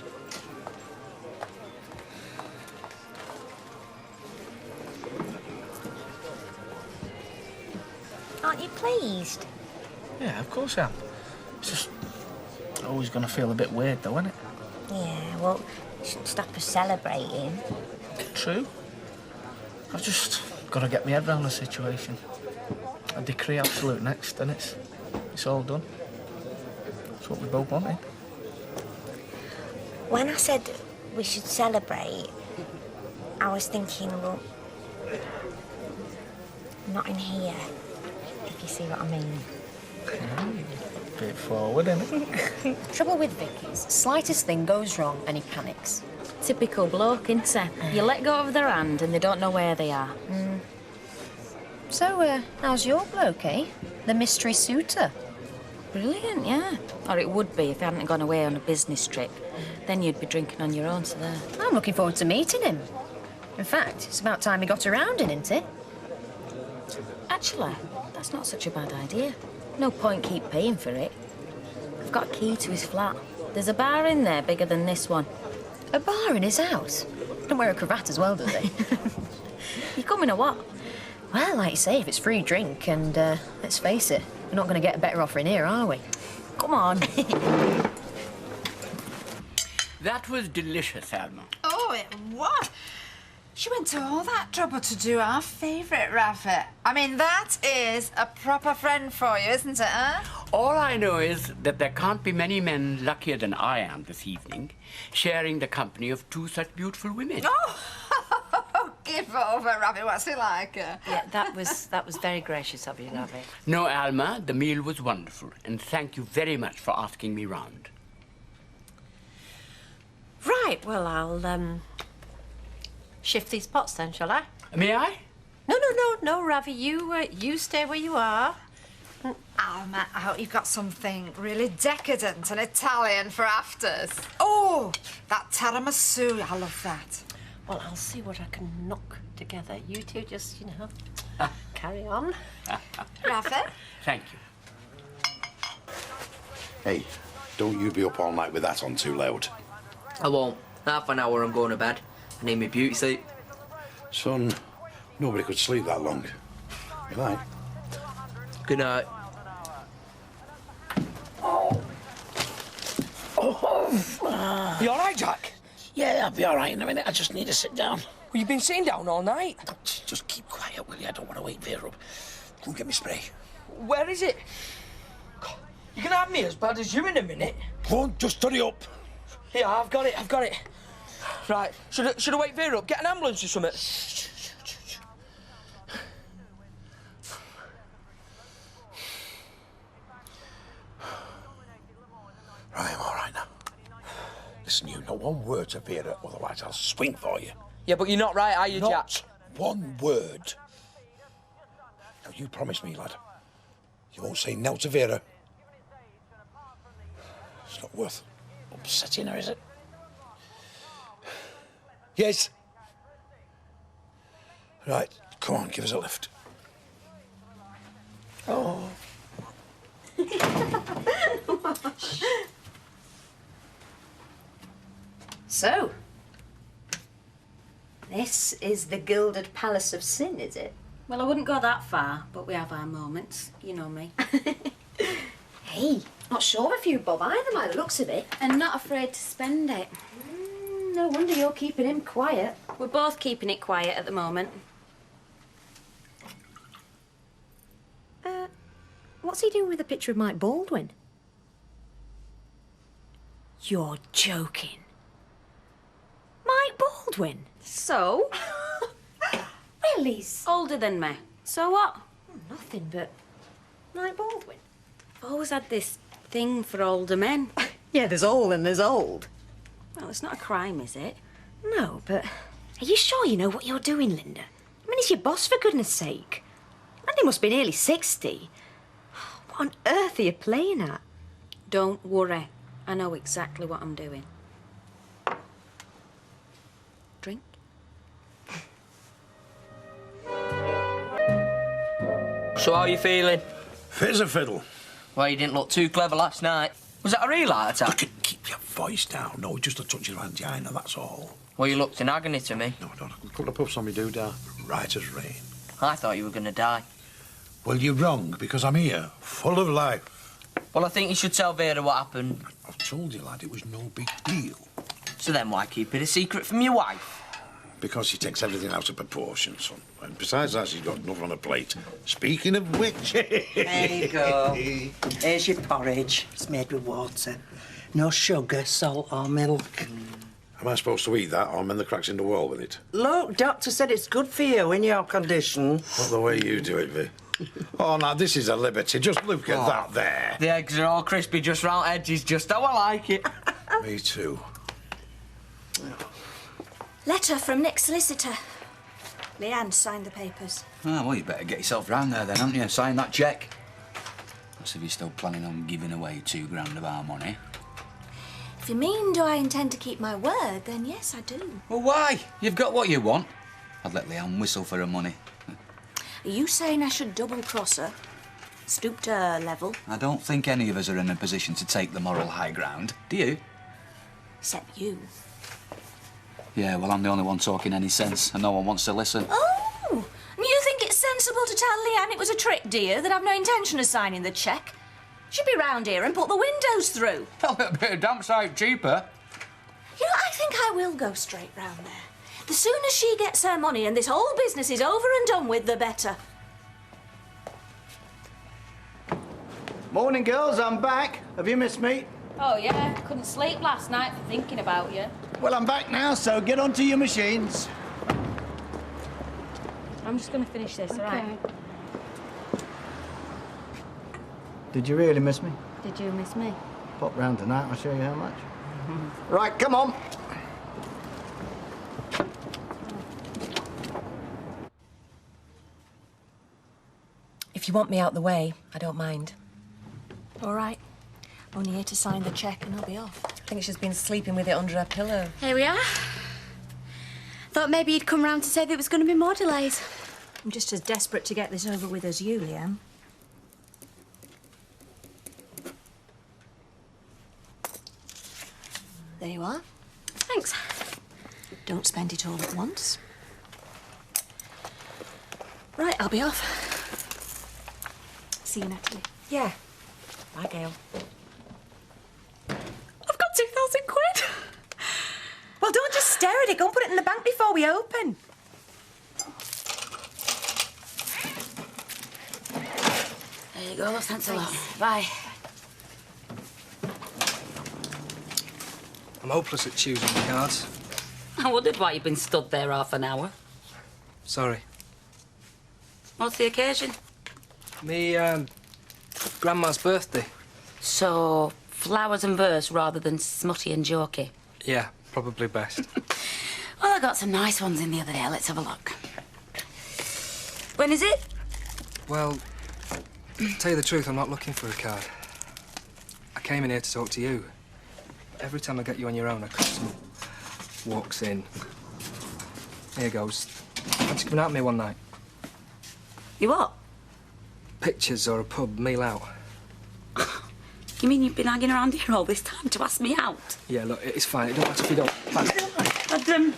Aren't you pleased? Yeah, of course I am. It's just always going to feel a bit weird, though, isn't it? Yeah, well, you shouldn't stop us celebrating. True. I've just got to get my head around the situation. I decree absolute next, and it's all done. It's what we both wanted. When I said we should celebrate, I was thinking, well, not in here, if you see what I mean. Bit forward, innit? Trouble with Vic is, slightest thing goes wrong and he panics. Typical bloke, isn't it? You let go of their hand and they don't know where they are. So, how's your bloke, eh? The mystery suitor? Brilliant, yeah. Or it would be if he hadn't gone away on a business trip. Then you'd be drinking on your own, so there. I'm looking forward to meeting him. In fact, it's about time he got around in, isn't it? Actually, that's not such a bad idea. No point keep paying for it. I've got a key to his flat. There's a bar in there bigger than this one. A bar in his house? Don't wear a cravat as well, does he? You coming or what? Well, like you say, if it's free drink, and let's face it, we're not going to get a better offer in here, are we? Come on. That was delicious, Alma. Oh, it was. She went to all that trouble to do our favourite, Rafa. I mean, that is a proper friend for you, isn't it, huh? All I know is that there can't be many men luckier than I am this evening, sharing the company of two such beautiful women. Oh, give over, Ravi. What's he like? Yeah, that was very gracious of you, Ravi. No, Alma, the meal was wonderful, and thank you very much for asking me round. Right, well, I'll, shift these pots then, shall I? May I? No, Ravi, you stay where you are. Alma, I hope you've got something really decadent and Italian for afters. Oh, that tiramisu, I love that. Well, I'll see what I can knock together. You two just, carry on. Rafa? Thank you. Hey, Don't you be up all night with that on too loud. I won't. Half an hour I'm going to bed. I need my beauty sleep. Son, nobody could sleep that long. Good night. Good night. You all right, Jack? Yeah, I'll be all right in a minute. I just need to sit down. Well, you've been sitting down all night. Just keep quiet, will you? I don't want to wake Vera up. Go and get me spray. Where is it? You're gonna have me as bad as you in a minute. Go on, just hurry up. Yeah, I've got it. Right, should I wake Vera up? Get an ambulance or something? Right, I'm all right now. Listen, you, not one word to Vera, otherwise I'll swing for you. Yeah, but you're not right, are you, Jack? Not one word. Now, you promise me, lad. You won't say no to Vera. It's not worth upsetting her, is it? Yes. Right, come on, give us a lift. Oh. So, this is the Gilded Palace of Sin, is it? Well, I wouldn't go that far, but we have our moments. You know me. Hey, not sure of you, Bob, either, by the looks of it. And not afraid to spend it. No wonder you're keeping him quiet. We're both keeping it quiet at the moment. What's he doing with a picture of Mike Baldwin? You're joking. Mike Baldwin? So? Well, he's older than me. So what? Nothing but Mike Baldwin. I've always had this thing for older men. Yeah, there's old and there's old. Well, it's not a crime, is it? No, but are you sure you know what you're doing, Linda? I mean, he's your boss, for goodness sake. And he must be nearly 60. What on earth are you playing at? Don't worry. I know exactly what I'm doing. Drink? So how are you feeling? Fit as a fiddle. Well, you didn't look too clever last night. Was that a real heart attack? Keep your voice down. No, just a touch of angina, that's all. Well, you looked in agony to me. No, a couple of puffs on me doodah. Right as rain. I thought you were going to die. Well, you're wrong, because I'm here, full of life. Well, I think you should tell Vera what happened. I've told you, lad, it was no big deal. So then why keep it a secret from your wife? Because she takes everything out of proportion, son. And besides that, she's got enough on her plate. Speaking of which... There you go. Here's your porridge. It's made with water. No sugar, salt or milk. Am I supposed to eat that or mend the cracks in the wall with it? Look, doctor said it's good for you in your condition. Not the way you do it, Vi. Oh, now, this is a liberty. Just look at that there. The eggs are all crispy, just round edges, just how I like it. Me too. Letter from Nick's solicitor. Leanne signed the papers. Ah, well, you better get yourself round there then, haven't you? Sign that cheque. That's if you're still planning on giving away $2 grand of our money. If you mean, do I intend to keep my word, then yes, I do. Well, why? You've got what you want. I'd let Leanne whistle for her money. Are you saying I should double-cross her? Stoop to her level? I don't think any of us are in a position to take the moral high ground, do you? Except you. Yeah, well, I'm the only one talking any sense, and no one wants to listen. Oh! And you think it's sensible to tell Leanne it was a trick, dear, that I've no intention of signing the cheque? She'd be round here and put the windows through. Well, it'd be a damn sight cheaper. You know, I think I will go straight round there. The sooner she gets her money and this whole business is over and done with, the better. Morning, girls. I'm back. Have you missed me? Oh, yeah. Couldn't sleep last night for thinking about you. Well, I'm back now, so get onto your machines. I'm just going to finish this, all right? Did you really miss me? Did you miss me? Pop round tonight, I'll show you how much. Right, come on. If you want me out the way, I don't mind. All right. Only here to sign the cheque and I'll be off. I think she's been sleeping with it under her pillow. Here we are. Thought maybe you'd come round to say there was going to be more delays. I'm just as desperate to get this over with as you, Leanne. There you are. Thanks. Don't spend it all at once. Right, I'll be off. See you, Natalie. Yeah. Bye, Gail. I've got 2,000 quid. Well, don't just stare at it. Go and put it in the bank before we open. There you go. Thanks a lot. Bye. I'm hopeless at choosing the cards. I wondered why you've been stood there half an hour. Sorry. What's the occasion? Me, grandma's birthday. So, flowers and verse rather than smutty and jokey. Yeah, probably best. Well, I got some nice ones in the other day. Let's have a look. When is it? Well, tell you the truth, I'm not looking for a card. I came in here to talk to you. Every time I get you on your own, a customer walks in. Here goes. Fancy coming out with me one night? You what? Pictures or a pub, meal out. You mean you've been hanging around here all this time to ask me out? Yeah, look, it's fine. It don't matter if you don't.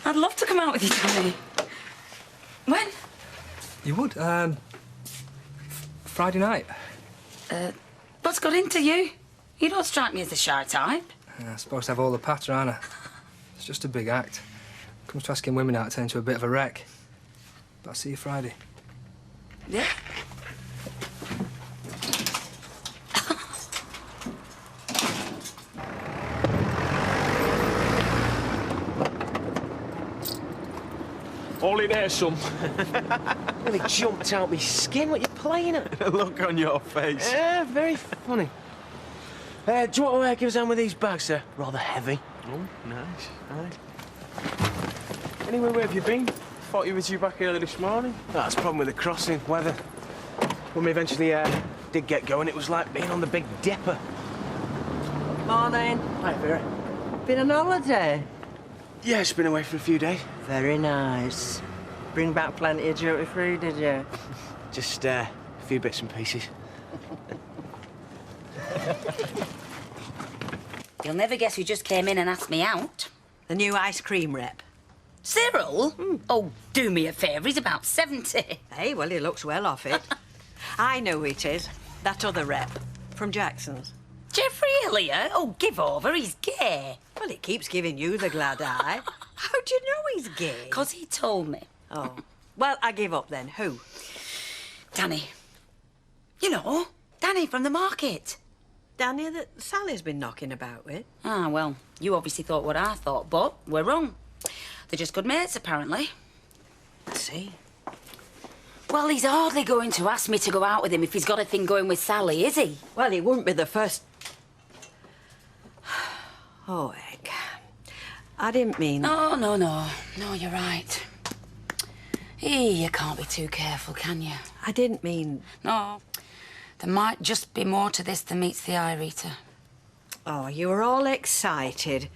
I'd love to come out with you, Tony. When? You would? Friday night. What's got into you? You don't strike me as the shy type. I'm supposed to have all the patter, aren't I? It's just a big act. Comes to asking women out to turn into a bit of a wreck. But I'll see you Friday. Yeah? All in there, son. Really jumped out my skin. What you playing at? Look on your face. Yeah, very funny. Do you want to give us on with these bags? They're rather heavy. Oh, nice. Anyway, where have you been? Thought you were due back early this morning. That's the problem with the crossing, weather. When we eventually did get going, it was like being on the Big Dipper. Morning. Hi, Vera. Been on holiday? Yeah, it's been away for a few days. Very nice. Bring back plenty of duty-free, did you? Just a few bits and pieces. You'll never guess who just came in and asked me out. The new ice cream rep. Cyril? Oh, do me a favour, he's about 70. Hey, well, he looks well off it. I know who it is. That other rep from Jackson's. Jeffrey Elliott? Oh, give over, he's gay. Well, he keeps giving you the glad eye. How do you know he's gay? Because he told me. Oh. Well, I give up then. Who? Danny. You know, Danny from the market. Danny that Sally's been knocking about with. Ah, well, you obviously thought what I thought, but we're wrong. They're just good mates, apparently. I see. Well, he's hardly going to ask me to go out with him if he's got a thing going with Sally, is he? Well, he wouldn't be the first... Oh, Egg. I didn't mean... No, you're right. You can't be too careful, can you? I didn't mean... No. There might just be more to this than meets the eye, Rita. Oh, you were all excited.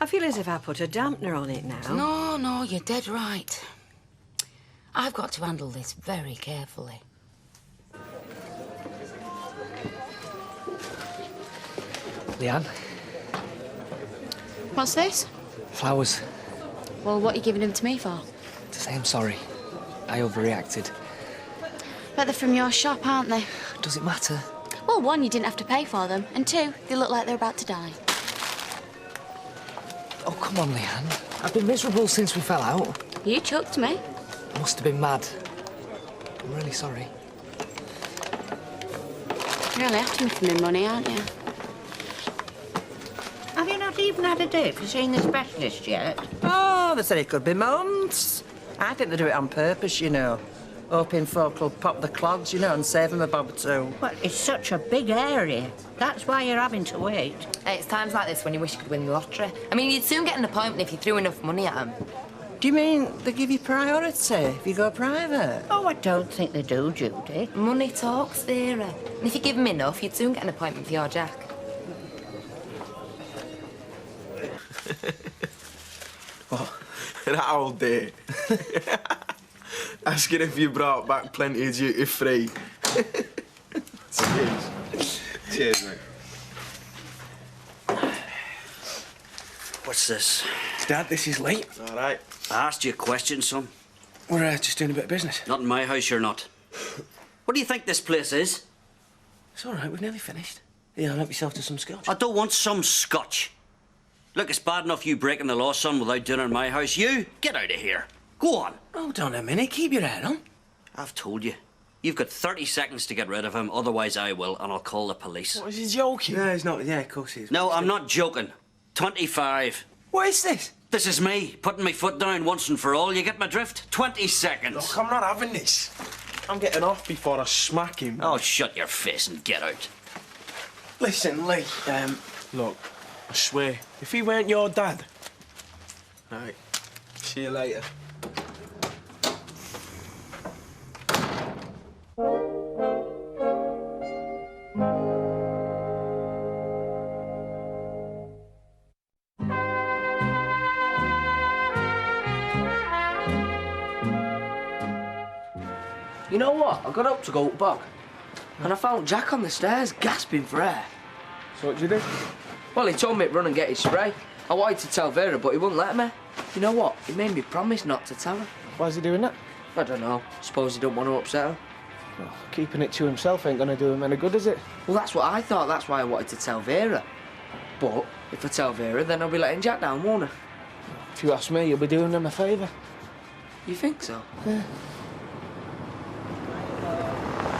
I feel as if I put a dampener on it now. No, you're dead right. I've got to handle this very carefully. Leanne, What's this? flowers. Well, what are you giving them to me for? To say I'm sorry. I overreacted. But they're from your shop, aren't they? Does it matter? Well, one, you didn't have to pay for them, and two, they look like they're about to die. Oh, come on, Leanne. I've been miserable since we fell out. You chucked me. I must have been mad. I'm really sorry. You're only after me for my money, aren't you? Have you not even had a date for seeing the specialist yet? Oh, they said it could be months. I think they do it on purpose, you know. Hoping folk will pop the clogs, you know, and save them a bob or two. Well, it's such a big area. That's why you're having to wait. Hey, it's times like this when you wish you could win the lottery. I mean, you'd soon get an appointment if you threw enough money at them. Do you mean they give you priority if you go private? Oh, I don't think they do, Judy. Money talks, Vera. And if you give them enough, you'd soon get an appointment for your Jack. Oh, that old day. Asking if you brought back plenty of duty-free. Cheers. Cheers, mate. What's this? Dad, this is late. All right. I asked you a question, son. We're just doing a bit of business. Not in my house, you're not. What do you think this place is? It's all right, we've nearly finished. Yeah, help yourself to some scotch. I don't want some scotch. Look, it's bad enough you breaking the law, son, without dinner in my house. You, get out of here. Go on. Hold on a minute, keep your head on. I've told you. You've got 30 seconds to get rid of him, otherwise I will, and I'll call the police. What, is he joking? No, he's not. Yeah, of course he is. No, I'm not joking. 25. What is this? This is me, putting my foot down once and for all. You get my drift? 20 seconds. Look, I'm not having this. I'm getting off before I smack him. Oh, shut your face and get out. Listen, Lee, look, I swear, if he weren't your dad... Right, see you later. You know what? I got up to go to bog, and I found Jack on the stairs, gasping for air. So what'd you do? Well, he told me to run and get his spray. I wanted to tell Vera, but he wouldn't let me. You know what? He made me promise not to tell her. Why's he doing that? I don't know. Suppose he don't want to upset her. Well, keeping it to himself ain't gonna do him any good, is it? Well, that's what I thought. That's why I wanted to tell Vera. But if I tell Vera, then I'll be letting Jack down, won't I? If you ask me, you'll be doing him a favour. You think so? Yeah.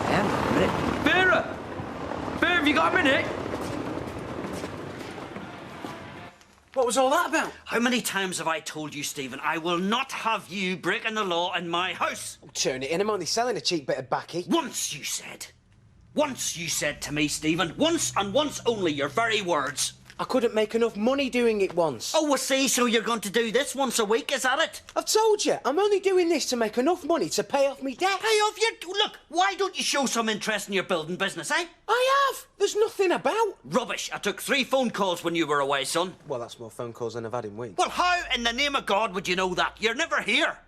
Hang on a minute. Vera! Vera, have you got a minute? What was all that about? How many times have I told you, Stephen, I will not have you breaking the law in my house? Turn it in, I'm only selling a cheap bit of baccy. Once you said to me, Stephen, once and once only, your very words. I couldn't make enough money doing it once. Oh, well, see, so you're going to do this once a week, is that it? I've told you, I'm only doing this to make enough money to pay off me debt. Pay off your... Look, why don't you show some interest in your building business, eh? I have. There's nothing about. Rubbish. I took 3 phone calls when you were away, son. Well, that's more phone calls than I've had in weeks. Well, how in the name of God would you know that? You're never here.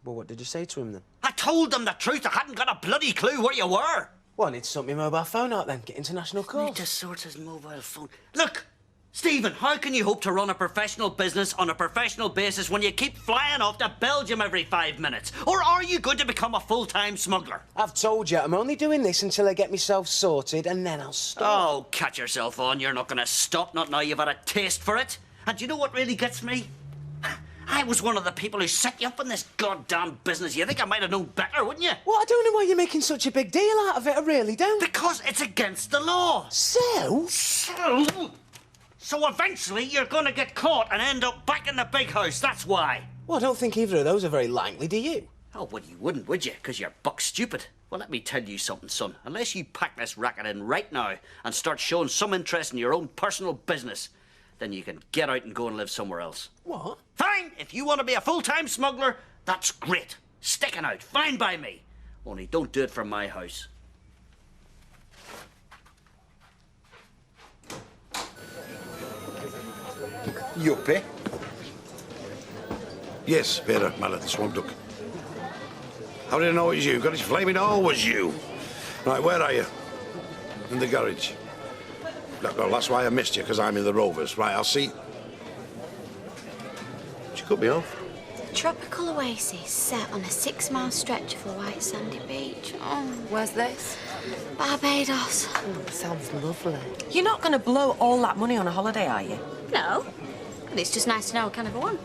Well, what did you say to him, then? I told them the truth. I hadn't got a bloody clue where you were. Well, I need to sort my mobile phone out, then. Get international calls. Need to sort his mobile phone. Look, Stephen, how can you hope to run a professional business on a professional basis when you keep flying off to Belgium every 5 minutes? Or are you going to become a full-time smuggler? I've told you, I'm only doing this until I get myself sorted, and then I'll stop. Oh, catch yourself on. You're not going to stop, not now you've had a taste for it. And do you know what really gets me? I was one of the people who set you up in this goddamn business. You think I might have known better, wouldn't you? Well, I don't know why you're making such a big deal out of it. I really don't. Because it's against the law. So? So eventually you're going to get caught and end up back in the big house. That's why. Well, I don't think either of those are very likely, do you? Oh, well, you wouldn't, would you? Because you're buck stupid. Well, let me tell you something, son. Unless you pack this racket in right now and start showing some interest in your own personal business, then you can get out and go and live somewhere else. What? Fine. If you want to be a full-time smuggler, that's great. Sticking out, fine by me. Only don't do it from my house. Yuppie. Yes, Vera, my little swamp duck. How did I know it was you? God, it's flaming always you. Right, where are you? In the garage. Well, that's why I missed you, because I'm in the Rovers. Right, I'll see. She cut me off. Tropical oasis set on a 6-mile stretch of a white sandy beach. Oh, Where's this? Barbados. Oh, sounds lovely. You're not going to blow all that money on a holiday, are you? No, but it's just nice to know what kind of a one.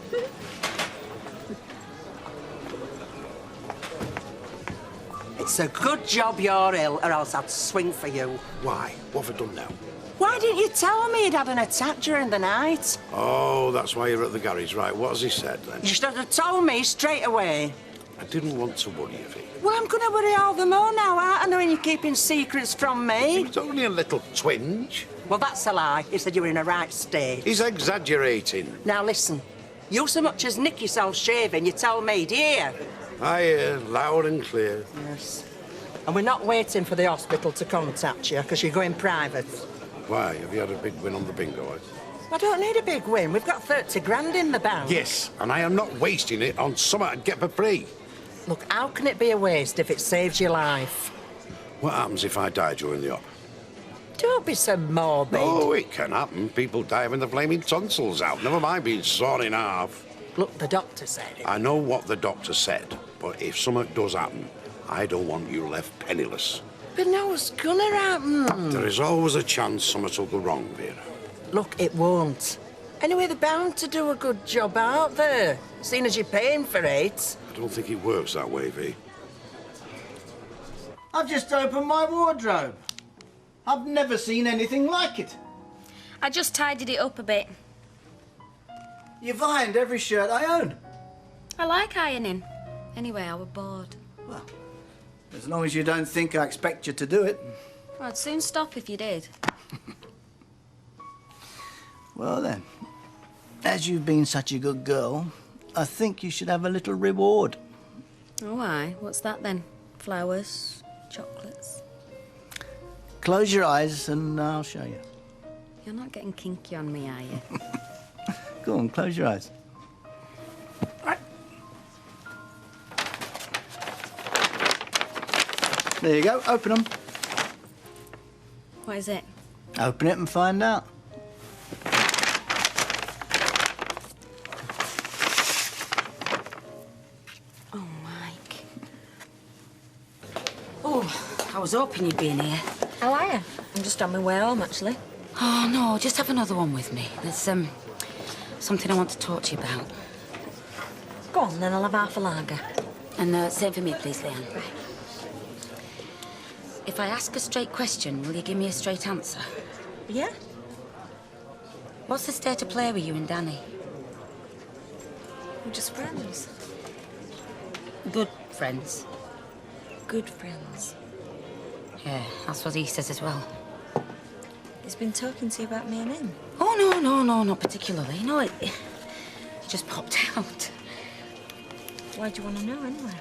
It's a good job you're ill, or else I'd swing for you. Why? What have I done now? Why didn't you tell me he'd had an attack during the night? Oh, that's why you're at the garage. Right, what has he said, then? You should have told me straight away. I didn't want to worry you, Vic. Well, I'm going to worry all the more now, aren't I, knowing you're keeping secrets from me? It's only a little twinge. Well, that's a lie. He said you were in a right state. He's exaggerating. Now, listen. You so much as nick yourself shaving, you tell me, do you hear? I hear, loud and clear. Yes. And we're not waiting for the hospital to contact you, because you're going private. Why? Have you had a big win on the bingo? I don't need a big win. We've got 30 grand in the bank. Yes, and I am not wasting it on something I'd get for free. Look, how can it be a waste if it saves your life? What happens if I die during the op? Don't be so morbid. Oh, it can happen. People die when the flaming tonsils out. Never mind being sawn in half. Look, the doctor said it. I know what the doctor said, but if something does happen, I don't want you left penniless. But no, it's gonna happen. There is always a chance something will go wrong, Vera. Look, it won't. Anyway, they're bound to do a good job, aren't they? Seeing as you're paying for it. I don't think it works that way, V. I've just opened my wardrobe. I've never seen anything like it. I just tidied it up a bit. You've ironed every shirt I own. I like ironing. Anyway, I were bored. Well, as long as you don't think I expect you to do it. Well, I'd soon stop if you did. Well then, as you've been such a good girl, I think you should have a little reward. Oh, why? What's that then? Flowers? Chocolates? Close your eyes and I'll show you. You're not getting kinky on me, are you? Go on, close your eyes. Right. There you go, open them. What is it? Open it and find out. Oh, Mike. Oh, I was hoping you'd be in here. How are you? I'm just on my way home, actually. Oh, no, just have another one with me. There's, something I want to talk to you about. Go on, then I'll have half a lager. And, same for me, please, Leanne. Right. If I ask a straight question, will you give me a straight answer? Yeah? What's the state of play with you and Danny? We're just friends. Good friends. Good friends. Yeah, that's what he says as well. He's been talking to you about me and him. Oh, no, not particularly. No, it just popped out. Why do you want to know, anyway?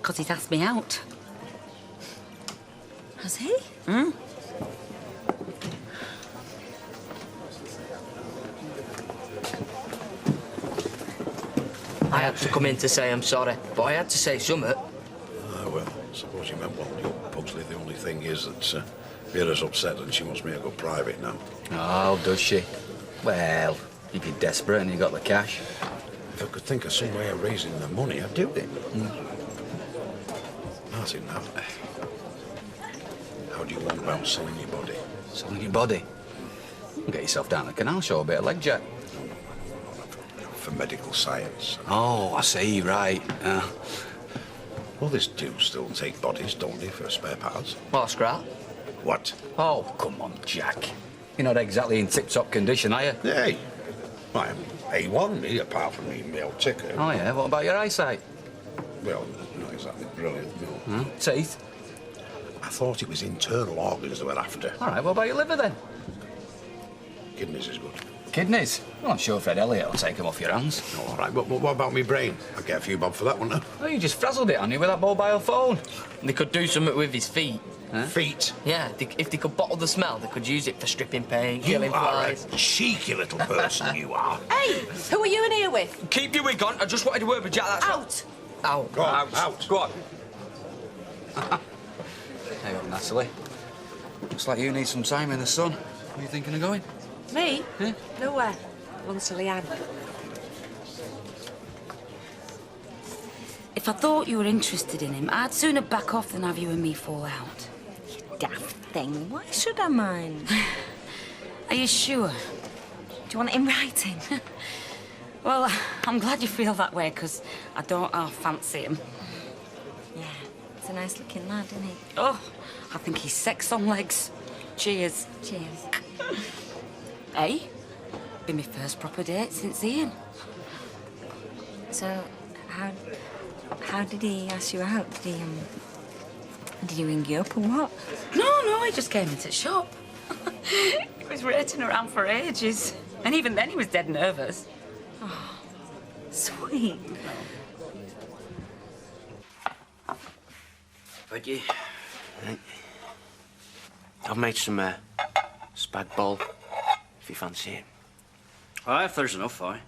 Because he's asked me out. Has he? Hmm? I had to come in to say I'm sorry, but I had to say something. Ah, well, I suppose you meant well, you, Pugsley. The only thing is that Vera's upset and she wants me to go private now. Oh, does she? Well, if you're desperate and you got the cash. If I could think of some way of raising the money, I'd do it. Martin, how do you want about selling your body? Selling your body? Get yourself down the canal, show a bit of leg jet. For medical science. Oh, I see, right. Well, this do still take bodies, don't they, for spare parts? Well, scrap. What? Oh, come on, Jack. You're not exactly in tip-top condition, are you? Hey, I'm A1, me, apart from me male ticker. Oh, yeah? What about your eyesight? Well, not exactly brilliant, no. Teeth? I thought it was internal organs they were after. All right, what about your liver, then? Kidneys is good. Kidneys? Well, I'm sure Fred Elliott will take them off your hands. All right, but what about me brain? I'll get a few bob for that, wouldn't I? Oh, you just frazzled it on you with that mobile phone. They could do something with his feet. Huh? Feet? Yeah, if they could bottle the smell, they could use it for stripping paint, You killing are flies. a cheeky little person, you are. Hey, who are you in here with? Keep your wig on. I just wanted to word with Jack. That's Out! Out. Go on, out. Go on. Hey up, Natalie. Looks like you need some time in the sun. Where are you thinking of going? Me? Yeah? Nowhere. Once to Leanne. If I thought you were interested in him, I'd sooner back off than have you and me fall out. Daft thing. Why should I mind? Are you sure? Do you want it in writing? Well, I'm glad you feel that way, because I don't half fancy him. Yeah, he's a nice-looking lad, isn't he? Oh, I think he's sex on legs. Cheers. Cheers. Hey? Been my first proper date since Ian. So, how did he ask you out? Did he ring you up or what? No, he just came into the shop. He was waiting around for ages. And even then he was dead nervous. Oh, sweet. Thank you. I've made some spag bol, if you fancy it. Aye, if there's enough, aye.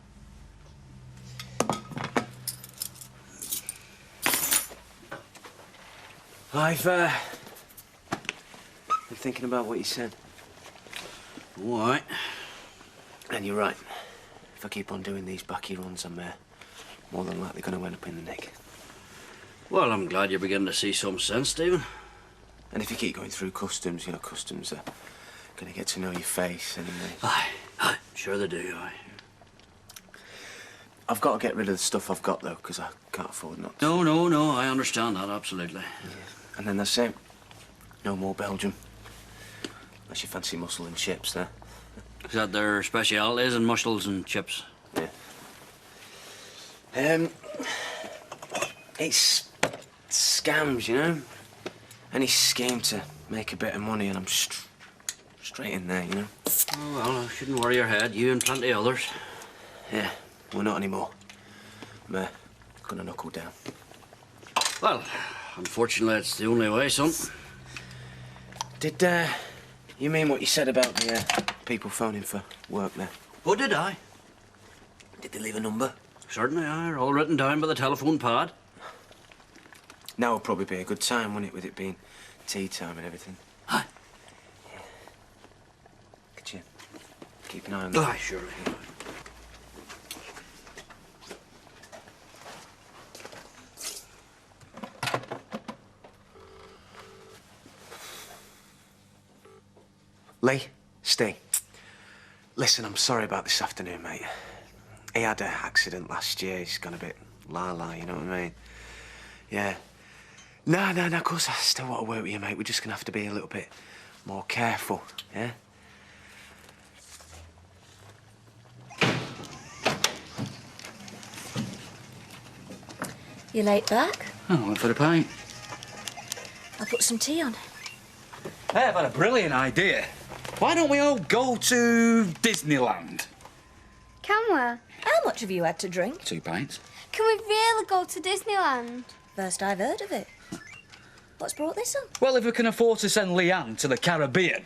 been thinking about what you said. All right. And you're right. If I keep on doing these backy runs, I'm more than likely going to end up in the nick. Well, I'm glad you're beginning to see some sense, Stephen. And if you keep going through customs, you know, customs are going to get to know your face anyway. Aye, sure they do, aye. I've got to get rid of the stuff I've got, though, because I can't afford not to. No, I understand that, absolutely. Yeah. And then that's it. No more Belgium. Unless you fancy mussel and chips there. Is that their specialities in mussels and chips? Yeah. It's scams, you know? Any scheme to make a bit of money and I'm straight in there, you know? Oh, well, I shouldn't worry your head. You and plenty others. Yeah, well, not anymore. I'm gonna knuckle down. Well, unfortunately, it's the only way, son. Did, you mean what you said about the, people phoning for work there? Oh, did I? Did they leave a number? Certainly, aye. All written down by the telephone pad. Now would probably be a good time, wouldn't it, with it being tea time and everything? Aye. Yeah. Could you keep an eye on that? Aye, surely. Lee, Steve. Listen, I'm sorry about this afternoon, mate. He had an accident last year. He's gone a bit la-la, you know what I mean? Yeah. No, of course I still want to work with you, mate. We're just gonna have to be a little bit more careful, yeah? You late back? Oh, I went for a pint. I'll put some tea on. Hey, I've had a brilliant idea. Why don't we all go to Disneyland? Can we? How much have you had to drink? 2 pints. Can we really go to Disneyland? First I've heard of it. What's brought this on? Well, if we can afford to send Leanne to the Caribbean,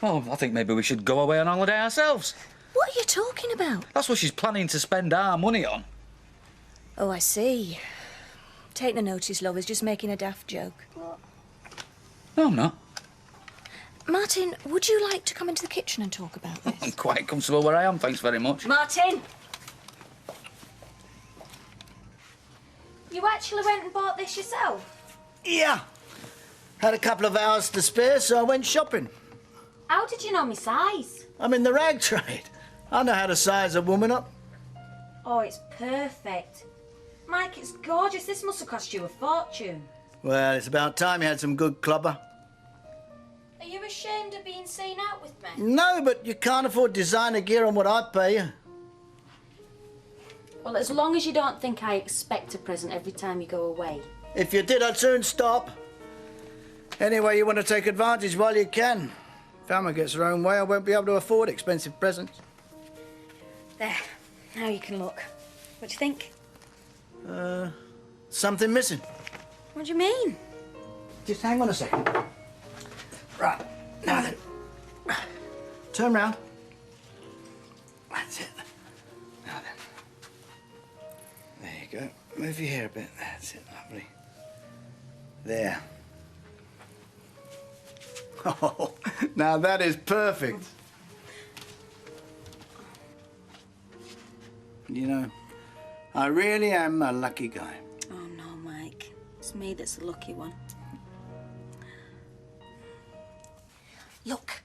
well, I think maybe we should go away on holiday ourselves. What are you talking about? That's what she's planning to spend our money on. Oh, I see. Take no notice, love. He's just making a daft joke. No, I'm not. Martin, would you like to come into the kitchen and talk about this? I'm quite comfortable where I am, thanks very much. Martin! You actually went and bought this yourself? Yeah. Had a couple of hours to spare, so I went shopping. How did you know my size? I'm in the rag trade. I know how to size a woman up. Oh, it's perfect. Mike, it's gorgeous. This must have cost you a fortune. Well, it's about time you had some good clubber. Are you ashamed of being seen out with me? No, but you can't afford designer gear on what I pay you. Well, as long as you don't think I expect a present every time you go away. If you did, I'd soon stop. Anyway, you want to take advantage while you can. If Emma gets her own way, I won't be able to afford expensive presents. There. Now you can look. What do you think? Something missing. What do you mean? Just hang on a second. Right, now then. Turn round. That's it. Now then. There you go. Move your hair a bit. That's it, lovely. There. Oh, now that is perfect. You know, I really am a lucky guy. Oh, no, Mike. It's me that's the lucky one. Look,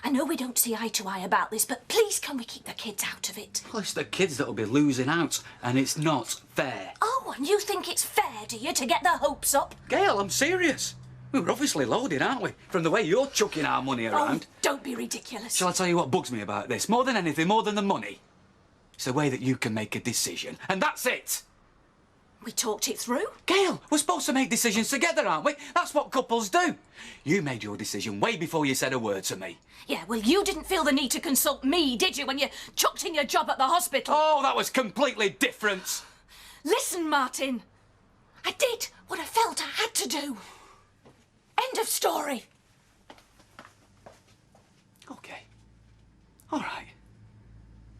I know we don't see eye to eye about this, but please can we keep the kids out of it? Well, it's the kids that'll be losing out, and it's not fair. Oh, and you think it's fair, do you, to get their hopes up? Gail, I'm serious. We were obviously loaded, aren't we? From the way you're chucking our money around. Oh, don't be ridiculous. Shall I tell you what bugs me about this? More than anything, more than the money. It's the way that you can make a decision, and that's it. We talked it through. Gail, we're supposed to make decisions together, aren't we? That's what couples do. You made your decision way before you said a word to me. Yeah, well, you didn't feel the need to consult me, did you, when you chucked in your job at the hospital? Oh, that was completely different. Listen, Martin. I did what I felt I had to do. End of story. Okay. All right.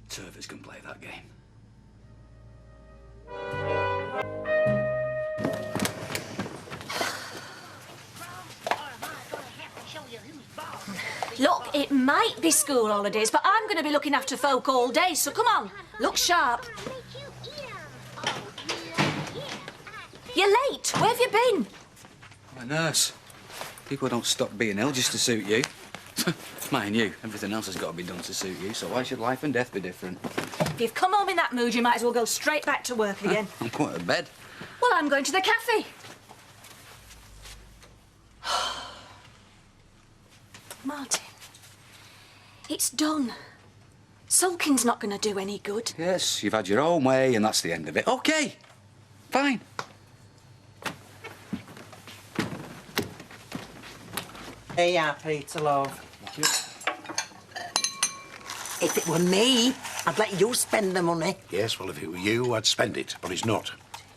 Two of us can play that game. it might be school holidays, but I'm going to be looking after folk all day, so come on, look sharp. You're late. Where have you been? I'm a nurse. People don't stop being ill just to suit you. Mind you, everything else has got to be done to suit you, so why should life and death be different? If you've come home in that mood, you might as well go straight back to work again. I'm going to bed. Well, I'm going to the cafe. Martin, it's done. Sulking's not going to do any good. Yes, you've had your own way, and that's the end of it. OK, fine. Here you are, Peter, love. Thank you. If it were me, I'd let you spend the money. Yes, well, if it were you, I'd spend it, but it's not.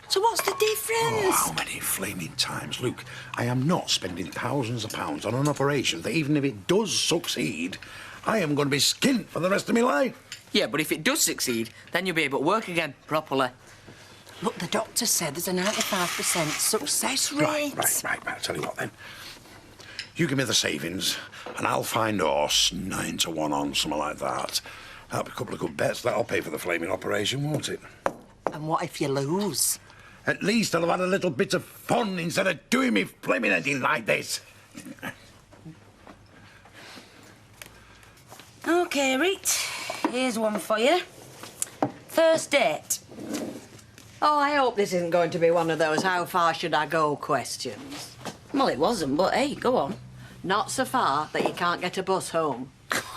So what's the difference? Oh, how many flaming times? Luke, I am not spending thousands of pounds on an operation that even if it does succeed, I am going to be skint for the rest of my life. Yeah, but if it does succeed, then you'll be able to work again, properly. Look, the doctor said there's a 95% success rate. Right. I'll tell you what, then. You give me the savings, and I'll find a horse 9 to 1 on, something like that. That'll be a couple of good bets. That'll pay for the flaming operation, won't it? And what if you lose? At least I'll have had a little bit of fun instead of doing me flaming heading like this. OK, Reet. Here's one for you. First date. Oh, I hope this isn't going to be one of those how far should I go questions. Well, it wasn't, but hey, go on. Not so far that you can't get a bus home.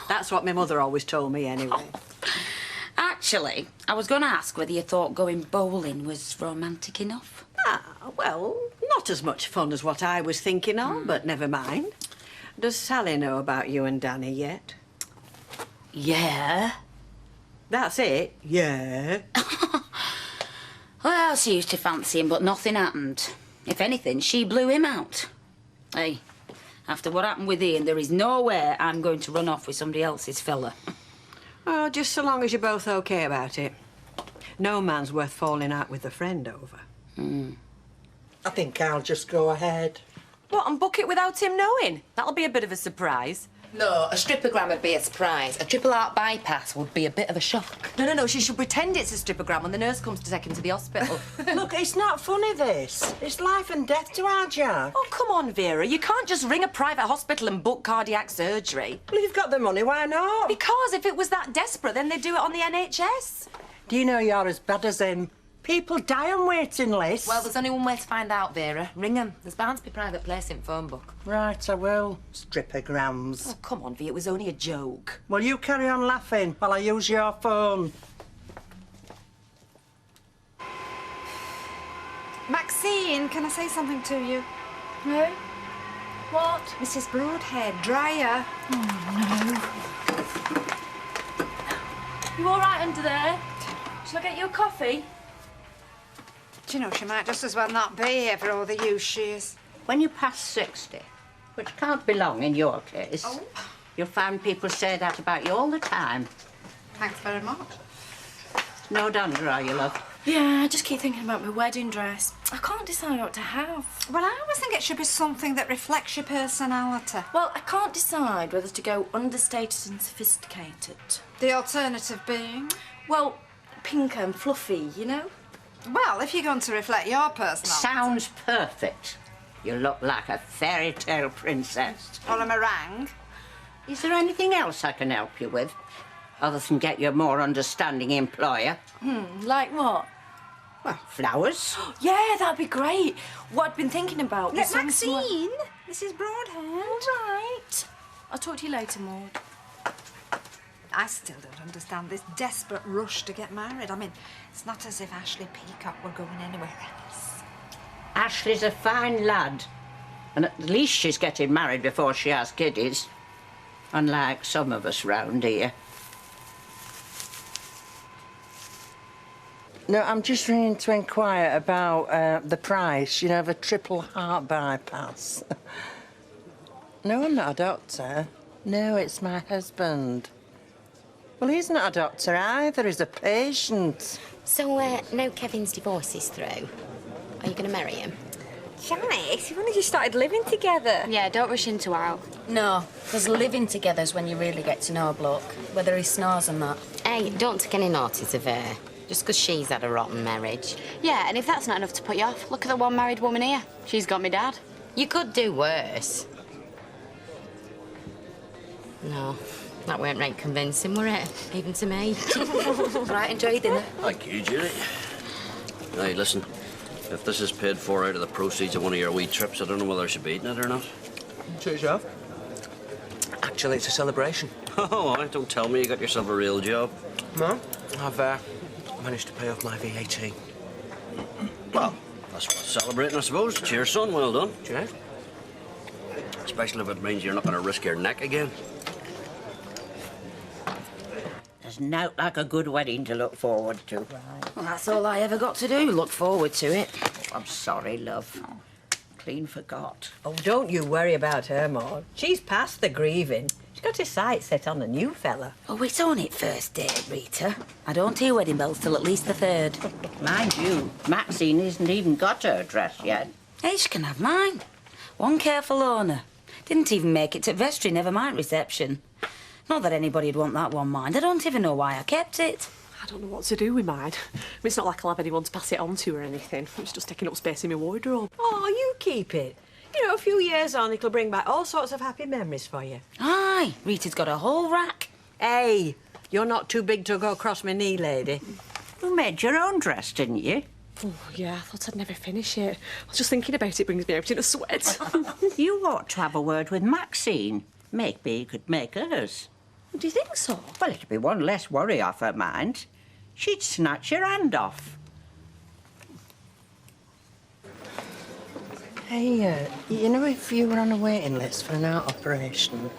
That's what my mother always told me anyway. Actually, I was going to ask whether you thought going bowling was romantic enough. Ah, well, not as much fun as what I was thinking of, but never mind. Does Sally know about you and Danny yet? Yeah. That's it? Yeah. Well, she used to fancy him, but nothing happened. If anything, she blew him out. Hey, after what happened with Ian, there is no way I'm going to run off with somebody else's fella. Oh, just so long as you're both OK about it. No man's worth falling out with a friend over. I think I'll just go ahead. What, and book it without him knowing? That'll be a bit of a surprise. No, a stripogram would be a surprise. A triple heart bypass would be a bit of a shock. No, she should pretend it's a stripogram when the nurse comes to take him to the hospital. Look, it's not funny, this. It's life and death to our Jack. Oh, come on, Vera. You can't just ring a private hospital and book cardiac surgery. Well, you've got the money, why not? Because if it was that desperate, then they'd do it on the NHS. Do you know you're as bad as him? People die on waiting lists. Well, there's only one way to find out, Vera. Ring them. There's bound to be private place in phone book. Right, I will. Stripograms. Oh, come on, Vera. It was only a joke. Well, you carry on laughing while I use your phone. Maxine, can I say something to you? No? What? Mrs. Broadhead, dryer. Oh, no. You all right under there? Shall I get you a coffee? Do you know, she might just as well not be here for all the use she is. When you pass 60, which can't be long in your case, you'll find people say that about you all the time. Thanks very much. No dander, are you, love? Yeah, I just keep thinking about my wedding dress. I can't decide what to have. Well, I always think it should be something that reflects your personality. Well, I can't decide whether to go understated and sophisticated. The alternative being? Well, pink and fluffy, you know? Well, if you're going to reflect your personality. Sounds perfect. You look like a fairy tale princess. Or a meringue. Is there anything else I can help you with? Other than get you a more understanding employer? Like what? Well, flowers. Yeah, that'd be great. What I'd been thinking about was Maxine, Mrs. Broadhead. All right. I'll talk to you later, Maud. I still don't understand this desperate rush to get married. I mean, it's not as if Ashley Peacock were going anywhere else. Ashley's a fine lad. And at least she's getting married before she has kiddies. Unlike some of us round here. No, I'm just ringing to inquire about the price, you know, of a triple heart bypass. No, I'm not a doctor. No, it's my husband. Well, he's not a doctor either, he's a patient. So, now Kevin's divorce is through, are you going to marry him? Janice, you've only just started living together. Yeah, don't rush into our. No, because living together is when you really get to know a bloke, whether he snores and that. Hey, don't take any notice of her. Just 'cause she's had a rotten marriage. Yeah, and if that's not enough to put you off, look at the one married woman here. She's got me dad. You could do worse. No, that weren't right convincing, were it? Even to me. Right, enjoy your dinner. Thank you, Judy. Hey, listen. If this is paid for out of the proceeds of one of your wee trips, I don't know whether I should be eating it or not. Cheers, Jeff. Actually, it's a celebration. Oh, don't tell me you got yourself a real job. No, I've managed to pay off my VAT. Well, that's worth celebrating, I suppose. Cheers, son. Well done. Cheers. Especially if it means you're not going to risk your neck again. There's nought like a good wedding to look forward to. Right. Well, that's all I ever got to do, look forward to it. Oh, I'm sorry, love. Clean forgot. Oh, don't you worry about her, Maud. She's past the grieving. She's got her sights set on the new fella. Oh, it's only first date, Rita. I don't hear wedding bells till at least the 3rd. Mind you, Maxine hasn't even got her dress yet. Hey, she can have mine. One careful owner. Didn't even make it to vestry, never mind reception. Not that anybody'd want that one, mind. I don't even know why I kept it. I don't know what to do with mine. I mean, it's not like I'll have anyone to pass it on to or anything. It's just taking up space in my wardrobe. Oh, you keep it. You know, a few years on, it'll bring back all sorts of happy memories for you. Aye, Rita's got a whole rack. Hey, you're not too big to go across my knee, lady. You made your own dress, didn't you? Oh, yeah, I thought I'd never finish it. I was just thinking about it brings me out in a sweat. You ought to have a word with Maxine. Maybe you could make hers. Do you think so? Well, it'd be one less worry off her mind. She'd snatch your hand off. Hey, you know, if you were on a waiting list for an heart operation,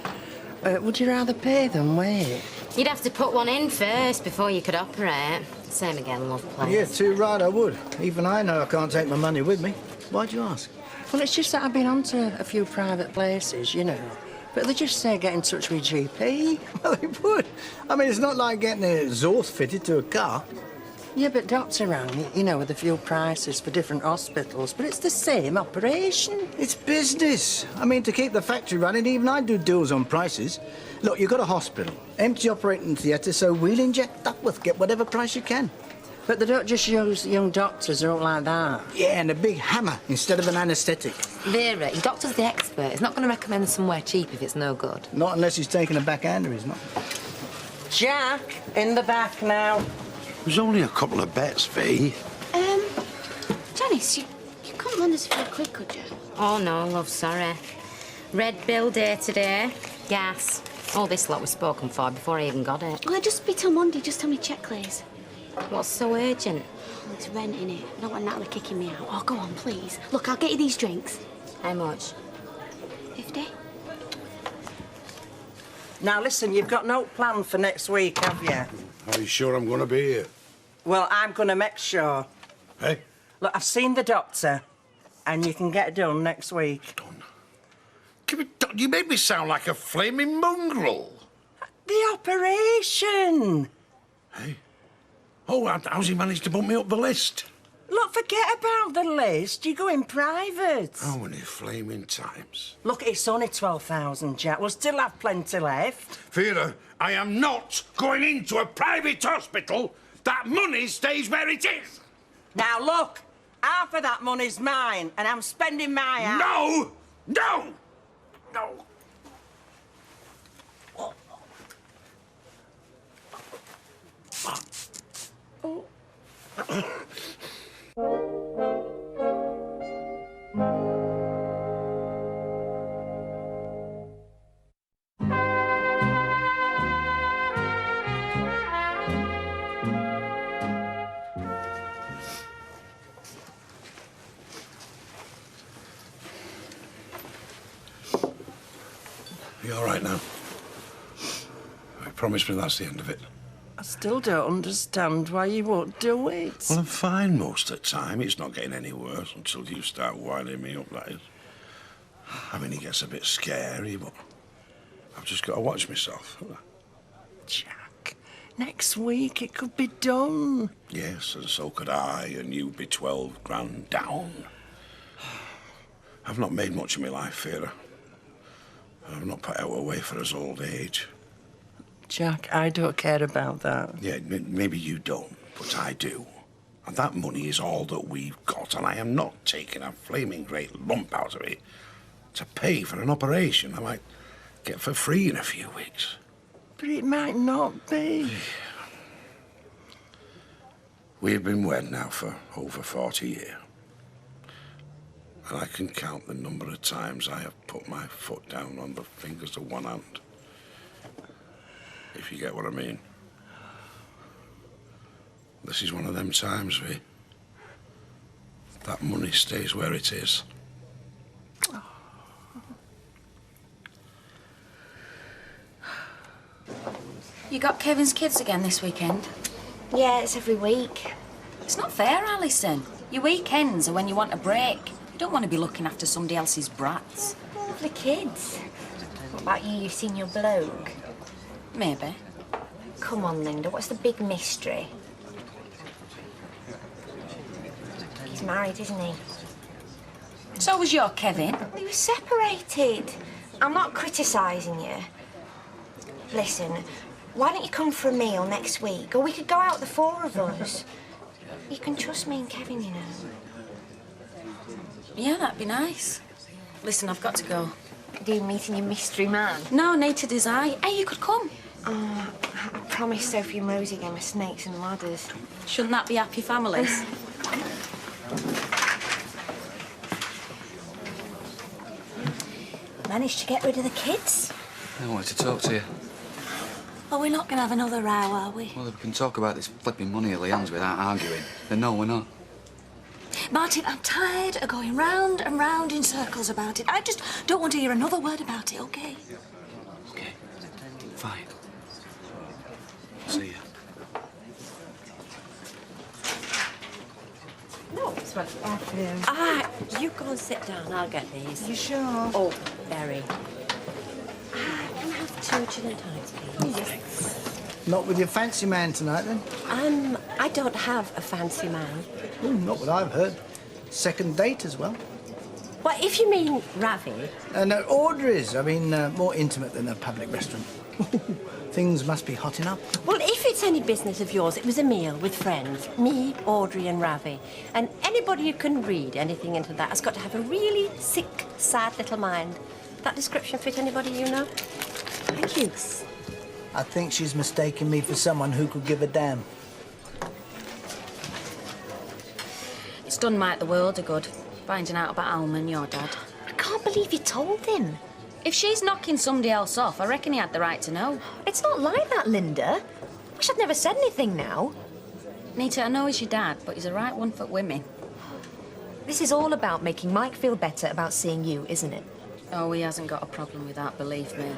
would you rather pay than wait? You'd have to put one in first before you could operate. Same again, love place. Yeah, too right, I would. Even I know I can't take my money with me. Why'd you ask? Well, it's just that I've been on to a few private places, you know. But they just say get in touch with your GP. Well, it would. I mean, it's not like getting an exhaust fitted to a car. Yeah, but doctor rang, you know, with a few prices for different hospitals. But it's the same operation. It's business. I mean, to keep the factory running, even I do deals on prices. Look, you've got a hospital, empty operating theatre, so we'll inject Duckworth, get whatever price you can. But they don't just use young doctors or like that. Yeah, and a big hammer instead of an anaesthetic. Vera, your doctor's the expert. He's not going to recommend somewhere cheap if it's no good. Not unless he's taking a backhander, he's not. Jack, in the back now. It was only a couple of bets, V. Janice, you couldn't lend us a few quid, could you? Oh, no, love, sorry. Red bill day today. Gas. All this lot was spoken for before I even got it. Well, just be till Monday. Just tell me check, please. What's so urgent? Well, it's rent, innit? I don't want Natalie kicking me out. Oh, go on, please. Look, I'll get you these drinks. How much? 50. Now, listen, you've got no plan for next week, have you? Are you sure I'm going to be here? Well, I'm going to make sure. Hey? Look, I've seen the doctor, and you can get it done next week. You made me sound like a flaming mongrel. The operation! Hey? Oh, how's he managed to bump me up the list? Look, forget about the list. You go in private. How many flaming times? Look, it's only 12,000, Jack. We'll still have plenty left. Vera, I am not going into a private hospital. That money stays where it is. Now, look, half of that money's mine, and I'm spending my half. No! No! No! You all right now? You promise me that's the end of it. I still don't understand why you won't do it. Well, I'm fine most of the time. It's not getting any worse until you start winding me up, that is. I mean, it gets a bit scary, but I've just got to watch myself. Jack, next week it could be done. Yes, and so could I, and you'd be 12 grand down. I've not made much of my life, Vera. I've not put out away for his old age. Jack, I don't care about that. Yeah, maybe you don't, but I do. And that money is all that we've got, and I am not taking a flaming great lump out of it to pay for an operation I might get for free in a few weeks. But it might not be. We've been wed now for over 40 years. And I can count the number of times I have put my foot down on the fingers of one hand. If you get what I mean. This is one of them times, Vi. That money stays where it is. You got Kevin's kids again this weekend? Yeah, it's every week. It's not fair, Alison. Your weekends are when you want a break. You don't want to be looking after somebody else's brats. Lovely kids. What about you? You've seen your bloke? Maybe. Come on, Linda, what's the big mystery? He's married, isn't he? So was your Kevin. We were separated. I'm not criticising you. Listen, why don't you come for a meal next week? Or we could go out, the four of us. You can trust me and Kevin, you know. Yeah, that'd be nice. Listen, I've got to go. Do you meeting your mystery man? No, neither does I. Hey, you could come. I promised Sophie and Rosie again with snakes and ladders. Shouldn't that be happy families? Managed to get rid of the kids? I wanted to talk to you. Oh, we're not going to have another row, are we? Well, if we can talk about this flipping money at Leanne's without arguing, then no, we're not. Martin, I'm tired of going round and round in circles about it. I just don't want to hear another word about it, OK? OK. Fine. See ya. No, it's well. Ah, you go and sit down. I'll get these. You sure? Oh, very. Can I have 2 gin and tonics, please? Yes. Not with your fancy man tonight, then? I don't have a fancy man. Not what I've heard. Second date as well. Well, if you mean Ravi... No, Audrey's. I mean, more intimate than a public restaurant. Things must be hotting up. Well, if it's any business of yours, it was a meal with friends. Me, Audrey and Ravi. And anybody who can read anything into that has got to have a really sick, sad little mind. That description fit anybody you know? Thank you. I think she's mistaken me for someone who could give a damn. It's done Mike the world of good, finding out about Alma and your dad. I can't believe you told him. If she's knocking somebody else off, I reckon he had the right to know. It's not like that, Linda. Wish I'd never said anything now. Nita, I know he's your dad, but he's the right one for women. This is all about making Mike feel better about seeing you, isn't it? Oh, he hasn't got a problem with that, believe me.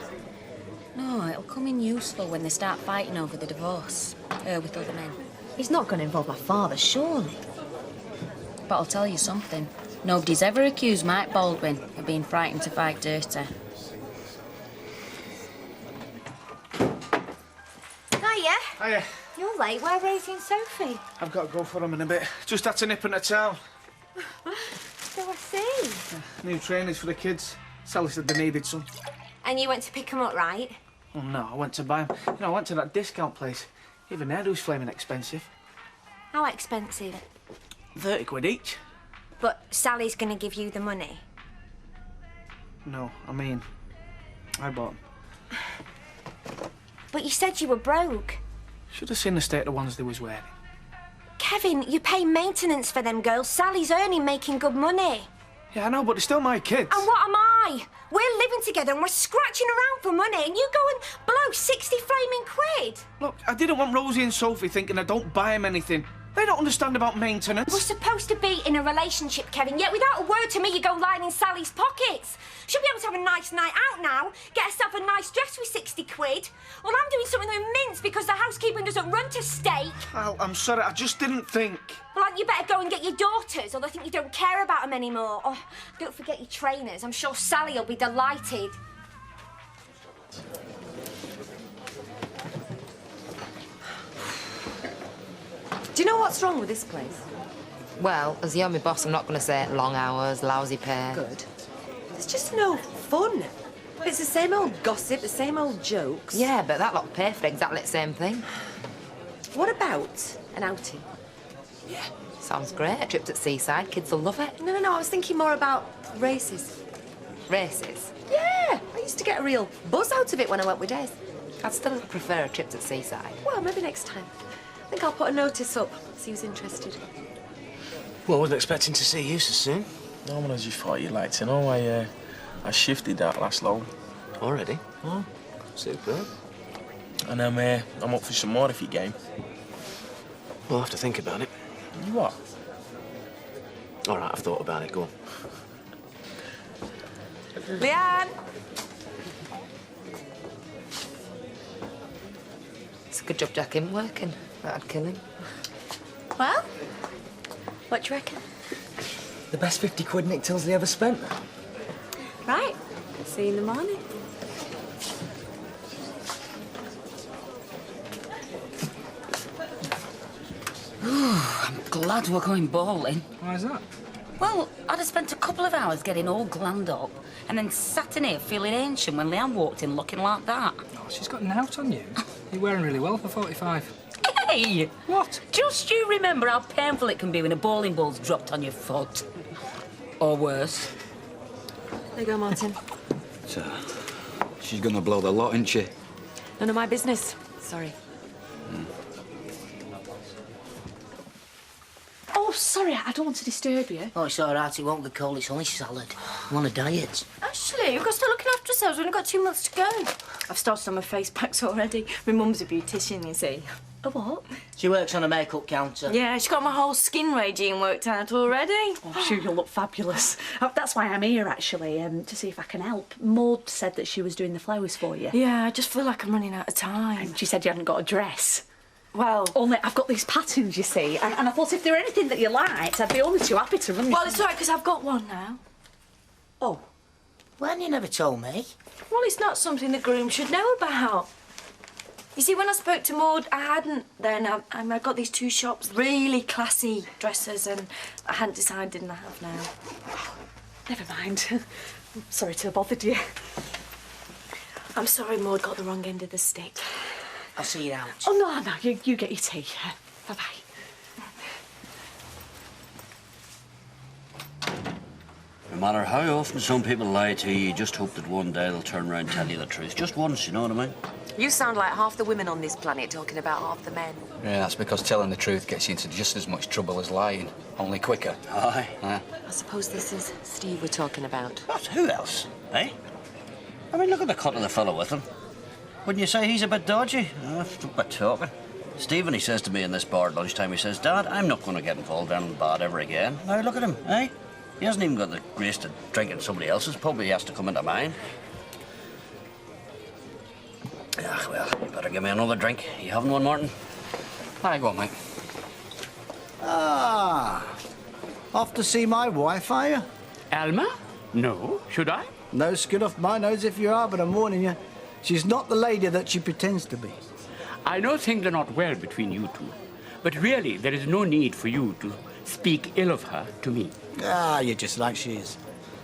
No, it'll come in useful when they start fighting over the divorce. With other men. He's not going to involve my father, surely. But I'll tell you something. Nobody's ever accused Mike Baldwin of being frightened to fight dirty. Hiya. Hiya. You're late. Where are Rosie and Sophie? I've got to go for them in a bit. Just had to nip into town. So I see. New trainers for the kids. Sally said they needed some. And you went to pick them up, right? Oh, no, I went to buy them. You know, I went to that discount place. Even there, it was flaming expensive. How expensive? 30 quid each. But Sally's going to give you the money. No, I mean, I bought them. But you said you were broke. Should have seen the state of the ones they was wearing. Kevin, you pay maintenance for them girls. Sally's earning making good money. Yeah, I know, but they're still my kids. And what am I? We're living together and we're scratching around for money and you go and blow 60 flaming quid. Look, I didn't want Rosie and Sophie thinking I don't buy them anything. They don't understand about maintenance. We're supposed to be in a relationship, Kevin, yet without a word to me you go lying in Sally's pockets. She'll be able to have a nice night out now, get herself a nice dress with 60 quid. Well, I'm doing something with mince because the housekeeping doesn't run to steak. Al, I'm sorry, I just didn't think. Well, you better go and get your daughters, although I think you don't care about them anymore. Oh, don't forget your trainers. I'm sure Sally will be delighted. Do you know what's wrong with this place? Well, as you're my boss, I'm not going to say long hours, lousy pay. Good. It's just no fun. It's the same old gossip, the same old jokes. Yeah, but that lot pay for exactly the same thing. What about an outing? Yeah. Sounds great. A trip to the seaside. Kids will love it. No, I was thinking more about races. Races? Yeah, I used to get a real buzz out of it when I went with Des. I'd still prefer a trip to the seaside. Well, maybe next time. I think I'll put a notice up, see who's interested. Well, I wasn't expecting to see you so soon. No, man, I just thought you'd like to know. I shifted that last loan. Already? Oh, superb. And I'm up for some more if you game. We'll have to think about it. What? All right, I've thought about it. Go on. Leanne! It's a good job Jack isn't working. That'd kill him. Well, what do you reckon? The best 50 quid Nick Tilsley ever spent. Right, see you in the morning. I'm glad we're going bowling. Why's that? Well, I'd have spent a couple of hours getting all glammed up and then sat in here feeling ancient when Leanne walked in looking like that. Oh, she's got an out on you. You're wearing really well for 45. Hey! What? Just you remember how painful it can be when a bowling ball's dropped on your foot. Or worse. There you go, Martin. So, she's gonna blow the lot, isn't she? None of my business. Sorry. Oh, sorry, I don't want to disturb you. Oh, it's all right. It won't be cold. It's only salad. I'm on a diet. Actually, we've got to start looking after ourselves. We've only got 2 months to go. I've started on my face packs already. My mum's a beautician, you see. A what? She works on a makeup counter. Yeah, she's got my whole skin regime worked out already. Oh, I'm sure you'll look fabulous. That's why I'm here, actually, to see if I can help. Maud said that she was doing the flowers for you. Yeah, I just feel like I'm running out of time. And she said you hadn't got a dress. Well, only I've got these patterns, you see, and I thought if there were anything that you liked, I'd be only too happy to run. Well, it's all right, because I've got one now. Oh, when you never told me? Well, it's not something the groom should know about. You see, when I spoke to Maud, I hadn't then. I got these 2 shops, really classy dresses, and I hadn't decided, and I have now. Never mind. I'm sorry to have bothered you. I'm sorry Maud got the wrong end of the stick. I'll see you out. Oh, no, you get your tea. Bye-bye. No matter how often some people lie to you, you just hope that one day they'll turn around and tell you the truth. Just once, you know what I mean? You sound like half the women on this planet talking about half the men. Yeah, that's because telling the truth gets you into just as much trouble as lying, only quicker. Aye. I suppose this is Steve we're talking about. What? Who else? Eh? I mean, look at the cut of the fellow with him. Wouldn't you say he's a bit dodgy? But talking. Stephen, he says to me in this bar at lunchtime, he says, Dad, I'm not going to get involved in anything bad ever again. Now, look at him, eh? He hasn't even got the grace to drink in somebody else's pub. He has to come into mine. Ah, well, you better give me another drink. You having one, Martin? Aye, go on, mate. Ah, off to see my wife, are you? Alma? No, should I? No skin off my nose if you are, but I'm warning you. She's not the lady that she pretends to be. I know things are not well between you two, but really there is no need for you to speak ill of her to me. Ah, you're just like she is.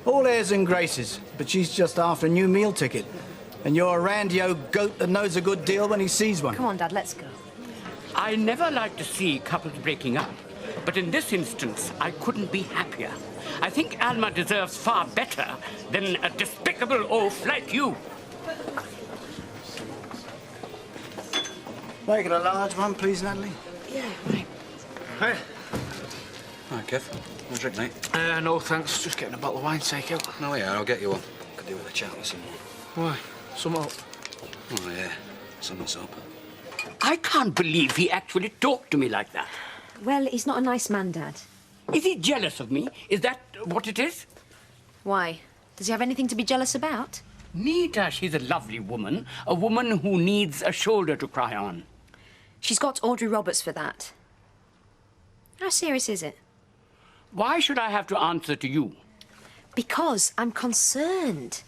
All airs and graces, but she's just after a new meal ticket. And you're a randy old goat that knows a good deal when he sees one. Come on, Dad, let's go. I never like to see couples breaking up, but in this instance, I couldn't be happier. I think Alma deserves far better than a despicable oaf like you. Make it a large one, please, Natalie. Yeah, right. Hey. Hi, Kev. No drink, mate? No, thanks. Just getting a bottle of wine take out. No, yeah, I'll get you one. Could do with a chat with someone. Why? Some up? Oh, yeah. Someone's up. I can't believe he actually talked to me like that. Well, he's not a nice man, Dad. Is he jealous of me? Is that what it is? Why? Does he have anything to be jealous about? Nita, she's a lovely woman. A woman who needs a shoulder to cry on. She's got Audrey Roberts for that. How serious is it? Why should I have to answer to you? Because I'm concerned.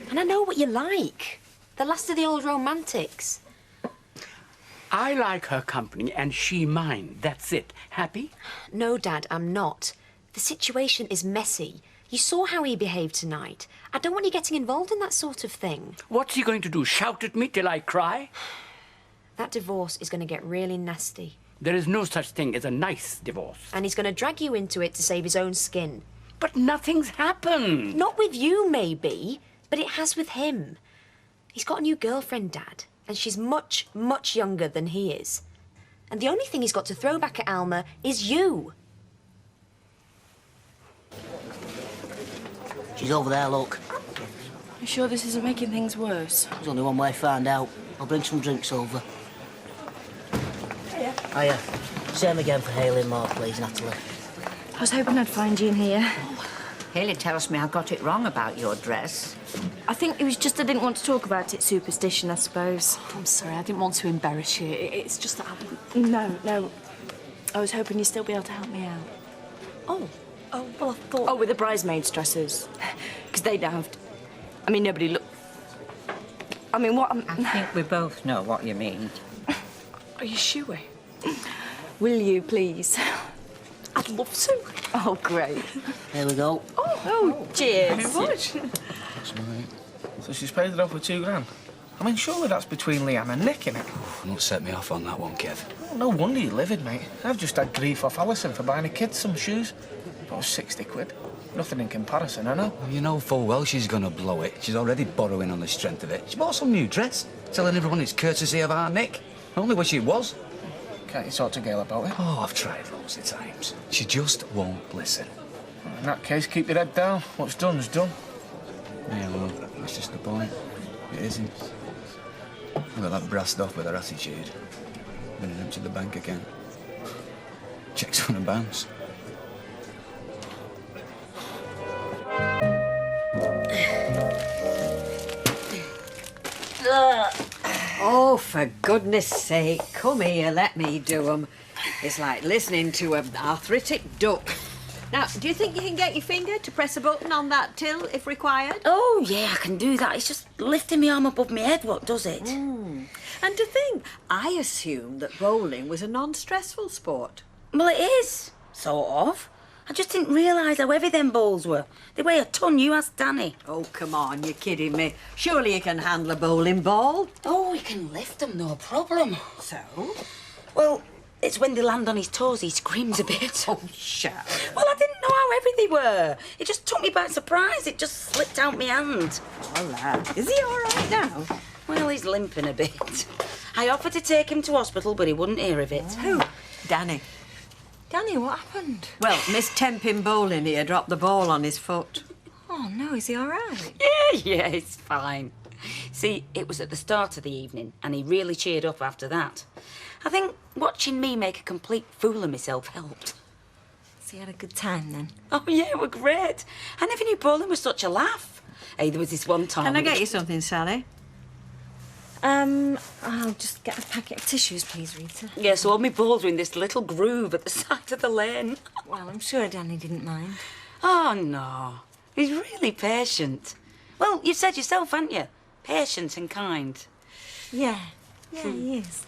And I know what you like. The last of the old romantics. I like her company and she mine. That's it. Happy? No, Dad, I'm not. The situation is messy. You saw how he behaved tonight. I don't want you getting involved in that sort of thing. What's he going to do? Shout at me till I cry? That divorce is going to get really nasty. There is no such thing as a nice divorce. And he's going to drag you into it to save his own skin. But nothing's happened. Not with you, maybe, but it has with him. He's got a new girlfriend, Dad, and she's much, much younger than he is. And the only thing he's got to throw back at Alma is you. She's over there, look. You sure this isn't making things worse? There's only one way to find out. I'll bring some drinks over. Hiya. Same again for Hayley and Mark, please, Natalie. I was hoping I'd find you in here. Haley tells me I got it wrong about your dress. I think it was just I didn't want to talk about it. Superstition, I suppose. I'm sorry, I didn't want to embarrass you. It's just that I wouldn't... No. I was hoping you'd still be able to help me out. Oh, well, I thought... Oh, with the bridesmaids' dresses. Because they daft. I mean, nobody look... I mean, what... I think we both know what you mean. Are you sure? Will you, please? I'd love to. Oh, great. Here we go. Oh, cheers. Very much. That's right. So she's paid it off with $2 grand. I mean, surely that's between Leanne and Nick, innit? Don't set me off on that one, Kev. Oh, no wonder you're livid, mate. I've just had grief off Alison for buying the kids some shoes. That was 60 quid. Nothing in comparison, I know. Well, you know full well she's gonna blow it. She's already borrowing on the strength of it. She bought some new dress, telling everyone it's courtesy of our Nick. Only wish it was. Can't you talk to Gail about it? Oh, I've tried loads of times. She just won't listen. In that case, keep your head down. What's done is done. Yeah, well, that's just the point. It isn't. Look at that brassed off with her attitude. Bringing him to the bank again. Check's gonna bounce. Oh, for goodness sake, come here, let me do 'em. It's like listening to an arthritic duck. Now, do you think you can get your finger to press a button on that till if required? Oh, yeah, I can do that. It's just lifting my arm above my head what does it. And to think, I assumed that bowling was a non-stressful sport. Well, it is, sort of. I just didn't realise how heavy them balls were. They weigh a ton, you ask Danny. Oh, come on, you're kidding me. Surely you can handle a bowling ball. Oh, we can lift them, no problem. So? Well, it's when they land on his toes he screams a bit. Oh, shut up. Well, I didn't know how heavy they were. It just took me by surprise. It just slipped out my hand. Oh, lad. Is he all right now? Well, he's limping a bit. I offered to take him to hospital, but he wouldn't hear of it. Who? Danny. Danny, what happened? Well, Miss Tempin Bowling here dropped the ball on his foot. Oh, no, is he all right? Yeah, it's fine. See, it was at the start of the evening, and he really cheered up after that. I think watching me make a complete fool of myself helped. So you had a good time, then? Oh, yeah, it was great. I never knew bowling was such a laugh. Hey, there was this one time... Can I get you something, Sally? I'll just get a packet of tissues, please, Rita. Yeah, so all my balls were in this little groove at the side of the lane. Well, I'm sure Danny didn't mind. Oh, no. He's really patient. Well, you've said yourself, haven't you? Patient and kind. Yeah, he is.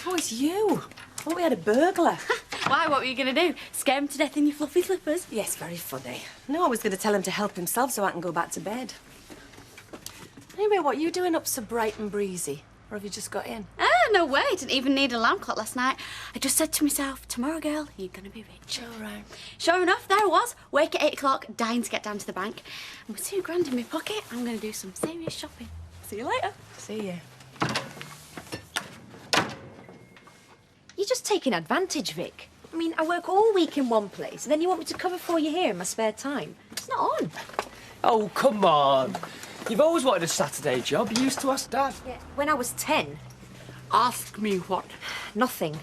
Oh, it's you. Oh, we had a burglar. Why, what were you going to do? Scare him to death in your fluffy slippers? Yes, very funny. No, I was going to tell him to help himself so I can go back to bed. Anyway, what are you doing up so bright and breezy? Or have you just got in? Ah, no way. Didn't even need an alarm clock last night. I just said to myself, tomorrow, girl, you're going to be rich. All right. Sure enough, there I was. Wake at 8 o'clock, dying to get down to the bank. And with $2 grand in my pocket, I'm going to do some serious shopping. See you later. See you. You're just taking advantage, Vic. I mean, I work all week in one place, and then you want me to cover for you here in my spare time. It's not on. Oh, come on. You've always wanted a Saturday job. You used to ask Dad. Yeah, when I was 10. Ask me what? Nothing.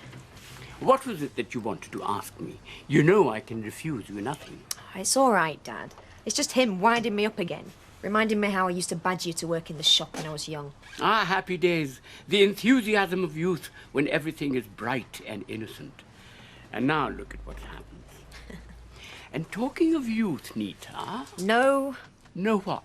What was it that you wanted to ask me? You know I can refuse you nothing. It's all right, Dad. It's just him winding me up again, reminding me how I used to badger you to work in the shop when I was young. Ah, happy days. The enthusiasm of youth when everything is bright and innocent. And now look at what happens. And talking of youth, Nita... No. No what?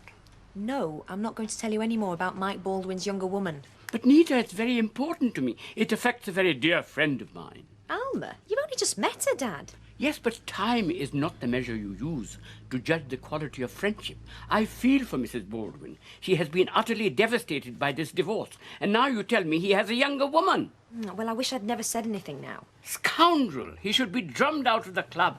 No, I'm not going to tell you any more about Mike Baldwin's younger woman. But Nita, it's very important to me. It affects a very dear friend of mine. Alma, you've only just met her, Dad. Yes, but time is not the measure you use to judge the quality of friendship. I feel for Mrs. Baldwin. She has been utterly devastated by this divorce. And now you tell me he has a younger woman. Well, I wish I'd never said anything now. Scoundrel! He should be drummed out of the club.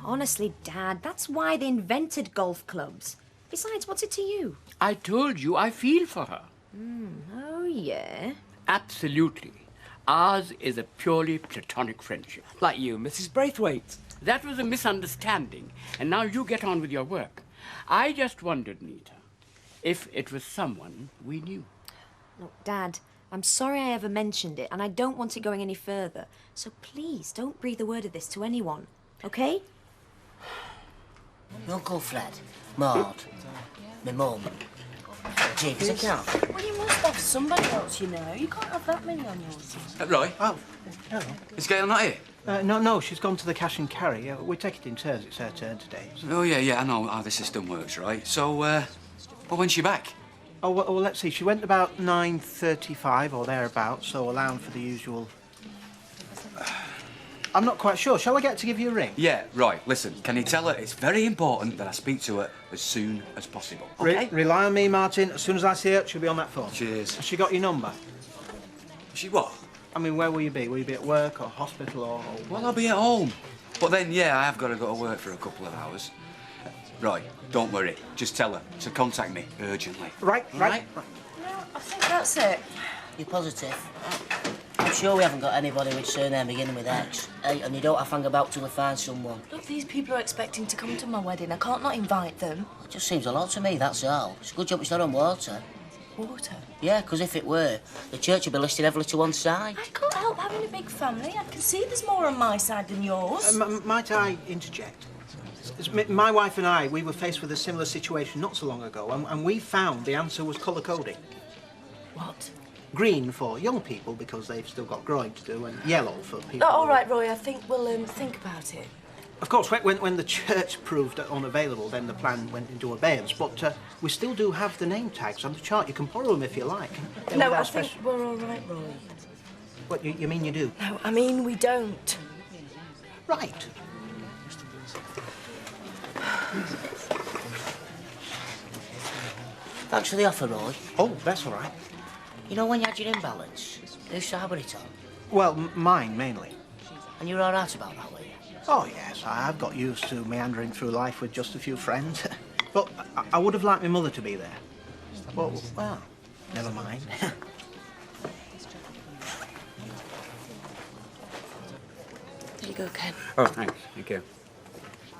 Honestly, Dad, that's why they invented golf clubs. Besides, what's it to you? I told you I feel for her. Oh, yeah? Absolutely. Ours is a purely platonic friendship. Like you, Mrs. Braithwaite. That was a misunderstanding, and now you get on with your work. I just wondered, Nita, if it was someone we knew. Look, Dad, I'm sorry I ever mentioned it, and I don't want it going any further. So please, don't breathe a word of this to anyone, okay? Your Uncle Fred, Maud, my mum, Jeeves account. Well, you must have somebody else, you know. You can't have that many on yours. Roy? Oh, hello. Is Gail not here? No, she's gone to the cash and carry. We take it in turns. It's her turn today. Oh, yeah, I know how the system works, right? So, well, when's she back? Oh, well, let's see. She went about 9:35 or thereabouts, so allowing for the usual... I'm not quite sure. Shall I get to give you a ring? Yeah, right. Listen, can you tell her it's very important that I speak to her as soon as possible, okay? Rely on me, Martin. As soon as I see her, she'll be on that phone. Cheers. Has she got your number? She what? I mean, where will you be? Will you be at work or hospital or... Well, I'll be at home. But then, yeah, I have got to go to work for a couple of hours. Right, don't worry. Just tell her to contact me urgently. Right. No, I think that's it. You positive? I'm sure we haven't got anybody with surname beginning with X. And you don't have to hang about till we find someone. Look, these people are expecting to come to my wedding. I can't not invite them. It just seems a lot to me, that's all. It's a good job it's not on water. Water? Yeah, because if it were, the church would be listed heavily to one side. I can't help having a big family. I can see there's more on my side than yours. Might I interject? My wife and I, we were faced with a similar situation not so long ago, and we found the answer was colour coding. What? Green for young people because they've still got growing to do, and yellow for people. Oh, all right, Roy, I think we'll think about it. Of course, when the church proved unavailable, then the plan went into abeyance. But we still do have the name tags on the chart. You can borrow them if you like. No, I think we're all right, Roy. What, you mean you do? No, I mean we don't. Right. Thanks for the offer, Roy. Oh, that's all right. You know when you had your imbalance, who started it on? Well, mine, mainly. And you're all right about that, were you? Oh, yes, I've got used to meandering through life with just a few friends. But I would have liked my mother to be there. Well, never mind. There you go, Ken. Oh, thanks. Thank you.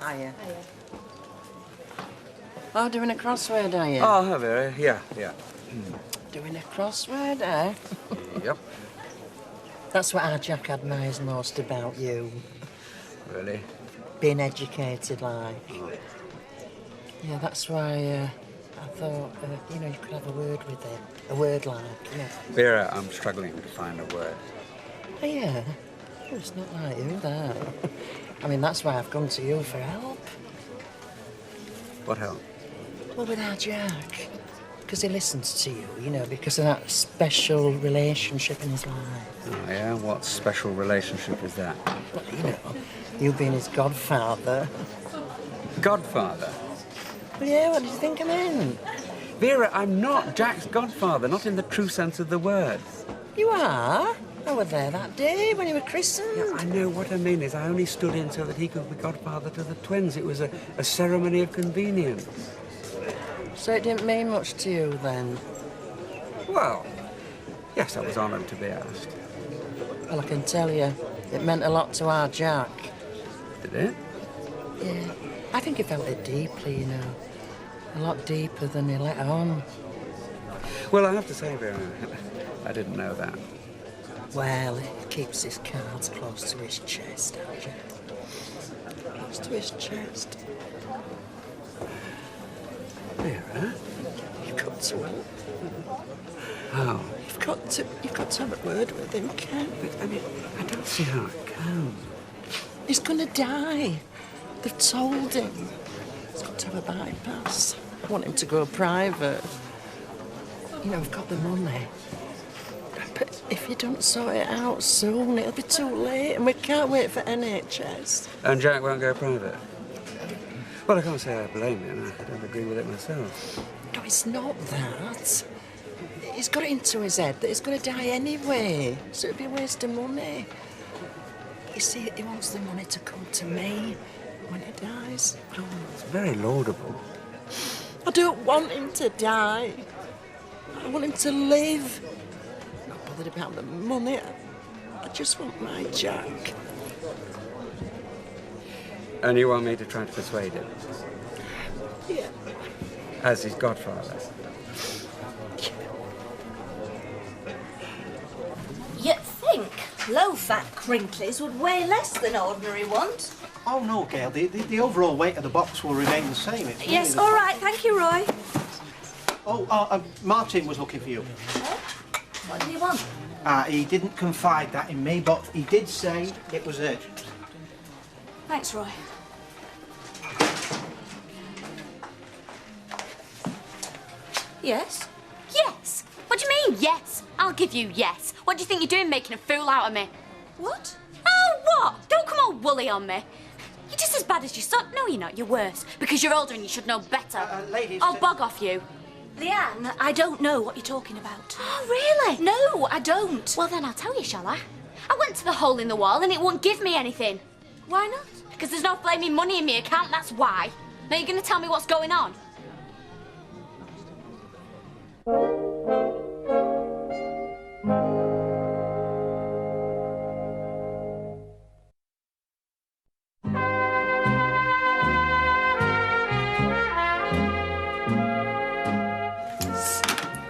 Hiya. Oh, doing a crossword, are you? Oh, have you? Yeah. Doing a crossword, eh? Yep. That's what our Jack admires most about you. Really? Being educated, like. Oh. Yeah, that's why I thought, you could have a word with him. A word like, Vera, I'm struggling to find a word. Oh, yeah? Oh, it's not like you, that. I mean, that's why I've come to you for help. What help? Well, with our Jack. Because he listens to you, because of that special relationship in his life. Oh, yeah? What special relationship is that? Well, you being his godfather. Godfather? Well, yeah, what did you think I meant? Vera, I'm not Jack's godfather, not in the true sense of the word. You are? I was there that day when you were christened. Yeah, I know. What I mean is I only stood in so that he could be godfather to the twins. It was a ceremony of convenience. So it didn't mean much to you, then? Well, yes, I was honoured to be asked. Well, I can tell you, it meant a lot to our Jack. Did it? Yeah. I think he felt it deeply, A lot deeper than he let on. Well, I have to say, Vera, I didn't know that. Well, he keeps his cards close to his chest, our Jack. Close to his chest. Vera? You've got to help. How? You've got to have a word with him, Ken. But, I mean, I don't see how it can. He's gonna die. They've told him. He's got to have a bypass. want him to go private. You know, I've got the money. But if you don't sort it out soon, it'll be too late, and we can't wait for NHS. And Jack won't go private? Well, I can't say I blame him. I don't agree with it myself. No, it's not that. He's got it into his head that he's going to die anyway, so it'd be a waste of money. You see, he wants the money to come to me when he dies. Oh, it's very laudable. I don't want him to die. I want him to live. I'm not bothered about the money. I just want my Jack. And you want me to try to persuade him? Yeah. As his godfather? You'd think low-fat crinklies would weigh less than ordinary ones. Oh, no, Gail. The overall weight of the box will remain the same. It's Yes, really all right. Thank you, Roy. Martin was looking for you. What do you want? He didn't confide that in me, but he did say it was urgent. Thanks, Roy. Yes? Yes. What do you mean, yes? I'll give you yes. What do you think you're doing, making a fool out of me? What? Oh, what? Don't come all woolly on me. You're just as bad as your son. No, you're not. You're worse. Because you're older and you should know better. Ladies... I'll bog off you. Leanne, I don't know what you're talking about. Oh, really? No, I don't. Well, then I'll tell you, shall I? I went to the hole in the wall and it won't give me anything. Why not? Because there's no flaming money in my account, that's why. Now you're going to tell me what's going on?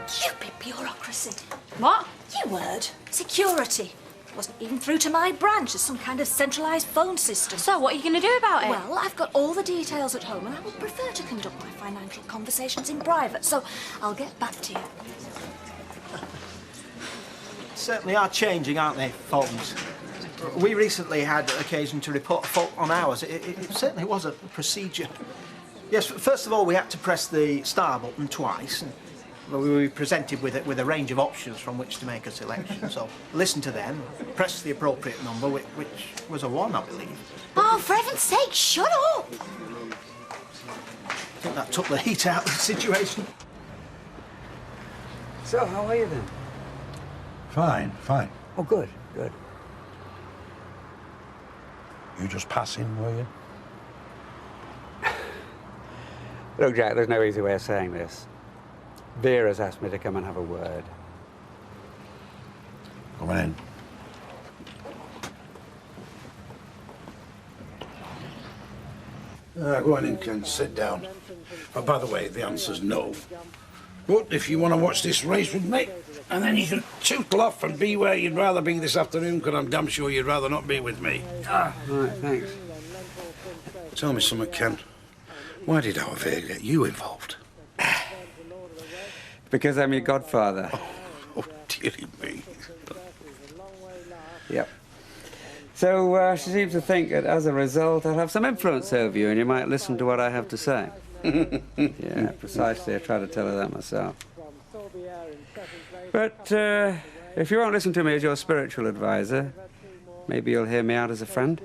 Stupid bureaucracy. What? You word. Security. Wasn't even through to my branch. There's some kind of centralised phone system. So what are you going to do about it? Well, I've got all the details at home and I would prefer to conduct my financial conversations in private, so I'll get back to you. Certainly are changing, aren't they, phones? We recently had occasion to report a fault on ours. It certainly was a procedure. Yes, first of all, we had to press the star button twice. And we were presented with a range of options from which to make a selection. So listen to them, press the appropriate number, which was a 1, I believe. Oh, for heaven's sake, shut up! I think that took the heat out of the situation. So, how are you then? Fine, fine. Oh, good, good. You just passing, were you? Look, Jack, there's no easy way of saying this. Vera's asked me to come and have a word. Come on in. Go on in, Ken. Sit down. Oh, by the way, the answer's no. But if you want to watch this race with me, and then you can tootle off and be where you'd rather be this afternoon, because I'm damn sure you'd rather not be with me. Right, thanks. Tell me something, Ken. Why did our Vera get you involved? Because I'm your godfather. Oh, dearie me. Yep. So she seems to think that as a result I'll have some influence over you and you might listen to what I have to say. Yeah, precisely. I tried to tell her that myself. But if you won't listen to me as your spiritual advisor, maybe you'll hear me out as a friend.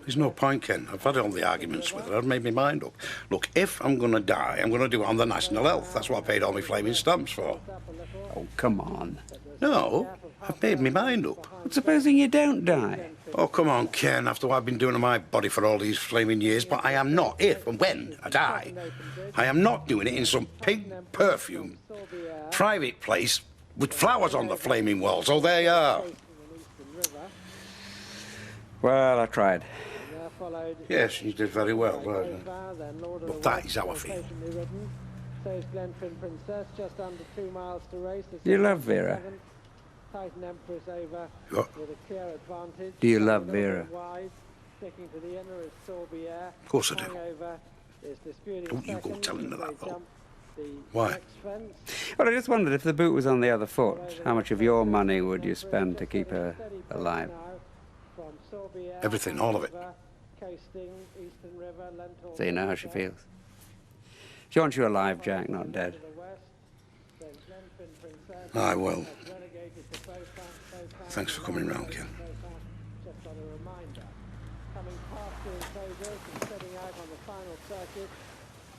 There's no point, Ken. I've had all the arguments with her. I've made my mind up. Look, if I'm going to die, I'm going to do it on the National Health. That's what I paid all my flaming stamps for. Oh, come on. No, I've made my mind up. But supposing you don't die? Oh, come on, Ken, after what I've been doing to my body for all these flaming years, but I am not, if and when I die, I am not doing it in some pink perfume private place with flowers on the flaming walls. Oh, there you are. Well, I tried. Yes, you did very well. But that is how I feel. You love Vera? What? Do you love Vera? Of course I do. Don't you go telling her that, though. Why? Well, I just wondered if the boot was on the other foot, how much of your money would you spend to keep her alive? Everything, all of it. So you know how she feels? She wants you alive, Jack, not dead. I will. Thanks for coming round, Ken.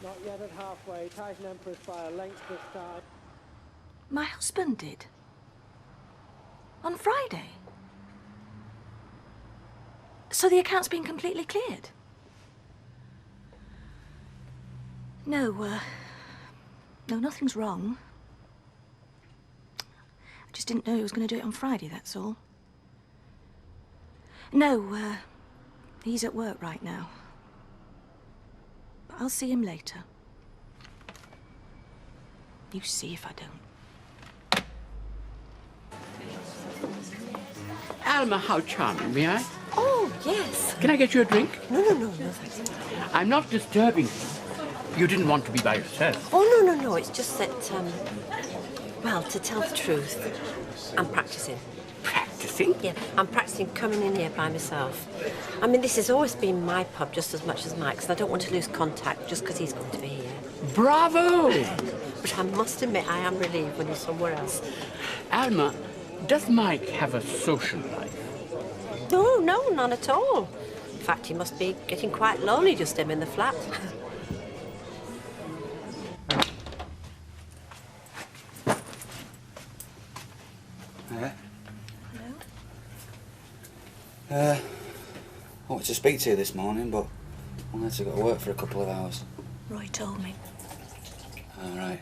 Not yet at halfway. Titan Empress by a length this time. My husband did. On Friday. So the account's been completely cleared? No, no, nothing's wrong. I just didn't know he was going to do it on Friday, that's all. No, he's at work right now. But I'll see him later. You see if I don't. Alma, how charming, may I? Oh, yes. Can I get you a drink? No, thanks. I'm not disturbing you. You didn't want to be by yourself. Oh, no. It's just that, well, to tell the truth, I'm practicing. Practicing? Yeah, I'm practicing coming in here by myself. I mean, this has always been my pub just as much as Mike's, and I don't want to lose contact just because he's going to be here. Bravo! But I must admit, I am relieved when he's somewhere else. Alma, does Mike have a social life? No, none at all. In fact, he must be getting quite lonely just him in the flat. I wanted to speak to you this morning, but I had to go to work for a couple of hours. Roy told me. All right.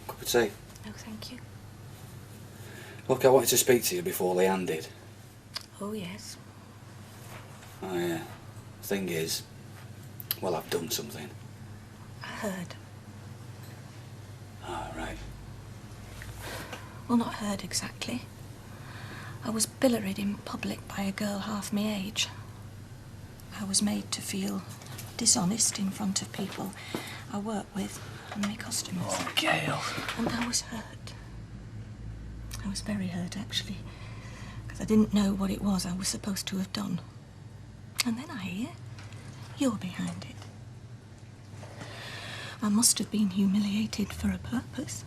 Cup of tea? No, thank you. Look, I wanted to speak to you before Leanne did. Oh, yes. Oh, yeah. Thing is, well, I've done something. I heard. All right. Well, not heard exactly. I was pilloried in public by a girl half my age. I was made to feel dishonest in front of people I work with and my customers. Oh, Gail. And I was hurt. I was very hurt, actually, because I didn't know what it was I was supposed to have done. And then I hear you're behind it. I must have been humiliated for a purpose.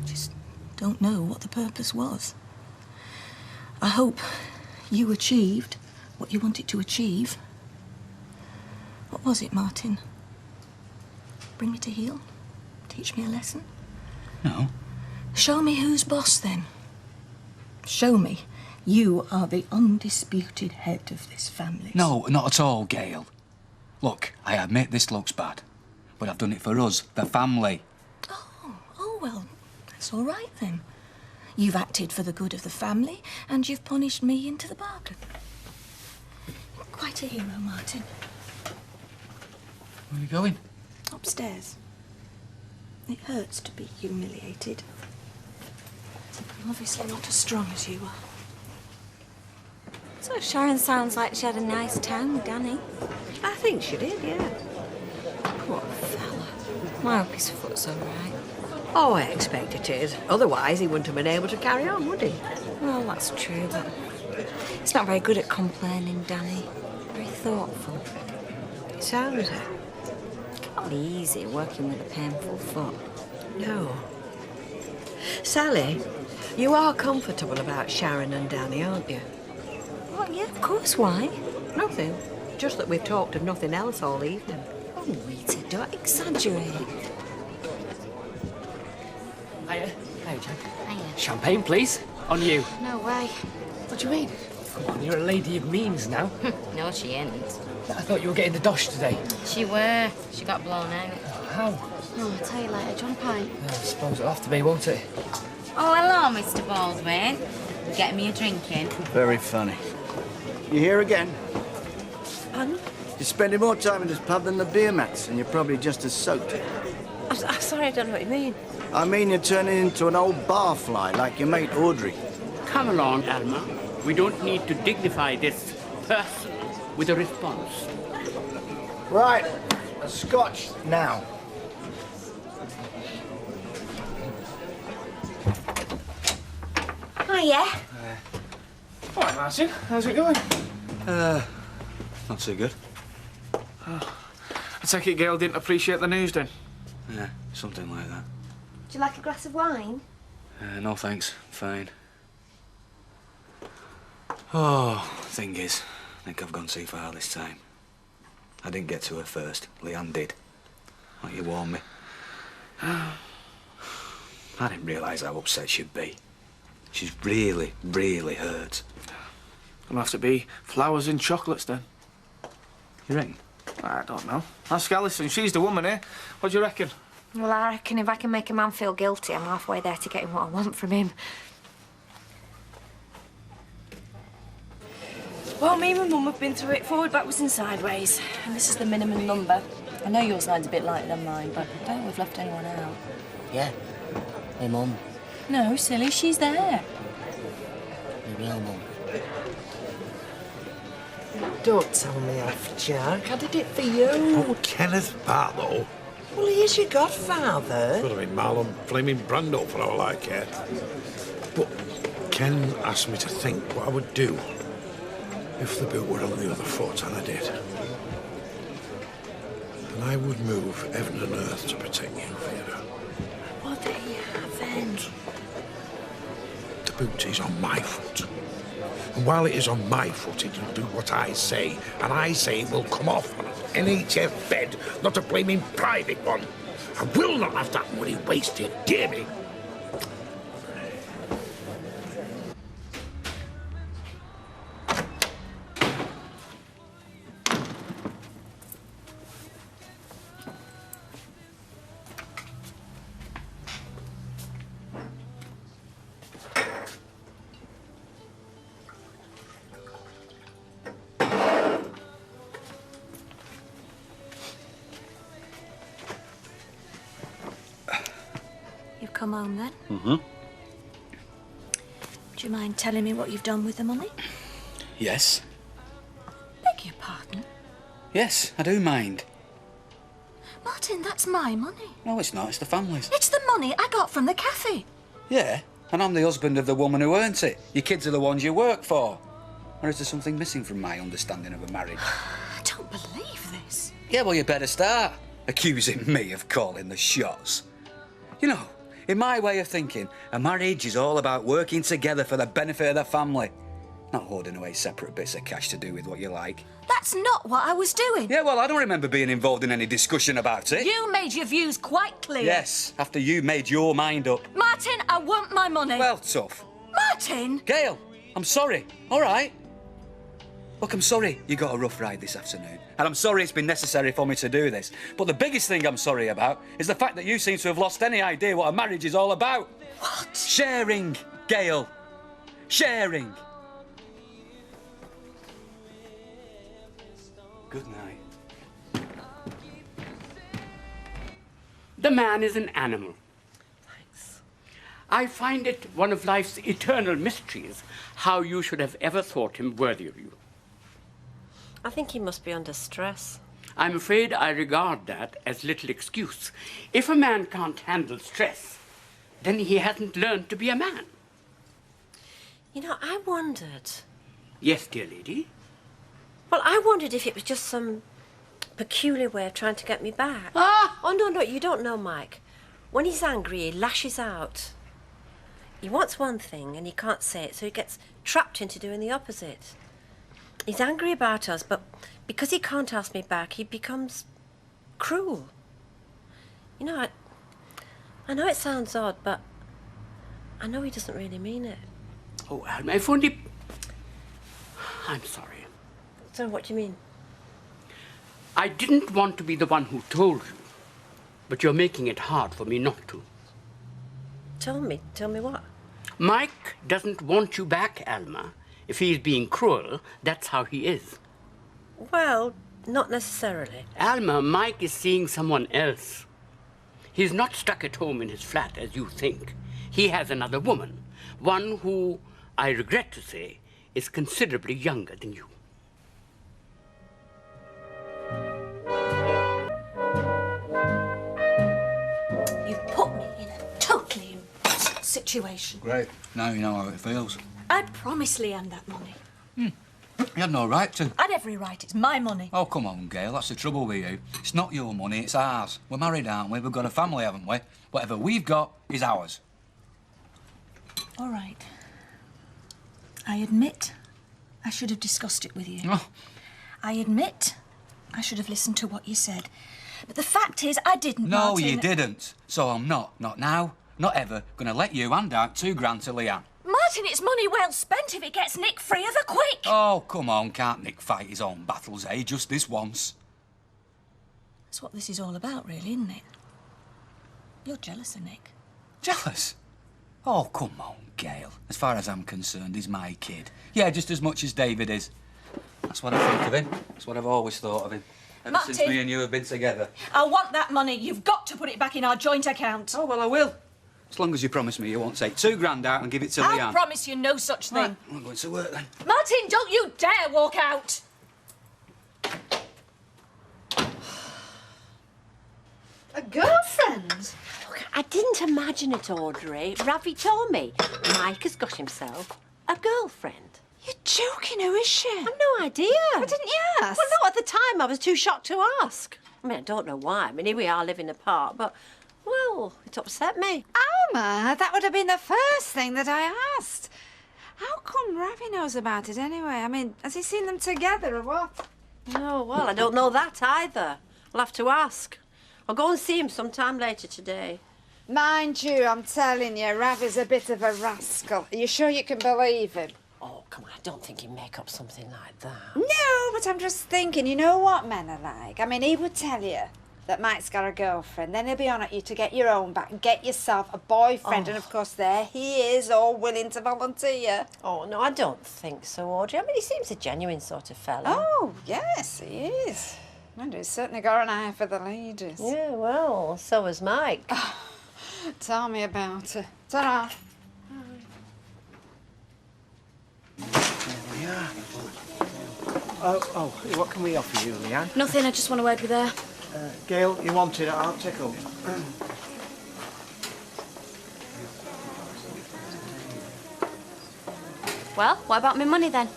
Just don't know what the purpose was. I hope you achieved what you wanted to achieve. What was it, Martin? Bring me to heel? Teach me a lesson? No. Show me who's boss, then. Show me you are the undisputed head of this family. No, not at all, Gail. Look, I admit this looks bad, but I've done it for us, the family. Oh, well, that's all right, then. You've acted for the good of the family, and you've punished me into the bargain. Quite a hero, Martin. Where are you going? Upstairs. It hurts to be humiliated. I'm obviously not as strong as you are. So Sharon sounds like she had a nice time with Danny. I think she did, yeah. Poor fella. I hope his foot's all right. Oh, I expect it is. Otherwise, he wouldn't have been able to carry on, would he? Well, that's true, but he's not very good at complaining, Danny. Very thoughtful. Sounds it. Can't be easy working with a painful foot. No. Sally, you are comfortable about Sharon and Danny, aren't you? Oh, yeah, of course. Why? Nothing. Just that we've talked of nothing else all evening. Oh, Rita, don't exaggerate. Hiya, Jack. Hiya. Champagne, please. On you. No way. What do you mean? Come on, you're a lady of means now. No, she ain't. I thought you were getting the dosh today. She were. She got blown out. How? No, I'll tell you later. John Pine. I suppose it'll have to be, won't it? Oh, hello, Mr. Baldwin. Getting me a drink in. Very funny. You here again? Pardon? You're spending more time in this pub than the beer mats, and you're probably just as soaked. I'm sorry, I don't know what you mean. I mean, you're turning into an old barfly like your mate Audrey. Come along, Alma. We don't need to dignify this person with a response. Right, a scotch now. Hiya. All right, Martin. How's it going? Not too good. I take it Gail didn't appreciate the news then? Yeah, something like that. Do you like a glass of wine? No thanks, fine. Oh, thing is, I think I've gone too far this time. I didn't get to her first. Leanne did. Like you warned me. I didn't realise how upset she'd be. She's really, really hurt. Gonna have to be flowers and chocolates then. You reckon? I don't know. Ask Alison, she's the woman here. What do you reckon? Well, I reckon if I can make a man feel guilty, I'm halfway there to getting what I want from him. Well, me and my mum have been through it forward, backwards and sideways. And this is the minimum number. I know yours line's a bit lighter than mine, but I don't think we've left anyone out. Yeah, my mum. No, silly, she's there. My real mum. Don't tell me off, Jack. I did it for you. Oh, Kenneth Barlow. Well, he is your godfather. Could have been Marlon Flaming Brando for all I care. But Ken asked me to think what I would do if the boot were on the other foot, and I did. And I would move heaven and earth to protect you, Theodore. What do you have? The boot is on my foot. And while it is on my foot, it'll do what I say. And I say it will come off on an NHF bed, not a blaming private one. I will not have that money wasted, dear me. You've come home then? Mm-hmm. Do you mind telling me what you've done with the money? Yes. Beg your pardon? Yes, I do mind. Martin, that's my money. No, it's not. It's the family's. It's the money I got from the cafe. Yeah, and I'm the husband of the woman who earns it. Your kids are the ones you work for. Or is there something missing from my understanding of a marriage? I don't believe this. Yeah, well, you better start accusing me of calling the shots. You know, in my way of thinking, a marriage is all about working together for the benefit of the family, not hoarding away separate bits of cash to do with what you like. That's not what I was doing. Yeah, well, I don't remember being involved in any discussion about it. You made your views quite clear. Yes, after you made your mind up. Martin, I want my money. Well, tough. Martin! Gail, I'm sorry, all right? Look, I'm sorry you got a rough ride this afternoon. And I'm sorry it's been necessary for me to do this. But the biggest thing I'm sorry about is the fact that you seem to have lost any idea what a marriage is all about. What? Sharing, Gail. Sharing. Good night. The man is an animal. Thanks. I find it one of life's eternal mysteries how you should have ever thought him worthy of you. I think he must be under stress. I'm afraid I regard that as little excuse. If a man can't handle stress, then he hasn't learned to be a man. You know, I wondered... Yes, dear lady? Well, I wondered if it was just some peculiar way of trying to get me back. Ah! Oh, no, you don't know, Mike. When he's angry, he lashes out. He wants one thing and he can't say it, so he gets trapped into doing the opposite. He's angry about us, but because he can't ask me back, he becomes cruel. You know, I know it sounds odd, but I know he doesn't really mean it. Oh, Alma, if only... I'm sorry. So what do you mean? I didn't want to be the one who told you, but you're making it hard for me not to. Tell me what? Mike doesn't want you back, Alma. If he's being cruel, that's how he is. Well, not necessarily. Alma, Mike is seeing someone else. He's not stuck at home in his flat, as you think. He has another woman, one who, I regret to say, is considerably younger than you. You've put me in a totally impossible situation. Great. Now you know how it feels. I promised Leanne that money. You had no right to. I had every right. It's my money. Oh, come on, Gail. That's the trouble with you. It's not your money, it's ours. We're married, aren't we? We've got a family, haven't we? Whatever we've got is ours. All right. I admit I should have discussed it with you. Oh. I admit I should have listened to what you said. But the fact is, I didn't, No, Martin. you didn't. So I'm not now, not ever, going to let you hand out £2 to Leanne. Martin, it's money well spent if it gets Nick free of the quick. Oh, come on, can't Nick fight his own battles, eh? Just this once. That's what this is all about, really, isn't it? You're jealous of Nick. Jealous? Oh, come on, Gail. As far as I'm concerned, he's my kid. Yeah, just as much as David is. That's what I think of him. That's what I've always thought of him. Ever since Martin. me and you have been together. I want that money. You've got to put it back in our joint account. Oh, well, I will. As long as you promise me you won't take £2 out and give it to Leanne. I promise you no such thing. Right, I'm going to work then. Martin, don't you dare walk out. A girlfriend? Look, I didn't imagine it, Audrey. Ravi told me Mike has got himself a girlfriend. You're joking. Who is she? I've no idea. Why didn't you ask? Well, no, at the time I was too shocked to ask. I mean, I don't know why. I mean, here we are living apart, but, well, it upset me. Alma, that would have been the first thing that I asked. How come Ravi knows about it anyway? I mean, has he seen them together or what? Oh, well, I don't know that either. I'll have to ask. I'll go and see him sometime later today. Mind you, I'm telling you, Ravi's a bit of a rascal. Are you sure you can believe him? Oh, come on, I don't think he'd make up something like that. No, but I'm just thinking, you know what men are like? I mean, he would tell you that Mike's got a girlfriend, then he'll be on at you to get your own back and get yourself a boyfriend, and of course there he is, all willing to volunteer. Oh, no, I don't think so, Audrey. I mean, he seems a genuine sort of fella. Oh, yes, he is. And he's certainly got an eye for the ladies. Yeah, well, so has Mike. Tell me about it. Ta-ra. There we are. Oh, what can we offer you, Leanne? Nothing, I just want a word with her. Gail, you wanted it, I'll take up. Well, what about my money then?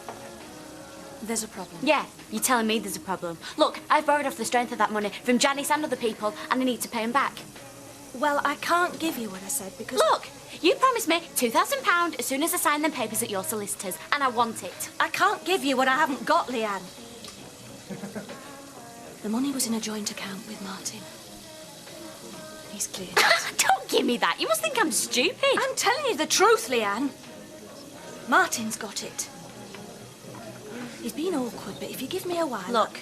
There's a problem. Yeah, you're telling me there's a problem. Look, I've borrowed off the strength of that money from Janice and other people, and I need to pay them back. Well, I can't give you what I said because... Look, you promised me £2,000 as soon as I sign them papers at your solicitors, and I want it. I can't give you what I haven't got, Leanne. The money was in a joint account with Martin. He's cleared it. Don't give me that. You must think I'm stupid. I'm telling you the truth, Leanne. Martin's got it. He's been awkward, but if you give me a while... Look,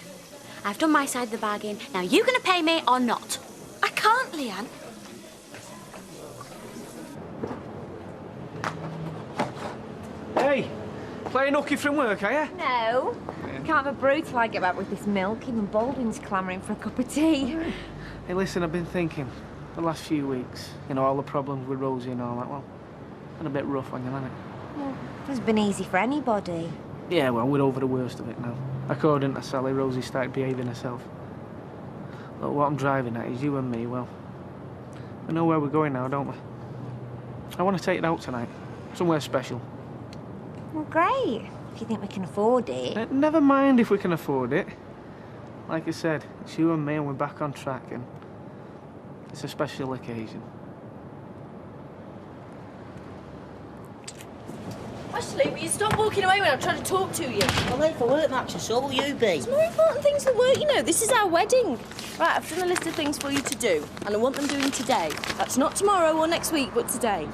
I've done my side of the bargain. Now, you going to pay me or not? I can't, Leanne. Hey, playing hooky from work, are you? No. Can't have a brew till I get back with this milk. Even Baldwin's clamouring for a cup of tea. Hey, listen, I've been thinking the last few weeks, you know, all the problems with Rosie and all that, well, been a bit rough on you, hasn't it? Well, it's been easy for anybody. Yeah, well, we're over the worst of it now. According to Sally, Rosie started behaving herself. Look, what I'm driving at is you and me, well, we know where we're going now, don't we? I want to take it out tonight, somewhere special. Well, great. If you think we can afford it. Never mind if we can afford it. Like I said, it's you and me and we're back on track and it's a special occasion. Ashley, will you stop walking away when I'm trying to talk to you? I'm late for work, Maxie, so will you be? There's more important things than work, you know. This is our wedding. Right, I've done a list of things for you to do, and I want them doing today. That's not tomorrow or next week, but today.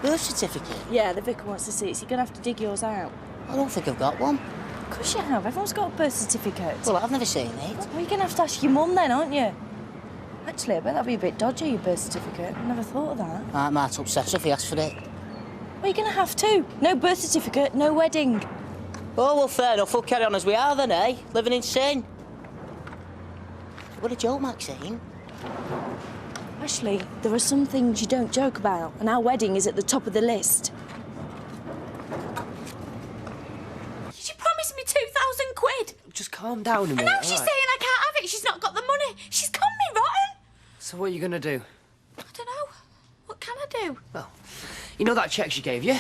Birth certificate? Yeah, the vicar wants to see it, so you're going to have to dig yours out. I don't think I've got one. Of course you have. Everyone's got a birth certificate. Well, I've never seen it. Well, you're going to have to ask your mum then, aren't you? Actually, I bet that'd be a bit dodgy, your birth certificate. I never thought of that. I might upset her if he asks for it. Well, you're going to have to. No birth certificate, no wedding. Oh, well, fair enough. We'll carry on as we are then, eh? Living in sin. What a joke, Maxine. Ashley, there are some things you don't joke about, and our wedding is at the top of the list. She promised me 2,000 quid. Just calm down a minute. And now she's all saying right? I can't have it. She's not got the money. She's con me rotten. So what are you going to do? I don't know. What can I do? Well, you know that cheque she gave you?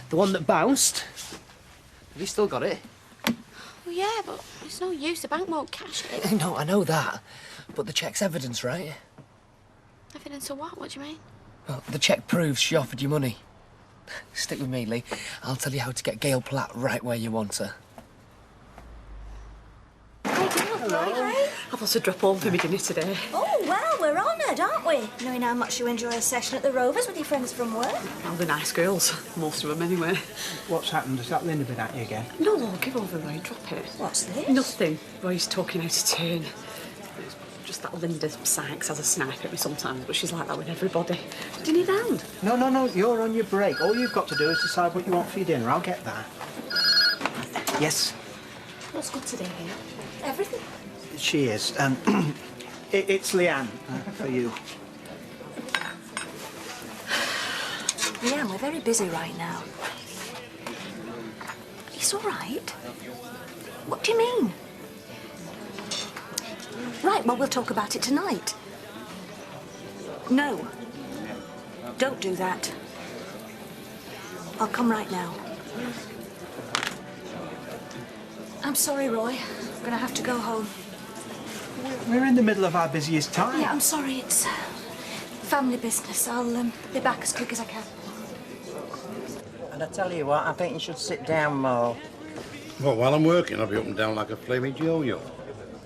The one that bounced? Have you still got it? Well, yeah, but it's no use. The bank won't cash it. No, I know that. But the cheque's evidence, right? Evidence of what? What do you mean? Well, the cheque proves she offered you money. Stick with me, Lee. I'll tell you how to get Gail Platt right where you want her. I've got to drop home for my dinner today. Oh, well, we're honoured, aren't we? Knowing how much you enjoy a session at the Rovers with your friends from work. Well, they're nice girls. Most of them, anyway. What's happened? Has that Linda been at you again? No, give over, Roy. Drop it. What's this? Nothing. Roy's talking out of turn. It's just that Linda Sykes has a snipe at me sometimes, but she's like that with everybody. Do you need a hand? No, you're on your break. All you've got to do is decide what you want for your dinner. I'll get that. Yes? What's good today here? Everything. She is. It's Leanne for you. Leanne, we're very busy right now. It's all right. What do you mean? Right, well, we'll talk about it tonight. No. Don't do that. I'll come right now. I'm sorry, Roy. I'm gonna have to go home. We're in the middle of our busiest time. Yeah, I'm sorry. It's family business. I'll be back as quick as I can. And I tell you what, I think you should sit down more. Well, while I'm working, I'll be up and down like a flaming yo-yo.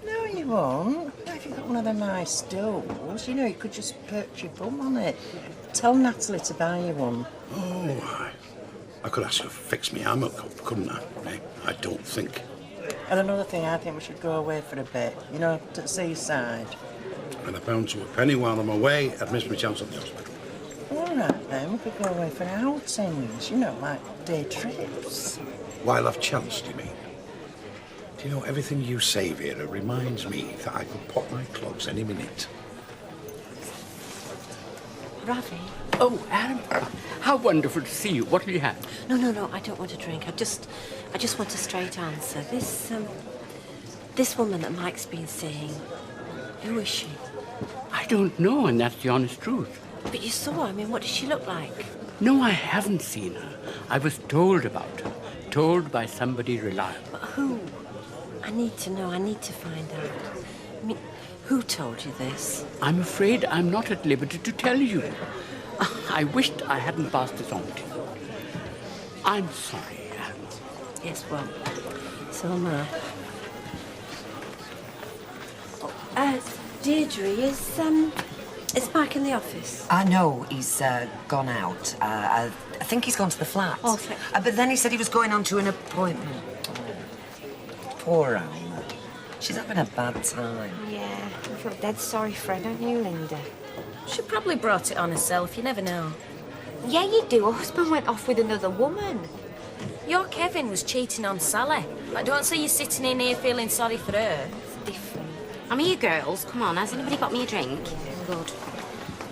No, you won't. If you've got one of them nice stools, you know, you could just perch your bum on it. Tell Natalie to buy you one. Oh, I could ask her to fix me hammock up, couldn't I? I don't think. And another thing, I think we should go away for a bit, you know, to the seaside. And I pound to a penny while I'm away, I'd miss my chance at the hospital. All right, then, we could go away for outings, you know, like day trips. While I've chanced, you mean? Do you know, everything you say, Vera, reminds me that I could pop my clogs any minute. Ravi? Oh, Adam, how wonderful to see you. What will you have? No, I don't want a drink. I just want a straight answer. This woman that Mike's been seeing, who is she? I don't know, and that's the honest truth. But you saw her. I mean, what does she look like? No, I haven't seen her. I was told about her. Told by somebody reliable. But who? I need to know. I need to find out. I mean, who told you this? I'm afraid I'm not at liberty to tell you. I wished I hadn't passed this on to you. I'm sorry, Anne. Yes, well, so am I. Deirdre, is Mike in the office? No, he's gone out. I think he's gone to the flat. Oh, thank you. But then he said he was going on to an appointment. Poor Alma. She's having a bad time. Yeah, I feel dead sorry for her, don't you, Linda? She probably brought it on herself. You never know. Yeah, you do. Her husband went off with another woman. Your Kevin was cheating on Sally. I don't see you sitting in here feeling sorry for her. It's different. I mean, you girls, come on, has anybody got me a drink? Good.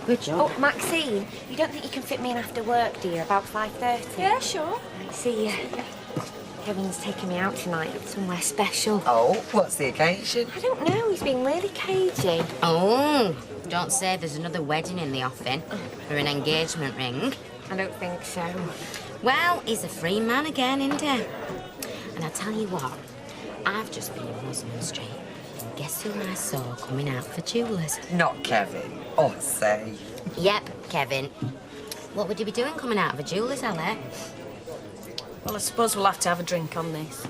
Good job. Oh, Maxine, you don't think you can fit me in after work, dear? About 5:30? Yeah, sure. I see. Kevin's taking me out tonight somewhere special. Oh, what's the occasion? I don't know. He's been really cagey. Oh, don't say there's another wedding in the offing or an engagement ring. I don't think so. Well, he's a free man again, isn't he? And I tell you what, I've just been in Rosamond Street. And guess who I saw coming out for jewellers? Not Kevin. Oh, say. Yep, Kevin. What would you be doing coming out of a jeweller's, Alex? Well, I suppose we'll have to have a drink on this.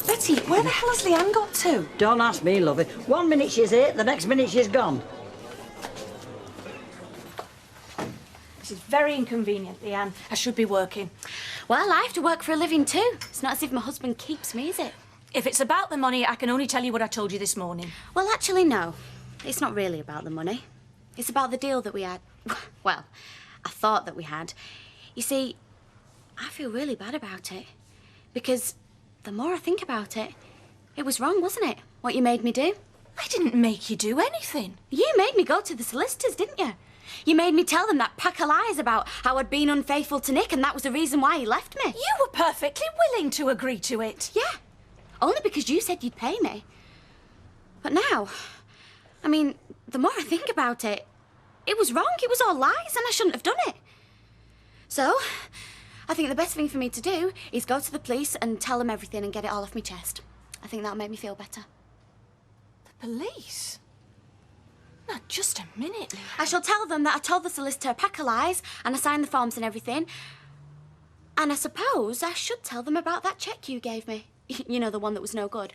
Betty, where the hell has Leanne got to? Don't ask me, lovey. 1 minute she's here, the next minute she's gone. This is very inconvenient, Leanne. I should be working. Well, I have to work for a living too. It's not as if my husband keeps me, is it? If it's about the money, I can only tell you what I told you this morning. Well, actually, no. It's not really about the money. It's about the deal that we had. Well, I thought that we had. You see, I feel really bad about it. Because the more I think about it, it was wrong, wasn't it? What you made me do? I didn't make you do anything. You made me go to the solicitors, didn't you? You made me tell them that pack of lies about how I'd been unfaithful to Nick and that was the reason why he left me. You were perfectly willing to agree to it. Yeah. Only because you said you'd pay me. But now, I mean, the more I think about it, it was wrong. It was all lies and I shouldn't have done it. So, I think the best thing for me to do is go to the police and tell them everything and get it all off my chest. I think that'll make me feel better. The police? Now, just a minute, Leanne. I shall tell them that I told the solicitor a pack of lies and I signed the forms and everything. And I suppose I should tell them about that cheque you gave me. You know, the one that was no good.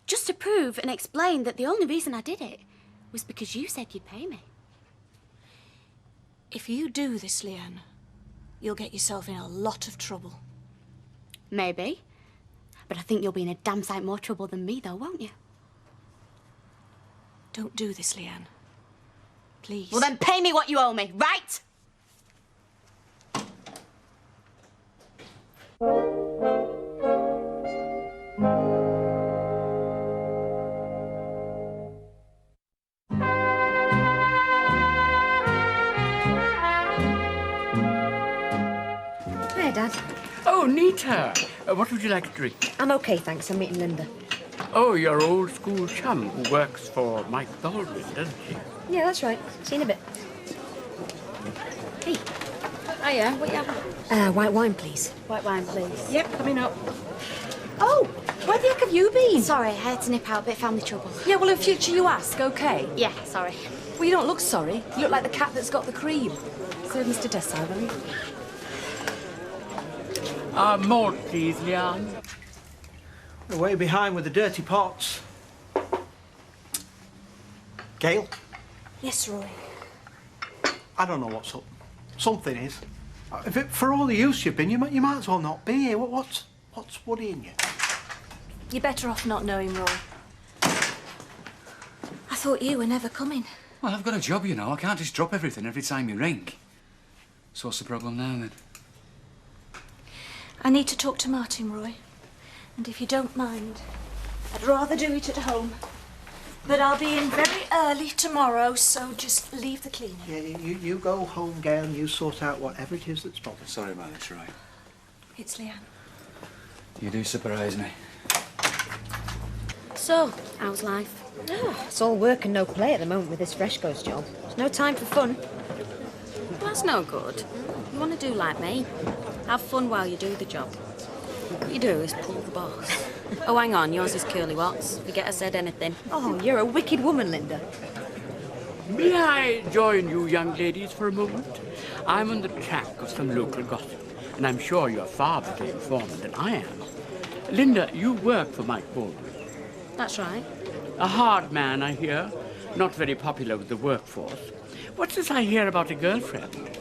Just to prove and explain that the only reason I did it was because you said you'd pay me. If you do this, Leanne, you'll get yourself in a lot of trouble. Maybe. But I think you'll be in a damn sight more trouble than me, though, won't you? Don't do this, Leanne. Please. Well, then pay me what you owe me, right? Hey, Dad. Oh, Nita. What would you like to drink? I'm okay, thanks. I'm meeting Linda. Oh, your old school chum who works for Mike Baldwin, doesn't she? Yeah, that's right. See you in a bit. Hey. Hiya, what you having? White wine, please. White wine, please. Yep, coming up. Oh, where the heck have you been? Sorry, I had to nip out, a bit of family trouble. Yeah, well, in future you ask, okay? Yeah, sorry. Well, you don't look sorry. You look like the cat that's got the cream. Serve Mr. Dessau, will you? Malt, please, Leanne. We're way behind with the dirty pots. Gail? Yes, Roy. I don't know what's up. Something is. If it, for all the use you've been, you might as well not be here. What's worrying you? You're better off not knowing, Roy. I thought you were never coming. Well, I've got a job, you know. I can't just drop everything every time you ring. So what's the problem now, then? I need to talk to Martin, Roy. And if you don't mind, I'd rather do it at home. But I'll be in very early tomorrow, so just leave the cleaning. Yeah, you go home, Gail, and you sort out whatever it is that's bothering. Sorry about this, Roy. It's Leanne. You do surprise me. So, how's life? Oh, it's all work and no play at the moment with this Freshco's job. There's no time for fun. Well, that's no good. You want to do like me. Have fun while you do the job. What you do is pull the boss. Oh, hang on, yours is Curly Watts. Forget I said anything. Oh, you're a wicked woman, Linda. May I join you young ladies for a moment? I'm on the track of some local gossip, and I'm sure you're far better informed than I am. Linda, you work for Mike Baldwin. That's right. A hard man, I hear. Not very popular with the workforce. What's this I hear about a girlfriend?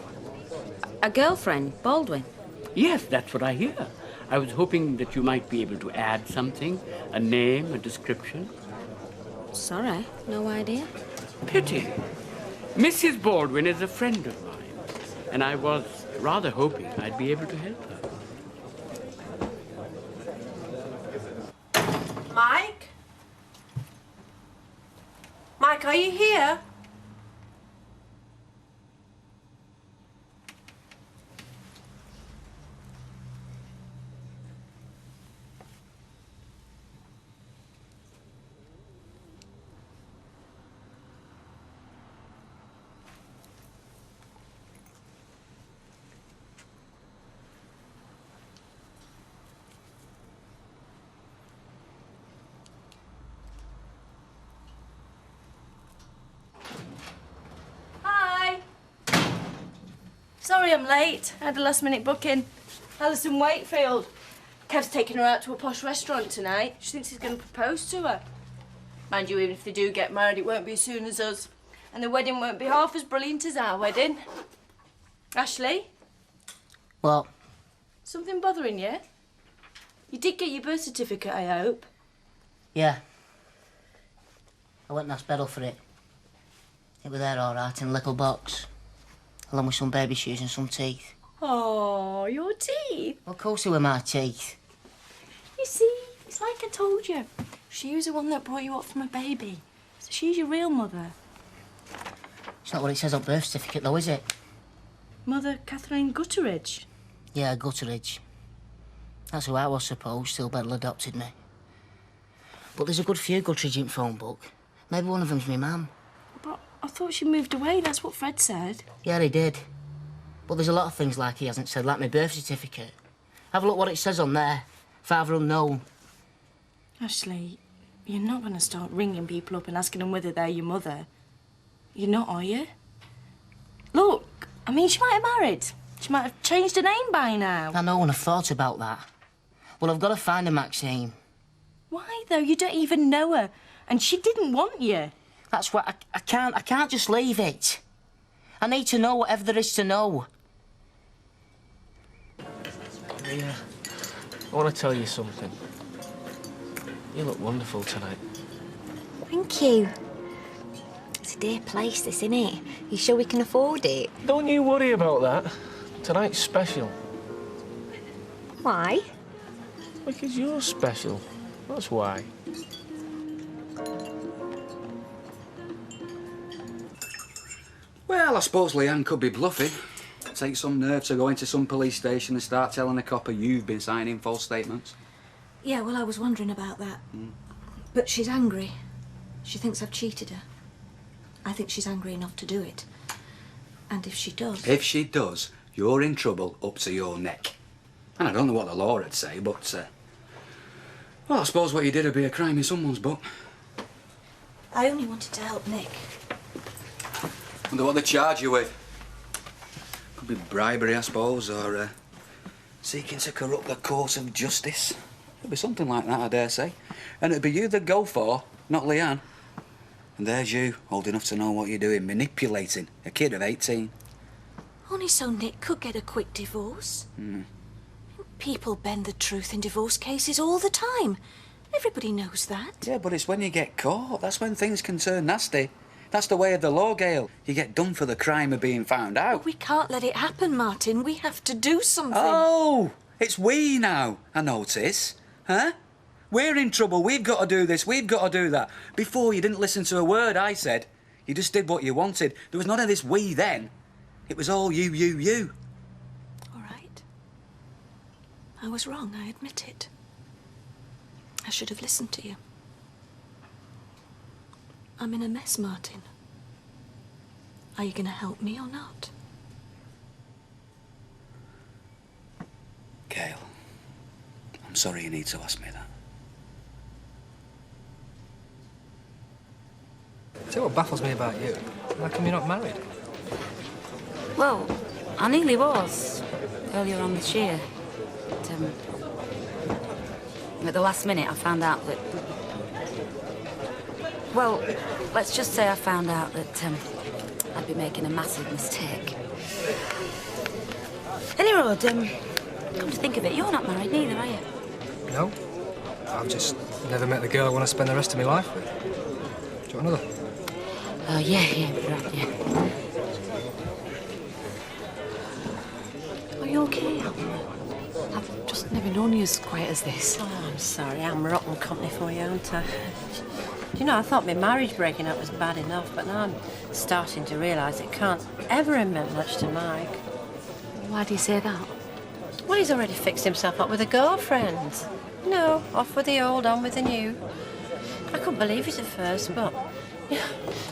A girlfriend, Baldwin? Yes, that's what I hear. I was hoping that you might be able to add something, a name, a description. Sorry, no idea. Pity. Mrs. Baldwin is a friend of mine, and I was rather hoping I'd be able to help her. Mike? Mike, are you here? Sorry I'm late. I had a last-minute booking. Alison Wakefield. Kev's taking her out to a posh restaurant tonight. She thinks he's going to propose to her. Mind you, even if they do get married, it won't be as soon as us. And the wedding won't be half as brilliant as our wedding. Ashley? What? Something bothering you? You did get your birth certificate, I hope. Yeah. I went in hospital for it. It was there all right in a little box, along with some baby shoes and some teeth. Oh, your teeth. Well, of course they were my teeth. You see, it's like I told you. She was the one that brought you up from a baby. So she's your real mother. It's not what it says on birth certificate, though, is it? Mother Catherine Gutteridge. Yeah, Gutteridge. That's who I was supposed till Beryl adopted me. But there's a good few Gutteridge in phone book. Maybe one of them's my mum. But I thought she moved away. That's what Fred said. Yeah, he did. But there's a lot of things like he hasn't said, like my birth certificate. Have a look what it says on there. Father unknown. Ashley, you're not going to start ringing people up and asking them whether they're your mother. You're not, are you? Look, I mean, she might have married. She might have changed her name by now. I know, and I've thought about that. Well, I've got to find her, Maxine. Why, though? You don't even know her. And she didn't want you. That's why I can't just leave it. I need to know whatever there is to know. Yeah, I want to tell you something. You look wonderful tonight. Thank you. It's a dear place, this, isn't it? You sure we can afford it? Don't you worry about that. Tonight's special. Why? Because you're special. That's why. Well, I suppose Leanne could be bluffing. Take some nerve to go into some police station and start telling a copper you've been signing false statements. Yeah, well, I was wondering about that. But she's angry. She thinks I've cheated her. I think she's angry enough to do it. And if she does... If she does, you're in trouble up to your neck. And I don't know what the law would say, but... well, I suppose what you did would be a crime in someone's book. I only wanted to help Nick. Wonder what they charge you with. Could be bribery, I suppose, or seeking to corrupt the course of justice. It'd be something like that, I dare say. And it'd be you they'd go for, not Leanne. And there's you, old enough to know what you're doing, manipulating a kid of 18. Only so Nick could get a quick divorce. People bend the truth in divorce cases all the time. Everybody knows that. Yeah, but it's when you get caught. That's when things can turn nasty. That's the way of the law, Gail. You get done for the crime of being found out. But we can't let it happen, Martin. We have to do something. Oh, it's we now, I notice. Huh? We're in trouble. We've got to do this. We've got to do that. Before, you didn't listen to a word I said. You just did what you wanted. There was none of this we then. It was all you. All right. I was wrong, I admit it. I should have listened to you. I'm in a mess, Martin. Are you going to help me or not? Gail, I'm sorry you need to ask me that. See what baffles me about you? How come you're not married? Well, I nearly was earlier on this year. But, at the last minute, I found out that... Well, let's just say I found out that I'd be making a massive mistake. Anyway, come to think of it, you're not married neither, are you? No. I've just never met the girl I want to spend the rest of my life with. Do you want another? Oh, yeah. Are you okay, Alan? I've just never known you as quiet as this. Oh, I'm sorry. I'm rotten company for you, aren't I? Do you know, I thought my marriage breaking up was bad enough, but now I'm starting to realise it can't ever have meant much to Mike. Why do you say that? Well, he's already fixed himself up with a girlfriend. You know, off with the old, on with the new. I couldn't believe it at first, but yeah,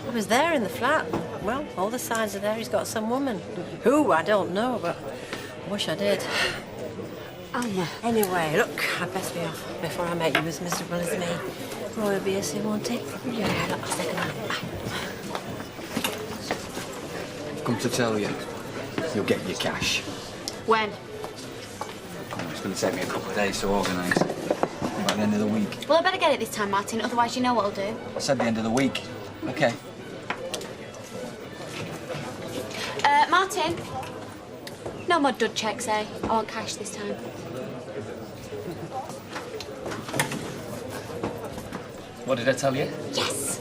I was there in the flat. Well, all the signs are there. He's got some woman. Who, I don't know, but I wish I did. Alma. Anyway, look, I'd best be off before I make you as miserable as me. Roy will be here soon, won't he? Yeah, look, I'll second that. Come to tell you, you'll get your cash. When? It's going to take me a couple of days to organise. By the end of the week. Well, I better get it this time, Martin, otherwise you know what I'll do. I said the end of the week. Okay. Martin? No more dud checks, eh? I want cash this time. What did I tell you? Yes!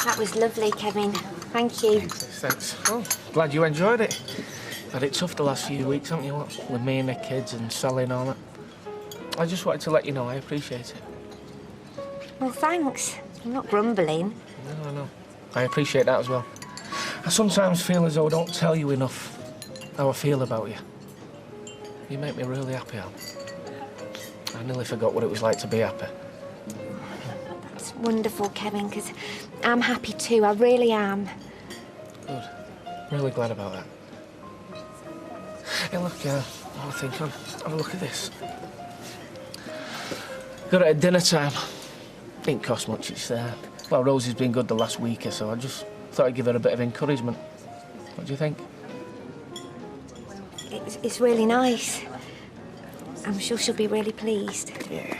That was lovely, Kevin. Thank you. Thanks. Oh, glad you enjoyed it. Had it tough the last few weeks, haven't you, what? With me and the kids and Sally and all that. I just wanted to let you know I appreciate it. Well, thanks. I'm not grumbling. No. I appreciate that as well. I sometimes feel as though I don't tell you enough how I feel about you. You make me really happy, Al. I nearly forgot what it was like to be happy. That's wonderful, Kevin, because I'm happy too. I really am. Good. Really glad about that. Hey, look, I think have a look at this. Got it at dinner time. Didn't cost much, it's well, Rosie's been good the last week or so. I just thought I'd give her a bit of encouragement. What do you think? It's really nice. I'm sure she'll be really pleased. Yeah.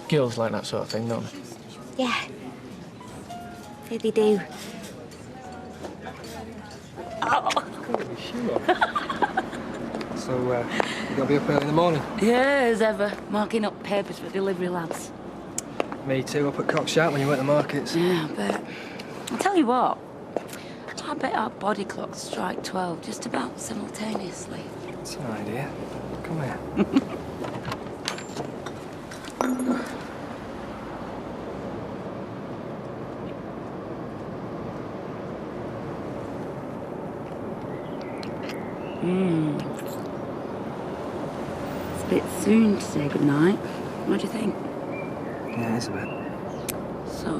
Girls like that sort of thing, don't they? Yeah. They do. So, you gotta be up early in the morning? Yeah, as ever. Marking up papers for delivery lads. Me too, up at Cock Sharp when you went to markets. Yeah, but I'll tell you what. I bet our body clocks strike 12 just about simultaneously. That's an idea. Come here. It's a bit soon to say goodnight. What do you think? Yeah, it's a bit. So,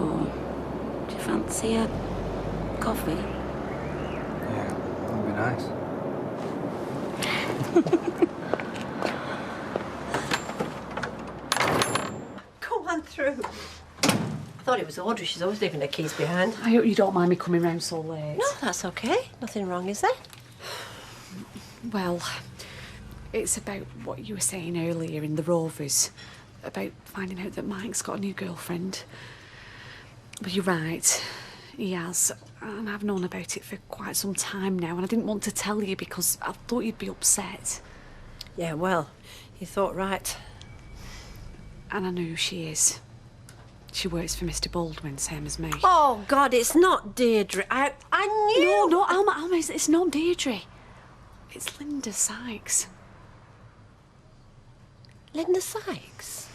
do you fancy a coffee? Yeah, that'd be nice. Come on through. I thought it was Audrey. She's always leaving her keys behind. I hope you don't mind me coming round so late. No, that's okay. Nothing wrong, is there? Well, it's about what you were saying earlier in the Rovers, about finding out that Mike's got a new girlfriend. But you're right, he has, and I've known about it for quite some time now, and I didn't want to tell you because I thought you'd be upset. Yeah, well, you thought right. And I know who she is. She works for Mr. Baldwin, same as me. Oh, God, it's not Deirdre. I knew... No, Alma, it's not Deirdre. It's Linda Sykes. Linda Sykes?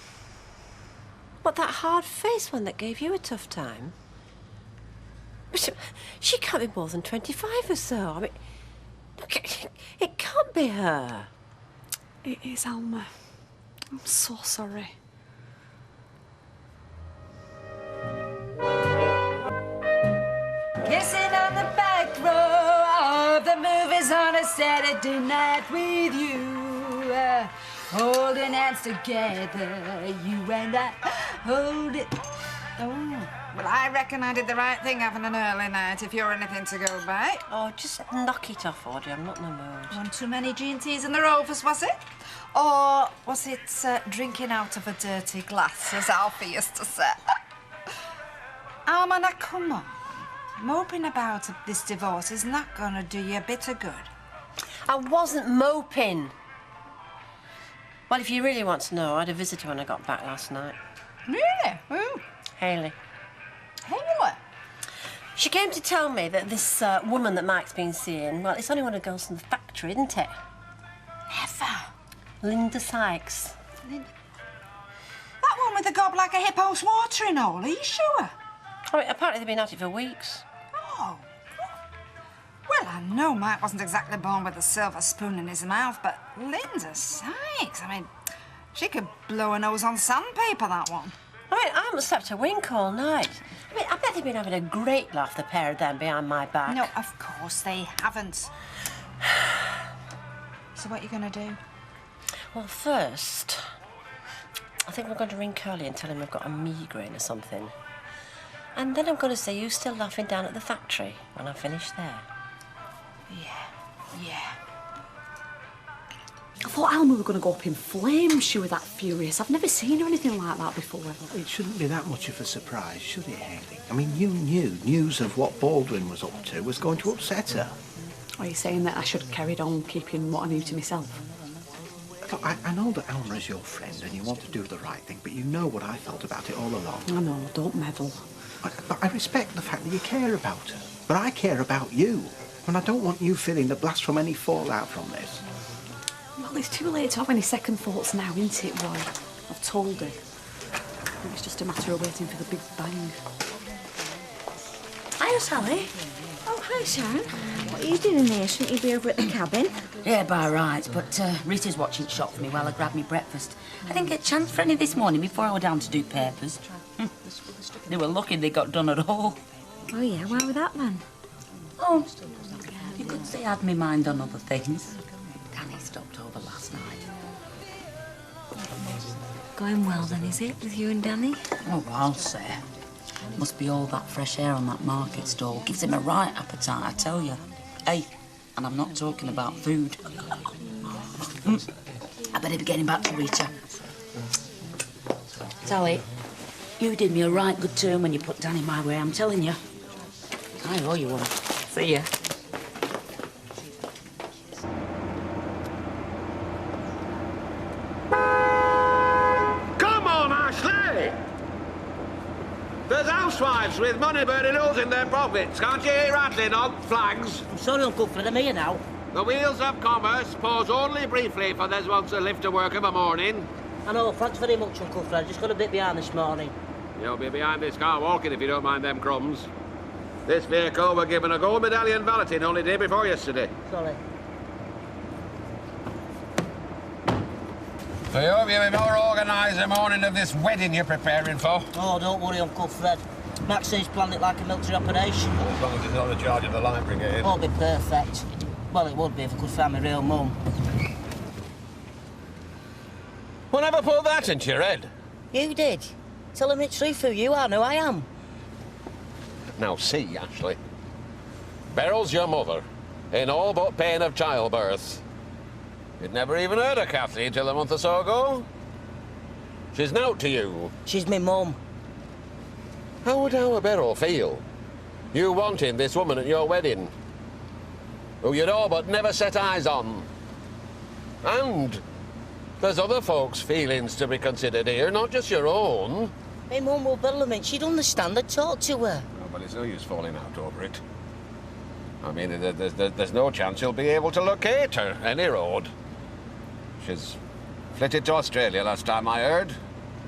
What, that hard-faced one that gave you a tough time? But she can't be more than 25 or so. I mean, look, it can't be her. It is, Alma. I'm so sorry. Kissing on the back row of the movies on a Saturday night with you. Holding hands together, you and I hold it. Oh, well, I reckon I did the right thing having an early night, if you're anything to go by. Oh, just knock it off, Audrey. I'm not in the mood. One too many G&Ts in the Rovers, was it? Or was it drinking out of a dirty glass, as Alfie used to say? Alma, now come on. Moping about this divorce is not going to do you a bit of good. I wasn't moping. Well, if you really want to know, I had a visitor when I got back last night. Really? Who? Hayley. Hayley? She came to tell me that this woman that Mike's been seeing, well, it's only one of the girls from the factory, isn't it? Never. Linda Sykes. That one with the gob like a hippo's watering hole, are you sure? I mean, apparently they've been at it for weeks. Oh. Well, I know Mike wasn't exactly born with a silver spoon in his mouth, but Linda Sykes, I mean, she could blow her nose on sandpaper, that one. I mean, I haven't slept a wink all night. I mean, I bet they've been having a great laugh, the pair of them, behind my back. No, of course they haven't. So what are you going to do? Well, first, I think we're going to ring Curly and tell him we've got a migraine or something. And then I'm going to say you're still laughing down at the factory when I finish there. Yeah. I thought Alma were going to go up in flames. She was that furious. I've never seen her anything like that before. It shouldn't be that much of a surprise, should it, Hayley? I mean, you knew news of what Baldwin was up to was going to upset her. Are you saying that I should have carried on keeping what I knew to myself? Look, I know that Alma is your friend and you want to do the right thing, but you know what I felt about it all along. I know, don't meddle. But I respect the fact that you care about her. But I care about you. And I don't want you feeling the blast from any fallout from this. Well, it's too late to have any second thoughts now, isn't it, Roy? I've told her. I think it's just a matter of waiting for the big bang. Hiya, Sally. Oh, hi, Sharon. What are you doing here? Shouldn't you be over at the cabin? Yeah, by rights, but Rita's watching shop for me while I grab me breakfast. I didn't get a chance for any this morning before I went down to do papers. They were lucky they got done at all. Oh, yeah, why with that, then? Oh, you could say I had my mind on other things. Danny stopped over last night. Going well, then, is it, with you and Danny? Oh, I'll say. Must be all that fresh air on that market stall. Gives him a right appetite, I tell you. Hey, and I'm not talking about food. I better be getting back to Rita. Sally, you did me a right good turn when you put Danny my way, I'm telling you. I owe you one. See ya. Come on, Ashley! There's housewives with money burning holes in their pockets. Can't you hear rattling on flags? I'm sorry, Uncle Fred, I'm here now. The wheels of commerce pause only briefly for those wants to lift to work of a morning. I know, thanks very much, Uncle Fred. Just got a bit behind this morning. You'll be behind this car walking if you don't mind them crumbs. This vehicle were given a gold medallion valeting only day before yesterday. Sorry. So you hope you've more organised the morning of this wedding you're preparing for? Oh, don't worry, Uncle Fred. Maxine's planned it like a military operation. Well, as long as it's not the charge of the line brigade. Oh, it'll be perfect. Well, it would be if I could find my real mum. Well, never put that into your head. You did. Tell him it's true for you, I know I am. Now see, Ashley. Beryl's your mother, in all but pain of childbirth. You'd never even heard of Kathy till a month or so ago. She's nought to you. She's me mum. How would our Beryl feel? You wanting this woman at your wedding, who you'd all but never set eyes on. And there's other folks' feelings to be considered here, not just your own. My mum will bellow me. She'd understand. I'd talk to her. Oh, but it's no use falling out over it. I mean, there's no chance you'll be able to locate her any road. She's flitted to Australia last time I heard,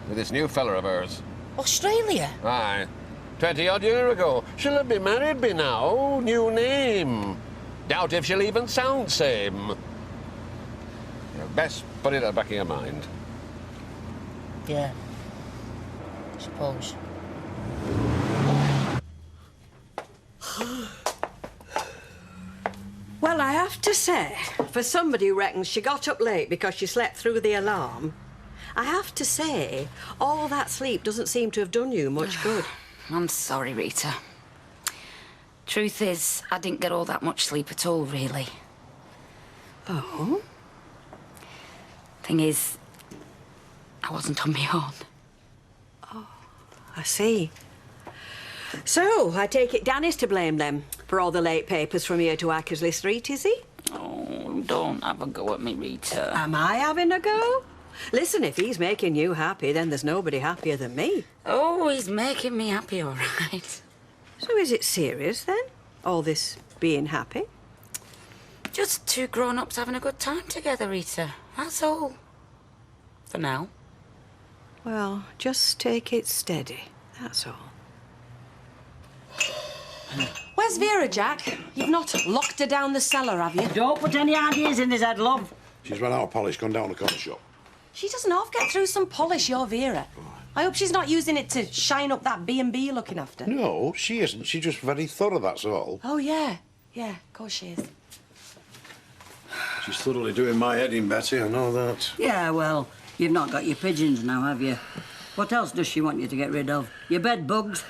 with this new fella of hers. Australia? Aye. 20-odd year ago. She'll have been married by now. New name. Doubt if she'll even sound same. You'd best put it at the back of your mind. Yeah. Suppose. Well, I have to say, for somebody who reckons she got up late because she slept through the alarm, I have to say, all that sleep doesn't seem to have done you much good. I'm sorry, Rita. Truth is, I didn't get all that much sleep at all, really. Oh? Thing is, I wasn't on my own. Oh, I see. So, I take it Danny's to blame, then, for all the late papers from here to Ackersley Street, is he? Oh, don't have a go at me, Rita. Am I having a go? Listen, if he's making you happy, then there's nobody happier than me. Oh, he's making me happy, all right. So is it serious, then? All this being happy? Just two grown-ups having a good time together, Rita. That's all. For now. Well, just take it steady, that's all. Where's Vera, Jack? You've not locked her down the cellar, have you? Don't put any ideas in his head, love. She's run out of polish, gone down to the corner shop. She doesn't half get through some polish, your Vera. I hope she's not using it to shine up that B&B you're looking after. No, she isn't. She's just very thorough, that's all. Oh, yeah. Yeah, of course she is. She's thoroughly doing my head in, Betty, I know that. Yeah, well, you've not got your pigeons now, have you? What else does she want you to get rid of? Your bed bugs?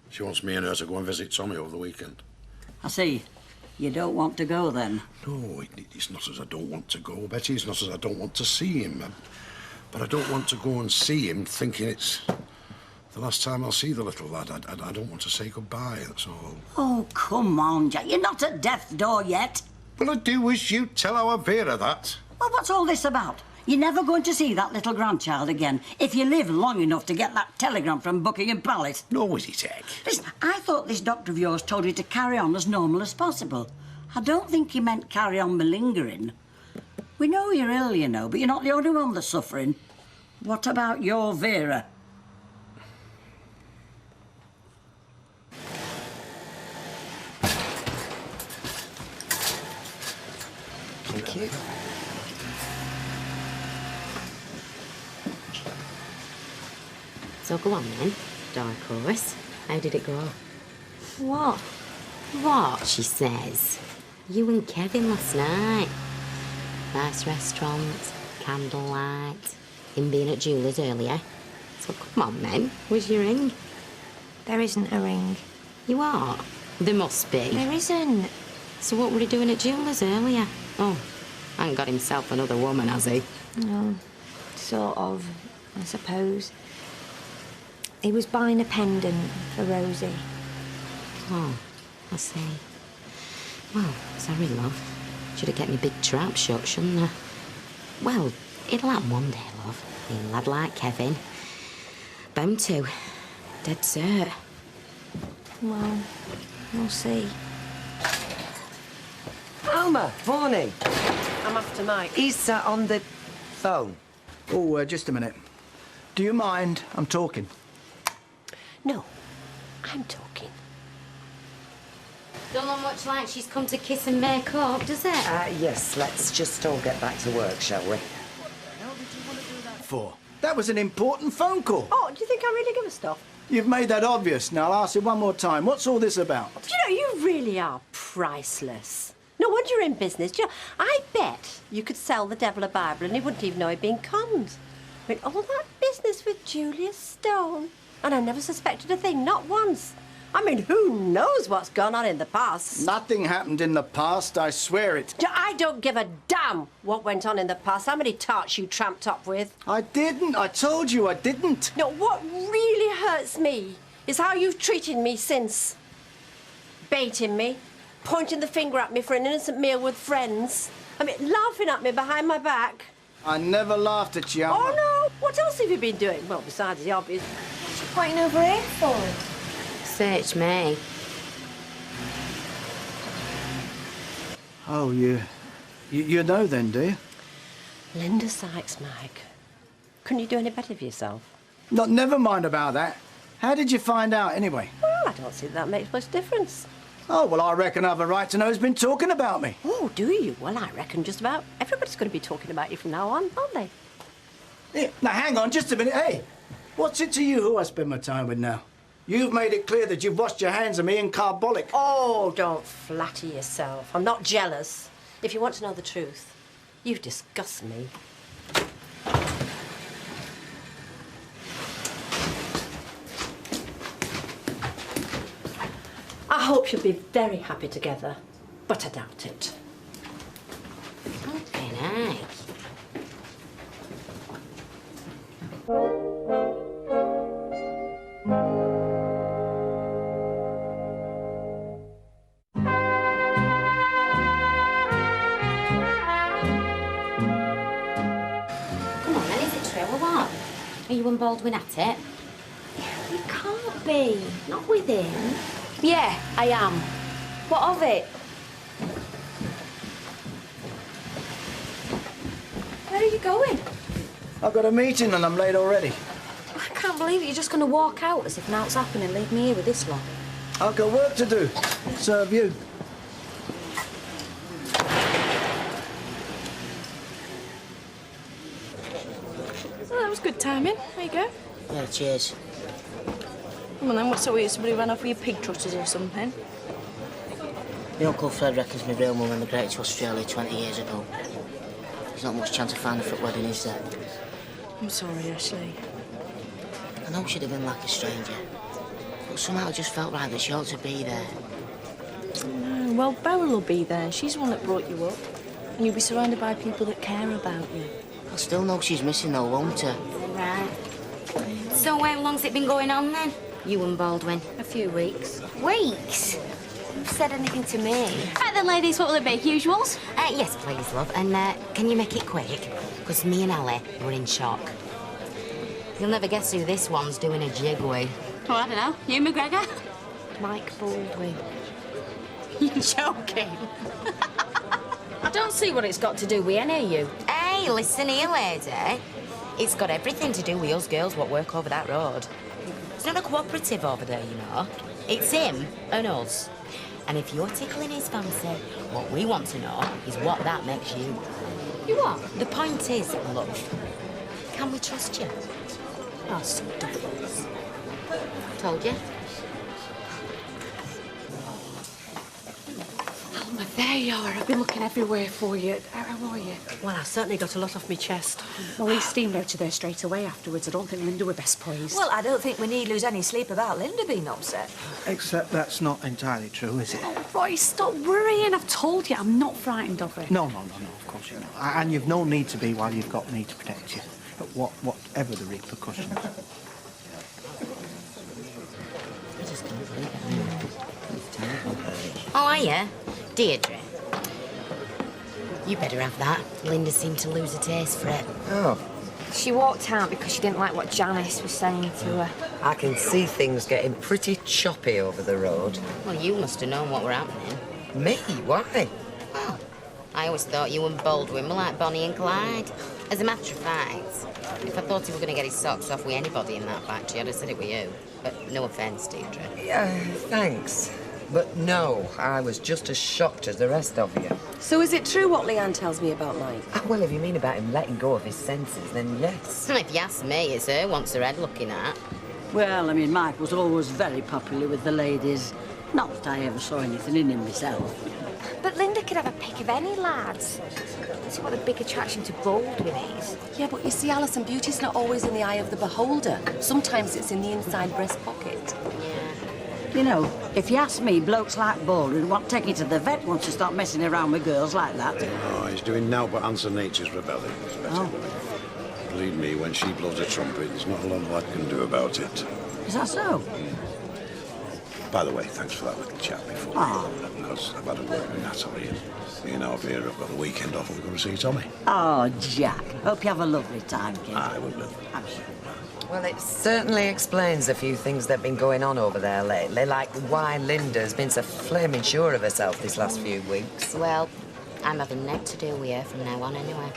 She wants me and her to go and visit Tommy over the weekend. I see. You don't want to go, then? No, it's not as I don't want to go, Betty. It's not as I don't want to see him. But I don't want to go and see him thinking it's the last time I'll see the little lad. I don't want to say goodbye, that's all. Oh, come on, Jack. You're not at death's door yet. Well, I do wish you'd tell our Vera that. Well, what's all this about? You're never going to see that little grandchild again if you live long enough to get that telegram from Buckingham Palace. No, is it, Egg? Listen, I thought this doctor of yours told you to carry on as normal as possible. I don't think he meant carry on malingering. We know you're ill, you know, but you're not the only one that's suffering. What about your Vera? Thank So go on then, dark horse. How did it go? What? What, she says. You and Kevin last night. Nice restaurant, candlelight, him being at Julie's earlier. So come on then, where's your ring? There isn't a ring. You are? There must be. There isn't. So what were he doing at Julie's earlier? Oh, ain't got himself another woman, has he? No, sort of, I suppose. He was buying a pendant for Rosie. Oh, I see. Well, sorry, love. Should have kept me big trap shut, shouldn't I? Well, it'll happen one day, love. A lad like Kevin. Bound to. Dead cert. Well, we'll see. Alma, morning. I'm after Mike. He's on the phone. Oh, just a minute. Do you mind? I'm talking. No, I'm talking. Don't look much like she's come to kiss and make up, does it? Yes, let's just all get back to work, shall we? For? That was an important phone call. Oh, do you think I really give a stuff? You've made that obvious. Now, I'll ask you one more time. What's all this about? Do you know, you really are priceless. No wonder you're in business. Do you know, I bet you could sell the devil a Bible and he wouldn't even know he'd been conned. I mean, all that business with Julia Stone. And I never suspected a thing, not once. I mean, who knows what's gone on in the past? Nothing happened in the past, I swear it. I don't give a damn what went on in the past. How many tarts you tramped up with? I didn't. I told you I didn't. No, what really hurts me is how you've treated me since. Baiting me, pointing the finger at me for an innocent meal with friends. I mean, laughing at me behind my back. I never laughed at you. Oh, no. What else have you been doing? Well, besides the obvious. What's you pointing over here for? Search me. Oh, you know then, do you? Linda Sykes, Mike. Couldn't you do any better for yourself? No, never mind about that. How did you find out, anyway? Well, I don't see that makes much difference. Oh, well, I reckon I've a right to know who's been talking about me. Oh, do you? Well, I reckon just about everybody's going to be talking about you from now on, aren't they? Yeah, now, hang on just a minute. Hey, what's it to you who I spend my time with now? You've made it clear that you've washed your hands of me in carbolic. Oh, don't flatter yourself. I'm not jealous. If you want to know the truth, you disgust me. I hope you'll be very happy together, but I doubt it. Okay, nice. Are you and Baldwin at it? You can't be. Not with him. Yeah, I am. What of it? Where are you going? I've got a meeting and I'm late already. I can't believe it. You're just going to walk out as if nout's happened and leave me here with this lot. I've got work to do. Serve you. Oh, that was good timing. There you go. Yeah, cheers. Come on then, what's up with you? Somebody ran off with your pig trotters or something? My Uncle Fred reckons my real mum emigrated to Australia 20 years ago. There's not much chance of finding her for wedding, is there? I'm sorry, Ashley. I know she'd have been like a stranger, but somehow it just felt right that she ought to be there. No, well, Beryl will be there. She's the one that brought you up. And you'll be surrounded by people that care about you. I'll still know she's missing though, won't her? Right. So how long's it been going on then? You and Baldwin? A few weeks. Weeks? You've said anything to me? Right then, ladies, what will it be? Usuals? Yes, please, love. And can you make it quick? Because me and Ali were in shock. You'll never guess who this one's doing a jig with. Oh, I don't know. You, McGregor? Mike Baldwin. You're joking. I don't see what it's got to do with any of you. Hey, listen here, lady. It's got everything to do with us girls what work over that road. It's not a cooperative over there, you know. It's him and us. And if you're tickling his fancy, what we want to know is what that makes you. You what? The point is, love, can we trust you? Oh, stuff. Told you. Alma, there you are. I've been looking everywhere for you. How are you? Well, I certainly got a lot off my chest. Well, he steamed out of there straight away afterwards. I don't think Linda were best pleased. Well, I don't think we need lose any sleep about Linda being upset. Except that's not entirely true, is it? Oh, Roy, stop worrying. I've told you, I'm not frightened of her. No, of course you're not. And you've no need to be while you've got me to protect you. But whatever the repercussions. Oh, are you? Deirdre? You better have that. Linda seemed to lose a taste for it. Oh. She walked out because she didn't like what Janice was saying to her. I can see things getting pretty choppy over the road. Well, you must have known what were happening. Me? Why? Well, I always thought you and Baldwin were like Bonnie and Clyde. As a matter of fact, if I thought he were going to get his socks off with anybody in that factory, I'd have said it with you. But no offence, Deirdre. Yeah, thanks. But no, I was just as shocked as the rest of you. So is it true what Leanne tells me about Mike? Well, if you mean about him letting go of his senses, then yes. If you ask me, it's her wants her head looking at. Well, I mean, Mike was always very popular with the ladies. Not that I ever saw anything in him myself. But Linda could have a pick of any lads. See what the big attraction to Baldwin is. Yeah, but you see, Alison, beauty's not always in the eye of the beholder. Sometimes it's in the inside breast pocket. You know, if you ask me, blokes like Baldwin want to take you to the vet once you start messing around with girls like that. Oh, he's doing now but answer nature's rebellion. Oh. Believe me, when she blows a trumpet, there's not a lot a lad can do about it. Is that so? By the way, thanks for that little chat before. Oh. Because I've had a word with Natalie and you know, Vera, I've got the weekend off and going to see Tommy. Oh, Jack. Hope you have a lovely time, kid. I will do. I'm sure. Well, it certainly explains a few things that have been going on over there lately, like why Linda's been so flaming sure of herself this last few weeks. Well, I'm having Ned to deal with her from now on anyway.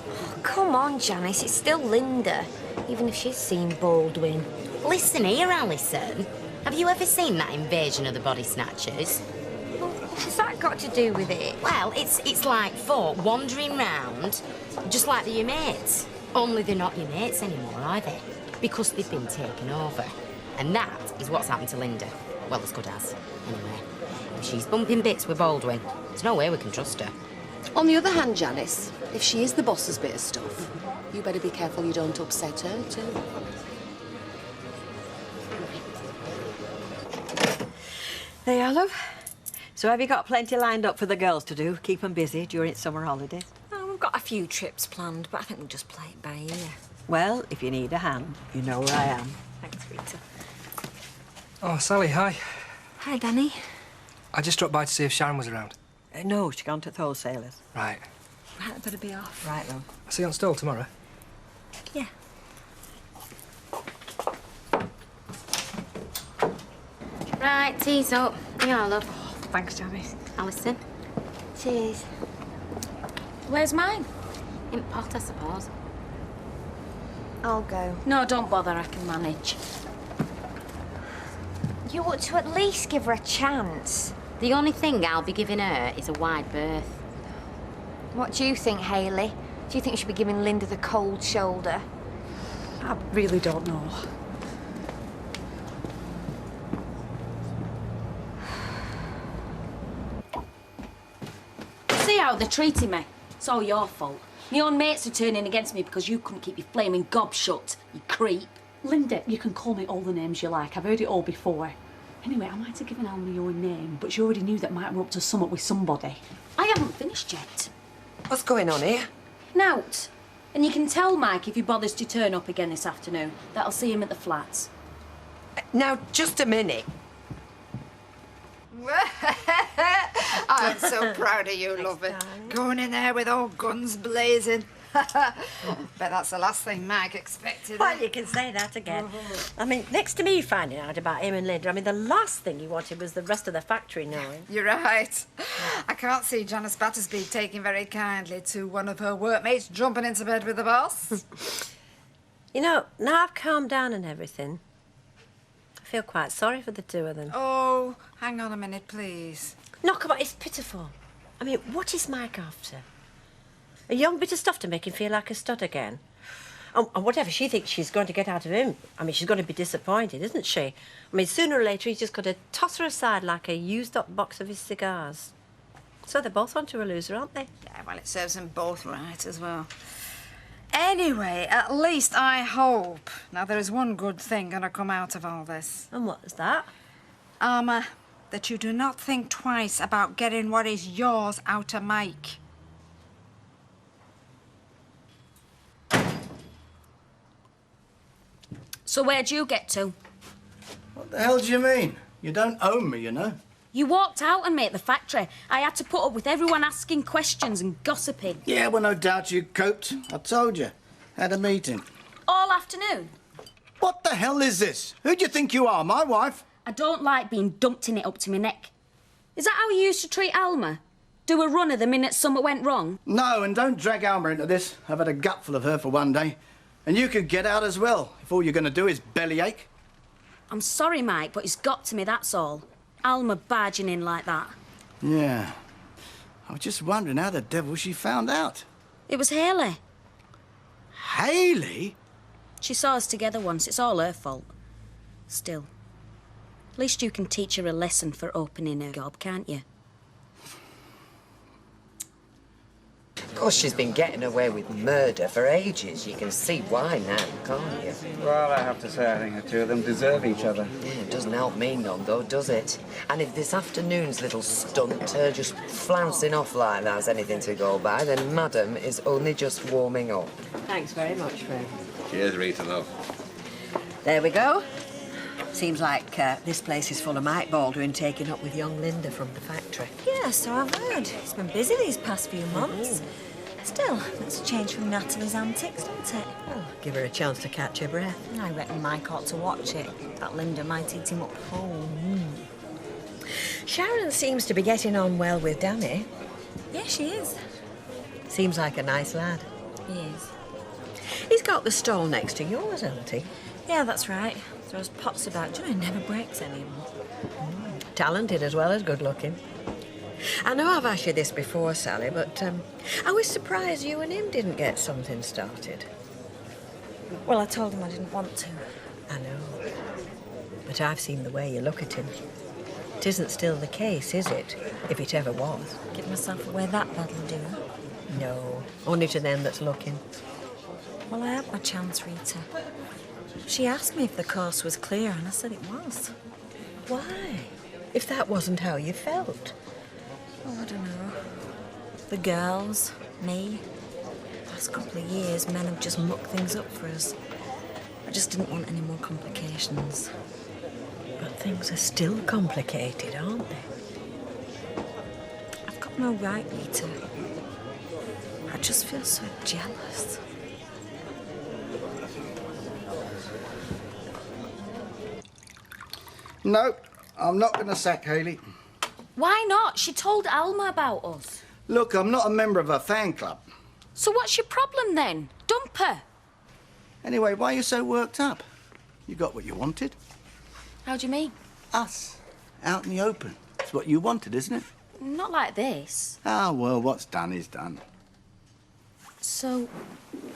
Oh, come on, Janice, it's still Linda, even if she's seen Baldwin. Listen here, Alison. Have you ever seen that invasion of the body snatchers? What's that got to do with it? Well, it's like folk wandering round, just like they're your mates. Only they're not your mates anymore, are they? Because they've been taken over. And that is what's happened to Linda. Well, as good as. Anyway, if she's bumping bits with Baldwin, there's no way we can trust her. On the other hand, Janice, if she is the boss's bit of stuff, you better be careful you don't upset her, too. There you are, love. So have you got plenty lined up for the girls to do? Keep them busy during summer holidays? Oh, we've got a few trips planned, but I think we'll just play it by ear. Well, if you need a hand, you know where I am. Thanks, Rita. Oh, Sally, hi. Hi, Danny. I just dropped by to see if Sharon was around. No, she's gone to the wholesalers. Right. Right, I better be off. Right, love. I'll see you on stall tomorrow. Yeah. Right, tea's up. You are, love. Thanks, Janice. Alison. Cheers. Where's mine? In pot, I suppose. I'll go. No, don't bother, I can manage. You ought to at least give her a chance. The only thing I'll be giving her is a wide berth. What do you think, Hayley? Do you think you should be giving Linda the cold shoulder? I really don't know. See how they're treating me? It's all your fault. My own mates are turning against me because you couldn't keep your flaming gob shut, you creep. Linda, you can call me all the names you like. I've heard it all before. Anyway, I might have given Alma your name, but she already knew that Mike were up to something with somebody. I haven't finished yet. What's going on here? Nout. And you can tell Mike if he bothers to turn up again this afternoon. That'll see him at the flats. Now, just a minute. I'm so proud of you, lover. Going in there with all guns blazing. Bet that's the last thing Mike expected. Well, you can say that again. I mean, next to me finding out about him and Linda, I mean, the last thing he wanted was the rest of the factory knowing. You're right. I can't see Janice Battersby taking very kindly to one of her workmates jumping into bed with the boss. You know, now I've calmed down and everything, I feel quite sorry for the two of them. Oh, hang on a minute, please. No, come on, it's pitiful. I mean, what is Mike after? A young bit of stuff to make him feel like a stud again? And whatever she thinks she's going to get out of him, I mean, she's going to be disappointed, isn't she? I mean, sooner or later, he's just got to toss her aside like a used-up box of his cigars. So they're both onto a loser, aren't they? Yeah, well, it serves them both right as well. Anyway, at least I hope. Now, there is one good thing going to come out of all this. And what is that? Alma, that you do not think twice about getting what is yours out of Mike. So where'd you get to? What the hell do you mean? You don't own me, you know. You walked out on me at the factory. I had to put up with everyone asking questions and gossiping. Yeah, well, no doubt you coped. I told you. Had a meeting. All afternoon. What the hell is this? Who do you think you are, my wife? I don't like being dumped in it up to my neck. Is that how you used to treat Alma? Do a runner the minute something went wrong? No, and don't drag Alma into this. I've had a gutful of her for one day. And you could get out as well, if all you're going to do is bellyache. I'm sorry, Mike, but it's got to me, that's all. Alma barging in like that. Yeah. I was just wondering how the devil she found out. It was Hayley. Hayley? She saw us together once. It's all her fault. Still, at least you can teach her a lesson for opening her job, can't you? Of course, she's been getting away with murder for ages. You can see why now, can't you? Well, I have to say, I think the two of them deserve each other. Yeah, it doesn't help me none, though, does it? And if this afternoon's little stunt, her just flouncing off like that's anything to go by, then Madam is only just warming up. Thanks very much, Fred. Cheers, Rita, love. There we go. Seems like this place is full of Mike Baldwin taking up with young Linda from the factory. Yeah, so I've heard. He's been busy these past few months. Still, that's a change from Natalie's antics, doesn't it? Well, give her a chance to catch her breath. I reckon Mike ought to watch it. That Linda might eat him up whole. Sharon seems to be getting on well with Danny. Yeah, she is. Seems like a nice lad. He is. He's got the stall next to yours, hasn't he? Yeah, that's right. Throws pots about. Do you know, he never breaks anymore. Talented as well as good-looking. I know I've asked you this before, Sally, but I was surprised you and him didn't get something started. Well, I told him I didn't want to. I know. But I've seen the way you look at him. It isn't still the case, is it? If it ever was. Give myself away that badly, do I? No, only to them that's looking. Well, I had my chance, Rita. She asked me if the course was clear, and I said it was. Why? If that wasn't how you felt? Oh, I don't know. The girls, me. The last couple of years, men have just mucked things up for us. I just didn't want any more complications. But things are still complicated, aren't they? I've got no right, Rita. I just feel so jealous. No, I'm not going to sack Hayley. Why not? She told Alma about us. Look, I'm not a member of her fan club. So what's your problem then? Dump her. Anyway, why are you so worked up? You got what you wanted. How do you mean? Us. Out in the open. It's what you wanted, isn't it? Not like this. Ah, well, what's done is done. So,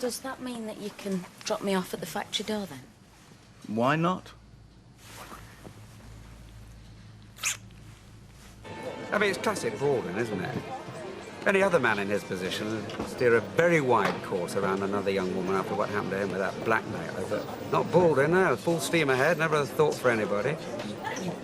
does that mean that you can drop me off at the factory door then? Why not? I mean, it's classic Baldwin, isn't it? Any other man in his position would steer a very wide course around another young woman after what happened to him with that blackmailer. But not Baldwin, no. Full steam ahead, never a thought for anybody.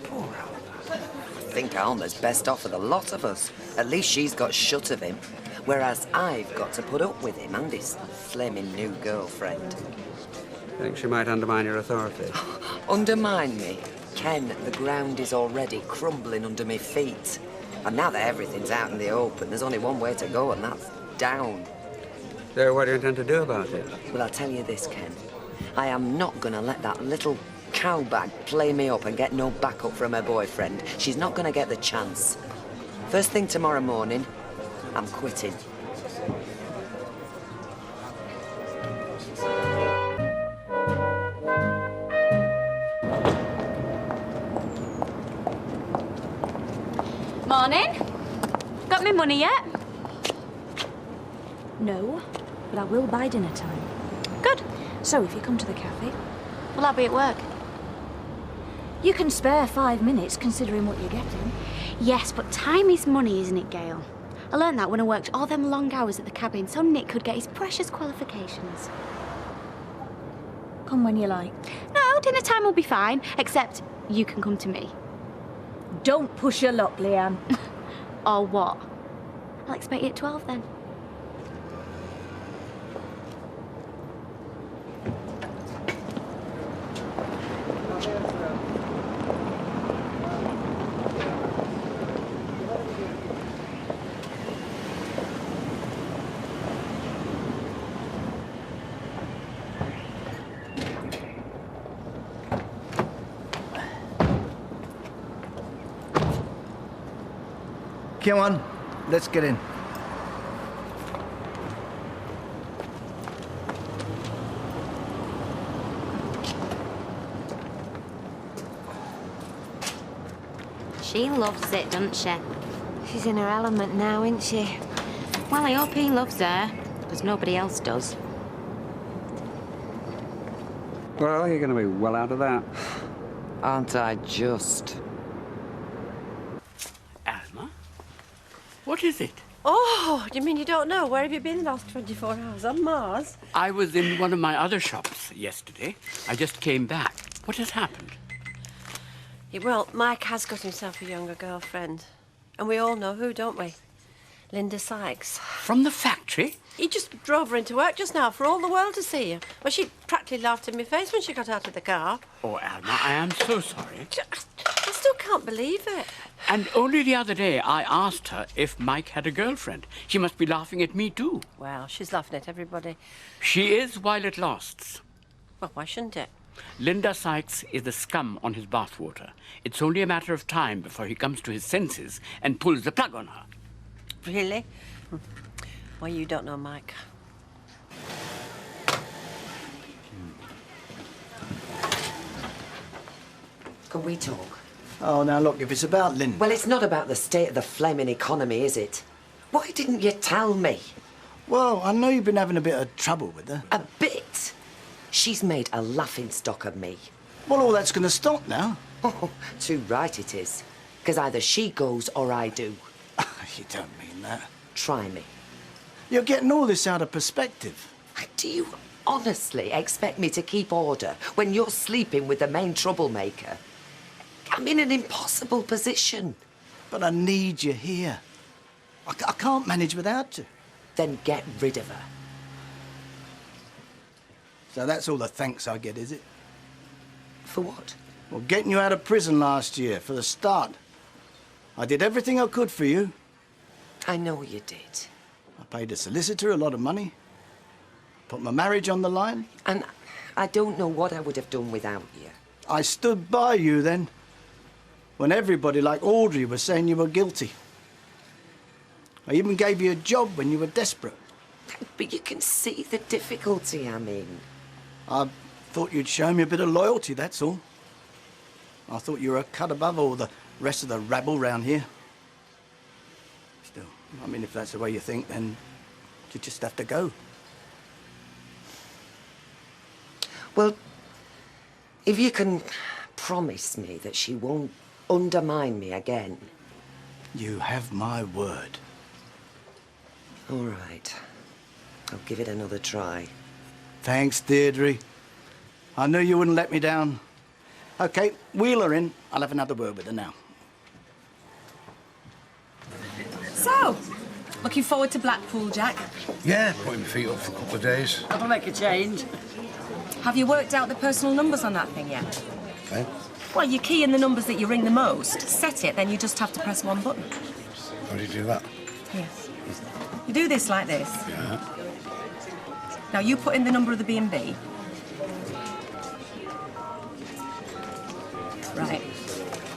Poor Alma. I think Alma's best off of the lot of us. At least she's got shut of him. Whereas I've got to put up with him and his flaming new girlfriend. I think she might undermine your authority. Undermine me? Ken, the ground is already crumbling under my feet. And now that everything's out in the open, there's only one way to go, and that's down. So what do you intend to do about it? Well, I'll tell you this, Ken. I am not going to let that little cowbag play me up and get no backup from her boyfriend. She's not going to get the chance. First thing tomorrow morning, I'm quitting. Morning. Got me money yet? No, but I will by dinner time. Good. So if you come to the cafe, Well, I'll be at work. you can spare 5 minutes considering what you're getting. Yes, but time is money, isn't it, Gail? I learned that when I worked all them long hours at the cabin so Nick could get his precious qualifications. Come when you like. No, dinner time will be fine, except you can come to me. Don't push your luck, Leanne. Or what? I'll expect you at 12 then. Come on, let's get in. She loves it, doesn't she? She's in her element now, isn't she? Well, I hope he loves her, because nobody else does. Well, you're going to be well out of that. Aren't I just? Alma? What is it? Oh, you mean you don't know? Where have you been the last 24 hours? On Mars? I was in one of my other shops yesterday. I just came back. What has happened? Yeah, well, Mike has got himself a younger girlfriend. And we all know who, don't we? Linda Sykes. From the factory? He just drove her into work just now for all the world to see her. Well, she practically laughed in my face when she got out of the car. Oh, Alma, I am so sorry. I still can't believe it. And only the other day I asked her if Mike had a girlfriend. She must be laughing at me too. Well, she's laughing at everybody. She is while it lasts. Well, why shouldn't it? Linda Sykes is the scum on his bathwater. It's only a matter of time before he comes to his senses and pulls the plug on her. Really? Well, you don't know Mike. Can we talk? Oh, now look, if it's about Linda... Well, it's not about the state of the flaming economy, is it? Why didn't you tell me? Well, I know you've been having a bit of trouble with her. A bit? She's made a laughingstock of me. Well, all that's going to stop now. Oh, too right it is. Because either she goes or I do. You don't mean that. Try me. You're getting all this out of perspective. Do you honestly expect me to keep order when you're sleeping with the main troublemaker? I'm in an impossible position. But I need you here. I can't manage without you. Then get rid of her. So that's all the thanks I get, is it? For what? Well, getting you out of prison last year, for the start. I did everything I could for you. I know you did. I paid a solicitor a lot of money. Put my marriage on the line. And I don't know what I would have done without you. I stood by you then, when everybody like Audrey was saying you were guilty. I even gave you a job when you were desperate. But you can see the difficulty I'm in. I thought you'd show me a bit of loyalty, that's all. I thought you were a cut above all the rest of the rabble round here. Still, I mean, if that's the way you think, then you just have to go. Well, if you can promise me that she won't undermine me again. You have my word. All right. I'll give it another try. Thanks, Deirdre. I knew you wouldn't let me down. OK, wheel her in. I'll have another word with her now. So, looking forward to Blackpool, Jack? Yeah, putting my feet up for a couple of days. That'll make a change. Have you worked out the personal numbers on that thing yet? Okay. Well, you key in the numbers that you ring the most, set it, then you just have to press one button. How do you do that? Yes. You do this like this. Yeah. Now you put in the number of the B&B. Right.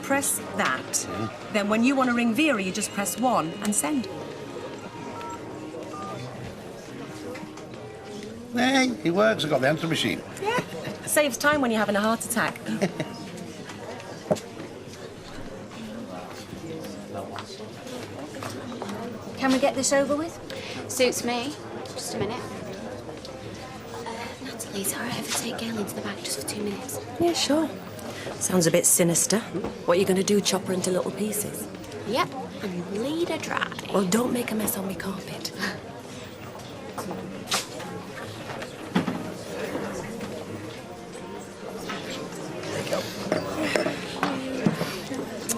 Press that. Then when you want to ring Vera, you just press 1 and send. Hey, it works. I've got the answer machine. Yeah. Saves time when you're having a heart attack. Can we get this over with? Suits me. Just a minute. Please, all right, if I take Gail into the back just for 2 minutes. Yeah, sure. Sounds a bit sinister. What are you going to do, chop her into little pieces? Yep, and bleed her dry. Well, don't make a mess on my carpet.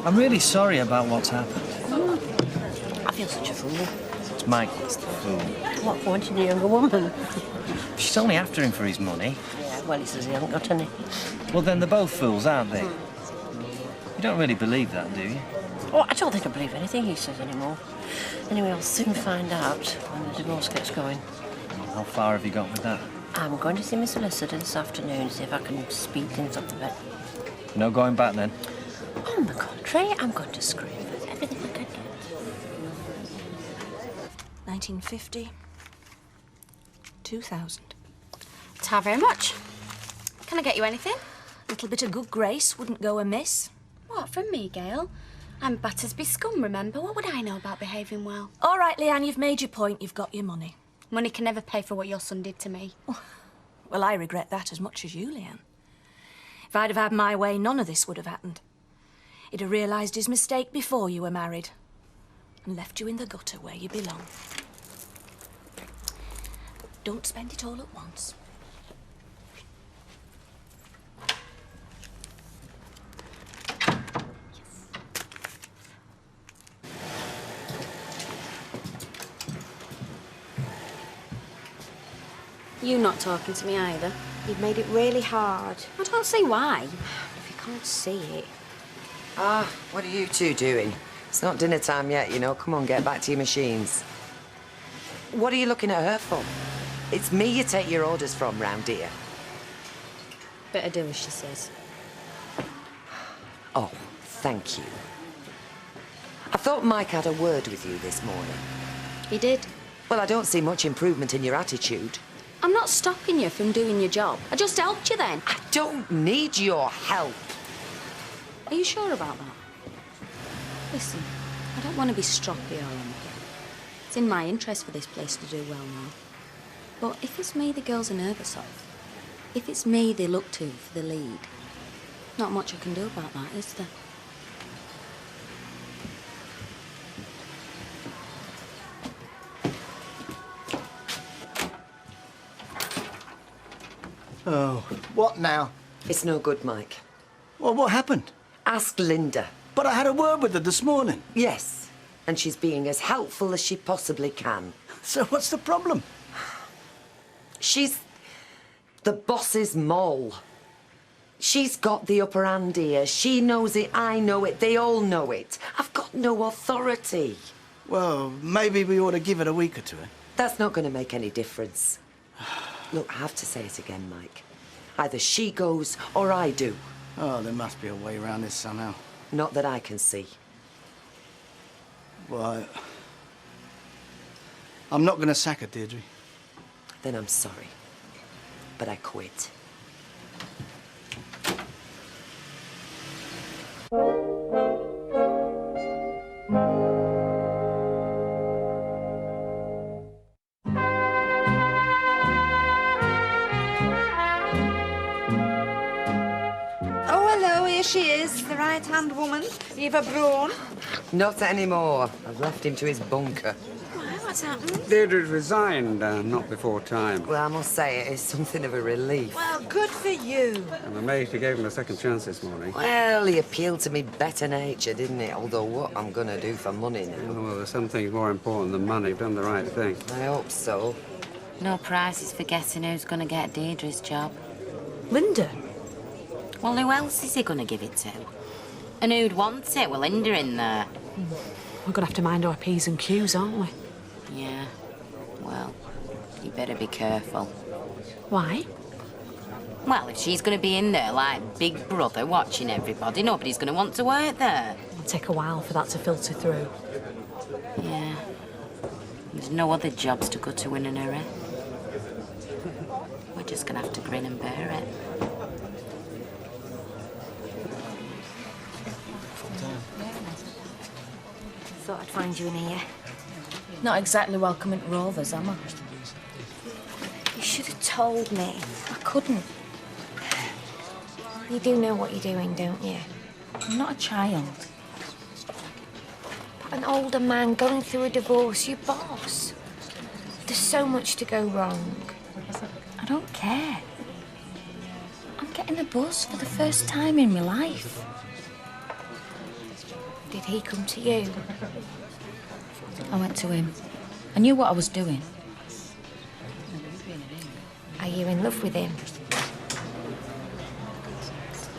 I'm really sorry about what's happened. I feel such a fool. It's Mike that's the fool. What for wanting a younger woman? She's only after him for his money. Yeah, well, he says he hasn't got any. Well, then they're both fools, aren't they? You don't really believe that, do you? Oh, I don't think I believe anything he says anymore. Anyway, I'll soon find out when the divorce gets going. How far have you got with that? I'm going to see my solicitor this afternoon, see if I can speed things up a bit. No going back then? On the contrary, I'm going to scream for everything I can get. 1950. 2000. Ta very much. Can I get you anything? A little bit of good grace wouldn't go amiss. What, from me, Gail? I'm Battersby scum, remember? What would I know about behaving well? All right, Leanne, you've made your point. You've got your money. Money can never pay for what your son did to me. Well, I regret that as much as you, Leanne. If I'd have had my way, none of this would have happened. He'd have realised his mistake before you were married and left you in the gutter where you belong. Don't spend it all at once. You not talking to me either. You've made it really hard. I don't see why. If you can't see it. Ah, what are you two doing? It's not dinner time yet, you know. Come on, get back to your machines. What are you looking at her for? It's me you take your orders from round here. Better do as she says. Oh, thank you. I thought Mike had a word with you this morning. He did. Well, I don't see much improvement in your attitude. I'm not stopping you from doing your job. I just helped you then. I don't need your help. Are you sure about that? Listen, I don't want to be stroppy or anything. It's in my interest for this place to do well now. But if it's me the girls are nervous of, if it's me they look to for the lead, not much I can do about that, is there? Oh, what now? It's no good, Mike. Well, what happened? Ask Linda. But I had a word with her this morning. Yes, and she's being as helpful as she possibly can. So what's the problem? She's the boss's mole. She's got the upper hand here. She knows it, I know it, they all know it. I've got no authority. Well, maybe we ought to give it a week or two. That's not going to make any difference. Look, I have to say it again, Mike. Either she goes or I do. Oh, there must be a way around this somehow. Not that I can see. Well, I'm not going to sack her, Deirdre. Then I'm sorry. But I quit. She is, the right-hand woman, Eva Braun. Not anymore. I've left him to his bunker. Why, what's happened? Deirdre's resigned, not before time. Well, I must say, it is something of a relief. Well, good for you. I'm amazed you gave him a second chance this morning. Well, he appealed to me better nature, didn't he? Although what I'm going to do for money now. Oh, well, there's some things more important than money. You've done the right thing. I hope so. No prizes for guessing who's going to get Deirdre's job. Linda? Well, who else is he going to give it to? And who'd want it? Well, Linda in there. We're going to have to mind our P's and Q's, aren't we? Yeah. Well, you better be careful. Why? Well, if she's going to be in there like Big Brother watching everybody, nobody's going to want to work there. It'll take a while for that to filter through. Yeah. There's no other jobs to go to in a hurry. We're just going to have to grin and bear it. Thought I'd find you in here. Not exactly welcome at Rovers, am I? You should have told me. I couldn't. You do know what you're doing, don't you? I'm not a child. But an older man going through a divorce, your boss. There's so much to go wrong. I don't care. I'm getting a buzz for the first time in my life. Did he come to you? I went to him. I knew what I was doing. Are you in love with him?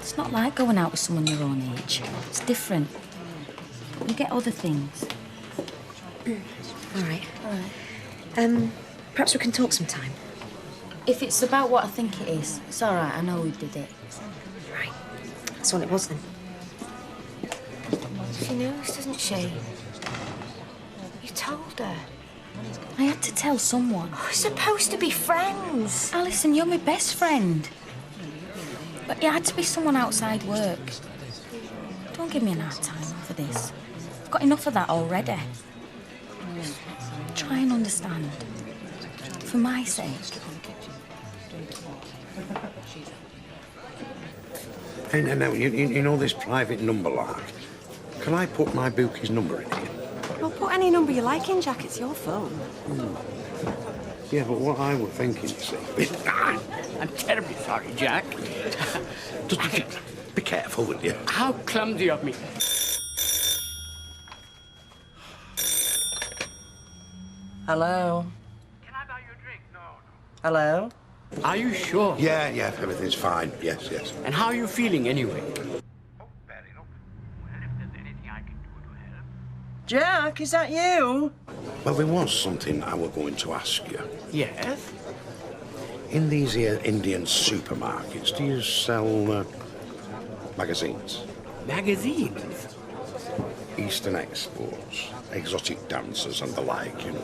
It's not like going out with someone your own age. It's different. You get other things. All right. Perhaps we can talk sometime. If it's about what I think it is, it's all right. I know who did it. Right. That's what it was then. She knows, doesn't she? You told her. I had to tell someone. We're supposed to be friends. Alison, you're my best friend. But it had to be someone outside work. Don't give me an hard time over this. I've got enough of that already. Try and understand. For my sake. Hey, now, you know this private number lark? Can I put my bookie's number in here? Well, put any number you like in, Jack. It's your phone. Yeah, but what I was thinking, you see... I'm terribly sorry, Jack. Just be careful, will you? How clumsy of me. Hello? Can I buy you a drink? No. Hello? Are you sure? Yeah, everything's fine. Yes. And how are you feeling anyway? Jack, is that you? Well, there was something I was going to ask you. Yes? In these here Indian supermarkets, do you sell magazines? Magazines? Eastern exports, exotic dancers and the like, you know.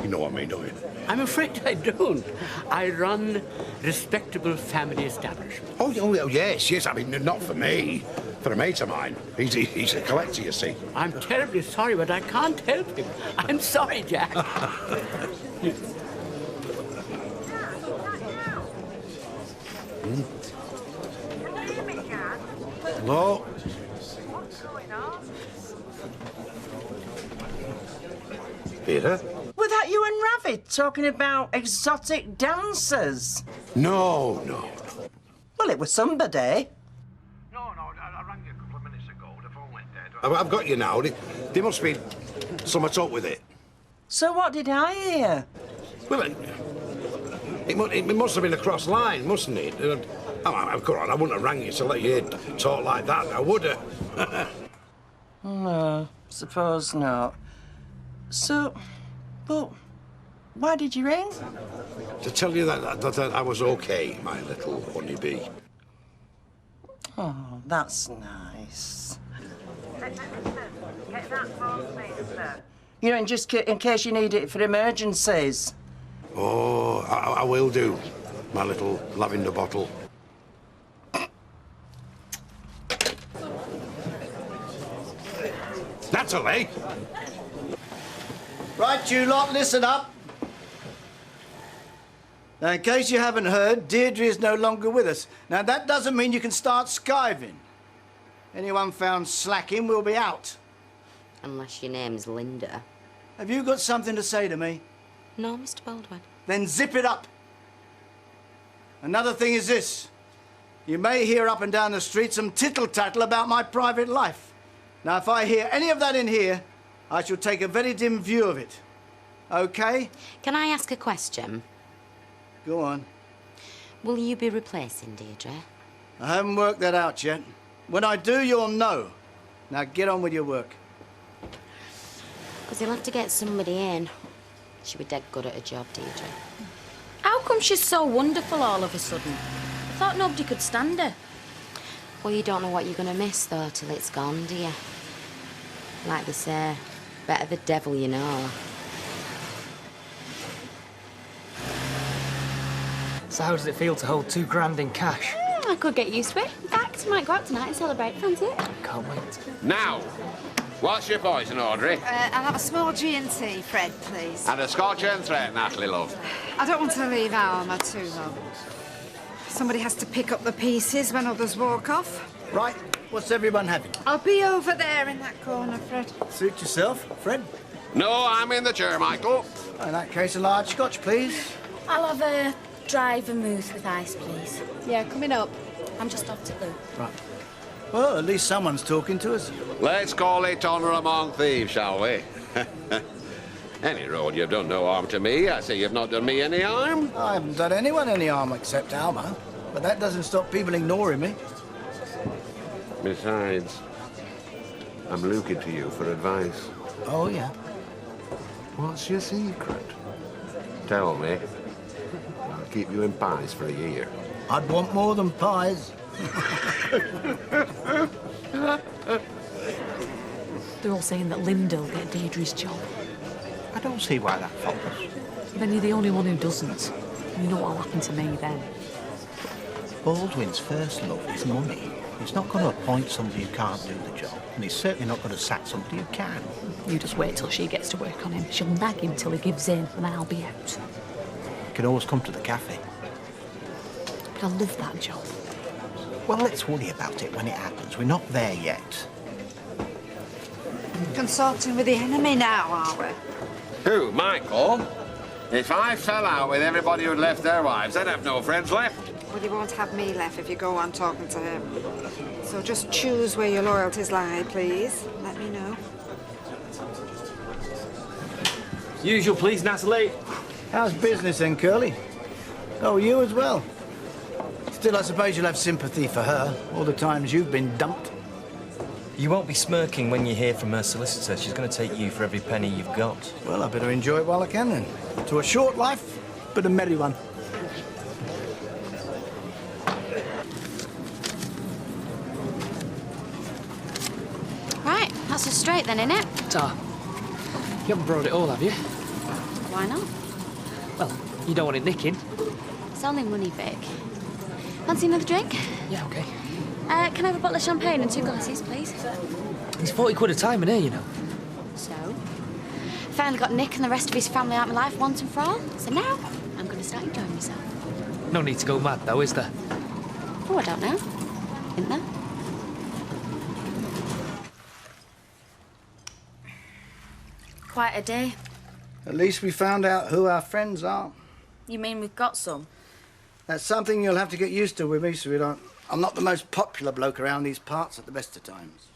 You know what I mean, don't you? I'm afraid I don't. I run respectable family establishments. Oh, yes. I mean, not for me. For a mate of mine. He's a collector, you see. I'm terribly sorry, but I can't help him. I'm sorry, Jack. Hello? Peter? Was that you and Ravi talking about exotic dancers? No. Well, it was somebody. No, I rang you a couple of minutes ago. The phone went dead. I've got you now. There must be something up with it. So what did I hear? Well, it must have been a cross line, mustn't it? Of course, I wouldn't have rang you to let you talk like that, I would have. No, suppose not. So, but why did you ring? To tell you that I was okay, my little honeybee. Oh, that's nice. Get that phone, please, sir. You know, just in case you need it for emergencies. Oh, I will do, my little lavender bottle. Natalie! Right, you lot, listen up. Now, in case you haven't heard, Deirdre is no longer with us. Now, that doesn't mean you can start skiving. Anyone found slacking will be out. Unless your name's Linda. Have you got something to say to me? No, Mr. Baldwin. Then zip it up. Another thing is this. You may hear up and down the street some tittle-tattle about my private life. Now, if I hear any of that in here, I shall take a very dim view of it. Okay? Can I ask a question? Go on. Will you be replacing Deirdre? I haven't worked that out yet. When I do, you'll know. Now get on with your work. Because you'll have to get somebody in. She'll be dead good at her job, Deirdre. How come she's so wonderful all of a sudden? I thought nobody could stand her. Well, you don't know what you're going to miss, though, till it's gone, do you? Like they say, better the devil you know. So how does it feel to hold £2 in cash? I could get used to it. In fact, I might go out tonight and celebrate. Fancy it? Can't wait. Now, What's your poison, Audrey? I'll have a small G&T, Fred, please. And a scotch and threat, Natalie, love. I don't want to leave Alma too long. Somebody has to pick up the pieces when others walk off. Right, what's everyone having? I'll be over there in that corner, Fred. Suit yourself, Fred. No, I'm in the chair, Michael. In that case, a large scotch, please. I'll have a dry vermouth with ice, please. Yeah, coming up. I'm just off to Lou. Right. Well, at least someone's talking to us. Let's call it honour among thieves, shall we? Any road, you've done no harm to me. I say you've not done me any harm. I haven't done anyone any harm except Alma. But that doesn't stop people ignoring me. Besides, I'm looking to you for advice. Oh, yeah? What's your secret? Tell me. I'll keep you in pies for a year. I'd want more than pies. They're all saying that Linda'll get Deirdre's job. I don't see why that follows. Then you're the only one who doesn't. You know what'll happen to me then. Baldwin's first love is money. He's not going to appoint somebody who can't do the job, and he's certainly not going to sack somebody who can. You just wait till she gets to work on him. She'll nag him till he gives in, and then I'll be out. You can always come to the cafe. But I love that job. Well, let's worry about it when it happens. We're not there yet. Consorting with the enemy now, are we? Who, Michael? If I fell out with everybody who'd left their wives, I'd have no friends left. Well, you won't have me left if you go on talking to him. So just choose where your loyalties lie, please. Let me know. Usual, please, Natalie. How's business then, Curly? Oh, you as well. Still, I suppose you'll have sympathy for her, all the times you've been dumped. You won't be smirking when you hear from her solicitor. She's going to take you for every penny you've got. Well, I better enjoy it while I can, then. To a short life, but a merry one. Right, that's us straight then, innit? Ta. You haven't brought it all, have you? Why not? Well, you don't want it nicking. It's only money, Vic. Fancy another drink? Yeah, OK. Can I have a bottle of champagne and 2 glasses, please? It's 40 quid a time in here, you know. So, finally got Nick and the rest of his family out of my life once and for all. So now, I'm going to start enjoying myself. No need to go mad, though, is there? Oh, I don't know. Isn't there? Quite a day. At least we found out who our friends are. You mean we've got some? That's something you'll have to get used to with me, sweetheart. I'm not the most popular bloke around these parts at the best of times.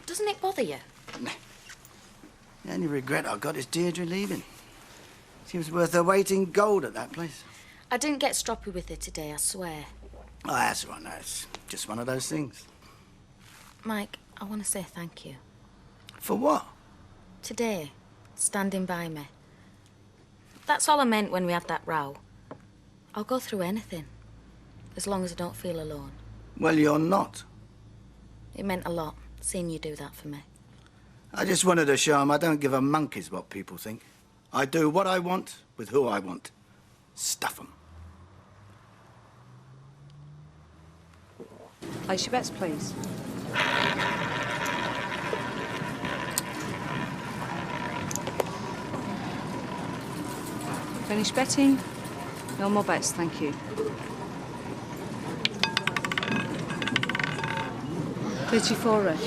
Doesn't it bother you? The only regret I've got is Deirdre leaving. She was worth her weight in gold at that place. I didn't get stroppy with her today, I swear. Oh, that's right, no, it's just one of those things. Mike, I want to say thank you. For what? Today, standing by me. That's all I meant when we had that row. I'll go through anything, as long as I don't feel alone. Well, you're not. It meant a lot, seeing you do that for me. I just wanted to show 'em I don't give a monkey's what people think. I do what I want with who I want. Stuff 'em. Place your bets, please. Finish betting? No more bets, thank you. 34 red.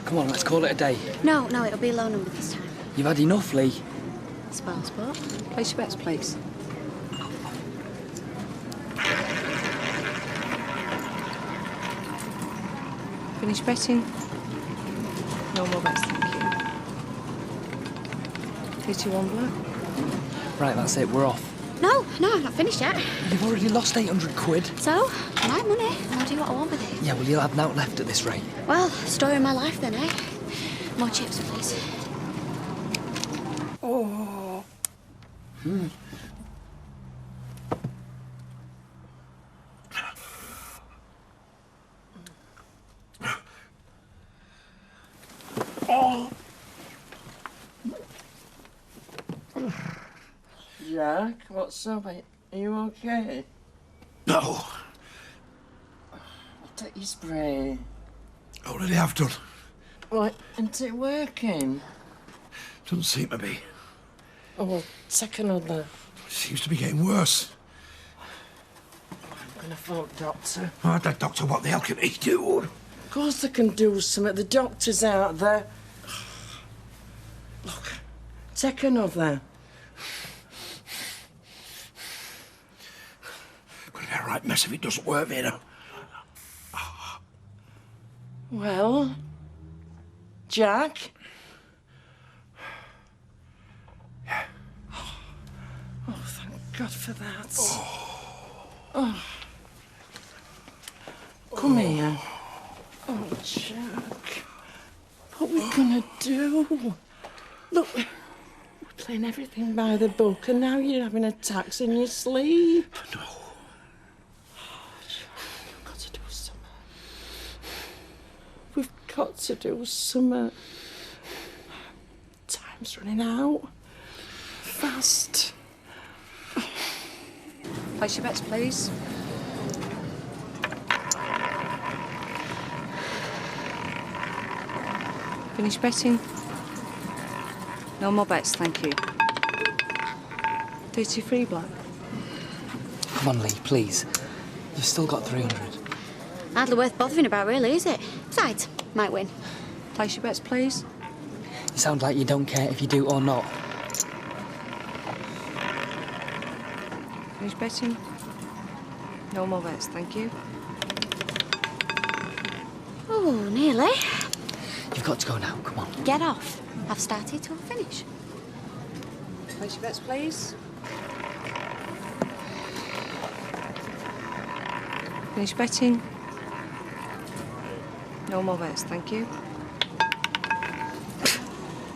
Come on, let's call it a day. No, it'll be a low number this time. You've had enough, Lee. Spoil sport. Place your bets, please. Finish betting? No more bets, thank you. 31 black. Right, that's it, we're off. No, I'm not finished yet. You've already lost 800 quid. So, my money, and I'll do what I want with it. Yeah, well, you'll have naught left at this rate. Well, story of my life then, eh? More chips, please. Oh. Oh. Jack, what's up? Are you okay? No. I'll take your spray. Already have done. What? Isn't it working? Doesn't seem to be. Oh, well, take another. Seems to be getting worse. I'm gonna phone the doctor. Oh, the doctor, what the hell can he do? Of course they can do something. The doctor's out there. Look, take another. Gonna be a right mess if it doesn't work, Vera. Well, Jack? Oh, thank God for that. Oh. Come here. Oh, Jack. What are we gonna do? Look, we're playing everything by the book, and now you're having attacks in your sleep. No. We've got to do something. We've got to do something. Time's running out. Fast. Place your bets, please. Finish betting. No more bets, thank you. 33 black. Come on, Lee, please. You've still got 300. Hardly worth bothering about, really, is it? Besides, might win. Place your bets, please. You sound like you don't care if you do or not. Finish betting. No more bets, thank you. Oh, nearly. You've got to go now, come on. Get off. I've started till finish. Place your bets, please. Finish betting. No more bets, thank you.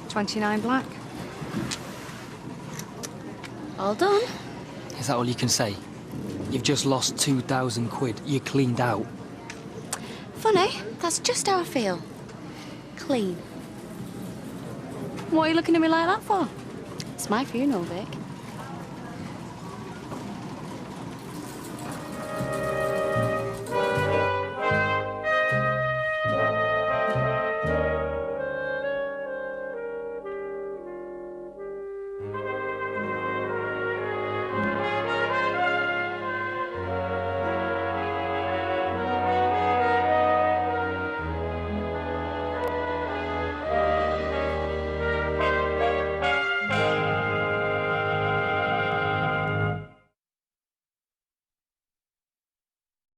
29 black. All done. Is that all you can say? You've just lost 2,000 quid. You're cleaned out. Funny, that's just how I feel. Clean. What are you looking at me like that for? It's my funeral, Vic.